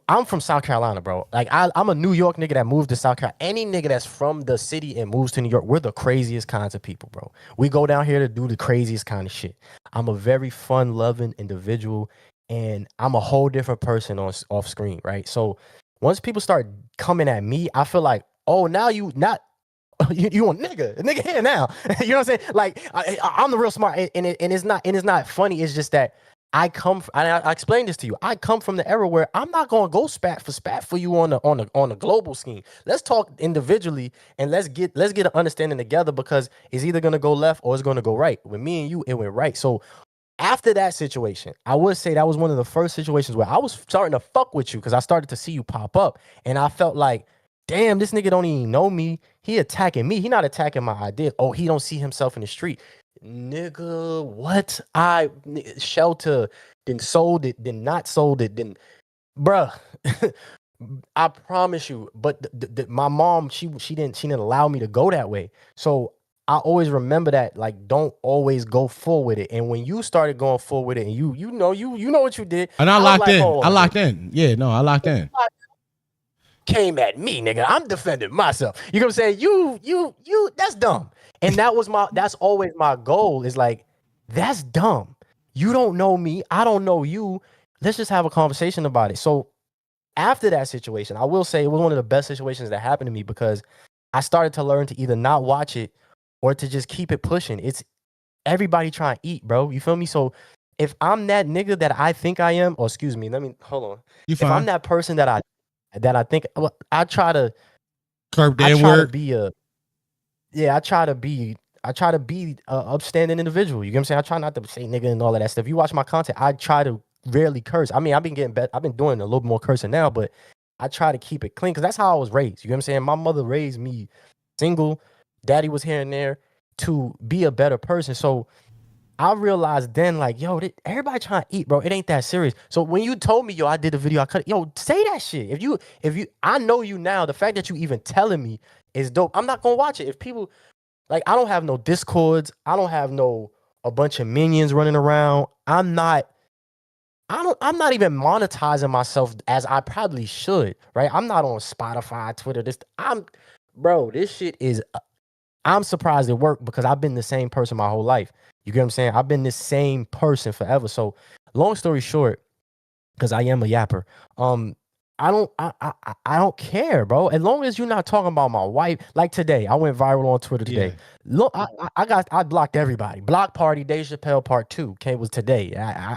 I'm from South Carolina, bro. Like I'm a New York nigga that moved to South Carolina. Any nigga that's from the city and moves to New York, we're the craziest kinds of people, bro. We go down here to do the craziest kind of shit. I'm a very fun-loving individual, and I'm a whole different person off screen, right? So once people start coming at me, I feel like, oh, now you a nigga here now. You know what I'm saying? Like I'm the real smart, and it's not funny. It's just that I explained this to you. I come from the era where I'm not gonna go spat for you on a global scheme. Let's talk individually and let's get an understanding together, because it's either gonna go left or it's gonna go right. With me and you, it went right. So after that situation, I would say that was one of the first situations where I was starting to fuck with you because I started to see you pop up, and I felt like, damn, this nigga don't even know me. He attacking me. He not attacking my ideas. Oh, he don't see himself in the street. Nigga, what? Shelter, then sold it, then not sold it, then bruh. I promise you. But my mom, she didn't allow me to go that way. So I always remember that, like, don't always go full with it. And when you started going full with it, and you know what you did. And I locked in. I locked in. Yeah, no, I locked in. Came at me, nigga. I'm defending myself. You know what I'm saying? You, that's dumb. And that's always my goal, is like, that's dumb. You don't know me. I don't know you. Let's just have a conversation about it. So after that situation, I will say it was one of the best situations that happened to me, because I started to learn to either not watch it or to just keep it pushing. It's everybody trying to eat, bro. You feel me? So if I'm that nigga that I think I am, or excuse me, hold on. If I'm that person that I think, I try to curb that word. I try to be a upstanding individual. You get what I'm saying? I try not to say nigga and all of that stuff. You watch my content, I try to rarely curse. I mean, I've been doing a little more cursing now, but I try to keep it clean, because that's how I was raised. You get what I'm saying? My mother raised me single. Daddy was here and there to be a better person. So I realized then, like, yo, everybody trying to eat, bro. It ain't that serious. So when you told me, yo, I did a video, say that shit. If you, I know you now. The fact that you even telling me is dope. I'm not gonna watch it. If people, like, I don't have no discords. I don't have a bunch of minions running around. I'm not even monetizing myself as I probably should, right? I'm not on Spotify, Twitter. This shit is. I'm surprised it worked, because I've been the same person my whole life. You get what I'm saying? I've been the same person forever. So long story short, because I am a yapper, I don't care, bro. As long as you're not talking about my wife. Like today, I went viral on Twitter today. Yeah. Look, I blocked everybody. Block Party, Dave Chappelle Part 2 was today.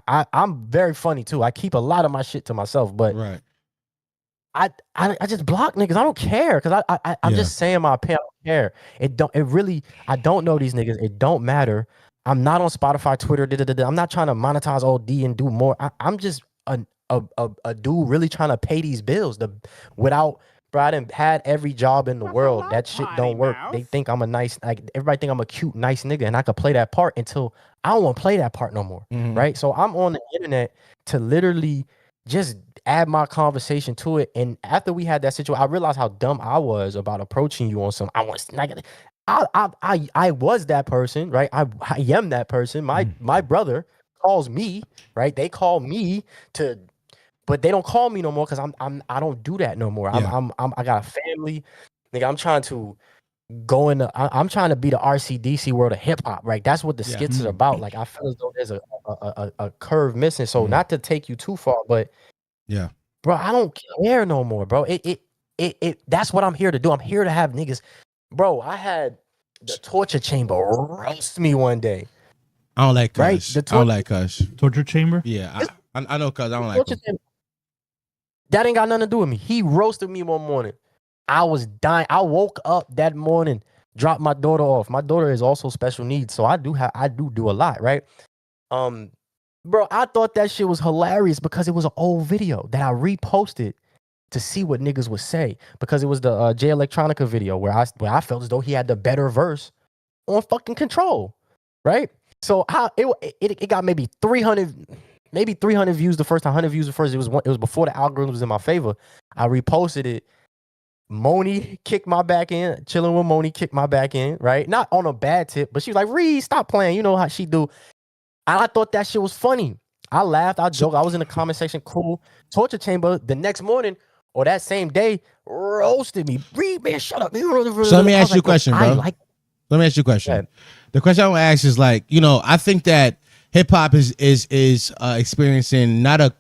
I'm very funny too. I keep a lot of my shit to myself, but right. I just block niggas. I don't care, because I'm just saying my opinion. I don't care. I don't know these niggas. It don't matter. I'm not on Spotify, Twitter. I'm not trying to monetize OD and do more. I'm just a dude really trying to pay these bills. Bro, I done had every job in the world. That shit don't work. They think I'm everybody think I'm a cute, nice nigga, and I could play that part until I don't want to play that part no more. Mm-hmm. Right? So I'm on the internet to literally just add my conversation to it. And after we had that situation, I realized how dumb I was about approaching you on some. I was that person, right? I am that person. My brother calls me, right? They call me but they don't call me no more, because I don't do that no more. Yeah. I got a family, nigga. I'm trying to go in. I'm trying to be the RCDC world of hip hop, right? That's what the skits are about. Like, I feel as though there's a curve missing. So not to take you too far, but yeah, bro, I don't care no more, bro. That's what I'm here to do. I'm here to have niggas, bro. I had the torture chamber roast me one day. I don't like Kush. Right? I don't like Kush. Torture chamber? Yeah, I know Kush. I don't like him. That ain't got nothing to do with me. He roasted me one morning. I was dying. I woke up that morning, dropped my daughter off. My daughter is also special needs, so I do a lot, right? Bro, I thought that shit was hilarious because it was an old video that I reposted to see what niggas would say, because it was the J Electronica video where I felt as though he had the better verse on fucking Control, right? So it got maybe 300 views the first time, 100 views the first. It was before the algorithm was in my favor. I reposted it. Moni kicked my back in, chilling with Moni kicked my back in, right? Not on a bad tip, but she was like, Reed, stop playing. You know how she do. And I thought that shit was funny. I laughed, I joked, I was in the comment section, cool. Torture chamber the next morning or that same day roasted me. Reed, man, shut up. So let me ask you a question, bro. Let me ask you a question. The question I want to ask is, like, you know, I think that hip hop is experiencing not a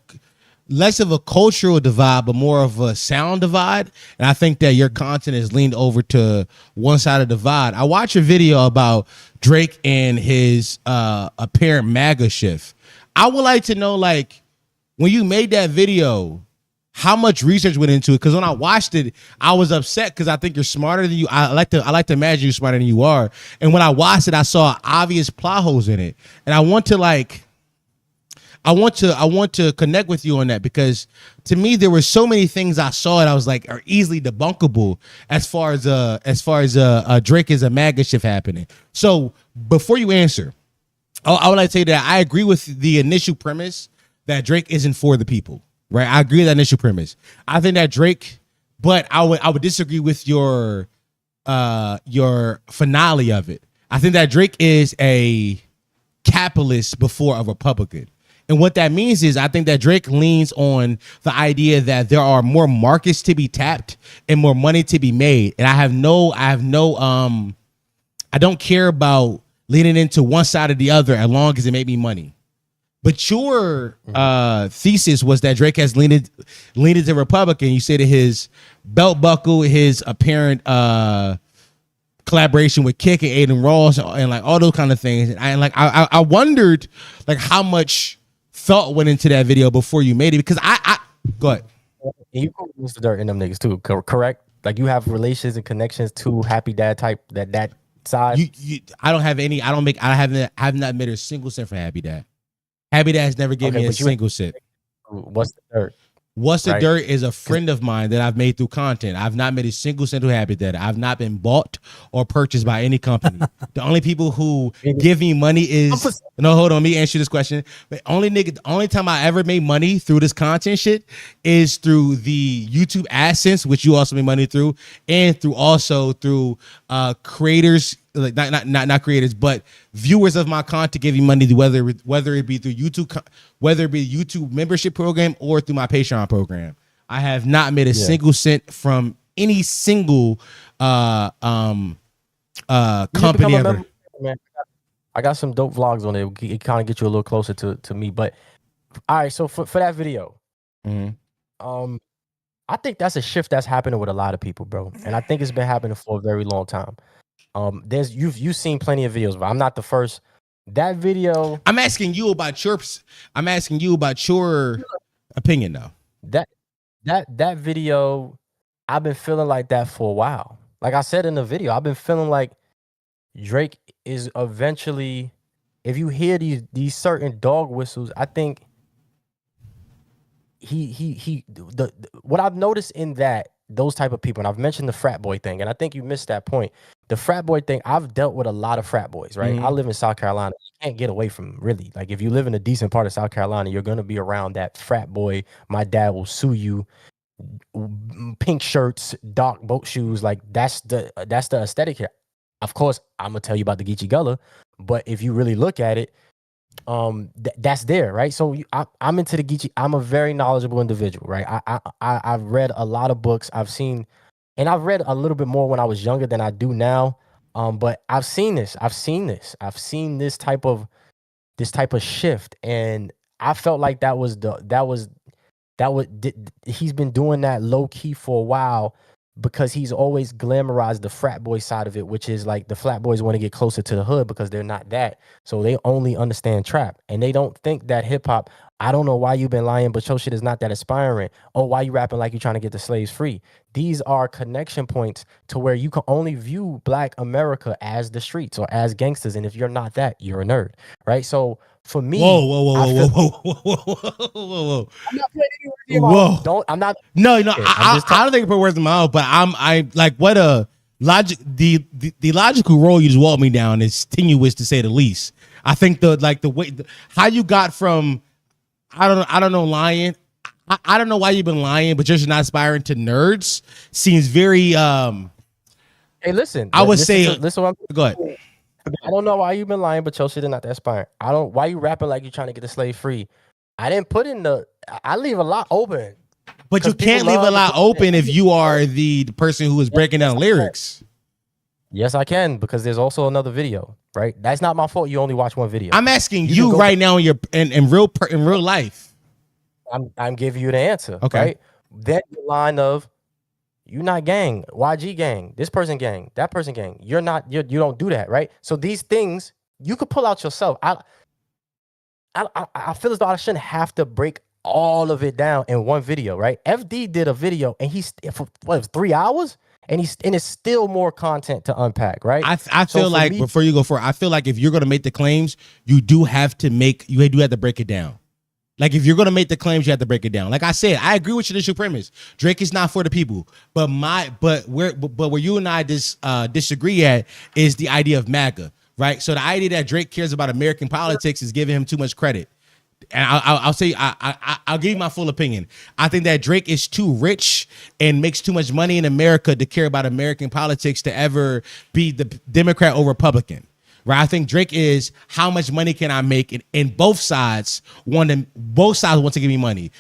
less of a cultural divide, but more of a sound divide. And I think that your content is leaned over to one side of the divide. I watched a video about Drake and his apparent MAGA shift. I would like to know, like, when you made that video, how much research went into it? Because when I watched it, I was upset because I think you're smarter than you. I like to imagine you're smarter than you are. And when I watched it, I saw obvious plot holes in it. And I want to connect with you on that, because to me there were so many things I saw and I was like are easily debunkable as far as Drake is a MAGA shift happening. So before you answer, I would like to say that I agree with the initial premise that Drake isn't for the people. Right, I agree with that initial premise. I think that Drake, but I would disagree with your finale of it. I think that Drake is a capitalist before a Republican. And what that means is I think that Drake leans on the idea that there are more markets to be tapped and more money to be made. And I don't care about leaning into one side or the other as long as it made me money. But your thesis was that Drake has leaned to Republican. You say that his belt buckle, his apparent collaboration with Kick and Aiden Ross, and like all those kind of things. And I wondered like how much thought went into that video before you made it, because I go ahead. And you call Mr. Dirt and them niggas too, correct? Like you have relations and connections to Happy Dad type that side. I don't have any. I have not made a single cent for Happy Dad. Happy Dad has never given me a single cent. What's the Dirt? What's the Dirt is a friend of mine that I've made through content. I've not made a single cent to Happy Dad. I've not been bought or purchased by any company. The only people who give me money is no. Hold on, let me answer this question. The only time I ever made money through this content shit is through the YouTube AdSense, which you also made money through, and through creators. Like not creators, but viewers of my content giving money to whether it be through YouTube, whether it be YouTube membership program or through my Patreon program. I have not made a single cent from any single company ever. Man, I got some dope vlogs on it. It kind of get you a little closer to me. But all right, so for that video, I think that's a shift that's happening with a lot of people, bro. And I think it's been happening for a very long time. You've seen plenty of videos, but I'm not the first. That video, I'm asking you about your opinion though. That video, I've been feeling like that for a while. Like I said in the video, I've been feeling like Drake is eventually, if you hear these certain dog whistles, I think what I've noticed in those type of people, and I've mentioned the frat boy thing, and I think you missed that point. The frat boy thing, I've dealt with a lot of frat boys, right? Mm-hmm. I live in South Carolina. You can't get away from really. Like if you live in a decent part of South Carolina, you're gonna be around that frat boy. My dad will sue you. Pink shirts, dark boat shoes, like that's the aesthetic here. Of course, I'm gonna tell you about the Geechee Gullah, but if you really look at it, that's there, right? So I'm into the Geechee. I'm a very knowledgeable individual, right? I've read a lot of books. I've read a little bit more when I was younger than I do now. But I've seen this. I've seen this type of shift, and I felt like he's been doing that low key for a while because he's always glamorized the frat boy side of it, which is like the frat boys want to get closer to the hood because they're not that. So they only understand trap, and they don't think that hip hop. I don't know why you've been lying, but your shit is not that inspiring. Oh, why you rapping like you're trying to get the slaves free? These are connection points to where you can only view Black America as the streets or as gangsters. And if you're not that, you're a nerd, right? So for me, whoa. I'm not putting any words in your mouth. Don't. I'm not. No. I don't think I put words in my mouth, but I like what a logic. The logical role you just walked me down is tenuous to say the least. I think the way how you got from I don't know lying. I don't know why you've been lying, but just not aspiring to nerds seems very Hey, listen. I would listen say to, listen. What I'm go ahead. I don't know why you've been lying, but your shit is not that inspiring. Why you rapping like you're trying to get the slave free. I didn't put in I leave a lot open. But you can't leave a lot open if you are the person who is breaking down lyrics. Yes, I can, because there's also another video, right? That's not my fault. You only watch one video. I'm asking you right now in real life. I'm giving you the answer. Okay. Right? Then the line of you not gang, YG gang, this person gang, that person gang. You're not. You don't do that, right? So these things you could pull out yourself. I feel as though I shouldn't have to break all of it down in one video, right? FD did a video and he's for what, it was 3 hours. And it's still more content to unpack, right? I feel like before you go forward, I feel like if you're gonna make the claims, you do have to break it down. Like if you're gonna make the claims, you have to break it down. Like I said, I agree with your initial premise. Drake is not for the people, but where you and I disagree at is the idea of MAGA, right? So the idea that Drake cares about American politics is giving him too much credit. And I'll say I'll give you my full opinion. I think that Drake is too rich and makes too much money in America to care about American politics to ever be the Democrat or Republican, right? I think Drake is how much money can I make, and both sides want to give me money.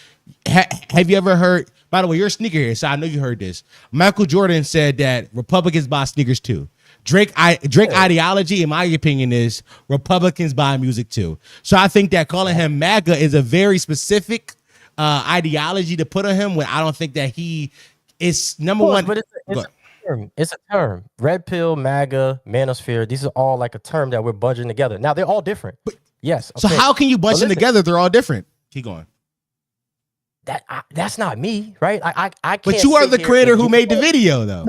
Have you ever heard? By the way, you're a sneakerhead, so I know you heard this. Michael Jordan said that Republicans buy sneakers too. Drake ideology, in my opinion, is Republicans buy music too. So I think that calling him MAGA is a very specific ideology to put on him, when I don't think that he is number one. But it's a term. Red pill, MAGA, manosphere. These are all like a term that we're bunching together. Now they're all different. Yes. So how can you bunch them together? They're all different. Keep going. That's not me, right? I can't. But you are the creator who made the video, though.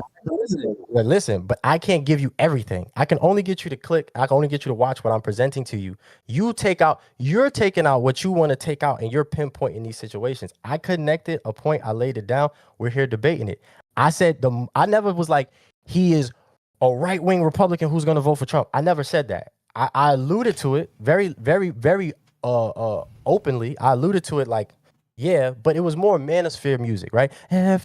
Listen, but I can't give you everything. I can only get you to click. I can only get you to watch what I'm presenting to you. You're taking out what you want to take out, and you're pinpointing these situations. I connected a point. I laid it down. We're here debating it. I said I never was like he is a right-wing Republican who's going to vote for Trump. I never said that. I alluded to it very, very, very openly. I alluded to it like, yeah, but it was more manosphere music, right? And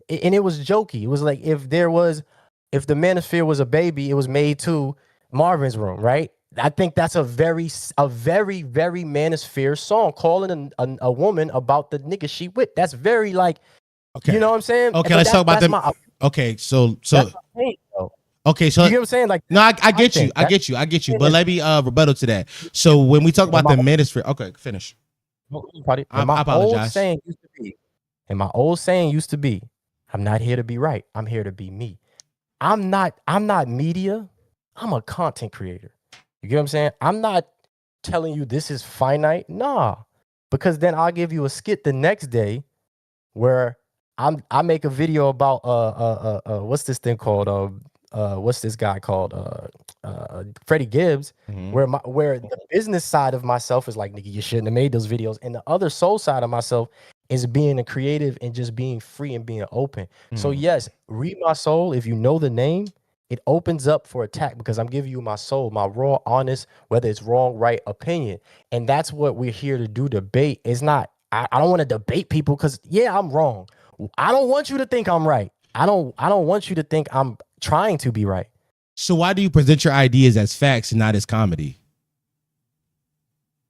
it was jokey. It was like if the manosphere was a baby, it was made to Marvin's Room, right? I think that's a very, very manosphere song, calling a woman about the nigga she with. That's very like, okay. You know what I'm saying? Okay, let's talk about them. Okay, so okay, so you get what I'm saying? Like, no, I get you. But let me rebuttal to that. So when we talk about the manosphere, okay, finish. I apologize. My old saying used to be, I'm not here to be right. I'm here to be me. I'm not media. I'm a content creator. You get what I'm saying? I'm not telling you this is finite. Nah. Because then I'll give you a skit the next day where I make a video about what's this thing called? What's this guy called? Freddie Gibbs, where the business side of myself is like, nigga, you shouldn't have made those videos. And the other soul side of myself is being a creative and just being free and being open. So yes, ReedMySole, if you know the name, it opens up for attack because I'm giving you my soul, my raw, honest, whether it's wrong, right opinion. And that's what we're here to do. Debate is not, I don't want to debate people because yeah, I'm wrong. I don't want you to think I'm right. I don't want you to think I'm trying to be right. So why do you present your ideas as facts and not as comedy?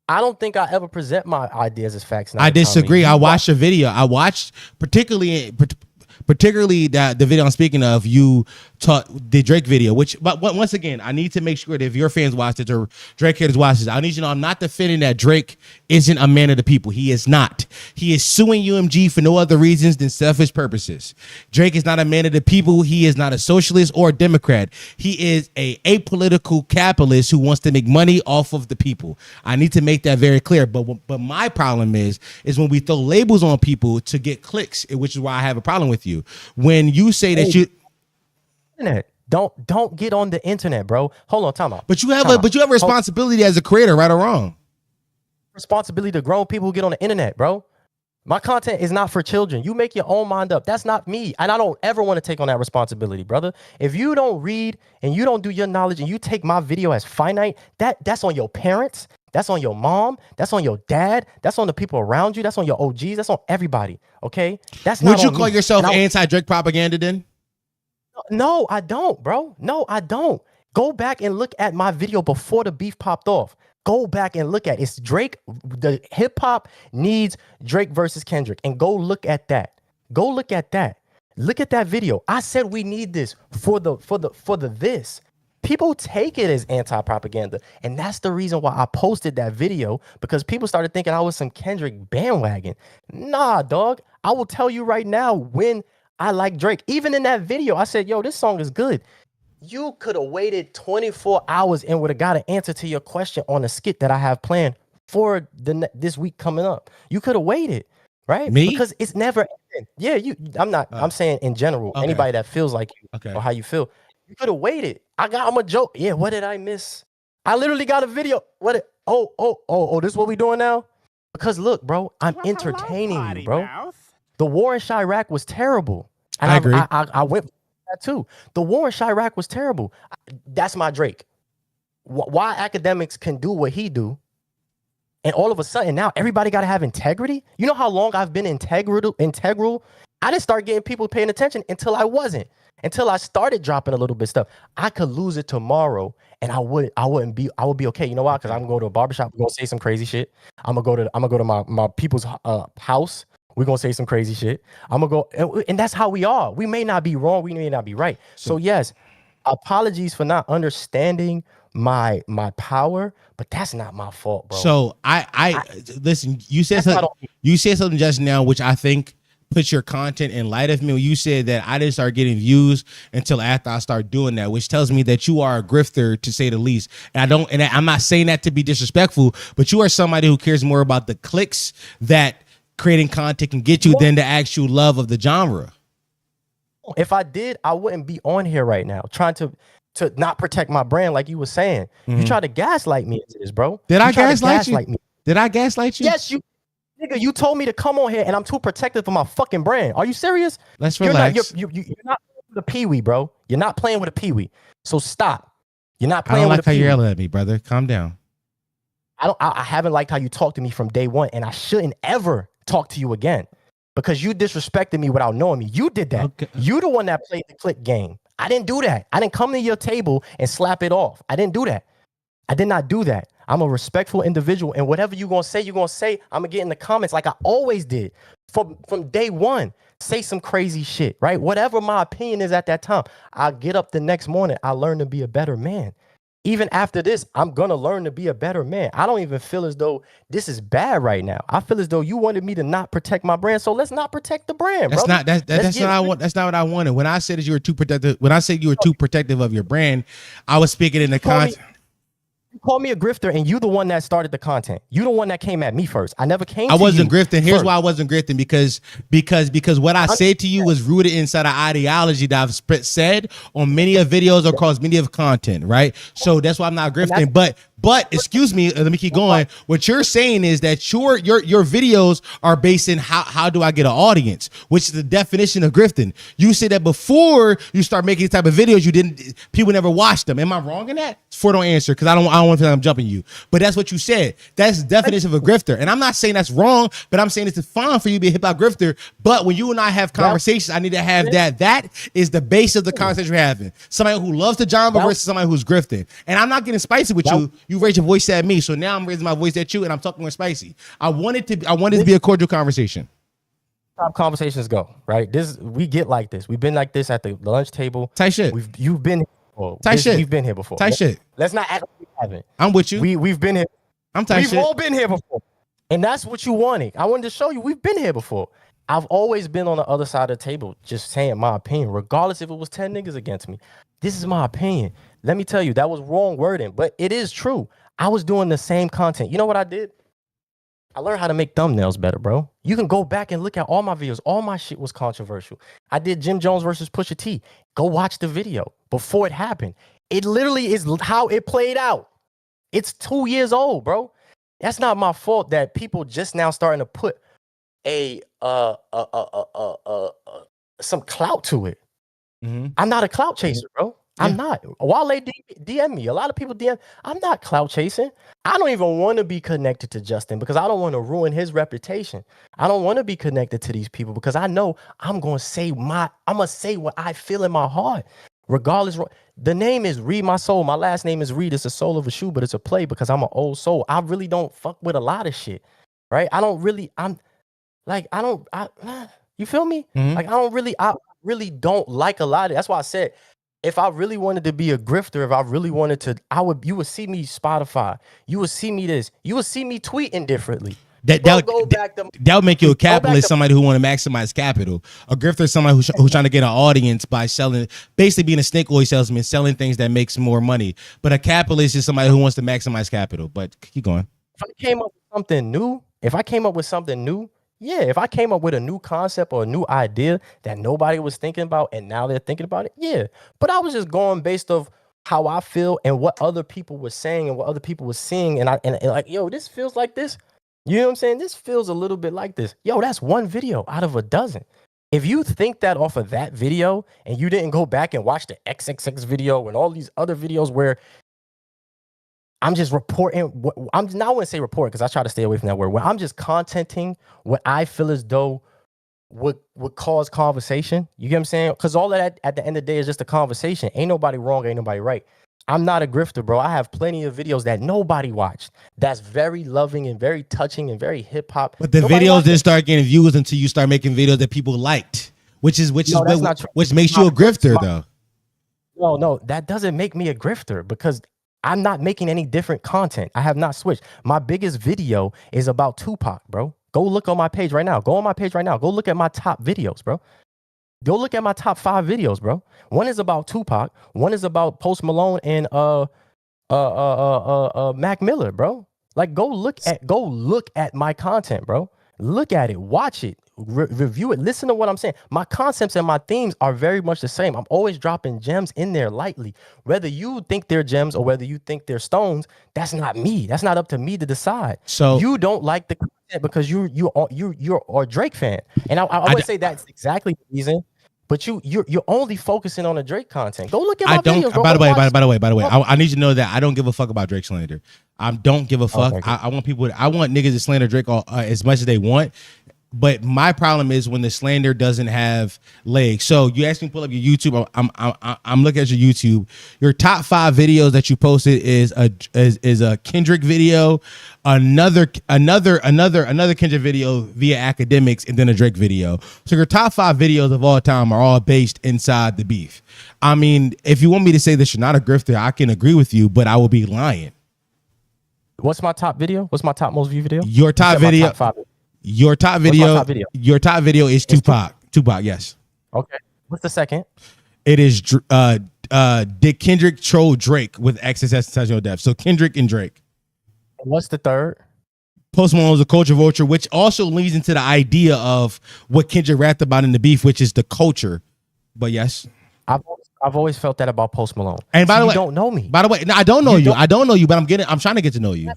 I don't think I ever present my ideas as facts. I disagree. I watched your video. I watched particularly the video I'm speaking of, you the Drake video, but once again, I need to make sure that if your fans watch it or Drake haters watch this, I need you to know I'm not defending that Drake isn't a man of the people. He is not. He is suing UMG for no other reasons than selfish purposes. Drake is not a man of the people. He is not a socialist or a Democrat. He is a apolitical capitalist who wants to make money off of the people. I need to make that very clear. But my problem is when we throw labels on people to get clicks, which is why I have a problem with you. When you say that you internet. Don't get on the internet, bro. Hold on, time out. But you have a responsibility as a creator, right or wrong. Responsibility to grown people who get on the internet, bro. My content is not for children. You make your own mind up. That's not me. And I don't ever want to take on that responsibility, brother. If you don't read and you don't do your knowledge and you take my video as finite, that's on your parents. That's on your mom. That's on your dad. That's on the people around you. That's on your OGs. That's on everybody. Okay? That's not. Would you call yourself anti-Drake propaganda then? No, I don't, bro. No, I don't. Go back and look at my video before the beef popped off. Go back and look at it. It's Drake. The hip hop needs Drake versus Kendrick. And go look at that. Go look at that. Look at that video. I said we need this for the this. People take it as anti-propaganda. And that's the reason why I posted that video, because people started thinking I was some Kendrick bandwagon. Nah, dog. I will tell you right now when I like Drake. Even in that video, I said, yo, this song is good. You could have waited 24 hours and would have got an answer to your question on a skit that I have planned for this week coming up. You could have waited, right? Me? Because it's never ending. Yeah, I'm saying in general, okay. Anybody that feels like you or how you feel, you could have waited. I'm a joke. Yeah, what did I miss? I literally got a video. This is what we doing now? Because look, bro, I'm entertaining you, bro. The war in Chirac was terrible. And I agree. I went for that too. The war in Chirac was terrible. That's my Drake. Why Akademiks can do what he do, and all of a sudden now everybody got to have integrity? You know how long I've been integral? I didn't start getting people paying attention until I wasn't. Until I started dropping a little bit of stuff. I could lose it tomorrow and I would be okay. You know why? Because I'm gonna go to a barbershop, we're gonna say some crazy shit. I'm gonna go to my people's house. We're going to say some crazy shit. I'm going to go. And that's how we are. We may not be wrong. We may not be right. So yes, apologies for not understanding my power, but that's not my fault, bro. So I listen, you said something just now, which I think puts your content in light of me. You said that I didn't start getting views until after I start doing that, which tells me that you are a grifter, to say the least. And I'm not saying that to be disrespectful, but you are somebody who cares more about the clicks that creating content can get you than the actual love of the genre. If I did, I wouldn't be on here right now trying to not protect my brand like you were saying. You tried to gaslight me into this, bro. Did I gaslight you? Did I gaslight you? Yes, nigga, you told me to come on here and I'm too protective of my fucking brand. Are you serious? Let's relax. You're not playing with a peewee, bro. You're not playing with a peewee. So stop. You're not playing with a peewee. I don't like how you're yelling at me, brother. Calm down. I haven't liked how you talked to me from day one, and I shouldn't ever talk to you again because you disrespected me without knowing me. You did that. Okay. You the one that played the click game. I didn't do that. I didn't come to your table and slap it off. I didn't do that. I did not do that. I'm a respectful individual, and whatever you're going to say, I'm going to get in the comments like I always did from day one. Say some crazy shit, right? Whatever my opinion is at that time, I'll get up the next morning. I learn to be a better man. Even after this, I'm going to learn to be a better man. I don't even feel as though this is bad right now. I feel as though you wanted me to not protect my brand. So let's not protect the brand, bro. That's not what I wanted. When I said that you were too protective, when I said you were too protective of your brand, I was speaking in the context. You called me a grifter, and you the one that started the content. You the one that came at me first. I never came. I wasn't grifting. Here's why I wasn't grifting, because what I said to you was rooted inside an ideology that I've said on many of videos or across many of content, right? So that's why I'm not grifting. But excuse me, let me keep going. What you're saying is that your videos are based in how do I get an audience, which is the definition of grifting. You said that before you start making these type of videos, people never watched them. Am I wrong in that? Don't answer, because I don't want to feel like I'm jumping you. But that's what you said. That's the definition of a grifter. And I'm not saying that's wrong, but I'm saying it's fine for you to be a hip hop grifter. But when you and I have conversations, I need to have that. That is the base of the conversation we're having. Somebody who loves the genre versus somebody who's grifting. And I'm not getting spicy with you. You raised your voice at me, so now I'm raising my voice at you, and I'm talking more spicy. I wanted to be a cordial conversation. top conversations go, right? We get like this. We've been like this at the lunch table. Tight shit. You've been here before. Tight shit. We've been here before. Tight shit. Let's not act like we haven't. I'm with you. We've been here. I'm tight We've shit. all been here before. And that's what you wanted. I wanted to show you we've been here before. I've always been on the other side of the table, just saying my opinion, regardless if it was 10 niggas against me. This is my opinion. Let me tell you, that was wrong wording, but it is true. I was doing the same content. You know what I did? I learned how to make thumbnails better, bro. You can go back and look at all my videos. All my shit was controversial. I did Jim Jones versus Pusha T. Go watch the video before it happened. It literally is how it played out. It's 2 years old, bro. That's not my fault that people just now starting to put some clout to it. I'm not a clout chaser, bro. I'm not. Wale DM me. A lot of people DM. I'm not clout chasing. I don't even want to be connected to Justin because I don't want to ruin his reputation. I don't want to be connected to these people because I know I'm gonna say what I feel in my heart. Regardless, the name is ReedMySole. My last name is Reed. It's a soul of a shoe, but it's a play because I'm an old soul. I really don't fuck with a lot of shit, right? You feel me? Like I really don't like a lot of it. That's why I said, if I really wanted to be a grifter, if I really wanted to, you would see me Spotify. You would see me this. You would see me tweeting differently. That would make you a capitalist, somebody who want to maximize capital. A grifter is somebody who's trying to get an audience by selling, basically being a snake oil salesman, selling things that makes more money. But a capitalist is somebody who wants to maximize capital. But keep going. If I came up with something new, if I came up with a new concept or a new idea that nobody was thinking about and now they're thinking about it, yeah. But I was just going based off how I feel and what other people were saying and what other people were seeing. And like, yo, this feels like this. You know what I'm saying? This feels a little bit like this. Yo, that's one video out of a dozen. If you think that off of that video and you didn't go back and watch the XXX video and all these other videos where I'm just reporting, I wouldn't say report because I try to stay away from that word, where I'm just contenting what I feel as though would cause conversation. You get what I'm saying? Because all of that at the end of the day is just a conversation. Ain't nobody wrong, ain't nobody right. I'm not a grifter, bro. I have plenty of videos that nobody watched. That's very loving and very touching and very hip hop. But the videos didn't start getting views until you start making videos that people liked, which makes you a grifter, though. No, that doesn't make me a grifter because I'm not making any different content. I have not switched. My biggest video is about Tupac, bro. Go look on my page right now. Go on my page right now. Go look at my top videos, bro. Go look at my top 5 videos, bro. One is about Tupac. One is about Post Malone and Mac Miller, bro. Like go look at my content, bro. Look at it, watch it, review it, listen to what I'm saying. My concepts and my themes are very much the same. I'm always dropping gems in there lightly. Whether you think they're gems or whether you think they're stones, that's not me. That's not up to me to decide. So you don't like the content because you're a Drake fan, and I would say that's exactly the reason. But you're only focusing on the Drake content. Go look at my videos. Bro. By the way, I need you to know that I don't give a fuck about Drake slander. I don't give a fuck. Okay. I want niggas to slander Drake as much as they want. But my problem is when the slander doesn't have legs. So you asked me to pull up your YouTube. I'm looking at your YouTube. Your top 5 videos that you posted is a Kendrick video, another Kendrick video via Akademiks, and then a Drake video. So your top 5 videos of all time are all based inside the beef. I mean, if you want me to say that you're not a grifter, I can agree with you, but I will be lying. What's my top video? What's my top most viewed video? Your top video. Your top video is Tupac. Tupac, yes. Okay. What's the second? It is did Kendrick troll Drake with existential depth? So Kendrick and Drake. And what's the third? Post Malone was a culture vulture, which also leads into the idea of what Kendrick rapped about in the beef, which is the culture. But yes. I've always felt that about Post Malone. And by the way, you don't know me. By the way, no, I don't know you. I don't know you, but I'm trying to get to know you.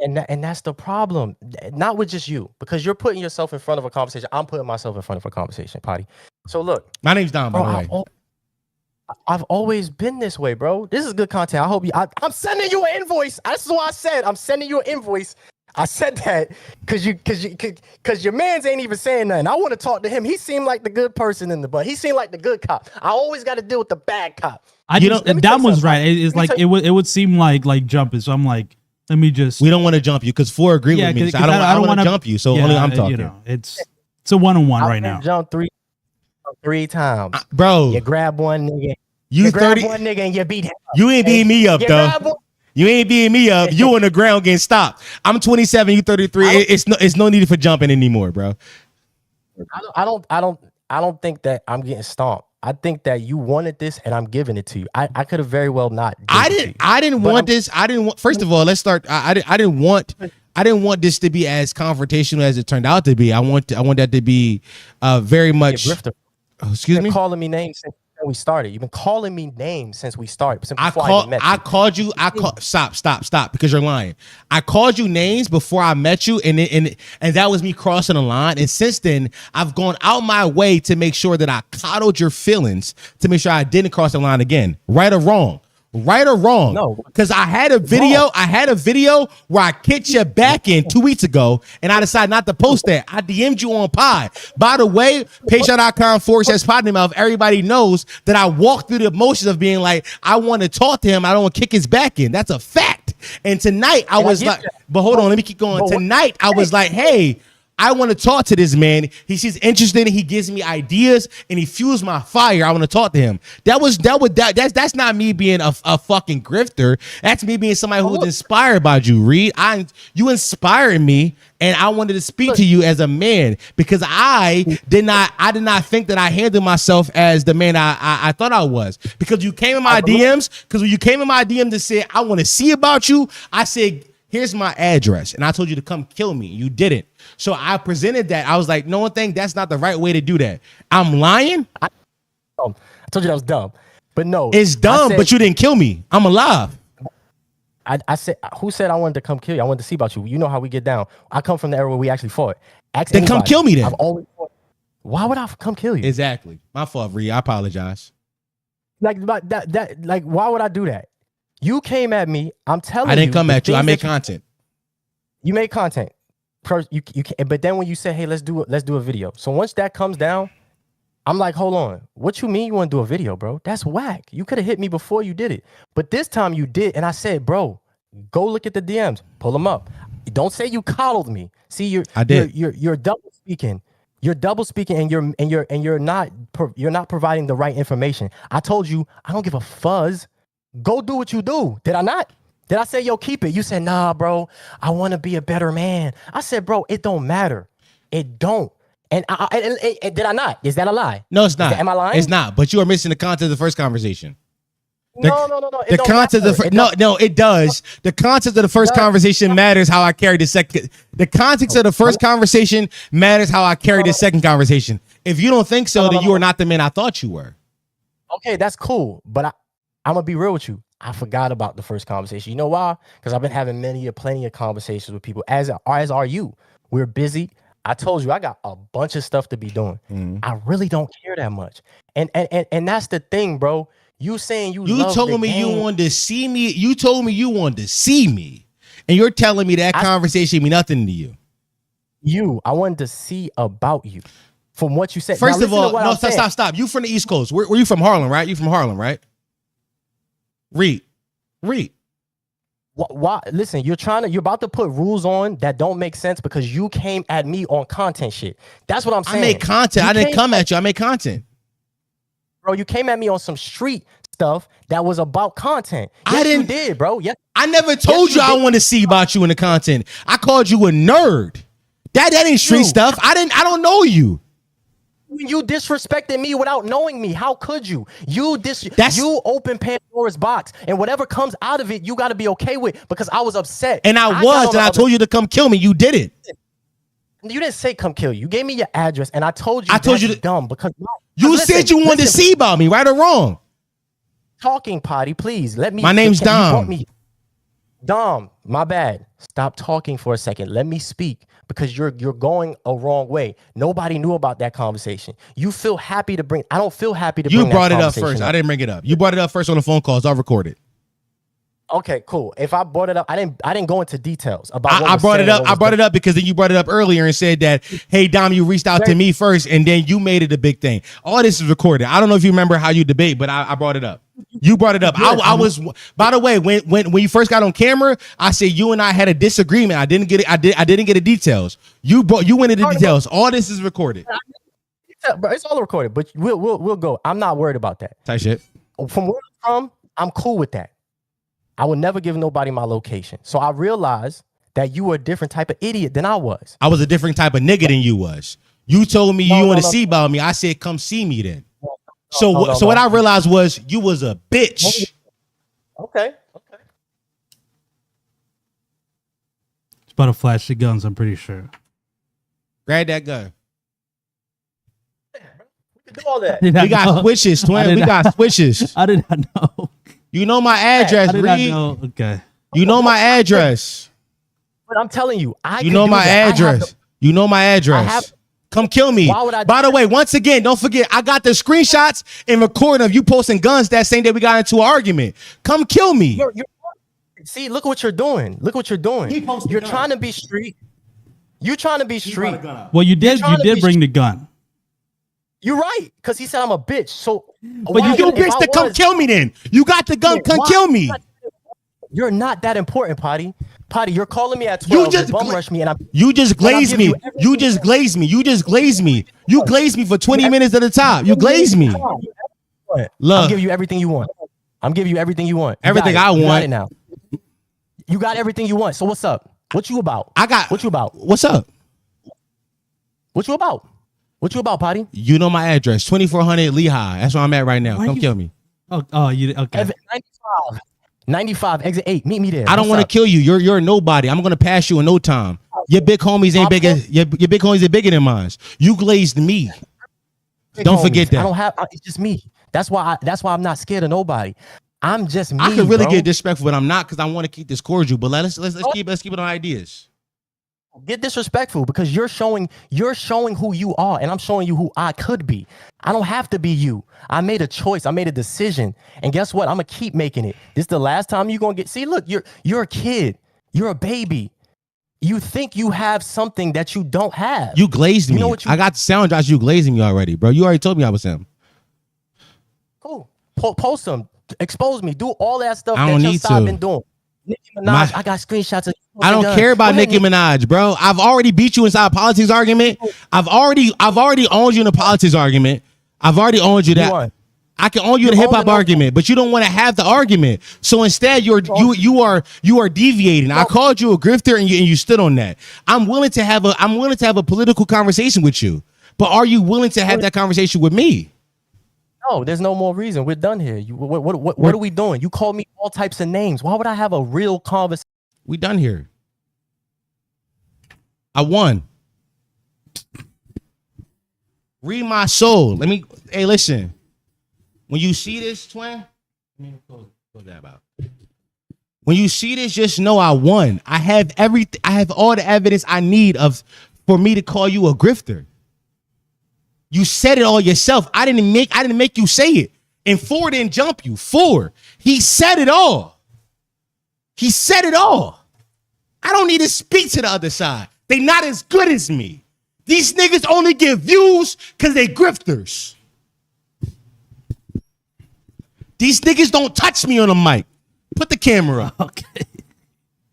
And that's the problem. Not with just you, because you're putting yourself in front of a conversation. I'm putting myself in front of a conversation, Poddy. So look, my name's Dom, by the way. I've always been this way, bro. This is good content. I hope you. I'm sending you an invoice. That's what I said. I'm sending you an invoice. I said that because your man's ain't even saying nothing. I want to talk to him. He seemed like the good person in the butt. He seemed like the good cop. I always got to deal with the bad cop. Dom was right. It's like it would seem like jumping. So I'm like, let me just. We don't want to jump you because 4 agree with me. So I don't want to jump you. So only I'm talking. It's It's a one-on-one right now. Jump three times, bro. You grab one nigga. You grab 30 one nigga and you beat him. You ain't beating me up, though. You ain't beating me up. You on the ground getting stopped. I'm 27. You 33. It's no need for jumping anymore, bro. I don't think that I'm getting stomped. I think that you wanted this and I'm giving it to you. I could have very well not. I didn't want this. I didn't want. First of all, let's start. I didn't want this to be as confrontational as it turned out to be. I want that to be very much. Excuse me. Calling me names since we started. You've been calling me names since we started. Stop, because you're lying. I called you names before I met you, and that was me crossing the line. And since then, I've gone out my way to make sure that I coddled your feelings to make sure I didn't cross the line again. Right or wrong? Right or wrong? No, because I had a video where I kicked your back in 2 weeks ago, and I decided not to post that. I DM'd you on Pod. By the way, patreon.com/PoddyMouth. Everybody knows that I walked through the motions of being like, I want to talk to him. I don't want to kick his back in. That's a fact. And tonight I was like, but hold on, let me keep going. Tonight I was like, hey, I want to talk to this man. He seems interested. He gives me ideas and he fuels my fire. I want to talk to him. That's not me being a fucking grifter. That's me being somebody who was inspired by you, Reed. You inspired me, and I wanted to speak to you as a man because I did not think that I handled myself as the man I thought I was. Because you came in my DMs. Because when you came in my DM to say I want to see about you, I said, here's my address. And I told you to come kill me. You didn't. So I presented that. I was like, no one think that's not the right way to do that. I'm lying. I told you that was dumb. But no. It's dumb, but you didn't kill me. I'm alive. I said, who said I wanted to come kill you? I wanted to see about you. You know how we get down. I come from the era where we actually fought. Then come kill me then. I've always fought. Why would I come kill you? Exactly. My fault, Reed. I apologize. Like why would I do that? You came at me. I'm telling you. I didn't come at you. I made content. You made content. You can, but then when you say, hey, let's do a video. So once that comes down, I'm like, hold on. What you mean you want to do a video, bro? That's whack. You could have hit me before you did it. But this time you did. And I said, bro, go look at the DMs. Pull them up. Don't say you coddled me. See, you're double speaking. You're double speaking and you're not providing the right information. I told you, I don't give a fuzz. Go do what you do. Did I not? Did I say, yo, keep it? You said, nah, bro, I want to be a better man. I said, bro, it don't matter. It don't. And did I not? Is that a lie? No, it's not. Am I lying? It's not. But you are missing the content of the first conversation. No. The content of it does. The content of the first conversation matters how I carry the second. The context of the first conversation matters how I carry the second conversation. If you don't think so, then you are not the man I thought you were. Okay, that's cool. But I'm gonna be real with you. I forgot about the first conversation. You know why? Because I've been having plenty of conversations with people, as are you. We're busy. I told you I got a bunch of stuff to be doing. I really don't care that much. And that's the thing, bro. You saying you told me you wanted to see me. You told me you wanted to see me. And you're telling me that conversation mean nothing to you. I wanted to see about you. From what you said. First of all, no, stop. You from the East Coast. Where you from? Harlem, right? You from Harlem, right? Reed. Why? Listen, you're about to put rules on that don't make sense because you came at me on content shit. That's what I'm saying. I made content. I didn't come at you. I made content. Bro, you came at me on some street stuff that was about content. Yes, you did, bro. Yes. I never told you I want to see about you in the content. I called you a nerd. That ain't street stuff. I don't know you. You disrespected me without knowing me. How could you? You open Pandora's box, and whatever comes out of it, you got to be okay with because I was upset. And I told you to come kill me. You did it. You didn't say come kill you. You gave me your address, and I told you dumb because you said you wanted to see about me, right or wrong? Talking, Poddy, please let me. My name's Dom. Dom, my bad. Stop talking for a second. Let me speak. Because you're going a wrong way. Nobody knew about that conversation. You feel happy to bring. I don't feel happy to bring. You brought it up first. I didn't bring it up. You brought it up first on the phone calls. I'll record it. Okay, cool. If I brought it up, I didn't go into details about. I brought it up. I brought it up because then you brought it up earlier and said that, hey Dom, you reached out to me first, and then you made it a big thing. All this is recorded. I don't know if you remember how you debate, but I brought it up. You brought it up. I was, by the way, when you first got on camera, I said you and I had a disagreement. I didn't get it. I didn't get the details. You went into the details. All this is recorded. Bro, it's all recorded, but we'll go. I'm not worried about that. Type shit. From where I'm from, I'm cool with that. I would never give nobody my location. So I realized that you were a different type of idiot than I was. I was a different type of nigga than you was. You told me you want to see about me. I said, come see me then. So what I realized was you was a bitch. Okay. It's about to flash the guns, I'm pretty sure. Grab that gun. We can do all that. We got switches, twin. We got switches. I did not know. You know my address, I did not Reed. know. Okay. You know my address. But I'm telling you, You know my address. You know my address. Come kill me. Why would I By the way, once again, don't forget, I got the screenshots and recording of you posting guns that same day we got into an argument. Come kill me. See, look what you're doing. Look what you're doing. You're trying to be street. You're trying to be street. Well, you did bring the gun. You're right, because he said I'm a bitch. So, but you a bitch to come kill me then. You got the gun, come kill me. You're not that important, Poddy. Poddy, you're calling me at 12 to bum rush me, and you just glaze me. You just glaze me. You just glaze me. You glaze me for 20 minutes at a time. You glaze me. Look, Look. I'm giving you everything you want. I'm giving you everything you want. Everything I You got want. it now. You got everything you want. So what's up? What you about? What you about? What's up? What you about? What you about, Poddy? You know my address, 2400 Lehigh. That's where I'm at right now. Come kill me. You okay? 95, exit 8. Meet me there. I don't want to kill you. You're a nobody. I'm gonna pass you in no time. Your big homies ain't bigger. Your big homies are bigger than mine. You glazed me. Don't forget that. I don't have. It's just me. That's why I'm not scared of nobody. I'm just me. I could really bro. get disrespectful, but I'm not because I want to keep this cordial. But let's keep it on ideas. Get disrespectful because you're showing who you are, and I'm showing you who I could be. I don't have to be you. I made a choice. I made a decision, and guess what? I'm gonna keep making it. This is the last time you're gonna get. See, look, you're a kid. You're a baby. You think you have something that you don't have. You glazed me. You know what I got the sound drops. You glazing me already, bro. You already told me I was him. Cool. Post them. Expose me. Do all that stuff I that don't your need side to. been doing. Nicki Minaj, I got screenshots of. I don't care about Nicki Minaj, bro. I've already beat you inside a politics argument. I've already owned you in a politics argument. I've already owned you that. I can own you in a hip hop argument, but you don't want to have the argument. So instead, you are deviating. I called you a grifter, and you stood on that. I'm willing to have a political conversation with you, but are you willing to have that conversation with me? No, there's no more reason. We're done here. What are we doing? You call me all types of names. Why would I have a real conversation? We done here. I won. ReedMySole. Hey, listen. When you see this, twin, when you see this, just know I won. I have everything. I have all the evidence I need for me to call you a grifter. You said it all yourself. I didn't make you say it. And 4 didn't jump you. 4. He said it all. He said it all. I don't need to speak to the other side. They not as good as me. These niggas only get views because they grifters. These niggas don't touch me on the mic. Put the camera up. Okay.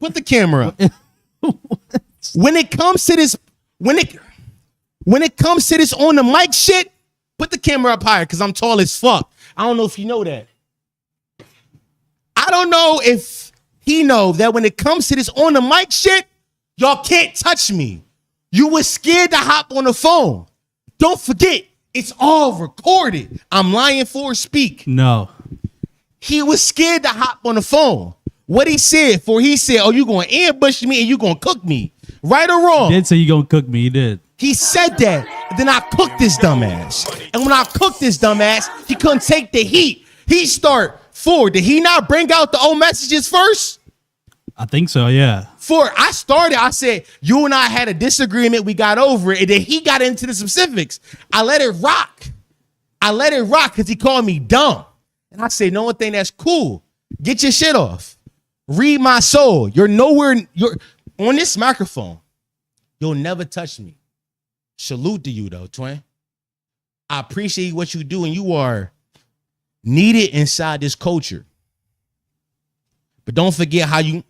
Put the camera up. When it comes to this on the mic shit, put the camera up higher because I'm tall as fuck. I don't know if you know that. I don't know if he know that when it comes to this on the mic shit, y'all can't touch me. You was scared to hop on the phone. Don't forget, it's all recorded. I'm lying for speak. No. He was scared to hop on the phone. What he said, oh, you going to ambush me and you going to cook me. Right or wrong? He did say you going to cook me. He did. He said that. Then I cooked this dumbass. And when I cooked this dumbass, he couldn't take the heat. He start 4. Did he not bring out the old messages first? I think so, yeah. 4. I said, you and I had a disagreement. We got over it. And then he got into the specifics. I let it rock. Because he called me dumb. And I said, no one thing that's cool. Get your shit off. ReedMySole. You're on this microphone. You'll never touch me. Salute to you though, twin. I appreciate what you do, and you are needed inside this culture. But don't forget how you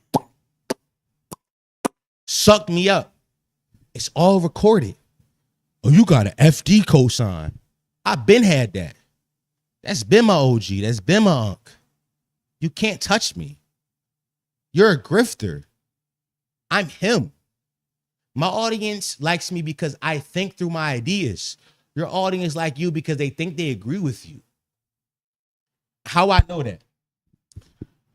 sucked me up. It's all recorded. Oh, you got an FD cosign. I've been had that. That's been my OG. That's been my unk. You can't touch me. You're a grifter. I'm him. My audience likes me because I think through my ideas. Your audience like you because they think they agree with you. How I know that?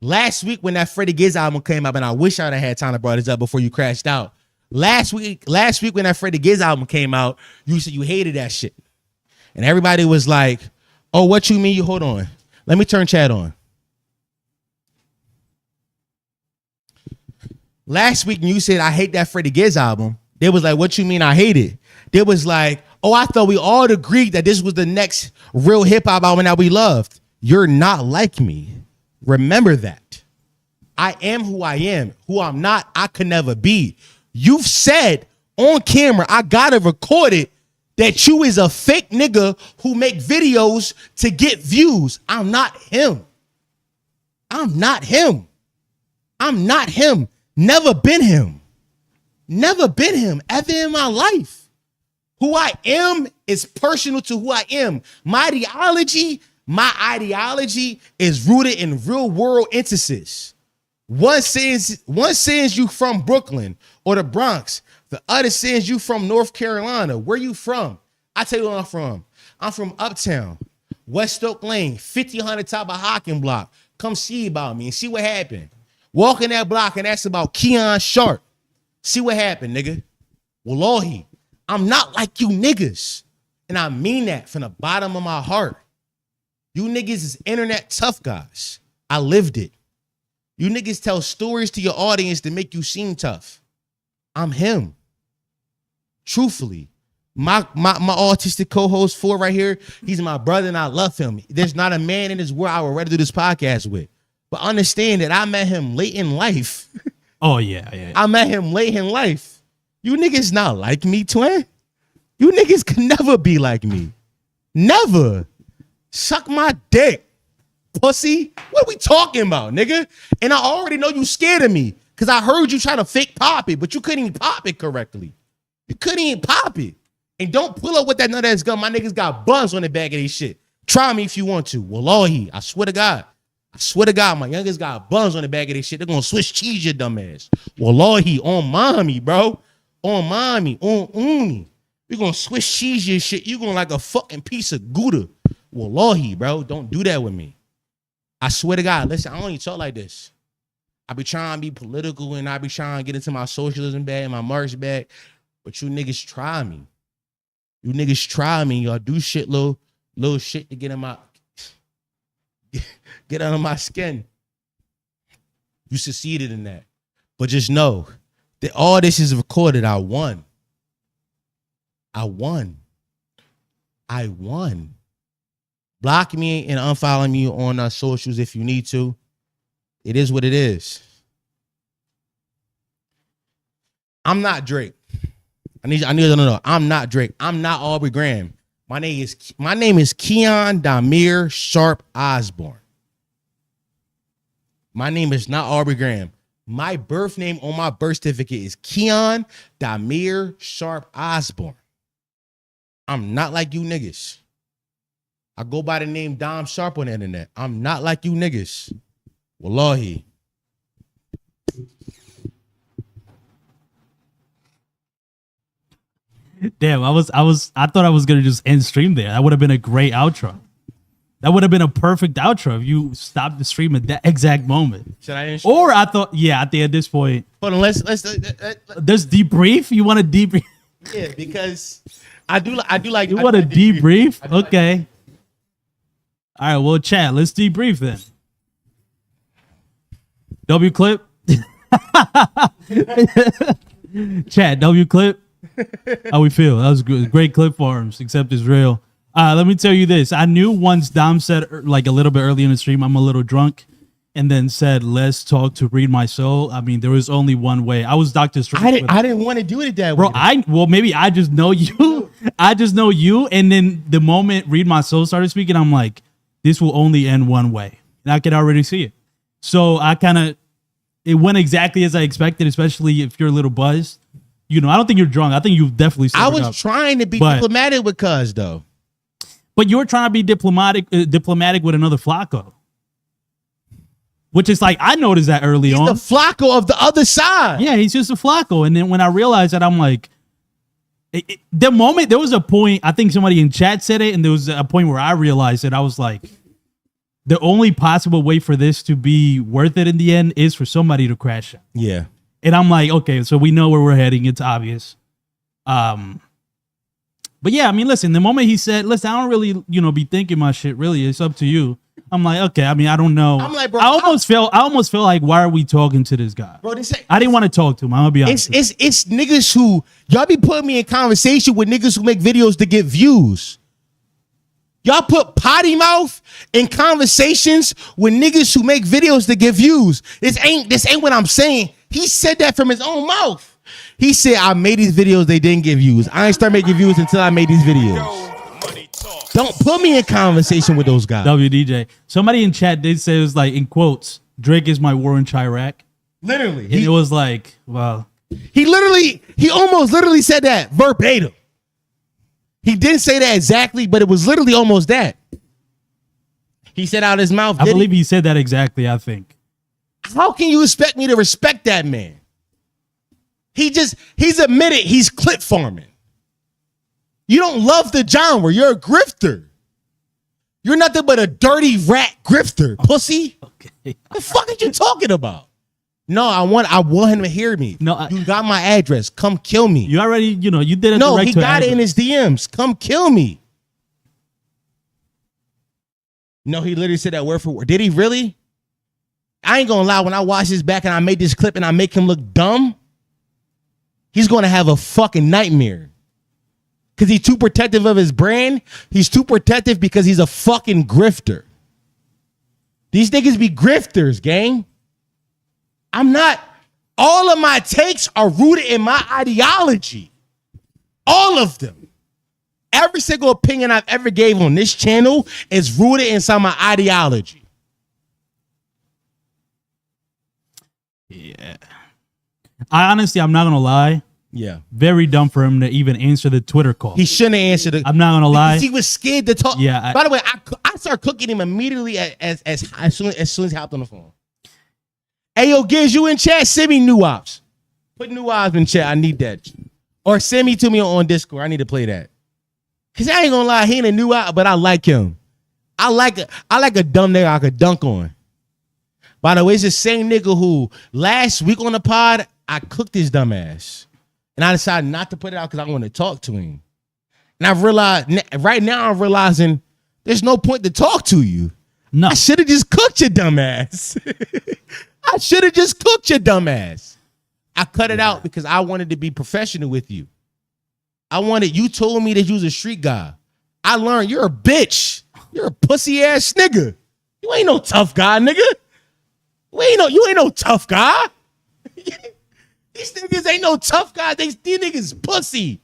Last week when that Freddie Gibbs album came up, and I wish I'd have had time to bring this up before you crashed out. Last week when that Freddie Gibbs album came out, you said you hated that shit. And everybody was like, oh, what you mean? You hold on. Let me turn chat on. Last week when you said I hate that Freddie Gibbs album, they was like, what you mean I hate it? They was like, oh, I thought we all agreed that this was the next real hip hop album that we loved. You're not like me. Remember that. I am who I am. Who I'm not, I could never be. You've said on camera, I gotta record it, that you is a fake nigga who make videos to get views. I'm not him. I'm not him. I'm not him. Never been him. Never been him ever in my life. Who I am is personal to who I am. My ideology is rooted in real world instances. One says you from Brooklyn or the Bronx. The other says you from North Carolina. Where you from? I tell you where I'm from. I'm from Uptown, West Oak Lane, 5000 top of Hocking Block. Come see about me and see what happened. Walk in that block and ask about Keon Sharpe. See what happened, nigga. Wallahi, I'm not like you niggas. And I mean that from the bottom of my heart. You niggas is internet tough guys. I lived it. You niggas tell stories to your audience to make you seem tough. I'm him. Truthfully. My autistic co-host 4 right here, he's my brother and I love him. There's not a man in this world I would rather do this podcast with. But understand that I met him late in life. Oh, yeah. I met him late in life. You niggas not like me, twin. You niggas can never be like me. Never. Suck my dick, pussy. What are we talking about, nigga? And I already know you scared of me because I heard you try to fake pop it, but you couldn't even pop it correctly. You couldn't even pop it. And don't pull up with that nut ass gun. My niggas got buzz on the back of this shit. Try me if you want to. Wallahi, I swear to God. I swear to God, my youngest got buns on the back of this shit. They're gonna Swiss cheese your dumb ass. Wallahi, on mommy, bro. On mommy, on uni. We're gonna Swiss cheese your shit. You gonna like a fucking piece of Gouda. Wallahi, bro. Don't do that with me. I swear to God, listen, I don't even talk like this. I be trying to be political and I be trying to get into my socialism bag and my Marx bag. But you niggas try me. You niggas try me. Y'all do shit, little shit to get in my get under my skin. You succeeded in that. But just know that all this is recorded. I won. Block me and unfollow me on socials if you need to. It is what it is. I'm not Drake. I need you to know. I'm not Drake. I'm not Aubrey Graham. My name is Keon Damir Sharpe Osborne. My name is not Aubrey Graham. My birth name on my birth certificate is Keon Damir Sharpe Osborne. I'm not like you niggas. I go by the name Dom Sharpe on the internet. I'm not like you niggas. Wallahi. Damn, I thought I was gonna just end stream there. That would have been a great outro. That would have been a perfect outro if you stopped the stream at that exact moment. Should I? Or I thought, yeah, I think at this point. Hold on, let's there's debrief. You want to debrief? Yeah, because I do like. You want to debrief? Okay. All right, well, chat. Let's debrief then. W clip. Chat. W clip. How we feel? That was good. Great clip for him, except it's real. Let me tell you this. I knew once Dom said, like a little bit early in the stream, I'm a little drunk, and then said, let's talk to ReedMySole. I mean, there was only one way. I was Dr. Strange. I didn't want to do it that way. Bro, well, maybe I just know you. I just know you. And then the moment ReedMySole started speaking, I'm like, this will only end one way. And I can already see it. So it went exactly as I expected, especially if you're a little buzzed. I don't think you're drunk. I think you've definitely I was trying to be diplomatic with Cuz, though. But you were trying to be diplomatic with another Flacco. Which is like, I noticed that early on. He's the Flacco of the other side. Yeah, he's just a Flacco. And then when I realized that, I'm like, the moment, there was a point, I think somebody in chat said it, and there was a point where I realized it. I was like, the only possible way for this to be worth it in the end is for somebody to crash it. Yeah. And I'm like, okay, so we know where we're heading. It's obvious. But yeah, I mean, listen, the moment he said, listen, I don't really, be thinking my shit, really. It's up to you. I'm like, okay, I mean, I don't know. I'm like, bro, I almost felt like, why are we talking to this guy? Bro, I didn't want to talk to him. I'm gonna be honest. It's niggas who, y'all be putting me in conversation with niggas who make videos to get views. Y'all put potty mouth in conversations with niggas who make videos to get views. This ain't what I'm saying. He said that from his own mouth. He said, I made these videos, they didn't get views. I ain't start making views until I made these videos. Don't put me in conversation with those guys. WDJ. Somebody in chat did say it was like, in quotes, Drake is my war in Chirac. Literally. And it was like, wow. He almost literally said that verbatim. He didn't say that exactly, but it was literally almost that. He said out his mouth. I believe he said that exactly, I think. How can you expect me to respect that man? He's admitted he's clip farming. You don't love the genre. You're a grifter. You're nothing but a dirty rat grifter, pussy. Okay. The fuck are you talking about? No, I want him to hear me. No, you got my address. Come kill me. You already, you did it. No, he got it in his DMs. Come kill me. No, he literally said that word for word. Did he really? I ain't gonna lie. When I watch this back and I made this clip and I make him look dumb, he's gonna have a fucking nightmare. Because he's too protective of his brand. He's too protective because he's a fucking grifter. These niggas be grifters, gang. I'm not. All of my takes are rooted in my ideology. All of them. Every single opinion I've ever gave on this channel is rooted inside my ideology. Yeah. I'm not gonna lie. Yeah. Very dumb for him to even answer the Twitter call. He shouldn't have answered it. I'm not gonna lie. He was scared to talk. Yeah. By the way, I started cooking him immediately as soon as he hopped on the phone. Hey, yo, Giz, you in chat? Send me new ops. Put new ops in chat. I need that. Or send me to me on Discord. I need to play that. Cause I ain't gonna lie, he ain't a new op, but I like him. I like a dumb nigga I could dunk on. By the way, it's the same nigga who last week on the pod, I cooked his dumb ass. And I decided not to put it out because I want to talk to him. And I've realized, right now I'm realizing there's no point to talk to you. No. I should have just cooked your dumb ass. I should have just cooked your dumb ass. I cut it out because I wanted to be professional with you. You told me that you was a street guy. I learned you're a bitch. You're a pussy ass nigga. You ain't no tough guy, nigga. You ain't no tough guy. These niggas ain't no tough guys. These niggas pussy.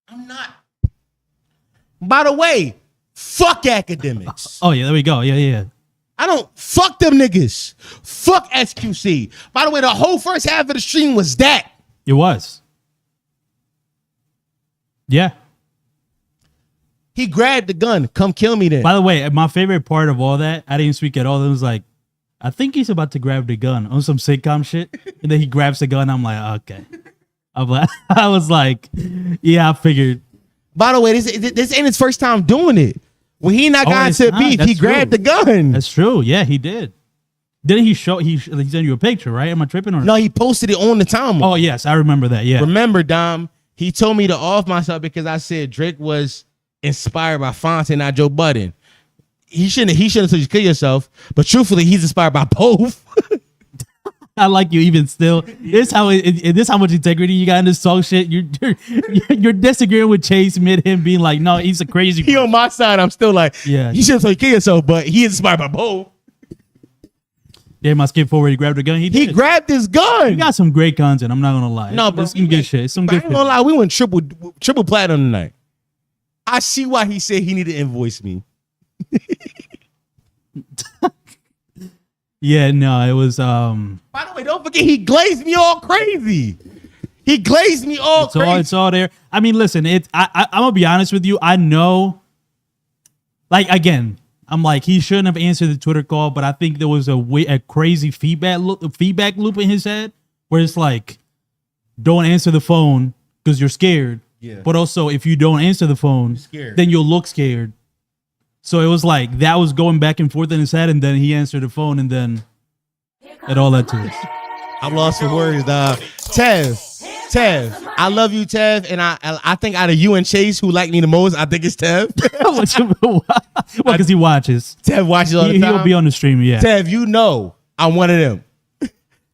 I'm not. By the way, fuck Akademiks. Oh, yeah, there we go. Yeah. I don't fuck them niggas. Fuck SQC. By the way, the whole first half of the stream was that. It was. Yeah. He grabbed the gun. Come kill me then. By the way, my favorite part of all that, I didn't speak at all. It was like, I think he's about to grab the gun on some sitcom shit. And then he grabs the gun. I'm like, okay. I was like, yeah, I figured. By the way, this ain't his first time doing it. When he not got into beef, he grabbed the gun. That's true. Yeah, he did. Didn't he sent you a picture, right? Am I tripping? Or no, he posted it on the timeline. Oh, yes. I remember that. Yeah. Remember, Dom, he told me to off myself because I said Drake was inspired by Fonte, not Joe Budden. He shouldn't have told you to kill yourself, but truthfully, he's inspired by both. I like you even still. This how much integrity you got in this talk shit. You're disagreeing with Chase mid him being like, no, he's a crazy person. He on my side. I'm still like, yeah, you shouldn't have told you to kill yourself, but he is inspired by both. Damn, I skipped forward. He grabbed the gun. He grabbed his gun. He got some great content. I'm not gonna lie. No, but some good shit. Some good. I ain't gonna lie. We went triple platinum tonight. I see why he said he needed to invoice me. Yeah, no, it was By the way, don't forget he glazed me all crazy. He glazed me all crazy. it's all there. I mean, listen, I'm gonna be honest with you. I know, like, again, I'm like, he shouldn't have answered the Twitter call, but I think there was a crazy feedback loop in his head where it's like, don't answer the phone because you're scared. Yeah. But also, if you don't answer the phone, then you'll look scared. So it was like that was going back and forth in his head, and then he answered the phone, and then it all led to this. I'm lost for words, dog. Tev, I love you, Tev, and I think out of you and Chase, who like me the most, I think it's Tev. Well, because he watches. Tev watches all the time. He'll be on the stream, yeah. Tev, you know I'm one of them.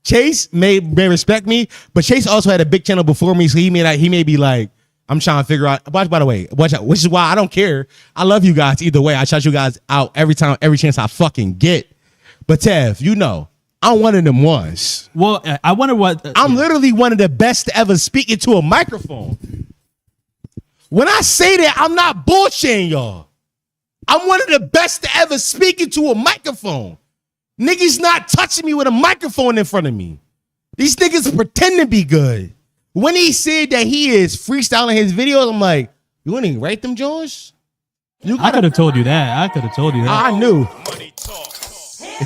Chase may respect me, but Chase also had a big channel before me, so he may be like, I'm trying to figure out. By the way, watch out, which is why I don't care. I love you guys either way. I shout you guys out every chance I fucking get. But Tev, you know, I'm one of them ones. Well, I wonder what... I'm literally one of the best to ever speak into a microphone. When I say that, I'm not bullshitting y'all. I'm one of the best to ever speak into a microphone. Niggas not touching me with a microphone in front of me. These niggas pretend to be good. When he said that he is freestyling his videos, I'm like, you want to write them, Jones? I could have told you that. I knew.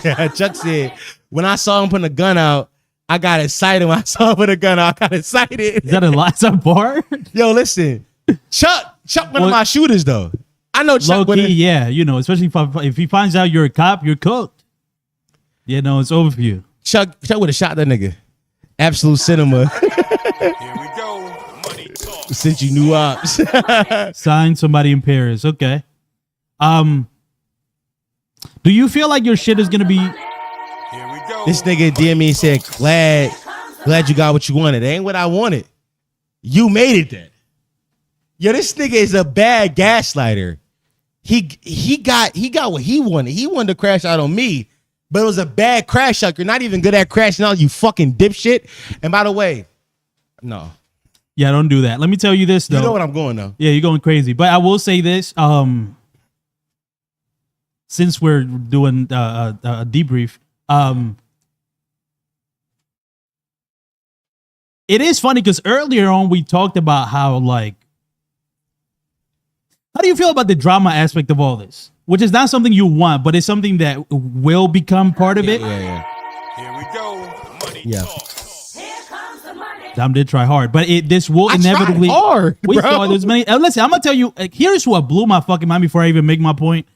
Yeah, Chuck said, when I saw him putting a gun out, I got excited. When I saw him put a gun out, I got excited. Is that a bar? Yo, listen. Chuck one of my shooters, though. I know Chuck. Low key, yeah, you know, especially if he finds out you're a cop, you're cooked. Yeah, no, it's over for you. Chuck would have shot that nigga. Absolute cinema. Here we go. Money talk. Since you knew ops. Sign somebody in Paris. Okay. Do you feel like your shit is gonna be... Here we go. This nigga DM me and said, glad you got what you wanted. It ain't what I wanted. You made it then. Yo, this nigga is a bad gaslighter. He got what he wanted. He wanted to crash out on me, but it was a bad crash out. You're not even good at crashing out, you fucking dipshit. And by the way, no. Yeah, don't do that. Let me tell you this, though. You know what I'm going, though. Yeah, you're going crazy. But I will say this. Since we're doing a debrief, it is funny because earlier on we talked about how, like, how do you feel about the drama aspect of all this? Which is not something you want, but it's something that will become part of it. Yeah. Here we go. Money Yeah. talk. Dom did try hard, but this will inevitably. Hard, we bro. saw there's many. Listen, I'm gonna tell you. Here's what blew my fucking mind before I even make my point.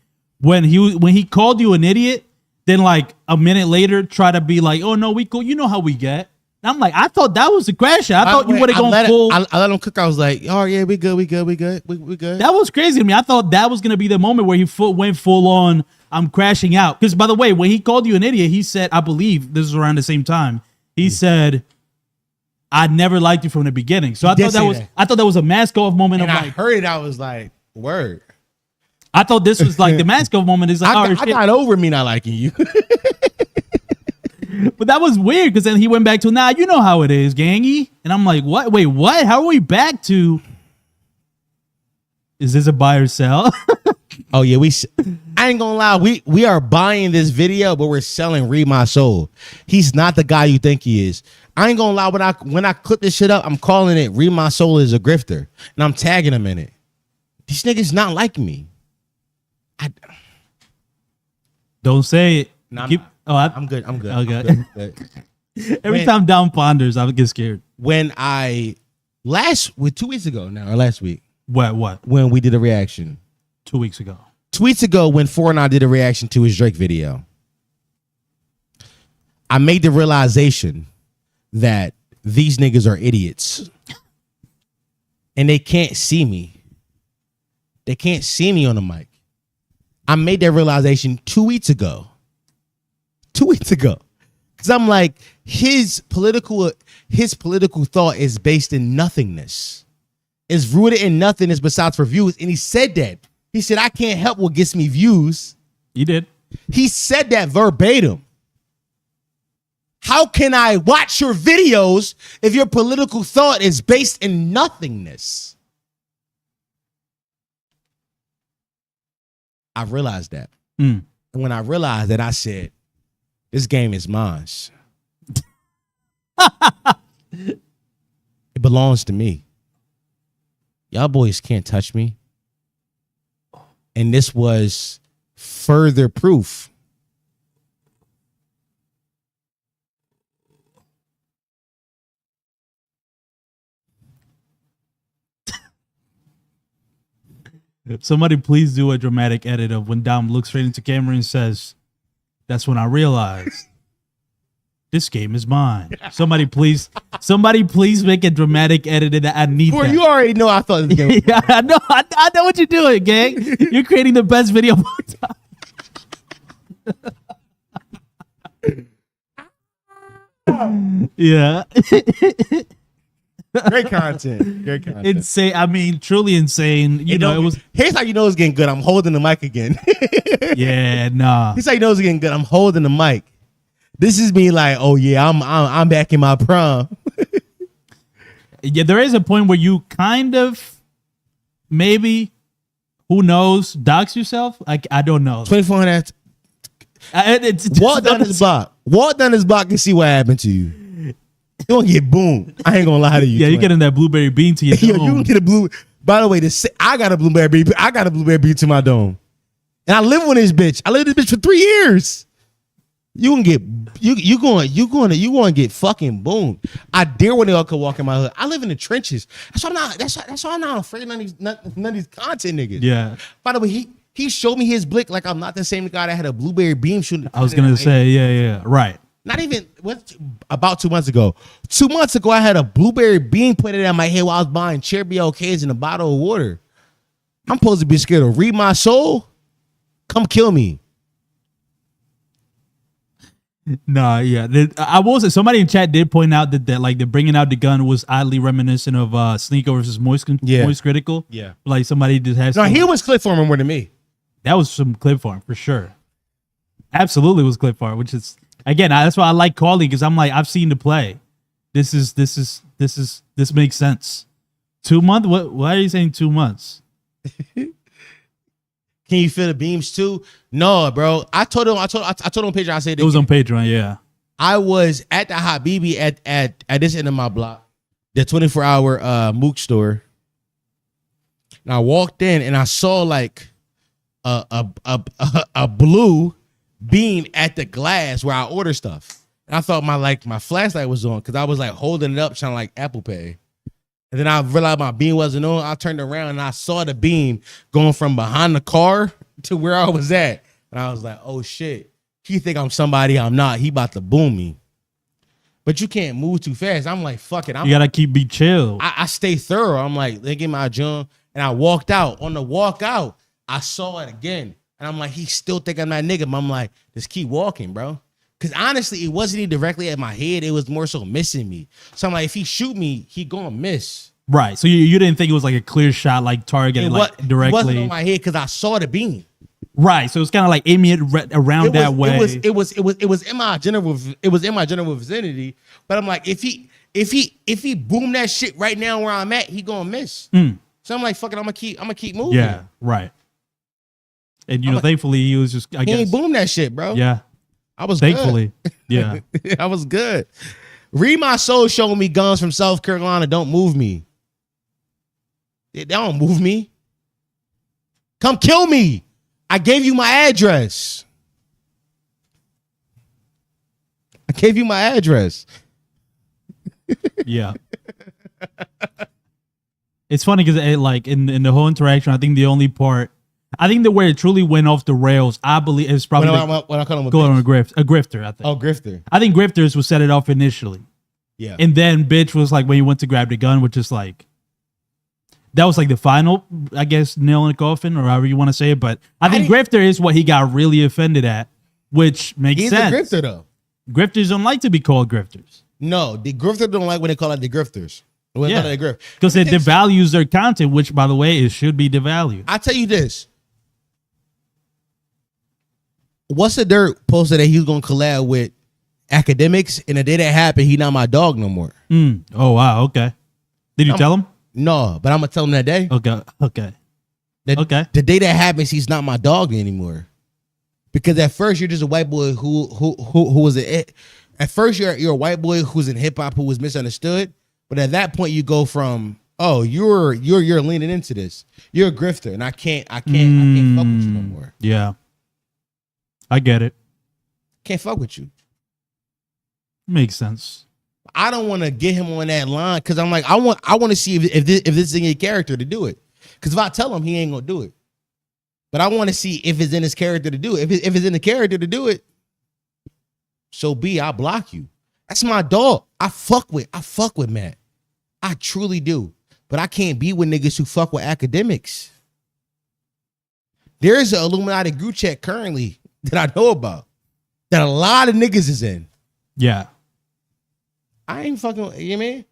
When he called you an idiot, then like a minute later try to be like, oh no, we cool. You know how we get. And I'm like, I thought that was the crash out. I thought you would have gone full. I let him cook. I was like, oh yeah, we good. We good. That was crazy to me. I thought that was gonna be the moment where he went full on. I'm crashing out. Because by the way, when he called you an idiot, he said, I believe this is around the same time. He said, I never liked you from the beginning. So I thought that was a mask off moment. And of I like, heard it. I was like, word. I thought this was like the mask off moment. Is like, I got over me not liking you. But that was weird because then he went back to, nah, you know how it is, gangy. And I'm like, what? Wait, what? How are we back to? Is this a buy or sell? Oh yeah, I ain't gonna lie, we are buying this video, but we're selling ReedMySole. He's not the guy you think he is. I ain't gonna lie, when I clip this shit up, I'm calling it ReedMySole is a grifter, and I'm tagging him in it. These niggas not like me. Don't say it. No, I'm good. Okay. I'm good. Every time Dom ponders, I get scared. When 2 weeks ago now, or last week. What? When we did a reaction. 2 weeks ago. 2 weeks ago when 4 and I did a reaction to his Drake video. I made the realization that these niggas are idiots. And they can't see me. They can't see me on the mic. I made that realization 2 weeks ago. 2 weeks ago. Because I'm like, his political thought is based in nothingness. It's rooted in nothingness besides for views. And he said that. He said, I can't help what gets me views. He did. He said that verbatim. How can I watch your videos if your political thought is based in nothingness? I realized that. Mm. And when I realized that, I said, this game is mine. It belongs to me. Y'all boys can't touch me. And this was further proof. Somebody please do a dramatic edit of when Dom looks straight into camera and says, "That's when I realized this game is mine." Somebody please make a dramatic edit of that. I need Boy, that. you already know I thought this game was Yeah, I know what you're doing, gang. You're creating the best video of all time. Yeah. Great content. Great content. Insane. I mean, truly insane. You know, it was. Here's how you know it's getting good. I'm holding the mic again. Yeah, nah. Here's how you know it's getting good. I'm holding the mic. This is me like, oh yeah, I'm back in my prime. Yeah, there is a point where you kind of maybe, who knows, dox yourself. I don't know. 2400. Walk down this block. Walk down this block and see what happened to you. You're gonna get boomed. I ain't gonna lie to you. Yeah, you're getting that blueberry bean to your dome. Yo, you can get a blue. By the way, I got a blueberry bean. I got a blueberry bean to my dome, and I live with this bitch. I lived with this bitch for 3 years. You gonna get you gonna get fucking boomed. I dare when they all could walk in my hood. I live in the trenches. That's why I'm not. That's why I'm not afraid of none of these content niggas. Yeah. By the way, he showed me his blick like I'm not the same guy that had a blueberry beam shooting. I was gonna say, yeah, right. Not even about 2 months ago. 2 months ago, I had a blueberry bean pointed at my head while I was buying cherry OKs and a bottle of water. I'm supposed to be scared of ReedMySole. Come kill me. Nah, yeah. I will say somebody in chat did point out that like the bringing out the gun was oddly reminiscent of Sneaker versus Moist Critical. Yeah. Like somebody just has. No, he was clip farming more than me. That was some clip farm for sure. Absolutely was clip farm, which is again that's why I like calling because I'm like I've seen the play. This makes sense. 2 months? Why are you saying 2 months? Can you feel the beams too? No, bro. I told him on Patreon. I said it was on Patreon. Yeah, I was at the Habibi at this end of my block, the 24-hour Mook store, and I walked in and I saw like a blue beam at the glass where I order stuff, and I thought my flashlight was on because I was like holding it up, trying to like Apple Pay. And then I realized my beam wasn't on. I turned around and I saw the beam going from behind the car to where I was at. And I was like, oh shit. He think I'm somebody I'm not. He about to boom me. But you can't move too fast. I'm like, fuck it. You gotta be chill. I stay thorough. I'm like, they get my jump. And I walked out. On the walk out, I saw it again. And I'm like, he still think I'm that nigga. But I'm like, just keep walking, bro. Because honestly, it wasn't even directly at my head. It was more so missing me. So I'm like, if he shoot me, he gonna miss. Right. So you didn't think it was like a clear shot, like targeted like directly. It wasn't on my head because I saw the beam. Right. So it's kind of like aiming it around that way. It was in my general vicinity. But I'm like, if he boom that shit right now where I'm at, he gonna miss. So I'm like, fuck it, I'm gonna keep moving. Yeah. Right. And you know, thankfully he was just. I guess he ain't boom that shit, bro. Yeah. I was thankfully, good. Yeah, I was good. ReedMySole showing me guns from South Carolina don't move me. They don't move me. Come kill me. I gave you my address. Yeah. It's funny because like in the whole interaction, I think the only part. I think that where it truly went off the rails, I believe, is probably when I call him a grifter. I think. Oh, grifter. I think grifters was set it off initially. Yeah. And then bitch was like when you went to grab the gun, which is like that was like the final, I guess, nail in the coffin or however you want to say it. But I think grifter is what he got really offended at, which makes sense. He's a grifter though. Grifters don't like to be called grifters. No, the grifter don't like when they call it the grifters. Yeah, because it devalues their content, which by the way, it should be devalued. I tell you this. What's the Dirt posted that he was gonna collab with Akademiks, and the day that happened, he not my dog no more. Oh wow, okay. Did you tell him? No, but I'm gonna tell him that day. Okay. The day that happens, he's not my dog anymore. Because at first you're just a white boy who was at first you're a white boy who's in hip hop who was misunderstood. But at that point you go from, oh, you're leaning into this. You're a grifter, and I can't fuck with you no more. Yeah. I get it. Can't fuck with you. Makes sense. I don't want to get him on that line because I'm like, I want to see if this is in your character to do it. Because if I tell him, he ain't gonna do it. But I want to see if it's in his character to do it. If it's in the character to do it, so be. I'll block you. That's my dog. I fuck with Matt. I truly do. But I can't be with niggas who fuck with Akademiks. There is an Illuminati group chat currently that I know about that a lot of niggas is in. Yeah. I ain't fucking, you know what I mean?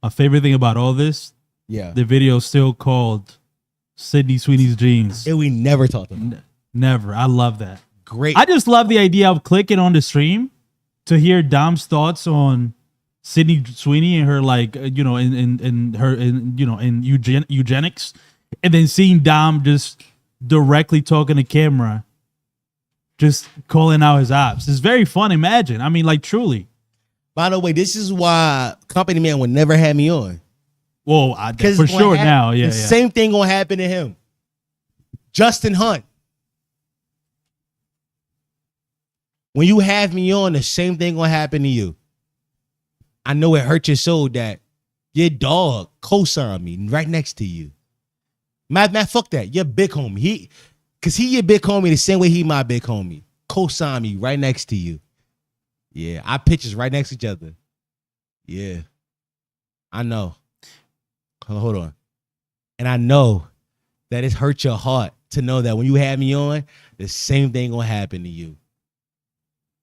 My favorite thing about all this, the video still called Sydney Sweeney's Jeans. And we never talked about it. Never. I love that. Great. I just love the idea of clicking on the stream to hear Dom's thoughts on Sydney Sweeney and her, like, in eugenics, and then seeing Dom just directly talking to camera, just calling out his ops. It's very fun. Imagine. I mean, like, truly. By the way, this is why Company Man would never have me on. Whoa, for sure now. Yeah, the same thing gonna happen to him. Justin Hunt. When you have me on, the same thing gonna happen to you. I know it hurt your soul that your dog co-signed me right next to you. Matt, fuck that. Your big homie. Cause he your big homie the same way he my big homie. Co-sign me right next to you. Yeah, our pictures right next to each other. Yeah. I know. Hold on. And I know that it hurt your heart to know that when you have me on, the same thing gonna happen to you.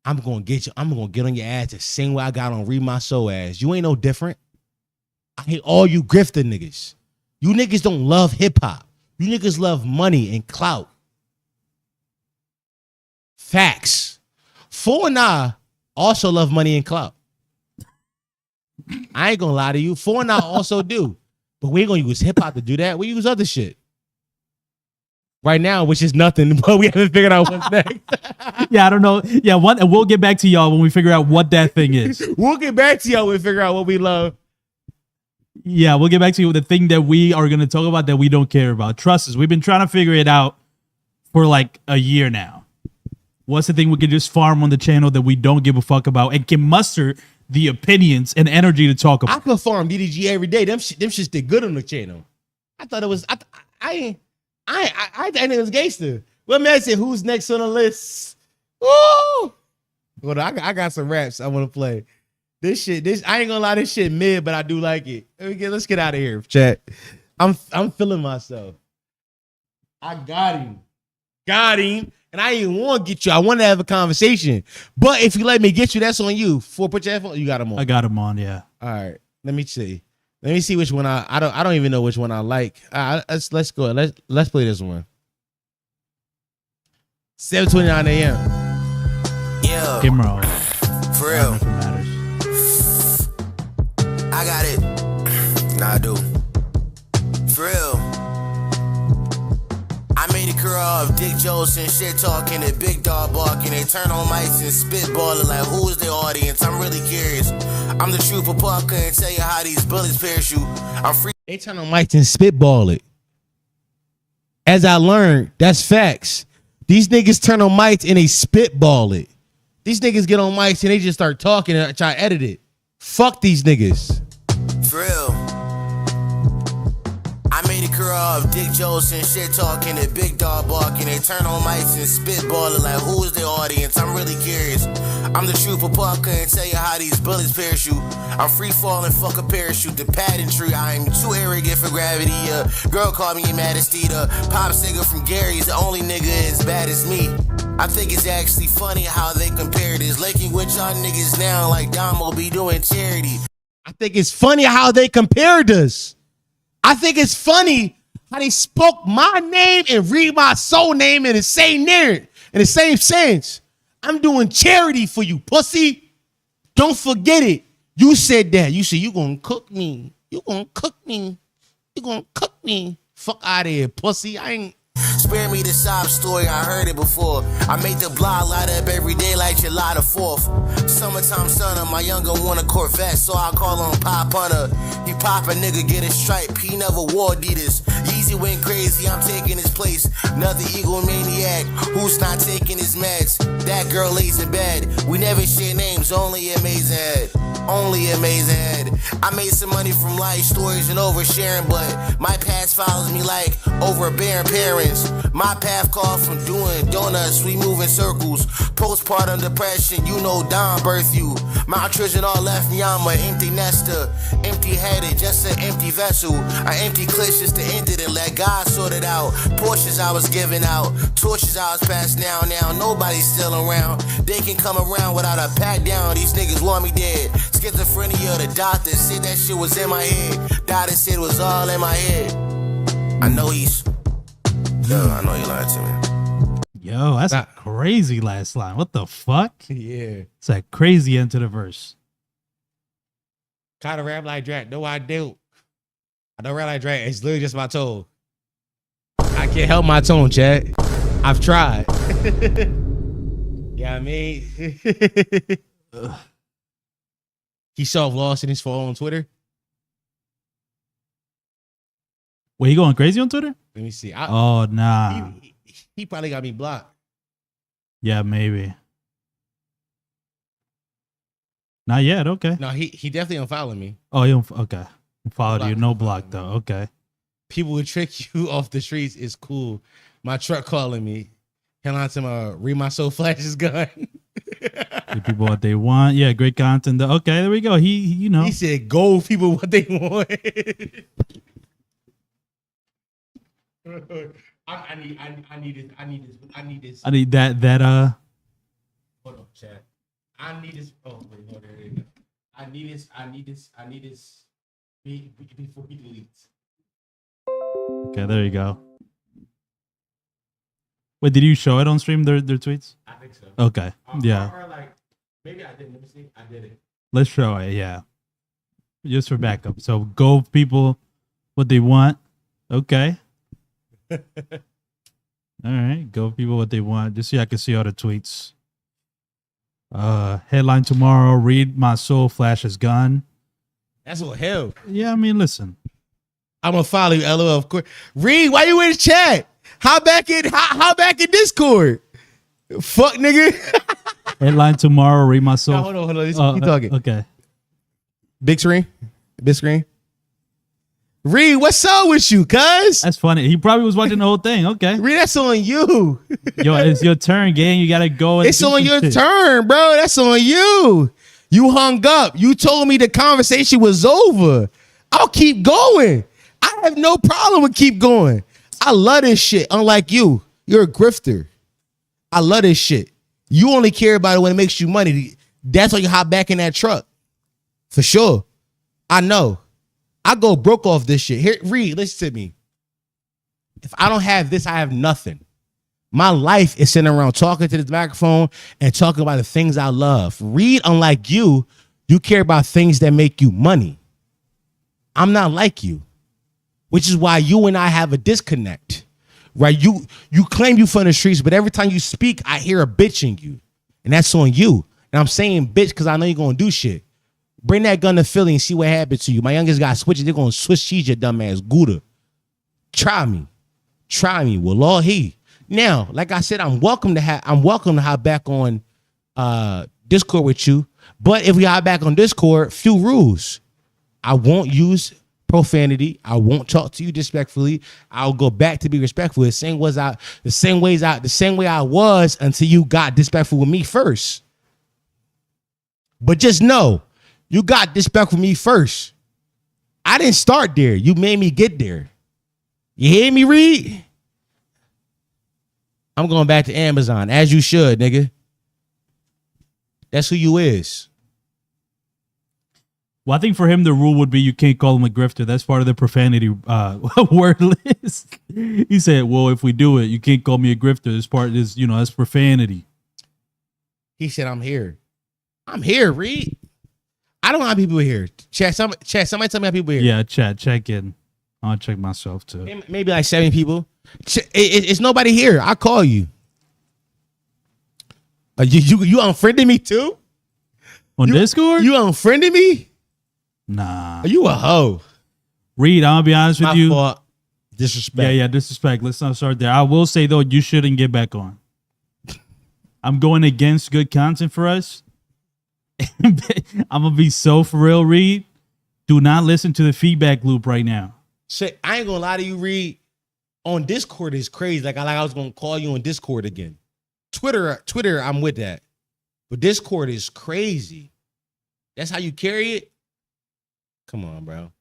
I'm gonna get you. I'm gonna get on your ass the same way I got on ReedMySole ass. You ain't no different. I hate all you grifter niggas. You niggas don't love hip hop. You niggas love money and clout. Facts. 4 and I also love money and clout. I ain't gonna lie to you. 4 and I also do. But we ain't gonna use hip hop to do that. We use other shit. Right now, which is nothing, but we haven't figured out what's next. Yeah, I don't know. Yeah, we'll get back to y'all when we figure out what that thing is. We'll get back to y'all when we figure out what we love. Yeah, we'll get back to you with the thing that we are going to talk about that we don't care about. Trust us, we've been trying to figure it out for like a year now. What's the thing we can just farm on the channel that we don't give a fuck about and can muster the opinions and energy to talk about? I can farm DDG every day. Them shits did good on the channel. I thought it was. I think it was gangster. What man said? Who's next on the list? Woo! Well, I got some raps I want to play. This I ain't gonna lie. This shit mid, but I do like it. Let's get out of here, chat. I'm feeling myself. I got him, and I didn't want to get you. I want to have a conversation, but if you let me get you, that's on you. Put your headphones. You got him on. I got him on. Yeah. All right. Let me see. Let me see which one I don't even know which one I like. Let's go. Let's play this one. 7:29 a.m. Yeah. Kimro. For real. I got it. Nah, I do. For real. I made a career of Dick Jokes and shit talking, and big dog barking. They turn on mics and spitballing like, who's the audience? I'm really curious. I'm the truth, but I couldn't tell you how these bullets parachute. I'm free. They turn on mics and spitball it. As I learned, that's facts. These niggas turn on mics and they spitball it. These niggas get on mics and they just start talking and try to edit it. Fuck these niggas. For real. I made a career of Dick Jokes and shit talking, and big dog barking. They turn on mics and spitballing like, who's the audience? I'm really curious. I'm the truth, but I couldn't tell you how these bullets parachute. I'm free falling, fuck a parachute. The pageantry, I'm too arrogant for gravity. Girl called me Majesty. The pop nigga from Gary's the only nigga as bad as me. I think it's actually funny how they compare this. Linking with y'all niggas now like Damo be doing charity. I think it's funny how they compared us. I think it's funny how they spoke my name and ReedMySole name in the same narrative, in the same sense. I'm doing charity for you, pussy. Don't forget it. You said that. You said you gonna cook me. You gonna cook me. You gonna cook me. Fuck out of here, pussy. I ain't. Spare me the sob story, I heard it before. I make the block light up every day like July the 4th. Summertime stunner, my younger want a Corvette, so I call him Pop Hunter. He pop a nigga, get a stripe, he never wore Adidas. Yeezy went crazy, I'm taking his place. Another egomaniac, who's not taking his meds? That girl lays in bed, we never share names, only amazing head. Only amazing head. I made some money from life stories and oversharing, but my past follows me like overbearing parents. My path called from doing donuts, we move in circles. Postpartum depression, you know Don birthed you. Malnutrition all left me, I'm an empty nester. Empty-headed, just an empty vessel. An empty clip just to end it and let God sort it out. Portions I was giving out, torches I was passing down. Now nobody's still around. They can come around without a pat down. These niggas want me dead. Schizophrenia, the doctor said that shit was in my head. Doctor said it was all in my head. I know he's... Yo, I know you lied to me. Yo, that's a crazy last line. What the fuck? Yeah. It's a crazy end to the verse. Kind of rap like Drake. No, I do. I don't rap like Drake. It's literally just my tone. I can't help my tone, Chad. I've tried. Yeah, I mean, he self-lost in his phone on Twitter. Wait, he going crazy on Twitter? Let me see. Oh, nah. He probably got me blocked. Yeah, maybe. Not yet. Okay. No, he definitely unfollowed me. Oh, okay. Followed you. No block though. Okay. People would trick you off the streets. It's cool. My truck calling me. Hell on to my ReedMySole flashes gun. Give people what they want. Yeah, great content. Okay, there we go. He you know. He said, "Go people what they want." I need this. I need that. Hold on, Chad. I need this. Oh wait, no, there you go. I need this. Before he deletes. Okay, there you go. Wait, did you show it on stream? Their tweets? I think so. Okay, yeah. Or like maybe I didn't. Let me see. I did it. Let's show it. Yeah, just for backup. So go people what they want. Okay. All right, go people what they want. Just so I can see all the tweets. Headline tomorrow: ReedMySole flashes gun. That's what hell. Yeah, I mean, listen. I'm gonna follow you, LOL. Of course. Reed, why you in the chat? How back in Discord? Fuck nigga. Headline tomorrow: ReedMySole. No, hold on. Keep talking. Okay. Big screen. Reed, what's up with you, cuz? That's funny. He probably was watching the whole thing. Okay. Reed, that's on you. Yo, it's your turn, gang. You gotta go. And it's on your turn, bro. That's on you. You hung up. You told me the conversation was over. I'll keep going. I have no problem with keep going. I love this shit. Unlike you, you're a grifter. I love this shit. You only care about it when it makes you money. That's why you hop back in that truck. For sure. I know. I go broke off this shit. Here, Reed, listen to me. If I don't have this, I have nothing. My life is sitting around talking to this microphone and talking about the things I love. Reed, unlike you, you care about things that make you money. I'm not like you, which is why you and I have a disconnect, right? You claim you from the streets, but every time you speak, I hear a bitch in you, and that's on you. And I'm saying bitch because I know you're going to do shit. Bring that gun to Philly and see what happens to you. My youngest guy switching. They're going to switch cheese your dumb ass. Gouda. Try me. Well, all he. Now, like I said, I'm welcome to hop back on Discord with you. But if we hop back on Discord, few rules. I won't use profanity. I won't talk to you disrespectfully. I'll go back to be respectful. The same way I was until you got disrespectful with me first. But just know, you got disrespectful with me first. I didn't start there. You made me get there. You hear me, Reed? I'm going back to Amazon, as you should, nigga. That's who you is. Well, I think for him, the rule would be you can't call him a grifter. That's part of the profanity word list. He said, well, if we do it, you can't call me a grifter. This part is, that's profanity. He said, I'm here. I'm here, Reed. I don't know how people here. Chat, somebody tell me how people here. Yeah, chat, check in. I'll check myself too. Maybe like 7 people. It's nobody here. I'll call you. You unfriended me too? On Discord? You unfriended me? Nah. Are you a hoe? Reed, I'm gonna be honest with My you. fault. Disrespect. Yeah, disrespect. Let's not start there. I will say though, you shouldn't get back on. I'm going against good content for us. I'm gonna be so for real, Reed. Do not listen to the feedback loop right now. Shit, I ain't gonna lie to you, Reed. On Discord is crazy. Like I was gonna call you on Discord again. Twitter, I'm with that. But Discord is crazy. That's how you carry it? Come on, bro.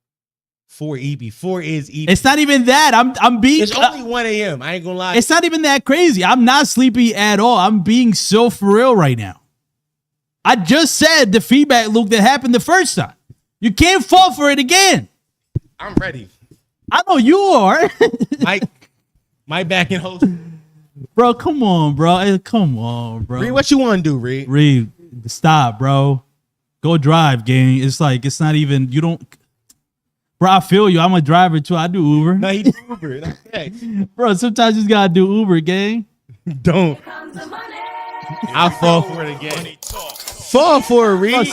4 EP. 4 is EP. It's not even that. I'm being. It's only 1 a.m. I ain't gonna lie. It's not even that crazy. I'm not sleepy at all. I'm being so for real right now. I just said the feedback loop that happened the first time. You can't fall for it again. I'm ready. I know you are. Mike back in host. Bro, come on, bro. Come on, bro. Reed, what you want to do, Reed? Reed, stop, bro. Go drive, gang. It's like, it's not even, you don't. Bro, I feel you. I'm a driver too. I do Uber. No, he do Uber. Okay. Bro, sometimes you just gotta do Uber, gang. Don't. I'll fall for it again. Fall for it, Reed.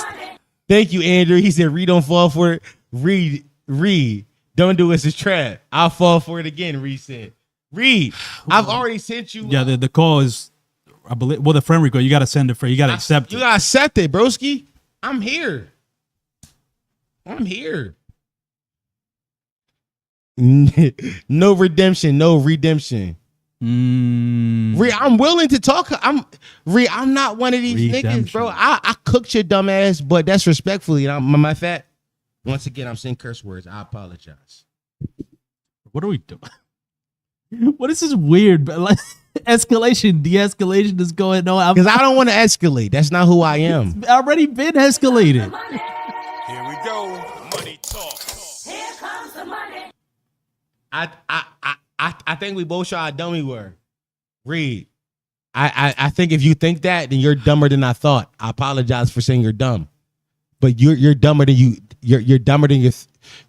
Thank you, Andrew. He said, Reed, don't fall for it. Reed, don't do it's a trap. I'll fall for it again, Reed said. Reed, I've already sent you. Yeah, the call is, I believe, well, the friend request, you gotta send it for, you gotta accept it. You gotta accept it, broski. I'm here. No redemption, no redemption. Reed, I'm willing to talk. I'm not one of these niggas, bro. I cooked your dumb ass, but that's respectfully. My fat. Once again, I'm saying curse words. I apologize. What are we doing? What is this weird, but like escalation, de-escalation is going on? Because I don't want to escalate. That's not who I am. It's already been escalated. Here we go. Money talk. Here comes the money. I think we both shot a dummy word. Reed, I think if you think that, then you're dumber than I thought. I apologize for saying you're dumb, but you're dumber than you're dumber than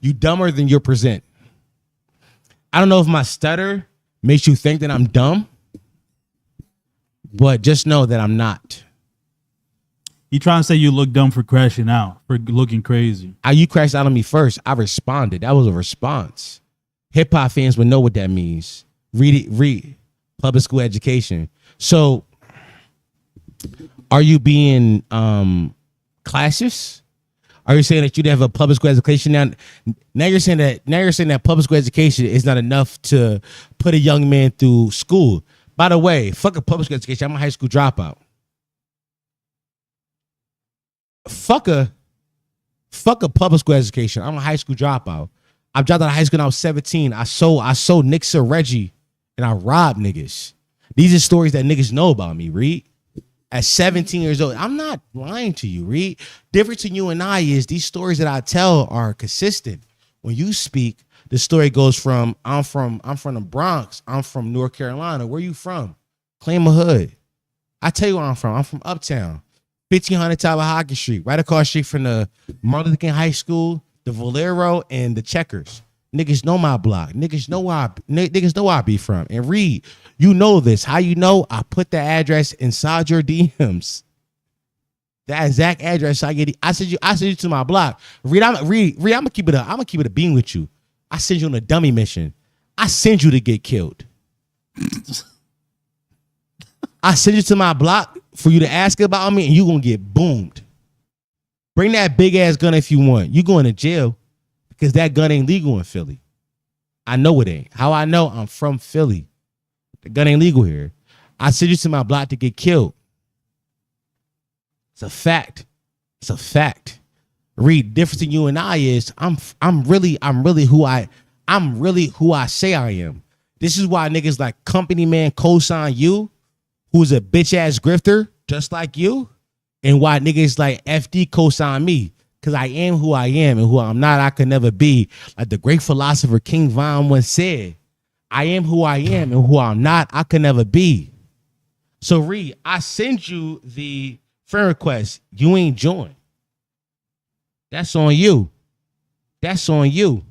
you dumber than you present. I don't know if my stutter makes you think that I'm dumb, but just know that I'm not. You trying to say you look dumb for crashing out, for looking crazy? You crashed out on me first. I responded. That was a response. Hip hop fans would know what that means. Read public school education. So, are you being classist? Are you saying that you'd have a public school education now? Now you're saying that public school education is not enough to put a young man through school. By the way, fuck a public school education. I'm a high school dropout. Fuck a public school education. I'm a high school dropout. I dropped out of high school when I was 17. I sold Nick's or Reggie, and I robbed niggas. These are stories that niggas know about me, Reed. At 17 years old, I'm not lying to you, Reed. Difference in you and I is these stories that I tell are consistent. When you speak, the story goes from I'm from the Bronx. I'm from North Carolina. Where you from? Claim a hood. I tell you where I'm from. I'm from Uptown, 1500 Tallahassee Street, right across the street from the Martin Luther King High School, the Valero, and the Checkers. Niggas know my block. Niggas know where I be from. And Reed, you know this. How you know? I put the address inside your DMs. That exact address I send you to my block. Reed, I'm gonna keep it a beam with you. I send you on a dummy mission. I send you to get killed. I send you to my block for you to ask about me, and you gonna get boomed. Bring that big ass gun if you want. You going to jail because that gun ain't legal in Philly. I know it ain't. How I know? I'm from Philly. The gun ain't legal here. I send you to my block to get killed. It's a fact. It's a fact. Reed, difference in you and I is I'm really who I say I am. This is why niggas like Company Man co-sign you, who's a bitch ass grifter just like you, and why niggas like FD co-sign me. Because I am who I am, and who I'm not, I could never be. Like the great philosopher King Von once said, I am who I am, and who I'm not, I could never be. So, Reed, I send you the friend request. You ain't joined. That's on you. That's on you.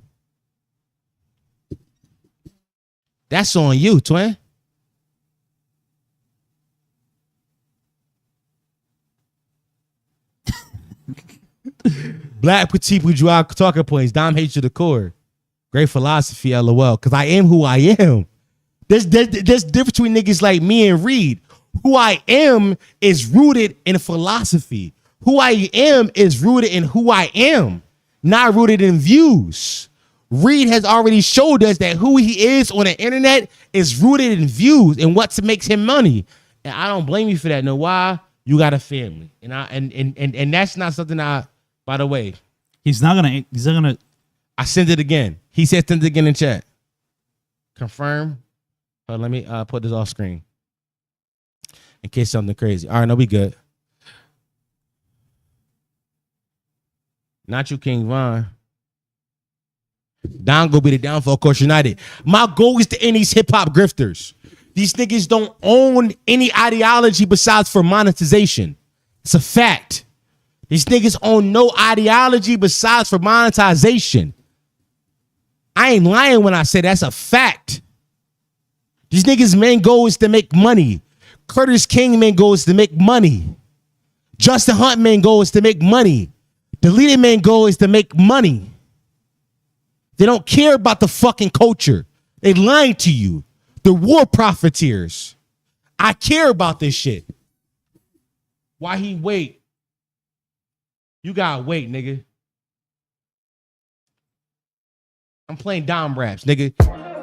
That's on you, twin. Black petite bourgeois talking points. Dom hates you to the core. Great philosophy, LOL. Because I am who I am. There's difference between niggas like me and Reed. Who I am is rooted in philosophy. Who I am is rooted in who I am, not rooted in views. Reed has already showed us that who he is on the internet is rooted in views and what makes him money. And I don't blame you for that. Know why? You got a family. And that's not something by the way. He's not gonna I sent it again. He said send it again in chat. Confirm. Let me put this off screen. In case something crazy. All right, no, we good. Not you, King Von. Don go be the downfall, of course, United. My goal is to end these hip-hop grifters. These niggas don't own any ideology besides for monetization. It's a fact. These niggas own no ideology besides for monetization. I ain't lying when I say that's a fact. These niggas' main goal is to make money. Curtis King main goal is to make money. Justin Hunt main goal is to make money. The leading main goal is to make money. They don't care about the fucking culture. They lying to you. They're war profiteers. I care about this shit. Why he wait? You gotta wait, nigga. I'm playing Dom raps, nigga.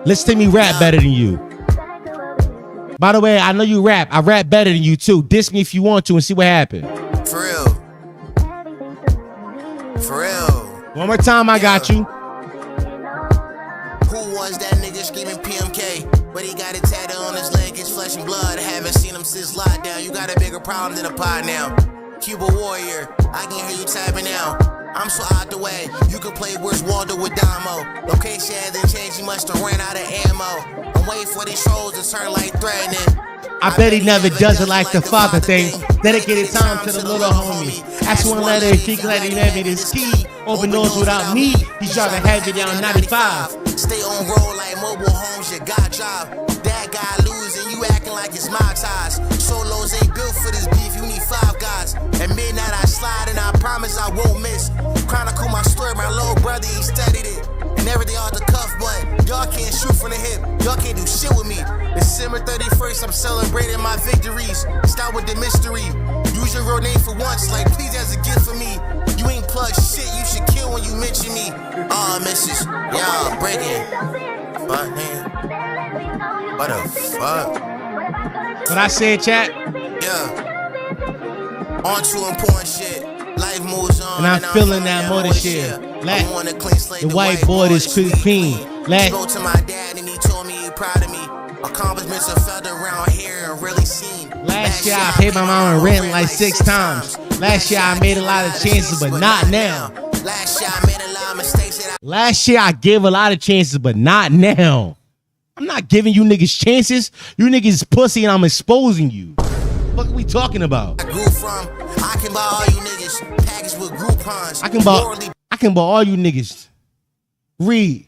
Listen to me rap better than you. By the way, I know you rap. I rap better than you too. Diss me if you want to and see what happened. For real. For real. One more time, I got you. Who was that nigga screaming PMK? But he got it tatted on his leg, his flesh and blood. Haven't seen him since lockdown. You got a bigger problem than a pod now. Cuba warrior, I can hear you tapping out. I'm so out the way, you can play Where's Waldo with Damo. Location hasn't changed, he must have ran out of ammo. I'm waiting for these trolls to turn like threatening. I bet he never does it like the father thing. Dedicated time to the little homie. Ask one letter, he glad he never this key. Open doors without me, he's driving heavy down 95. Stay on roll like mobile homes, you got job. That guy losing, you acting like it's my ties. Solos ain't built for this beef, you need 5 guys. At midnight I slide and I promise I won't miss. Chronicle my story, my little brother, he studied it. And everything off the cuff, but y'all can't shoot from the hip. Y'all can't do shit with me. December 31st, I'm celebrating my victories. Start with the mystery. Use your real name for once, like please as a gift for me. You ain't plug shit, you should kill when you mention me. Missus, y'all breaking. Fuck, man. What the fuck? What I said, chat? Yeah. On to important shit. Life moves on. And I'm feeling that more this year. The white boy is clean. Spoke to my dad and he told me he proud of me. Accomplishments are felt around here and really seen. Last year I paid my mom rent like 6 times. Last year I made a lot of chances, but not now. Last year I made a lot of mistakes. Last year I gave a lot of chances, but not now. I'm not giving you niggas chances. You niggas is pussy and I'm exposing you. What are we talking about? I grew from, I can buy all you niggas packaged with Groupons. I can buy all you niggas. Reed,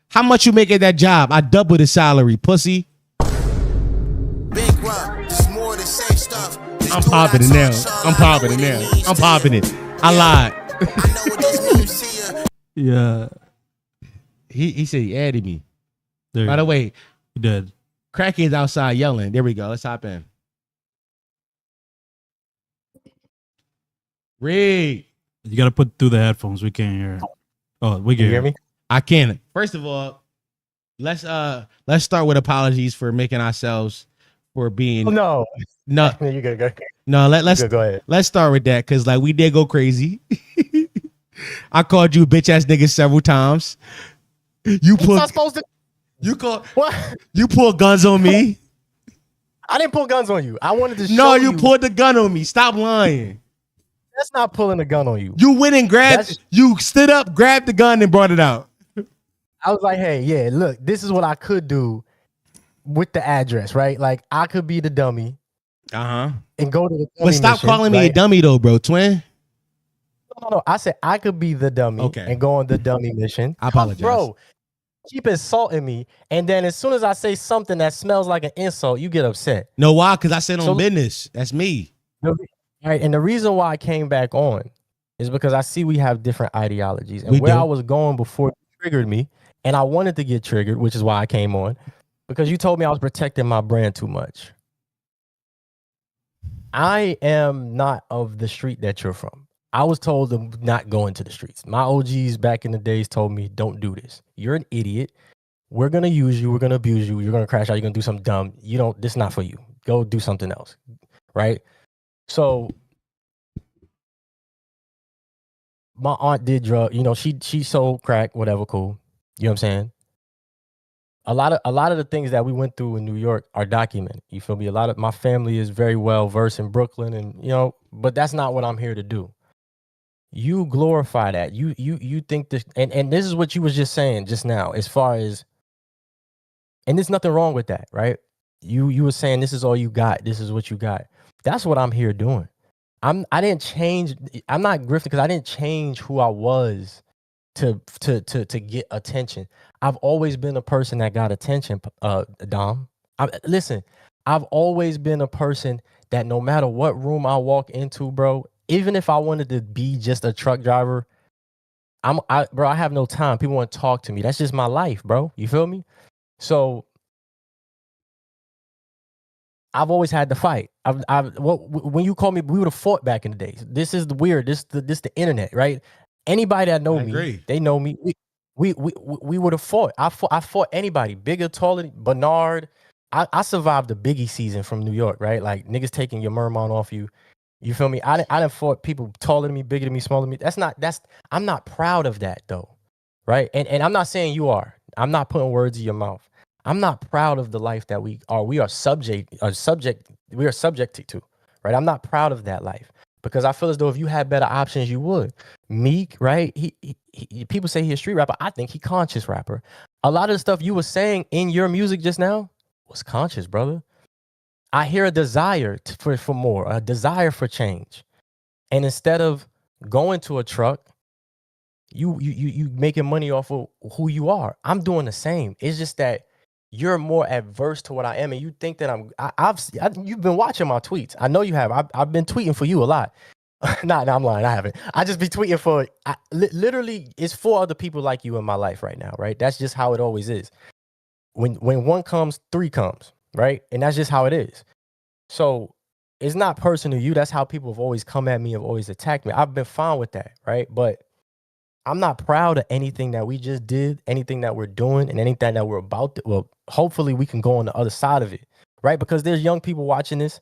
how much you make at that job? I double the salary, pussy. Bankrupt, it's more the same stuff. I'm popping it now. I'm popping it now. I'm popping it. I lied. I know what this means to you. Yeah. He said he added me. There By the way, he did. Crackhead's outside yelling. There we go. Let's hop in. Reed. You got to put through the headphones. We can't hear it. Oh, we can hear me? I can. First of all, let's start with apologies for making ourselves for being no. You gotta go. No, let's go ahead. Let's start with that because like we did go crazy. I called you a bitch ass nigga several times. You pulled guns on me. I didn't pull guns on you. I wanted to show No, you pulled the gun on me. Stop lying. That's not pulling a gun on you. You went and grabbed, you stood up, grabbed the gun and brought it out. I was like, hey, yeah, look, this is what I could do with the address, right? Like I could be the dummy. And go to the dummy But stop mission, calling me right? a dummy though, bro, twin. No. I said I could be the dummy and go on the dummy mission. I apologize. Bro, keep insulting me. And then as soon as I say something that smells like an insult, you get upset. No, why? Because I said on business. That's me. All right. And the reason why I came back on is because I see we have different ideologies. And I was going before you triggered me, and I wanted to get triggered, which is why I came on, because you told me I was protecting my brand too much. I am not of the street that you're from. I was told to not go into the streets. My OGs back in the days told me, don't do this. You're an idiot. We're going to use you. We're going to abuse you. You're going to crash out. You're going to do something dumb. This is not for you. Go do something else. Right? So my aunt did drug, she sold crack, whatever, cool. You know what I'm saying? A lot of the things that we went through in New York are documented. You feel me? A lot of my family is very well versed in Brooklyn, and but that's not what I'm here to do. You glorify that. You think this, and this is what you was just saying just now, as far as, and there's nothing wrong with that, right? You were saying this is all you got. This is what you got. That's what I'm here doing. I didn't change. I'm not grifting because I didn't change who I was to get attention. I've always been a person that got attention, Dom. Listen, I've always been a person that no matter what room I walk into, bro, even if I wanted to be just a truck driver, I have no time. People want to talk to me. That's just my life, bro. You feel me? So I've always had to fight. When you call me, we would have fought back in the days. This is the weird. This the internet, right? Anybody that know me, they know me. We would have fought. I fought anybody, bigger, taller, Bernard. I survived the Biggie season from New York, right? Like niggas taking your merman off you. You feel me? I done fought people taller than me, bigger than me, smaller than me. I'm not proud of that though, right? And I'm not saying you are. I'm not putting words in your mouth. I'm not proud of the life that we are subject to, right? I'm not proud of that life because I feel as though if you had better options, you would. Meek, right? He people say he's a street rapper. I think he conscious rapper. A lot of the stuff you were saying in your music just now was conscious, brother. I hear a desire for more, a desire for change. And instead of going to a truck, you making money off of who you are. I'm doing the same. It's just that you're more adverse to what I am, and you think that you've been watching my tweets. I know you have. I've been tweeting for you a lot. Nah, I'm lying. I haven't. I just be tweeting for literally. It's 4 other people like you in my life right now, right? That's just how it always is. When one comes, 3 comes, right? And that's just how it is. So it's not personal to you. That's how people have always come at me, have always attacked me. I've been fine with that, right? But I'm not proud of anything that we just did, anything that we're doing, and anything that we're about to. Well, hopefully we can go on the other side of it, right? Because there's young people watching this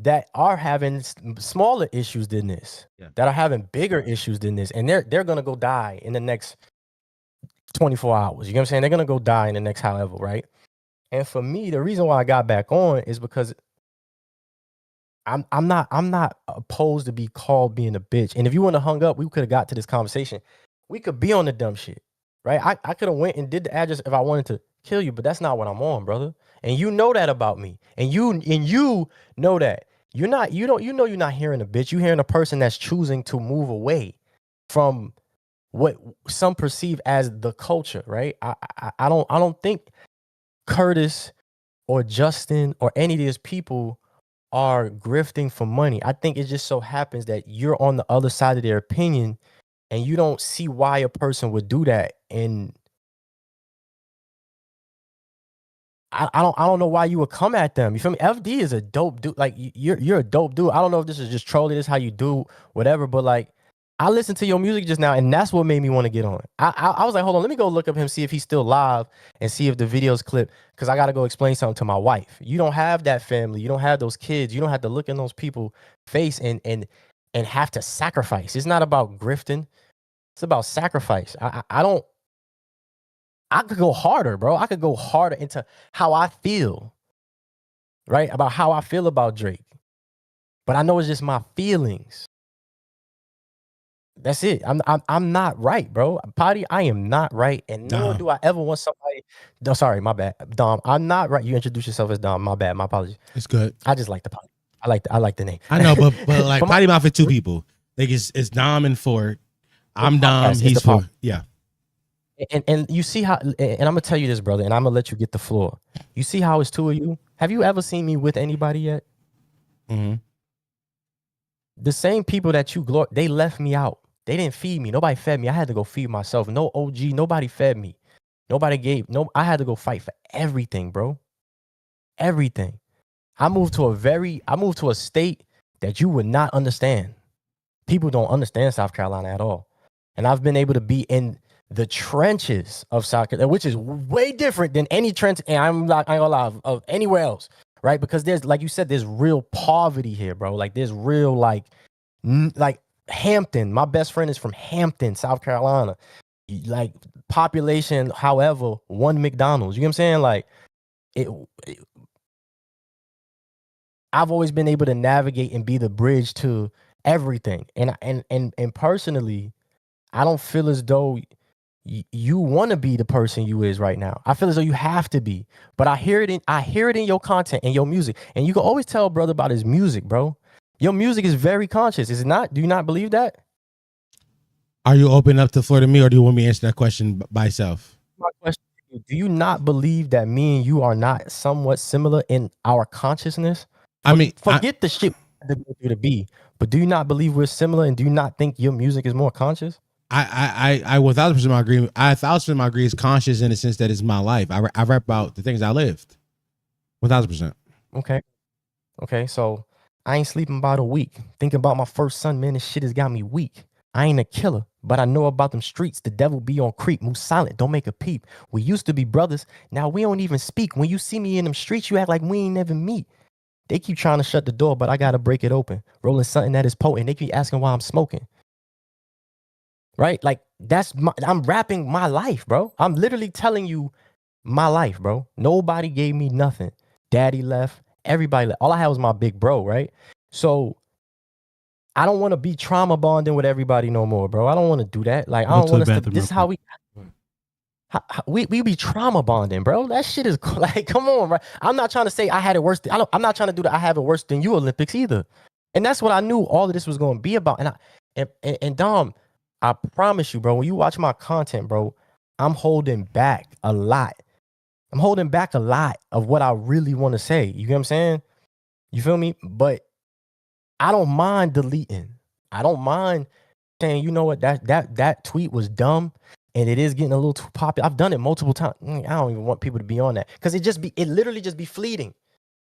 that are having smaller issues than this, that are having bigger issues than this, and they're gonna go die in the next 24 hours. You know what I'm saying? They're gonna go die in the next however, right? And for me, the reason why I got back on is because I'm not opposed to be called being a bitch. And if you wouldn't have hung up, we could have got to this conversation. We could be on the dumb shit, right? I could have went and did the address if I wanted to kill you, but that's not what I'm on, brother. And you know that about me. And you know that. You're not hearing a bitch. You're hearing a person that's choosing to move away from what some perceive as the culture, right? I don't think Curtis or Justin or any of these people are grifting for money. I think it just so happens that you're on the other side of their opinion and you don't see why a person would do that. And I don't know why you would come at them. You feel me? FD is a dope dude. Like you're a dope dude. I don't know if this is just trolling, this is how you do whatever, but like I listened to your music just now and that's what made me want to get on. I was like, hold on, let me go look up him, see if he's still live and see if the video's clipped, because I got to go explain something to my wife. You don't have that family. You don't have those kids. You don't have to look in those people's face and have to sacrifice. It's not about grifting. It's about sacrifice. I could go harder, bro. I could go harder into how I feel, right? About how I feel about Drake. But I know it's just my feelings. That's it. I'm not right, bro. Poddy, I am not right. And nor do I ever want somebody. No, sorry, my bad. Dom, I'm not right. You introduce yourself as Dom. My bad. My apologies. It's good. I just like the Poddy. I like the name. I know, but like Poddy Mouth for 2 people. Like it's Dom and Ford. I'm podcast, Dom. it's He's the Ford. podcast. Yeah. And you see how, and I'm gonna tell you this, brother, and I'm gonna let you get the floor. You see how it's two of you? Have you ever seen me with anybody yet? Mm-hmm. The same people that you they left me out. They didn't feed me. Nobody fed me. I had to go feed myself. No OG. Nobody fed me. Nobody gave. No, I had to go fight for everything, bro. Everything. I moved to a state that you would not understand. People don't understand South Carolina at all. And I've been able to be in the trenches of South Carolina, which is way different than any trench. And I ain't gonna lie, of anywhere else, right? Because there's, like you said, there's real poverty here, bro. Like there's real like Hampton. My best friend is from Hampton, South Carolina. Like population, however, one McDonald's. You know what I'm saying? Like I've always been able to navigate and be the bridge to everything. And personally, I don't feel as though you want to be the person you is right now. I feel as though you have to be. But I hear it in your content and your music. And you can always tell brother about his music, bro. Your music is very conscious, is it not? Do you not believe that? Are you open up to floor to me, or do you want me to answer that question by myself? My question to you, do you not believe that me and you are not somewhat similar in our consciousness? I mean, forget the shit that go through the B, but do you not believe we're similar, and do you not think your music is more conscious? I 1000% agree. I 1000% agree. It's conscious in the sense that it's my life. I rap about the things I lived. 1000%. Okay. So I ain't sleeping about a week. Thinking about my first son, man, this shit has got me weak. I ain't a killer, but I know about them streets. The devil be on creep. Move silent, don't make a peep. We used to be brothers. Now we don't even speak. When you see me in them streets, you act like we ain't never meet. They keep trying to shut the door, but I gotta break it open. Rolling something that is potent. They keep asking why I'm smoking. Right? Like I'm rapping my life, bro. I'm literally telling you my life, bro. Nobody gave me nothing. Daddy left. Everybody left. All I had was my big bro, right? So I don't want to be trauma bonding with everybody no more, bro. I don't want to do that. Like, I don't want us to, this is how we be trauma bonding, bro. That shit is like, come on, right? I'm not trying to say I had it worse. I'm not trying to do that. I have it worse than you Olympics either. And that's what I knew all of this was going to be about. And Dom, I promise you, bro, when you watch my content, bro, I'm holding back a lot. I'm holding back a lot of what I really want to say. You get what I'm saying? You feel me? But I don't mind deleting. I don't mind saying, you know what, that tweet was dumb and it is getting a little too popular. I've done it multiple times. I don't even want people to be on that because it literally just be fleeting.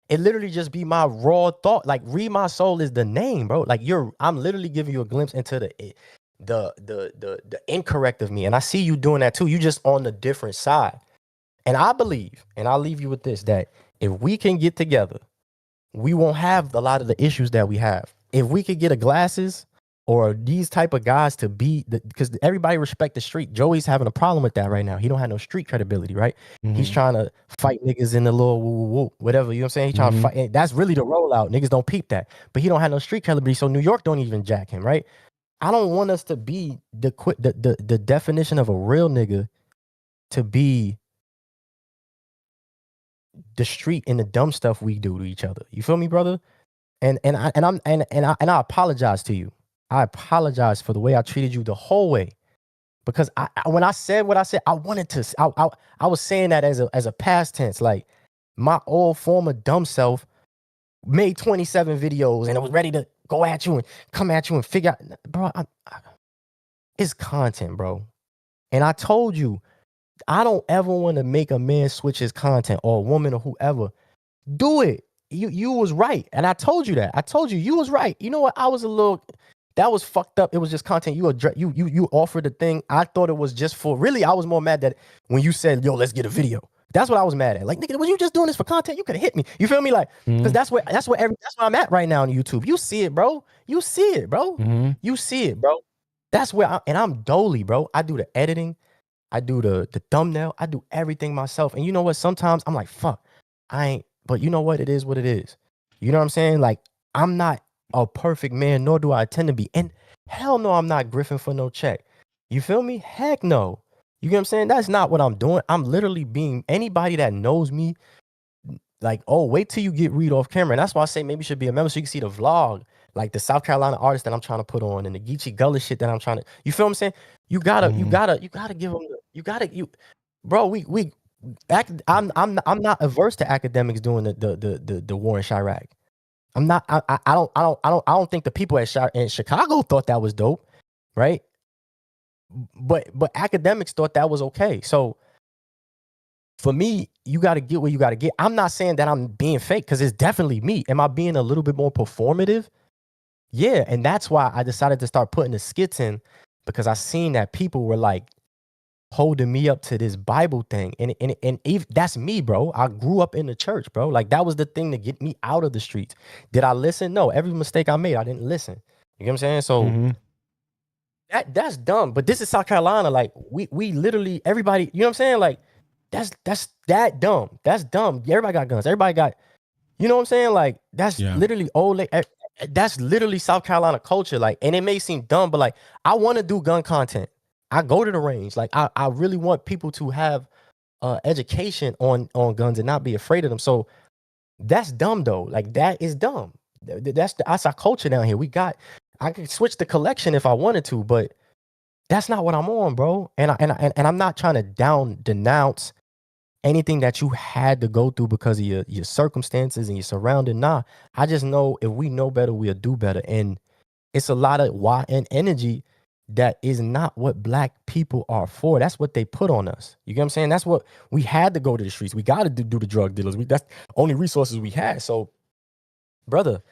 It literally just be my raw thought. Like ReedMySole is the name, bro. Like I'm literally giving you a glimpse into the incorrect of me. And I see you doing that too. You just on the different side. And I believe, and I'll leave you with this, that if we can get together, we won't have a lot of the issues that we have. If we could get a Glasses or these type of guys to be, because everybody respect the street. Joey's having a problem with that right now. He don't have no street credibility, right? Mm-hmm. He's trying to fight niggas in the little woo, whatever. You know what I'm saying? He's trying to fight. And that's really the rollout. Niggas don't peep that. But he don't have no street credibility, so New York don't even jack him, right? I don't want us to be the definition of a real nigga to be the street and the dumb stuff we do to each other. You feel me, brother? And I apologize to you. I apologize for the way I treated you the whole way. Because when I said what I said, I wanted to. I was saying that as a past tense. Like my old former dumb self made 27 videos and it was ready to go at you and come at you and figure out, bro. It's content, bro. And I told you, I don't ever want to make a man switch his content or a woman or whoever. Do it. You was right. And I told you that. I told you was right. You know what? That was fucked up. It was just content. You offered the thing. I thought it was just for, really, I was more mad that when you said, yo, let's get a video. That's what I was mad at. Like, nigga, was you just doing this for content? You could have hit me. You feel me? Like, because that's where I'm at right now on YouTube. You see it, bro. You see it, bro. Mm-hmm. You see it, bro. That's where I'm Dolly, bro. I do the editing. I do the thumbnail. I do everything myself. And you know what? Sometimes I'm like, fuck, but you know what? It is what it is. You know what I'm saying? Like, I'm not a perfect man, nor do I intend to be. And hell no, I'm not griffing for no check. You feel me? Heck no. You get what I'm saying? That's not what I'm doing. I'm literally being, anybody that knows me, like, oh, wait till you get Reed off camera. And that's why I say maybe you should be a member so you can see the vlog. like the South Carolina artists that I'm trying to put on and the Geechee Gullah shit that I'm trying to, you feel what I'm saying? You gotta give them, bro, I'm not averse to academics doing the war in Chirac. I'm not, I don't think the people in Chicago thought that was dope, right? But academics thought that was okay. So for me, you got to get what you got to get. I'm not saying that I'm being fake because it's definitely me. Am I being a little bit more performative? Yeah, and that's why I decided to start putting the skits in, because I seen that people were like holding me up to this Bible thing, and even, that's me, bro. I grew up in the church, bro. Like that was the thing to get me out of the streets. Did I listen? No. Every mistake I made, I didn't listen. You get what I'm saying? So that's dumb. But this is South Carolina. Like we literally, everybody. You know what I'm saying? Like that's that dumb. That's dumb. Everybody got guns. Everybody got. You know what I'm saying? Like that's literally old. That's literally South Carolina culture. Like, and it may seem dumb, but like I want to do gun content. I go to the range. Like I really want people to have education on guns and not be afraid of them. So that's dumb though. Like that is dumb. That's our culture down here. I could switch the collection if I wanted to, but that's not what I'm on, bro. And I'm not trying to denounce anything that you had to go through because of your circumstances and your surrounding. Nah, I just know if we know better, we'll do better. And it's a lot of why and energy that is not what black people are for. That's what they put on us. You get what I'm saying? That's what we had to go to the streets. We got to do the drug dealers. That's the only resources we had. So, brother,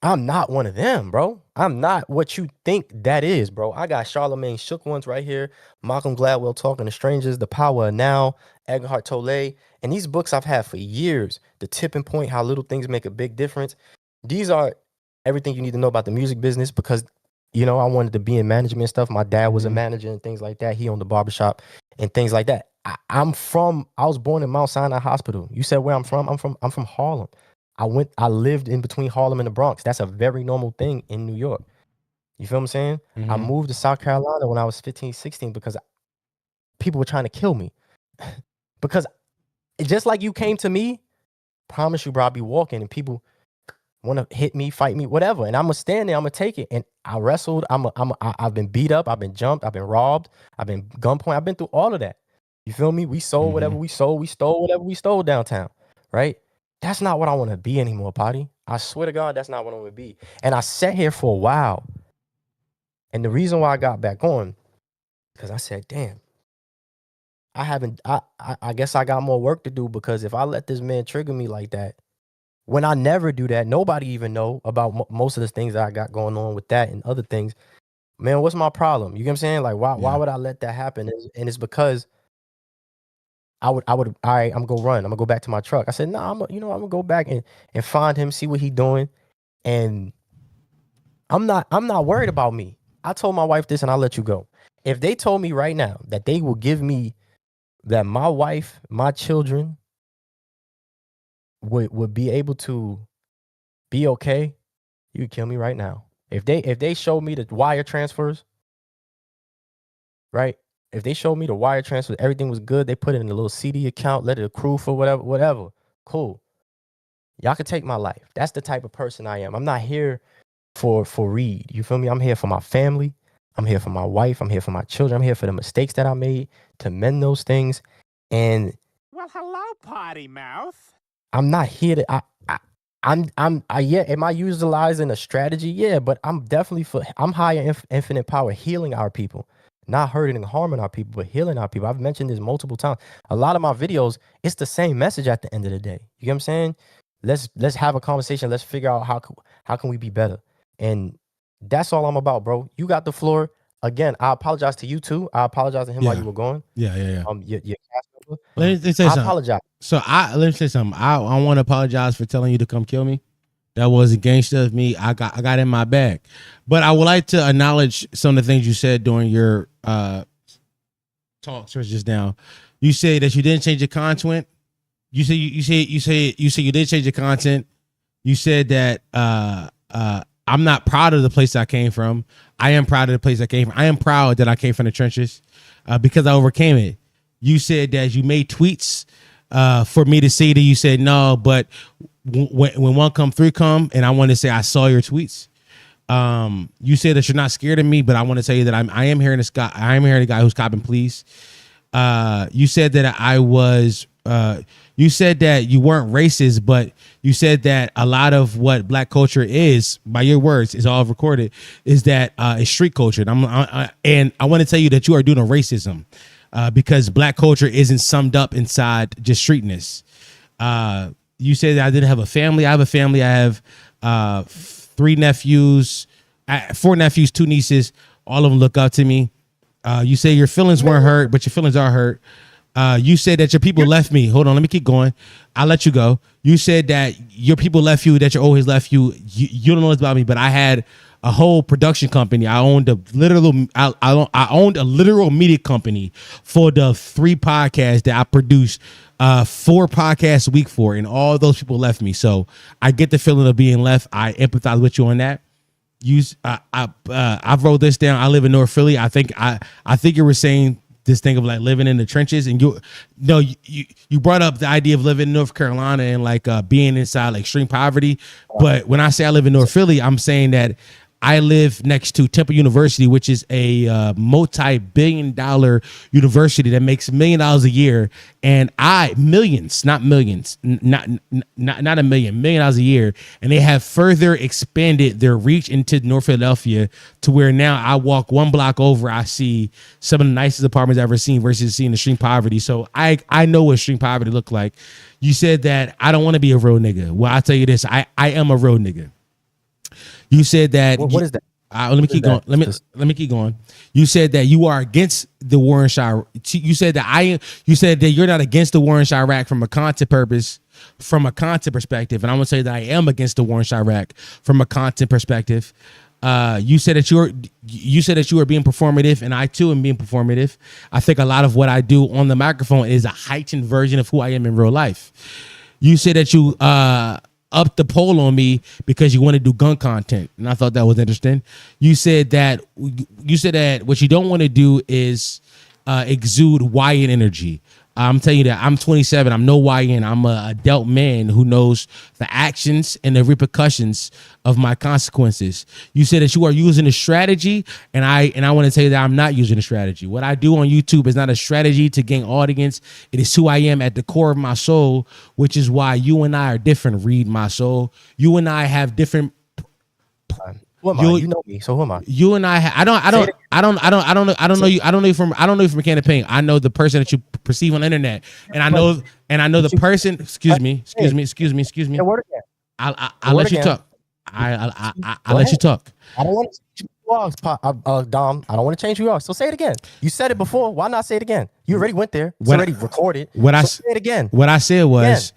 I'm not one of them, bro. I'm not what you think that is, bro. I got Charlemagne Shook Ones right here. Malcolm Gladwell Talking to Strangers, The Power of Now, Eckhart Tolle. And these books I've had for years. The Tipping Point, How Little Things Make a Big Difference. These are everything you need to know about the music business because, you know, I wanted to be in management and stuff. My dad was a manager and things like that. He owned the barbershop and things like that. I was born in Mount Sinai Hospital. You said where I'm from? I'm from Harlem. I lived in between Harlem and the Bronx. That's a very normal thing in New York. You feel what I'm saying? I moved to South Carolina when I was 15, 16 because people were trying to kill me. Because just like you came to me, promise you, bro, I'll be walking and people want to hit me, fight me, whatever. And I'm going to stand there, I'm going to take it. And I wrestled. I've been beat up. I've been jumped. I've been robbed. I've been gunpoint. I've been through all of that. You feel me? We sold whatever we sold. We stole whatever we stole downtown, right? That's not what I want to be anymore, Poddy. I swear to God, that's not what I want to be. And I sat here for a while. And the reason why I got back on, because I said, damn, I guess I got more work to do because if I let this man trigger me like that, when I never do that, nobody even know about most of the things that I got going on with that and other things. Man, what's my problem? You get what I'm saying? Like, why would I let that happen? And it's because I would, all right, I'm gonna go run. I'm gonna go back to my truck. I said, no, I'm gonna go back and find him, see what he doing. And I'm not worried about me. I told my wife this and I'll let you go. If they told me right now that they will give me that my wife, my children would be able to be okay, you would kill me right now. If they show me the wire transfers, right? If they showed me the wire transfers, everything was good, they put it in a little CD account, let it accrue for whatever, cool. Y'all can take my life. That's the type of person I am. I'm not here for Reed. You feel me? I'm here for my family. I'm here for my wife. I'm here for my children. I'm here for the mistakes that I made to mend those things. And well, hello, potty mouth. I'm not here to. Am I utilizing a strategy? Yeah, but I'm definitely I'm higher infinite power, healing our people, not hurting and harming our people, but healing our people. I've mentioned this multiple times. A lot of my videos, it's the same message at the end of the day. You get what I'm saying? Let's have a conversation. Let's figure out how can we be better. And that's all I'm about, bro. You got the floor. Again, I apologize to you too. I apologize to him while you were going. Yeah. Your cast member. Let me say I something. apologize. So let me say something. I want to apologize for telling you to come kill me. That wasn't gangster of me. I got in my bag. But I would like to acknowledge some of the things you said during your talks just now. You say that you didn't change your content. You say you did change your content. You said that I'm not proud of the place I came from. I am proud of the place I came from. I am proud that I came from the trenches because I overcame it. You said that you made tweets for me to see that you said no, but when one come, three come, and I want to say I saw your tweets. You say that you're not scared of me, but I want to tell you that I am hearing this guy. I am hearing a guy who's copping pleas. You said that I was. You said that you weren't racist, but you said that a lot of what black culture is, by your words, is all recorded, is that it's street culture. And I want to tell you that you are doing a racism because black culture isn't summed up inside just streetness. You said that I didn't have a family. I have a family. I have 4 nephews, 2 nieces. All of them look up to me. You say your feelings weren't hurt, but your feelings are hurt. You said that your people left me. Hold on, let me keep going. I'll let you go. You said that your people left you, that your always left you. You don't know this about me, but I had a whole production company. I owned a literal media company for the 3 podcasts that I produced, 4 podcasts a week for, and all those people left me. So I get the feeling of being left. I empathize with you on that. I've wrote this down. I live in North Philly. I think you were saying this thing of like living in the trenches, and you brought up the idea of living in North Carolina and like being inside like extreme poverty. But when I say I live in North Philly, I'm saying that I live next to Temple University, which is a multi-billion-dollar university that makes $1 million a year, and millions, not millions, not $1 million, $1 million a year, and they have further expanded their reach into North Philadelphia to where now I walk 1 block over, I see some of the nicest apartments I've ever seen versus seeing extreme poverty. So I know what extreme poverty look like. You said that I don't want to be a real nigga. Well, I'll tell you this, I am a real nigga. You said that. What is that? Let me keep going. Let me keep going. You said that you are against the war in Chirac. You said that You said that you're not against the war in Chirac from a content perspective, and I want to say that I am against the war in Chirac from a content perspective. You said that you were being performative, and I too am being performative. I think a lot of what I do on the microphone is a heightened version of who I am in real life. You said that you up the poll on me because you want to do gun content, and I thought that was interesting. You said that what you don't want to do is exude YN energy. I'm telling you that I'm 27. I'm no YN. I'm an adult man who knows the actions and the repercussions of my consequences. You said that you are using a strategy, and I want to tell you that I'm not using a strategy. What I do on YouTube is not a strategy to gain audience. It is who I am at the core of my soul, which is why you and I are different. ReedMySole. You and I have different. Who am I? You know me, so who am I? You and I don't know you from a can of paint. I know the person that you perceive on the internet, and I know the person. Excuse me. I'll let you talk. I'll let you talk. I don't want to change who you are, Dom. I don't want to change who you are. So say it again. You said it before. Why not say it again? You already went there. It's already recorded. Say it again. What I said was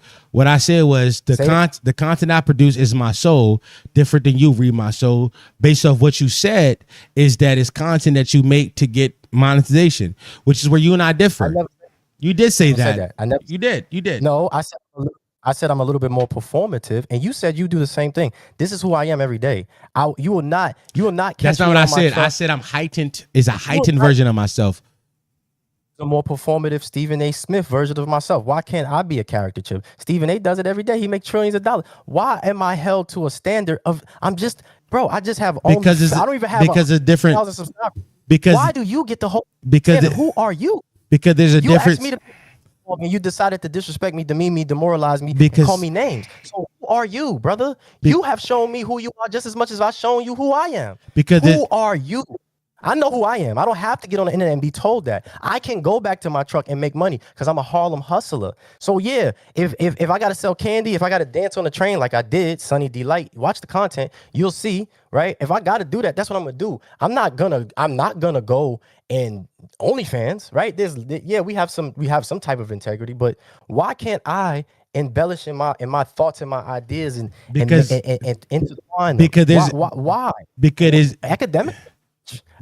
the content I produce is my soul, different than you, ReedMySole. Based off what you said, is that it's content that you make to get monetization, which is where you and I differ. You did say that. You did. No, I said I'm a little bit more performative, and you said you do the same thing. This is who I am every day. You will not. That's not what I said. I said I'm heightened. Is a heightened version of myself. A more performative Stephen A. Smith version of myself. Why can't I be a caricature? Stephen A. does it every day. He makes trillions of dollars. Why am I held to a standard of? I just have because I don't even have because it's different. Because why do you get the whole? Because who are you? Because there's a difference. And you decided to disrespect me, demean me, demoralize me, call me names. So who are you, brother? You have shown me who you are just as much as I've shown you who I am. Who are you? I know who I am. I don't have to get on the internet and be told that. I can go back to my truck and make money because I'm a Harlem hustler. So yeah, if I gotta sell candy, if I gotta dance on the train like I did, Sunny Delight, watch the content, you'll see, right? If I gotta do that, that's what I'm gonna do. I'm not gonna go and OnlyFans, right? We have some type of integrity, but why can't I embellish in my thoughts and my ideas and intertwine them? Because there's why? Because academic.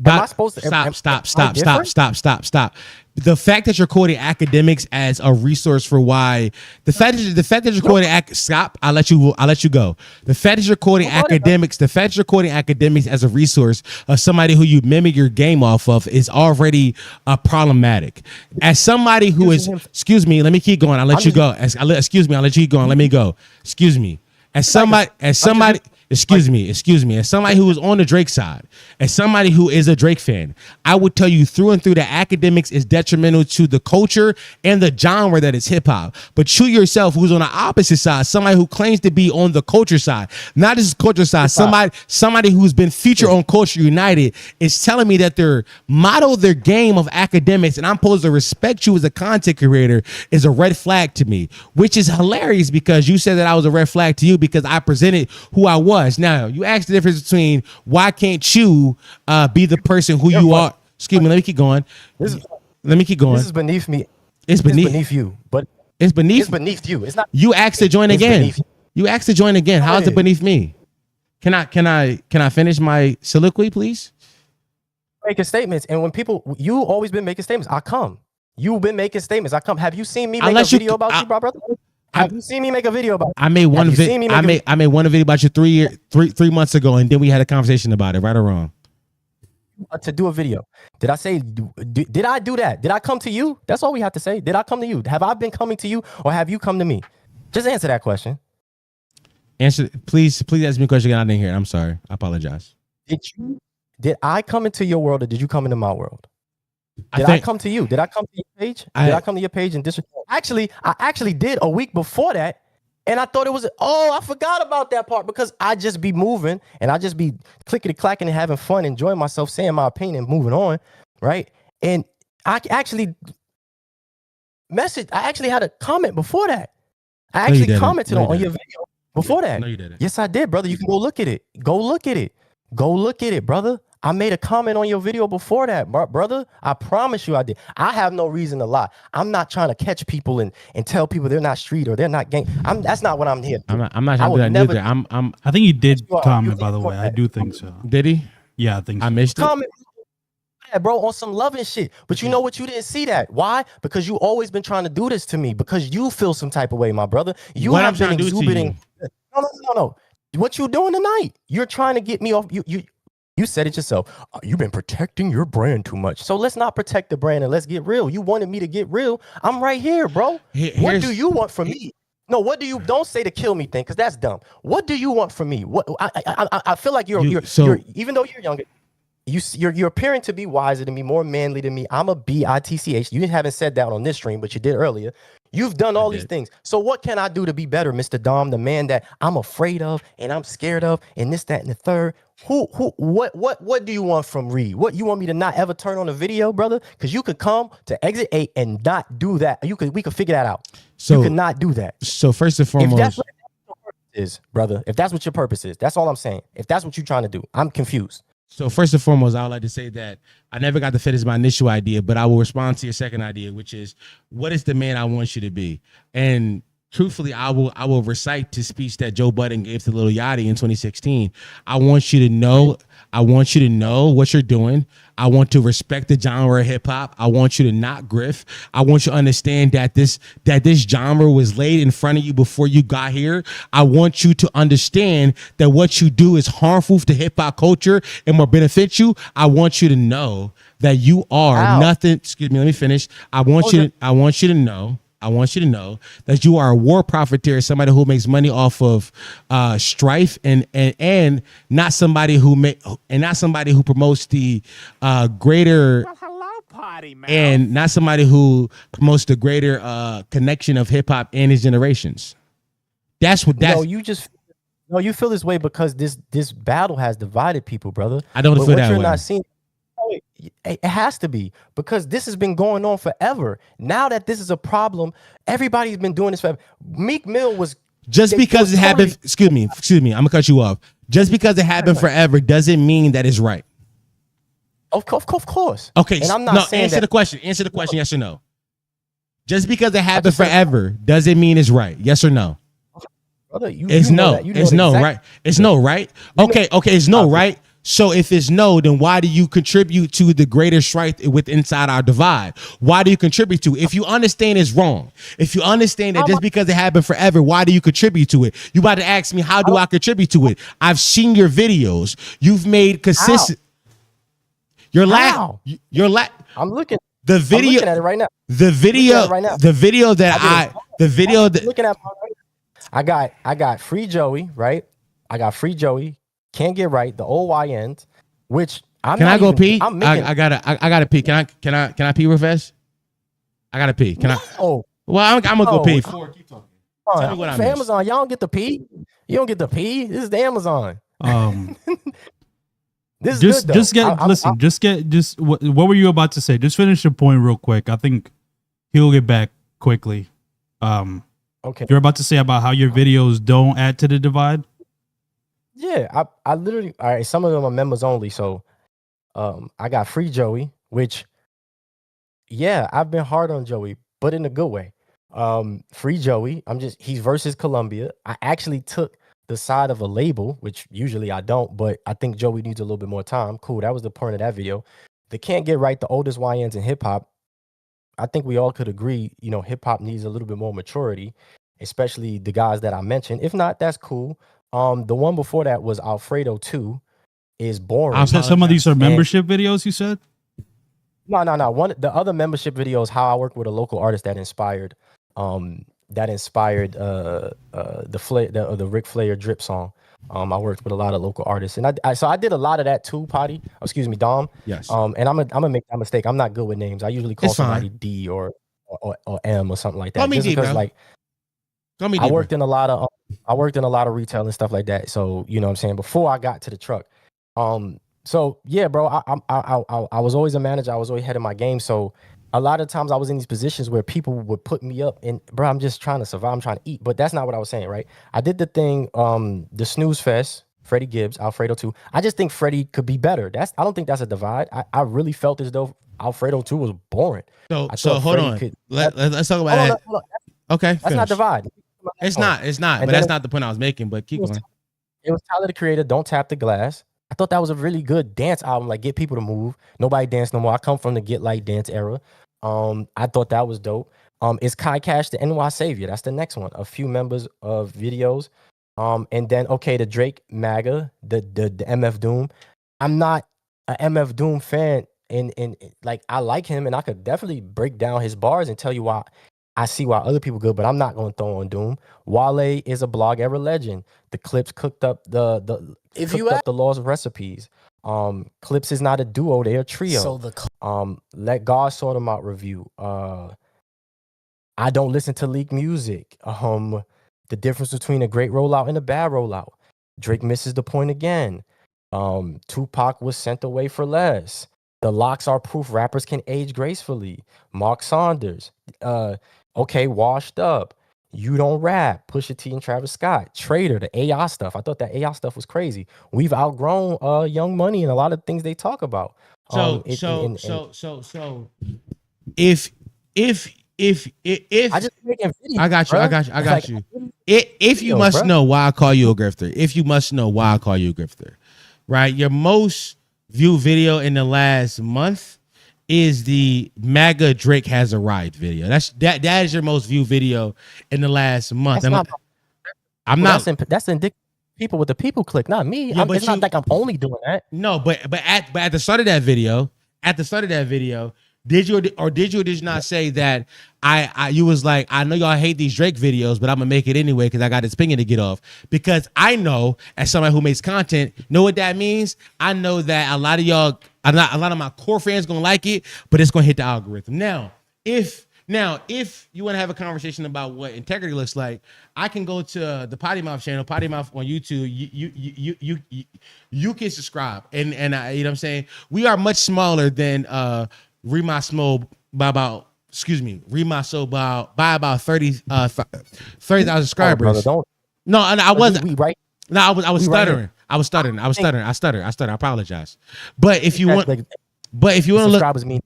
Am I supposed to stop. The fact that you're quoting Akademiks as a resource for why the fact that you're quoting I'll let you go. The fact that you're quoting Akademiks as a resource of somebody who you mimic your game off of is already problematic. As somebody who is, excuse me, let me keep going. I'll let you go. As somebody who is on the Drake side, as somebody who is a Drake fan, I would tell you through and through that Akademiks is detrimental to the culture and the genre that is hip hop. But you yourself, who's on the opposite side, somebody who claims to be on the culture side, not just culture side, somebody who's been featured on Culture United, is telling me that they're model their game of Akademiks, and I'm supposed to respect you as a content creator, is a red flag to me, which is hilarious because you said that I was a red flag to you because I presented who I was. Now, you asked the difference between why can't you be the person who you are. Excuse me, let me keep going. This is beneath me. It's beneath you, but it's beneath you. It's not. You asked to join again. You asked to join again. How is it beneath me? Can I finish my soliloquy, please? Making statements, and when people, you always been making statements. I come. You've been making statements. I come. Have you seen me make a video about you, brother? Have you seen me make a video about? I made one video. I made one video about you 3 months ago, and then we had a conversation about it. Right or wrong? To do a video. Did I say? Did I do that? Did I come to you? That's all we have to say. Did I come to you? Have I been coming to you, or have you come to me? Just answer that question. Answer, please. Please ask me a question again. I didn't hear it. I'm sorry. I apologize. Did I come into your world, or did you come into my world? I come to you? Did I come to your page? Did I come to your page and Actually, I actually did a week before that, and I thought it was. Oh, I forgot about that part because I just be moving and I just be clickety clacking and having fun, enjoying myself, saying my opinion, moving on, right? And I actually had a comment before that. I actually commented on your video before that. No, you didn't. Yes, I did, brother. You can go look at it. Go look at it, brother. I made a comment on your video before that, brother. I promise you I did. I have no reason to lie. I'm not trying to catch people and tell people they're not street or they're not gang. That's not what I'm here. I'm not trying to do that neither. I think he did comment, by the way. I do think so. Did he? Yeah, I think so. I missed it. Comment, bro, on some loving shit. But you know what? You didn't see that. Why? Because you always been trying to do this to me. Because you feel some type of way, my brother. You have been exhibiting. No. What you doing tonight? You're trying to get me off. You said it yourself. You've been protecting your brand too much. So let's not protect the brand and let's get real. You wanted me to get real. I'm right here, bro. What do you want from me? No, what do you? Don't say the kill me thing because that's dumb. What do you want from me? What I feel like you're even though you're younger, you're appearing to be wiser than me, more manly than me. I'm a bitch. You haven't said that on this stream, but you did earlier. You've done all these things. So what can I do to be better, Mr. Dom, the man that I'm afraid of and I'm scared of and this, that, and the third? What do you want from Reed? What, you want me to not ever turn on a video, brother? Because you could come to Exit 8 and not do that. We could figure that out. So you could not do that. So first and foremost, if that's what your purpose is, brother, if that's what your purpose is, that's all I'm saying. If that's what you're trying to do, I'm confused. So first and foremost, I would like to say that I never got to finish my initial idea, but I will respond to your second idea, which is, what is the man I want you to be? And truthfully, I will recite the speech that Joe Budden gave to Lil Yachty in 2016. I want you to know what you're doing. I want to respect the genre of hip hop. I want you to not grift. I want you to understand that this genre was laid in front of you before you got here. I want you to understand that what you do is harmful to hip hop culture and will benefit you. I want you to know that you are nothing. Excuse me, let me finish. I want you to know that you are a war profiteer, somebody who makes money off of strife and not somebody who promotes the greater and not somebody who promotes the greater connection of hip hop and his generations. You feel this way because this battle has divided people, brother. I don't feel that way. You're not seeing. It has to be, because this has been going on forever. Now that this is a problem, everybody's been doing this forever. Meek Mill was just because it happened. Excuse me. I'm gonna cut you off. Just because it happened forever doesn't mean that it's right. Of course. Okay. And I'm not saying answer the question. Yes or no. Just because it happened forever doesn't mean it's right. Yes or no. Brother, It's no, right? It's no, right? Okay. It's no, right? So if it's no, then why do you contribute to the greater strife inside our divide? Why do you contribute to it? If you understand it's wrong, if you understand that just because it happened forever, why do you contribute to it? You about to ask me, how do I contribute to it? I've seen your videos. You've made consistent. I'm looking. The video. I'm looking at it right now. The video. The video that looking at. I got Free Joey, right? I got Free Joey. Can't Get Right, the old YNs, which I'm Can not I go even, pee? I'm making, I gotta pee. Can I pee real fast? I gotta pee. Can I? Oh, well, I'm gonna go pee. Keep talking. Tell me what I missed. Amazon, y'all don't get the pee. You don't get the pee. This is the Amazon. This is good, though. What were you about to say? Just finish your point real quick. I think he'll get back quickly. Okay. You're about to say about how your videos don't add to the divide? Yeah, I literally, all right, some of them are members only. So I got Free Joey, which, yeah, I've been hard on Joey, but in a good way. Free Joey, he's versus Columbia. I actually took the side of a label, which usually I don't, but I think Joey needs a little bit more time. Cool, that was the point of that video. The Can't Get Right, the oldest YNs in hip hop. I think we all could agree, hip hop needs a little bit more maturity, especially the guys that I mentioned. If not, that's cool. The one before that was Alfredo 2 is boring. I said some of these are membership videos, you said? No. The other membership videos, how I work with a local artist that inspired the Ric Flair drip song. I worked with a lot of local artists, and I did a lot of that too, Poddy. Excuse me, Dom. Yes. And I'm gonna make that mistake. I'm not good with names. I usually call somebody D or M or something like that. Call me D, bro. I worked in a lot of retail and stuff like that. So you know what I'm saying, before I got to the truck. So yeah, bro, I was always a manager. I was always ahead of my game. So a lot of times I was in these positions where people would put me up and bro, I'm just trying to survive. I'm trying to eat. But that's not what I was saying, right? I did the thing, the Snooze Fest, Freddie Gibbs, Alfredo 2. I just think Freddie could be better. I don't think that's a divide. I really felt as though Alfredo 2 was boring. So hold on. Let's talk about that. Okay. That's not divide. It's not. But that's not the point I was making. But keep going. It was Tyler the Creator, Don't Tap the Glass. I thought that was a really good dance album, like get people to move. Nobody dance no more. I come from the Get Light dance era. I thought that was dope. Is Kai Cash the NY Savior? That's the next one. A few members of videos. And then the Drake MAGA, the MF Doom. I'm not a MF Doom fan, and like I like him, and I could definitely break down his bars and tell you why. I see why other people good, but I'm not going to throw on Doom. Wale is a blog era legend. The Clips cooked up the Laws of Recipes. Clips is not a duo; they're a trio. So Let God Sort Them Out review. I don't listen to leak music. The difference between a great rollout and a bad rollout. Drake misses the point again. Tupac was sent away for less. The locks are proof rappers can age gracefully. Mark Saunders. Washed Up. You Don't Rap. Pusha T and Travis Scott. Trader, the AI stuff. I thought that AI stuff was crazy. We've outgrown Young Money and a lot of things they talk about. If I just making videos, I got you. If you must know why I call you a grifter. If you must know why I call you a grifter, right? Your most viewed video in the last month is the MAGA Drake Has a Ride video. That is your most viewed video in the last month. That's indicative. People with the people click, not me. Yeah, it's not like I'm only doing that. No, but at the start of that video, did you or did you not say that you was like, I know y'all hate these Drake videos, but I'm gonna make it anyway because I got this pinging to get off. Because I know, as somebody who makes content, know what that means. I know that a lot of y'all, a lot of my core fans gonna like it, but it's gonna hit the algorithm. Now, if you want to have a conversation about what integrity looks like, I can go to the Poddy Mouth channel, Poddy Mouth on YouTube. You can subscribe, and you know what I'm saying. We are much smaller than ReedMySole by about 30,000 subscribers. Oh, I wasn't. No, I was stuttering. I was stuttering. I apologize. But if you want to look,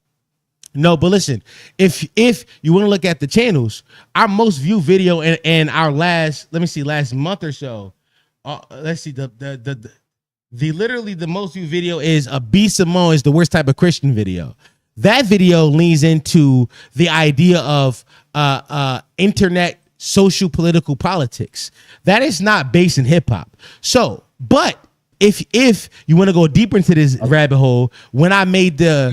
no, but listen, if you want to look at the channels, our most viewed video in our last month or so, let's see, the the most viewed video is a B Simone is the worst type of Christian video. That video leans into the idea of internet social political politics. That is not based in hip hop. So, but if you want to go deeper into this rabbit hole, when I made the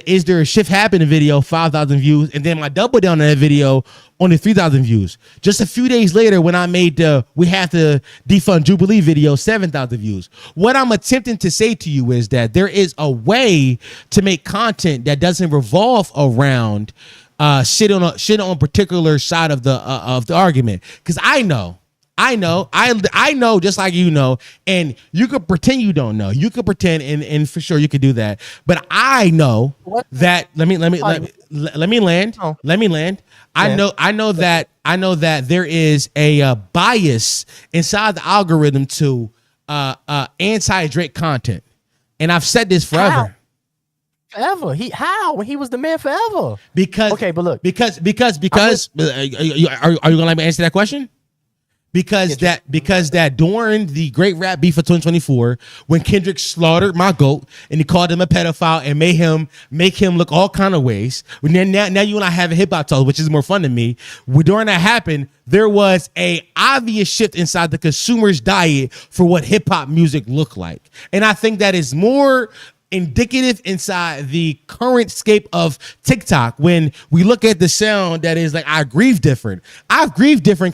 Is There a Shift Happening video, 5,000 views, and then I doubled down on that video, only 3,000 views. Just a few days later, when I made the We Have to Defund Jubilee video, 7,000 views. What I'm attempting to say to you is that there is a way to make content that doesn't revolve around shit on a particular side of the argument. Because I know, just like you know, and you could pretend you don't know. You could pretend, and for sure you could do that. But I know that. Let me land. Let me land. I know that there is a bias inside the algorithm to anti-Drake content, and I've said this forever. Forever. When he was the man forever. Because are you gonna let me answer that question? Because that during the great rap beef of 2024, when Kendrick slaughtered my GOAT and he called him a pedophile and make him look all kind of ways. Now you and I have a hip hop talk, which is more fun to me. During that happened, there was a obvious shift inside the consumer's diet for what hip hop music looked like, and I think that is more indicative inside the current scape of TikTok. When we look at the sound that is like I Grieve Different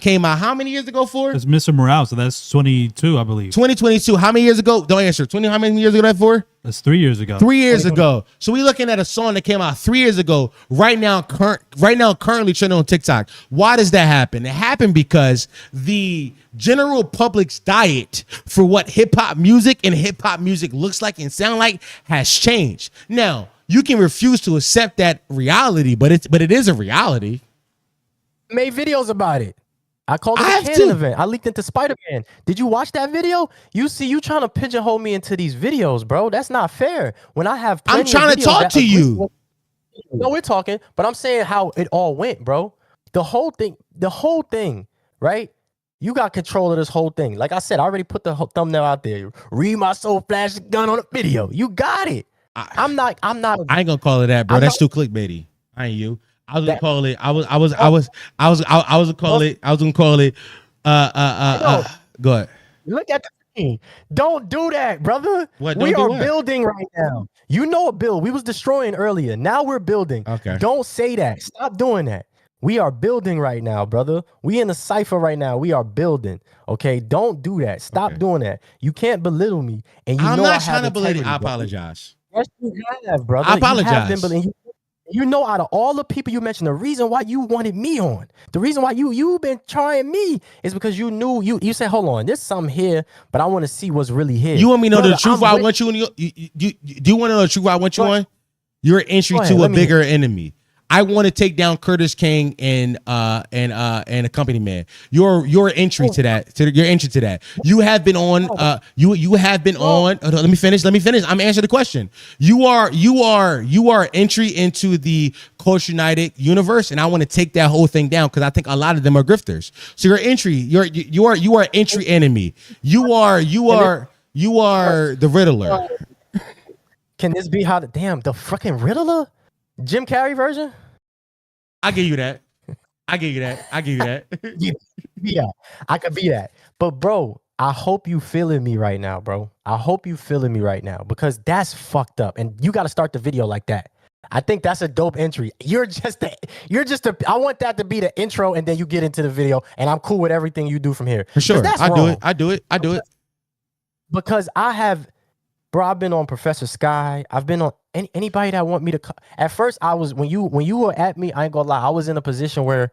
came out how many years ago? It's Mr. Morale, so that's 22, I believe. 2022. How many years ago? Don't answer. How many years ago that for? That's 3 years ago. 3 years ago. So we looking at a song that came out 3 years ago. Right now, currently trending on TikTok. Why does that happen? It happened because the general public's diet for what hip hop music and hip hop music looks like and sound like has changed. Now, you can refuse to accept that reality, but it is a reality. Made videos about it. I called it a canon event. I leaked into Spider-Man. Did you watch that video? You trying to pigeonhole me into these videos, bro. That's not fair. When I have I'm trying to talk to you. No, we're talking, but I'm saying how it all went, bro. The whole thing, right? You got control of this whole thing. Like I said, I already put the thumbnail out there. ReedMySole flash the gun on the video. You got it. I'm not. I ain't gonna call it that, bro. That's too clickbaity. I ain't you. I was gonna call it. I was gonna call it. Go ahead. Look at the thing. Don't do that, brother. What? We are building right now. You know a build. We was destroying earlier. Now we're building. Okay. Don't say that. Stop doing that. We are building right now, brother. We in a cipher right now. We are building. Okay. Don't do that. Stop doing that. You can't belittle me. And I'm not trying to belittle you. I apologize. Yes, you have, brother. I apologize. You know, out of all the people you mentioned, the reason why you wanted me on, the reason why you've been trying me is because you knew you said, hold on, there's something here, but I want to see what's really here. You want me to know the truth? I want you on. Do you want to know the truth? I want you on. You're an entry to a bigger enemy. I want to take down Curtis King and Accompanying Man. Your entry to that. Your entry to that. You have been on. You have been on. Let me finish. I'm answering the question. You are entry into the Culture United universe, and I want to take that whole thing down because I think a lot of them are grifters. So your entry. You are entry enemy. You are the Riddler. Can this be how the fucking Riddler? Jim Carrey version? I give you that. Yeah, I could be that. But bro, I hope you feeling me right now, bro. I hope you feeling me right now because that's fucked up. And you got to start the video like that. I think that's a dope entry. I want that to be the intro and then you get into the video and I'm cool with everything you do from here. For sure. I do it. Because bro, I've been on Professor Sky. I've been on anybody that want me to. At first, I was when you were at me. I ain't gonna lie. I was in a position where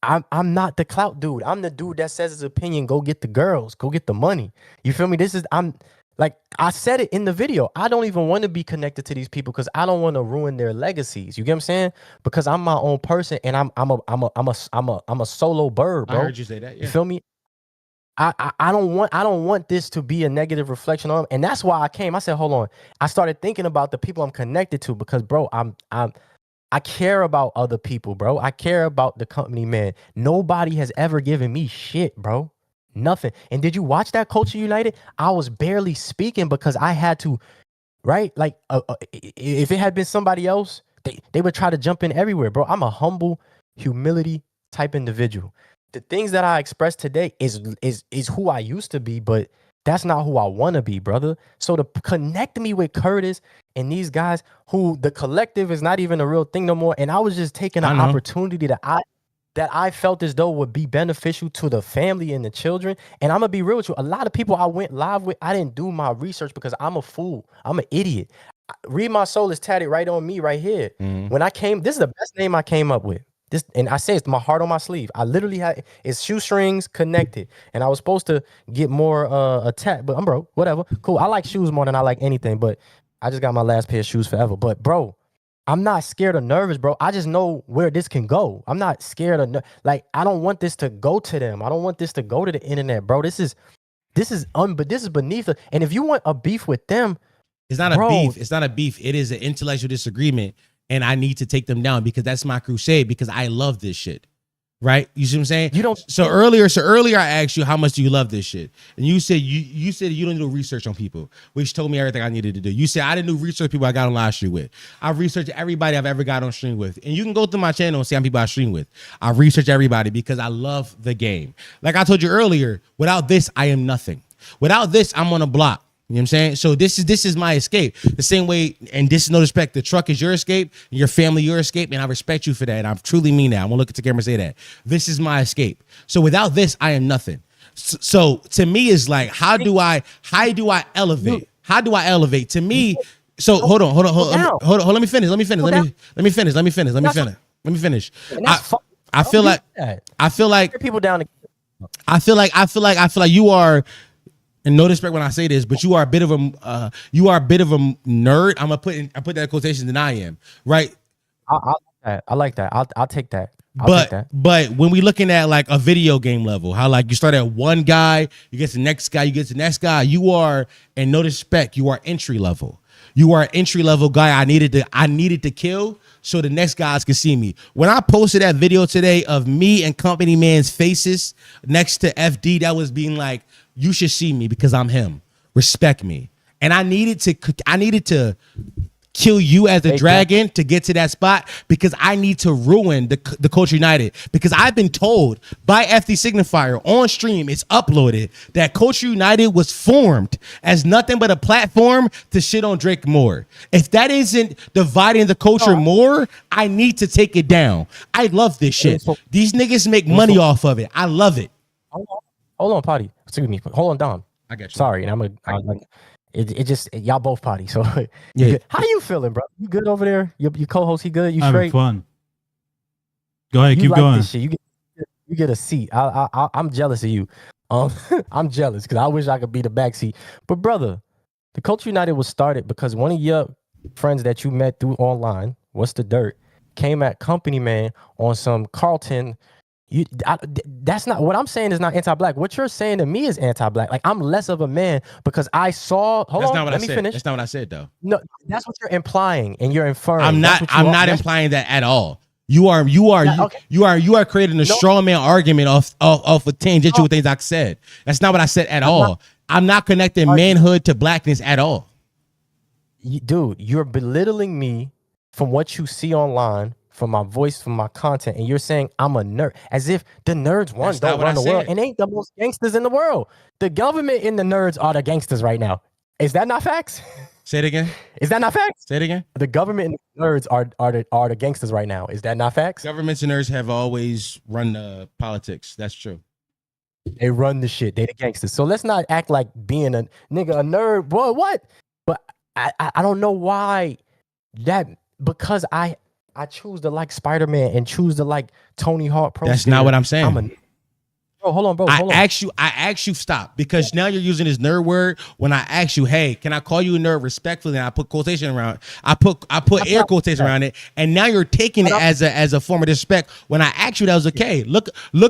I'm not the clout dude. I'm the dude that says his opinion. Go get the girls. Go get the money. You feel me? I'm like I said it in the video. I don't even want to be connected to these people because I don't want to ruin their legacies. You get what I'm saying? Because I'm my own person and I'm a solo bird, bro. I heard you say that. Yeah. You feel me? I don't want this to be a negative reflection on him. And that's why I came. I said, hold on. I started thinking about the people I'm connected to because, bro, I care about other people, bro. I care about the company, man. Nobody has ever given me shit, bro. Nothing. And did you watch that Culture United? I was barely speaking because I had to, right? Like, if it had been somebody else, they would try to jump in everywhere, bro. I'm a humble, humility type individual. The things that I express today is who I used to be, but that's not who I want to be, brother. So to connect me with Curtis and these guys who the collective is not even a real thing no more, and I was just taking an opportunity that I felt as though would be beneficial to the family and the children. And I'm gonna be real with you. A lot of people I went live with, I didn't do my research because I'm a fool. I'm an idiot. ReedMySole is tatted right on me right here. When I came, this is the best name I came up with. This, and I say it's my heart on my sleeve. I literally had it's shoestrings connected, and I was supposed to get more attack, but I'm broke. Whatever, cool. I like shoes more than I like anything, but I just got my last pair of shoes forever. But bro, I'm not scared or nervous, bro. I just know where this can go. I'm not scared of like I don't want this to go to them. I don't want this to go to the internet, bro. This is beneath it. And if you want a beef with them, it's not a beef. It's not a beef. It is an intellectual disagreement. And I need to take them down because that's my crusade, because I love this shit. Right? You see what I'm saying? You don't. So earlier I asked you, how much do you love this shit? And you said you said you don't do research on people, which told me everything I needed to do. You said I didn't do research people I got on live stream with. I researched everybody I've ever got on stream with. And you can go through my channel and see how many people I stream with. I research everybody because I love the game. Like I told you earlier, without this, I am nothing. Without this, I'm on a block. You know what I'm saying? So this is my escape. The same way, and this is no respect. The truck is your escape, and your family your escape, and I respect you for that. And I truly mean that. I'm gonna look at the camera and say that. This is my escape. So without this, I am nothing. So to me, it's like, how do I elevate? How do I elevate? To me, so hold on. Let me finish. I feel like people down. I feel like you are. And no disrespect when I say this, but you are a bit of a nerd. I put that in quotation than I am, right? I like that. I'll take that. But when we looking at like a video game level, how like you start at one guy, you get to the next guy, you get to the next guy. You are, and no disrespect, you are entry level. You are an entry level guy. I needed to kill so the next guys can see me. When I posted that video today of me and Company Man's faces next to FD, that was being like, you should see me because I'm him. Respect me. And I needed to kill you as a dragon to get to that spot because I need to ruin the Culture United. Because I've been told by FD Signifier on stream, it's uploaded, that Culture United was formed as nothing but a platform to shit on Drake more. If that isn't dividing the culture more, I need to take it down. I love this shit. These niggas make money off of it. I love it. Hold on, Poddy. Excuse me. Hold on, Dom. I got you. Sorry, and I'm it just y'all both Poddy. So yeah. How you feeling, bro? You good over there? Your co-host, he good? You having straight? Fun. Go ahead, keep going. This shit. You get a seat. I'm jealous of you. I'm jealous because I wish I could be the back seat. But brother, the Culture United was started because one of your friends that you met through online, What's the Dirt, came at Company Man on some Carlton. That's not what I'm saying. Is not anti-black. What you're saying to me is anti-black. Like I'm less of a man because I saw. Let me finish. That's not what I said, though. No, that's what you're implying and you're inferring. I'm not implying that at all. You are creating a straw man argument off of tangential things I said. That's not what I said at all. I'm not connecting manhood to blackness at all. Dude, you're belittling me from what you see online. From my voice, from my content, and you're saying I'm a nerd, as if the nerds don't run the world and ain't the most gangsters in the world. The government and the nerds are the gangsters right now. Is that not facts? Say it again. Is that not facts? Say it again. The government and the nerds are the gangsters right now. Is that not facts? Governments and nerds have always run politics. That's true. They run the shit. They the gangsters. So let's not act like being a nigga, a nerd. Boy, what? But I don't know why that, because I choose to like Spider-Man and choose to like Tony Hawk. That's not what I'm saying. Bro, hold on. I asked you stop because now you're using this nerd word when I ask you, hey, can I call you a nerd respectfully? And I put quotation around. I put air quotation around it, and now you're taking it as a form of disrespect. When I asked you, that was okay. Look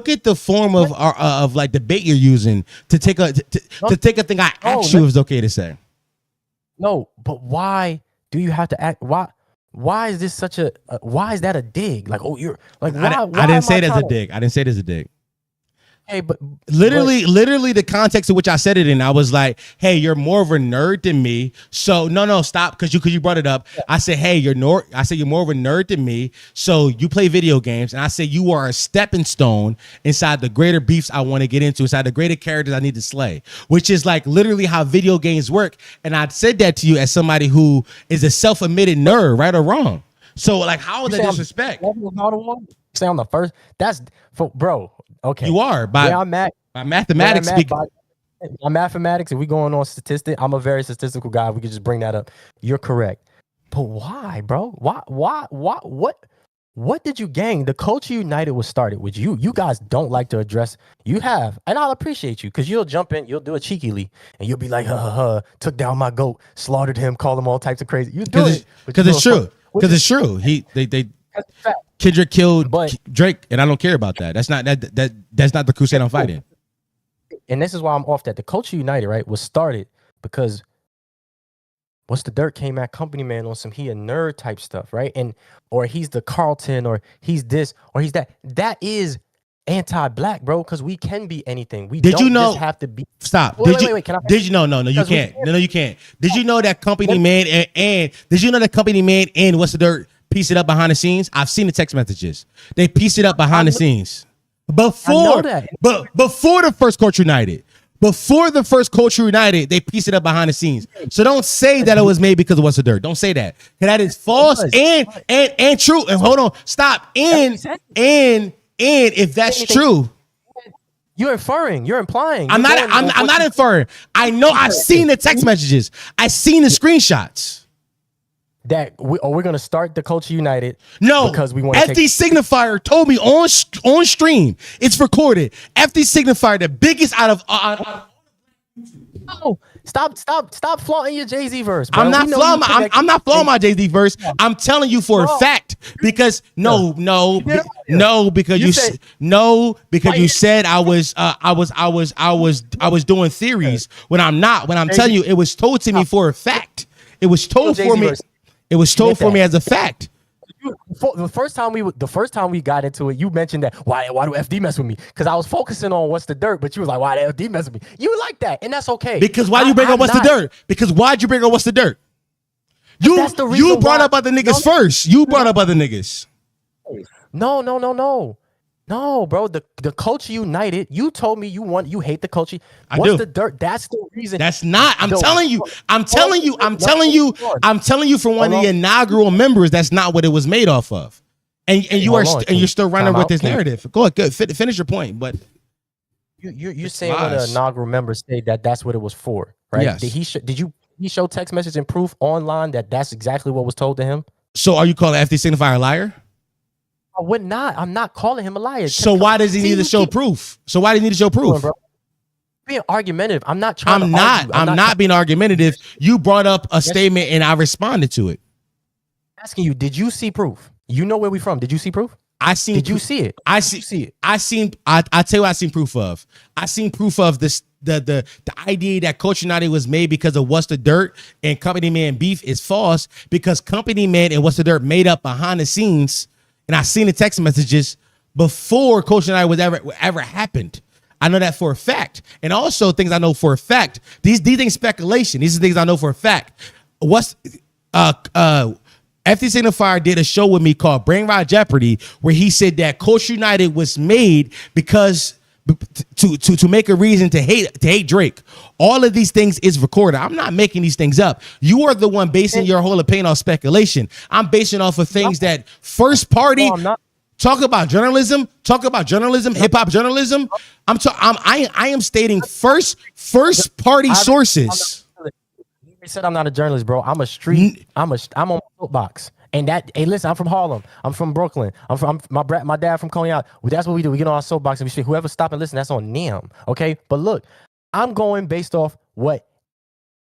at the form of like debate you're using to take a thing I asked you if it's okay to say. No, but why do you have to act? Why is this such a? Why is that a dig? Like, oh, you're like. Why, I didn't say it as a dig. I didn't say it as a dig. Hey, but literally the context in which I said it in, I was like, hey, you're more of a nerd than me. So no, stop, because you brought it up. I said, hey, you're more of a nerd than me. So you play video games, and I said you are a stepping stone inside the greater beefs I want to get into, inside the greater characters I need to slay, which is like literally how video games work. And I said that to you as somebody who is a self-admitted nerd, right or wrong. So like, how is that disrespect? Say on the first. That's for bro. Okay, you are by mathematics. By mathematics, if we going on statistics, I'm a very statistical guy. We could just bring that up. You're correct, but why, bro? Why? What did you gain? The Culture United was started with you. You guys don't like to address. You have, and I'll appreciate you because you'll jump in, you'll do it cheekily, and you'll be like, took down my goat, slaughtered him, called him all types of crazy. You do it because it's true. Because it's true. They Kendrick killed Drake, and I don't care about that. That's not the crusade I'm fighting. And this is why I'm off that. The Culture United, right, was started because What's the Dirt came at Company Man on some he a nerd type stuff, right? And or he's the Carlton, or he's this, or he's that. That is anti-black, bro, because we can be anything. We did don't you know? Just have to be. Stop. Wait, can I? Did you know? No, you can't. No, you can't. Did you know that Company Man and did you know that Company Man and What's the Dirt piece it up behind the scenes? I've seen the text messages. They piece it up behind the scenes before the first Culture United. Before the first Culture United, they pieced it up behind the scenes. So don't say that it was made because of What's the Dirt. Don't say that. That is false and true. And hold on, stop. And if that's true, you're inferring. You're implying. I'm not inferring. I know. I've seen the text messages. I've seen the screenshots. That we're gonna start the Culture United. No, because we want FD Signifier told me on stream. It's recorded. FD Signifier, the biggest out of. Oh, stop flaunting your Jay-Z verse, bro. I'm not flaunting my Jay-Z verse. I'm telling you for a fact because because you said I was doing theories when I'm not. When I'm telling you, it was told to me for a fact. It was told for me. It was told for me as a fact. The first time we got into it, you mentioned that why do FD mess with me? Because I was focusing on What's the Dirt, but you was like, why did FD mess with me? You like that, and that's okay. Because why'd you bring up What's the Dirt? Because why'd you bring up What's the Dirt? You brought up other niggas first. You brought up other niggas. No, bro. The Culture United. You told me you hate the culture. What's the Dirt? That's the reason. That's not. I'm telling you from one of the inaugural members. That's not what it was made off of. And you're still running with this narrative. Go ahead. Good. Finish your point. But you're saying when the inaugural members say that's what it was for, right? Yes. Did he show text message and proof online that that's exactly what was told to him? So are you calling FD Signifier a liar? I would not. I'm not calling him a liar. So why does he need to show proof? Being argumentative. I'm not trying. I'm not being argumentative. You brought up a statement and I responded to it. Asking you, did you see proof? You know where we from? Did you see proof? Did you see it? I tell you what I seen proof of. I seen proof of this. The idea that Culture United was made because of What's the Dirt and Company Man beef is false because Company Man and What's the Dirt made up behind the scenes. And I seen the text messages before Culture United was ever happened. I know that for a fact. And also things I know for a fact. These things speculation. These are things I know for a fact. FD Signifier did a show with me called Brain Rot Jeopardy, where he said that Culture United was made because to make a reason to hate Drake. All of these things is recorded. I'm not making these things up. You are the one basing your whole opinion on speculation. I'm basing off of things that first party talk about journalism, hip hop journalism. I am stating first party sources. You said I'm not a journalist, bro. I'm on my soapbox. And hey, listen, I'm from Harlem. I'm from Brooklyn. My dad from Coney Island. Well, that's what we do. We get on our soapbox and we speak. Whoever stop and listen, that's on them. Okay? But look, I'm going based off what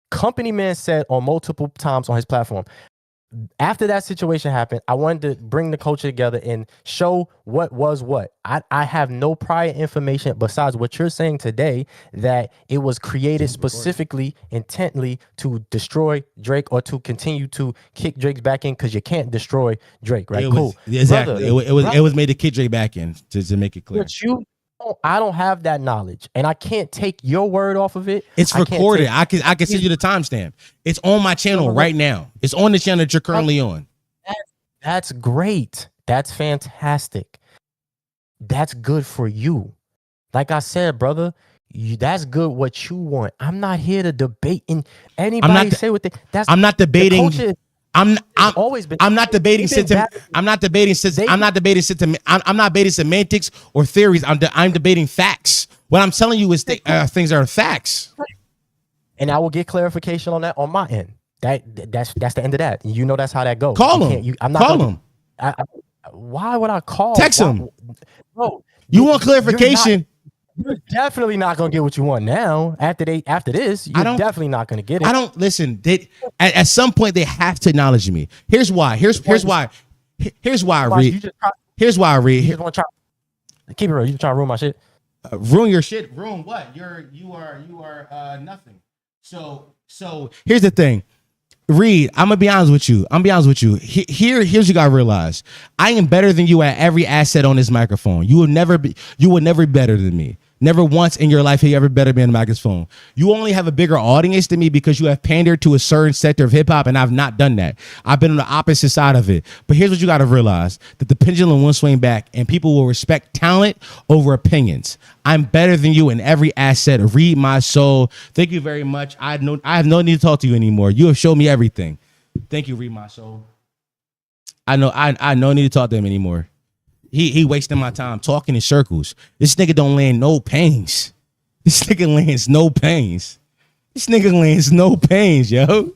Company Man said on multiple times on his platform. After that situation happened, I wanted to bring the culture together and show what was what. I have no prior information besides what you're saying today, that it was created specifically, intently to destroy Drake or to continue to kick Drake's back in because you can't destroy Drake, right? Exactly. It was made to kick Drake back in to make it clear. But you I don't have that knowledge, and I can't take your word off of it. It's recorded. I can send you the timestamp. It's on my channel right now. It's on the channel that you're currently on. That's great. That's fantastic. That's good for you. Like I said, brother, that's good what you want. I'm not here to debate. And anybody say what they. I'm not debating. I'm not debating semantics or theories. I'm debating facts. What I'm telling you is things are facts. And I will get clarification on that on my end. That's the end of that. You know that's how that goes. Call him. I'm not call him. Why would I call? Text him. Bro, you want clarification? You're definitely not gonna get what you want now. After this, you're definitely not gonna get it. I don't listen. At some point they have to acknowledge me. Here's why. Here's why I read. Here's why I read. You just want to try. Keep it real. You trying to ruin my shit? Ruin your shit. Ruin what? You are nothing. So here's the thing. Reed, I'm gonna be honest with you. Here's what you gotta realize. I am better than you at every asset on this microphone. You will never be better than me. Never once in your life have you ever better been on the microphone. You only have a bigger audience than me because you have pandered to a certain sector of hip hop, and I've not done that. I've been on the opposite side of it. But here's what you gotta realize: that the pendulum will swing back, and people will respect talent over opinions. I'm better than you in every asset. ReedMySole. Thank you very much. I have no need to talk to you anymore. You have shown me everything. Thank you, ReedMySole. I no need to talk to him anymore. He wasting my time talking in circles. This nigga don't land no pains. This nigga lands no pains, yo.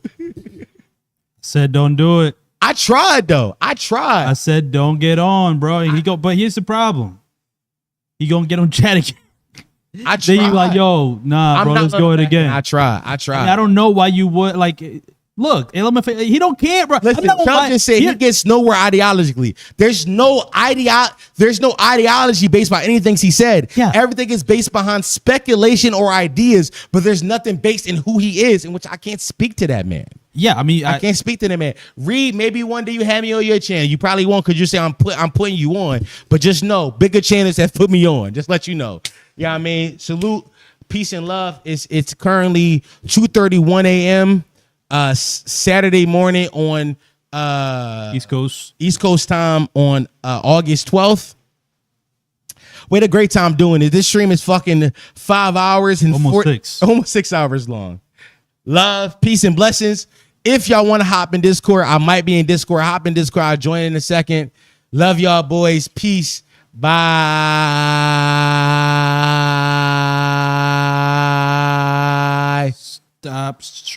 Said don't do it. I tried though. I said don't get on, bro. But here's the problem. He gonna get on chat again. I tried. Then you like, yo, nah, bro, let's go it again. I tried. I don't know why you would like. Look, he don't care, bro. Listen, Trump just said he gets nowhere ideologically. There's no ideology based by anything he said. Yeah. Everything is based behind speculation or ideas, but there's nothing based in who he is, in which I can't speak to that man. Yeah, I mean, I can't speak to that man. Reed, maybe one day you have me on your channel. You probably won't because you say I'm putting you on, but just know bigger channels have put me on. Just let you know. Yeah, I mean, salute, peace and love. It's currently 2:31 a.m. Saturday morning on East Coast time on August 12th. We had a great time doing it. This stream is fucking 5 hours and almost 6 hours long. Love, peace, and blessings. If y'all want to hop in Discord, I might be in Discord. Hop in Discord. I'll join in a second. Love y'all, boys. Peace. Bye. Stop streaming.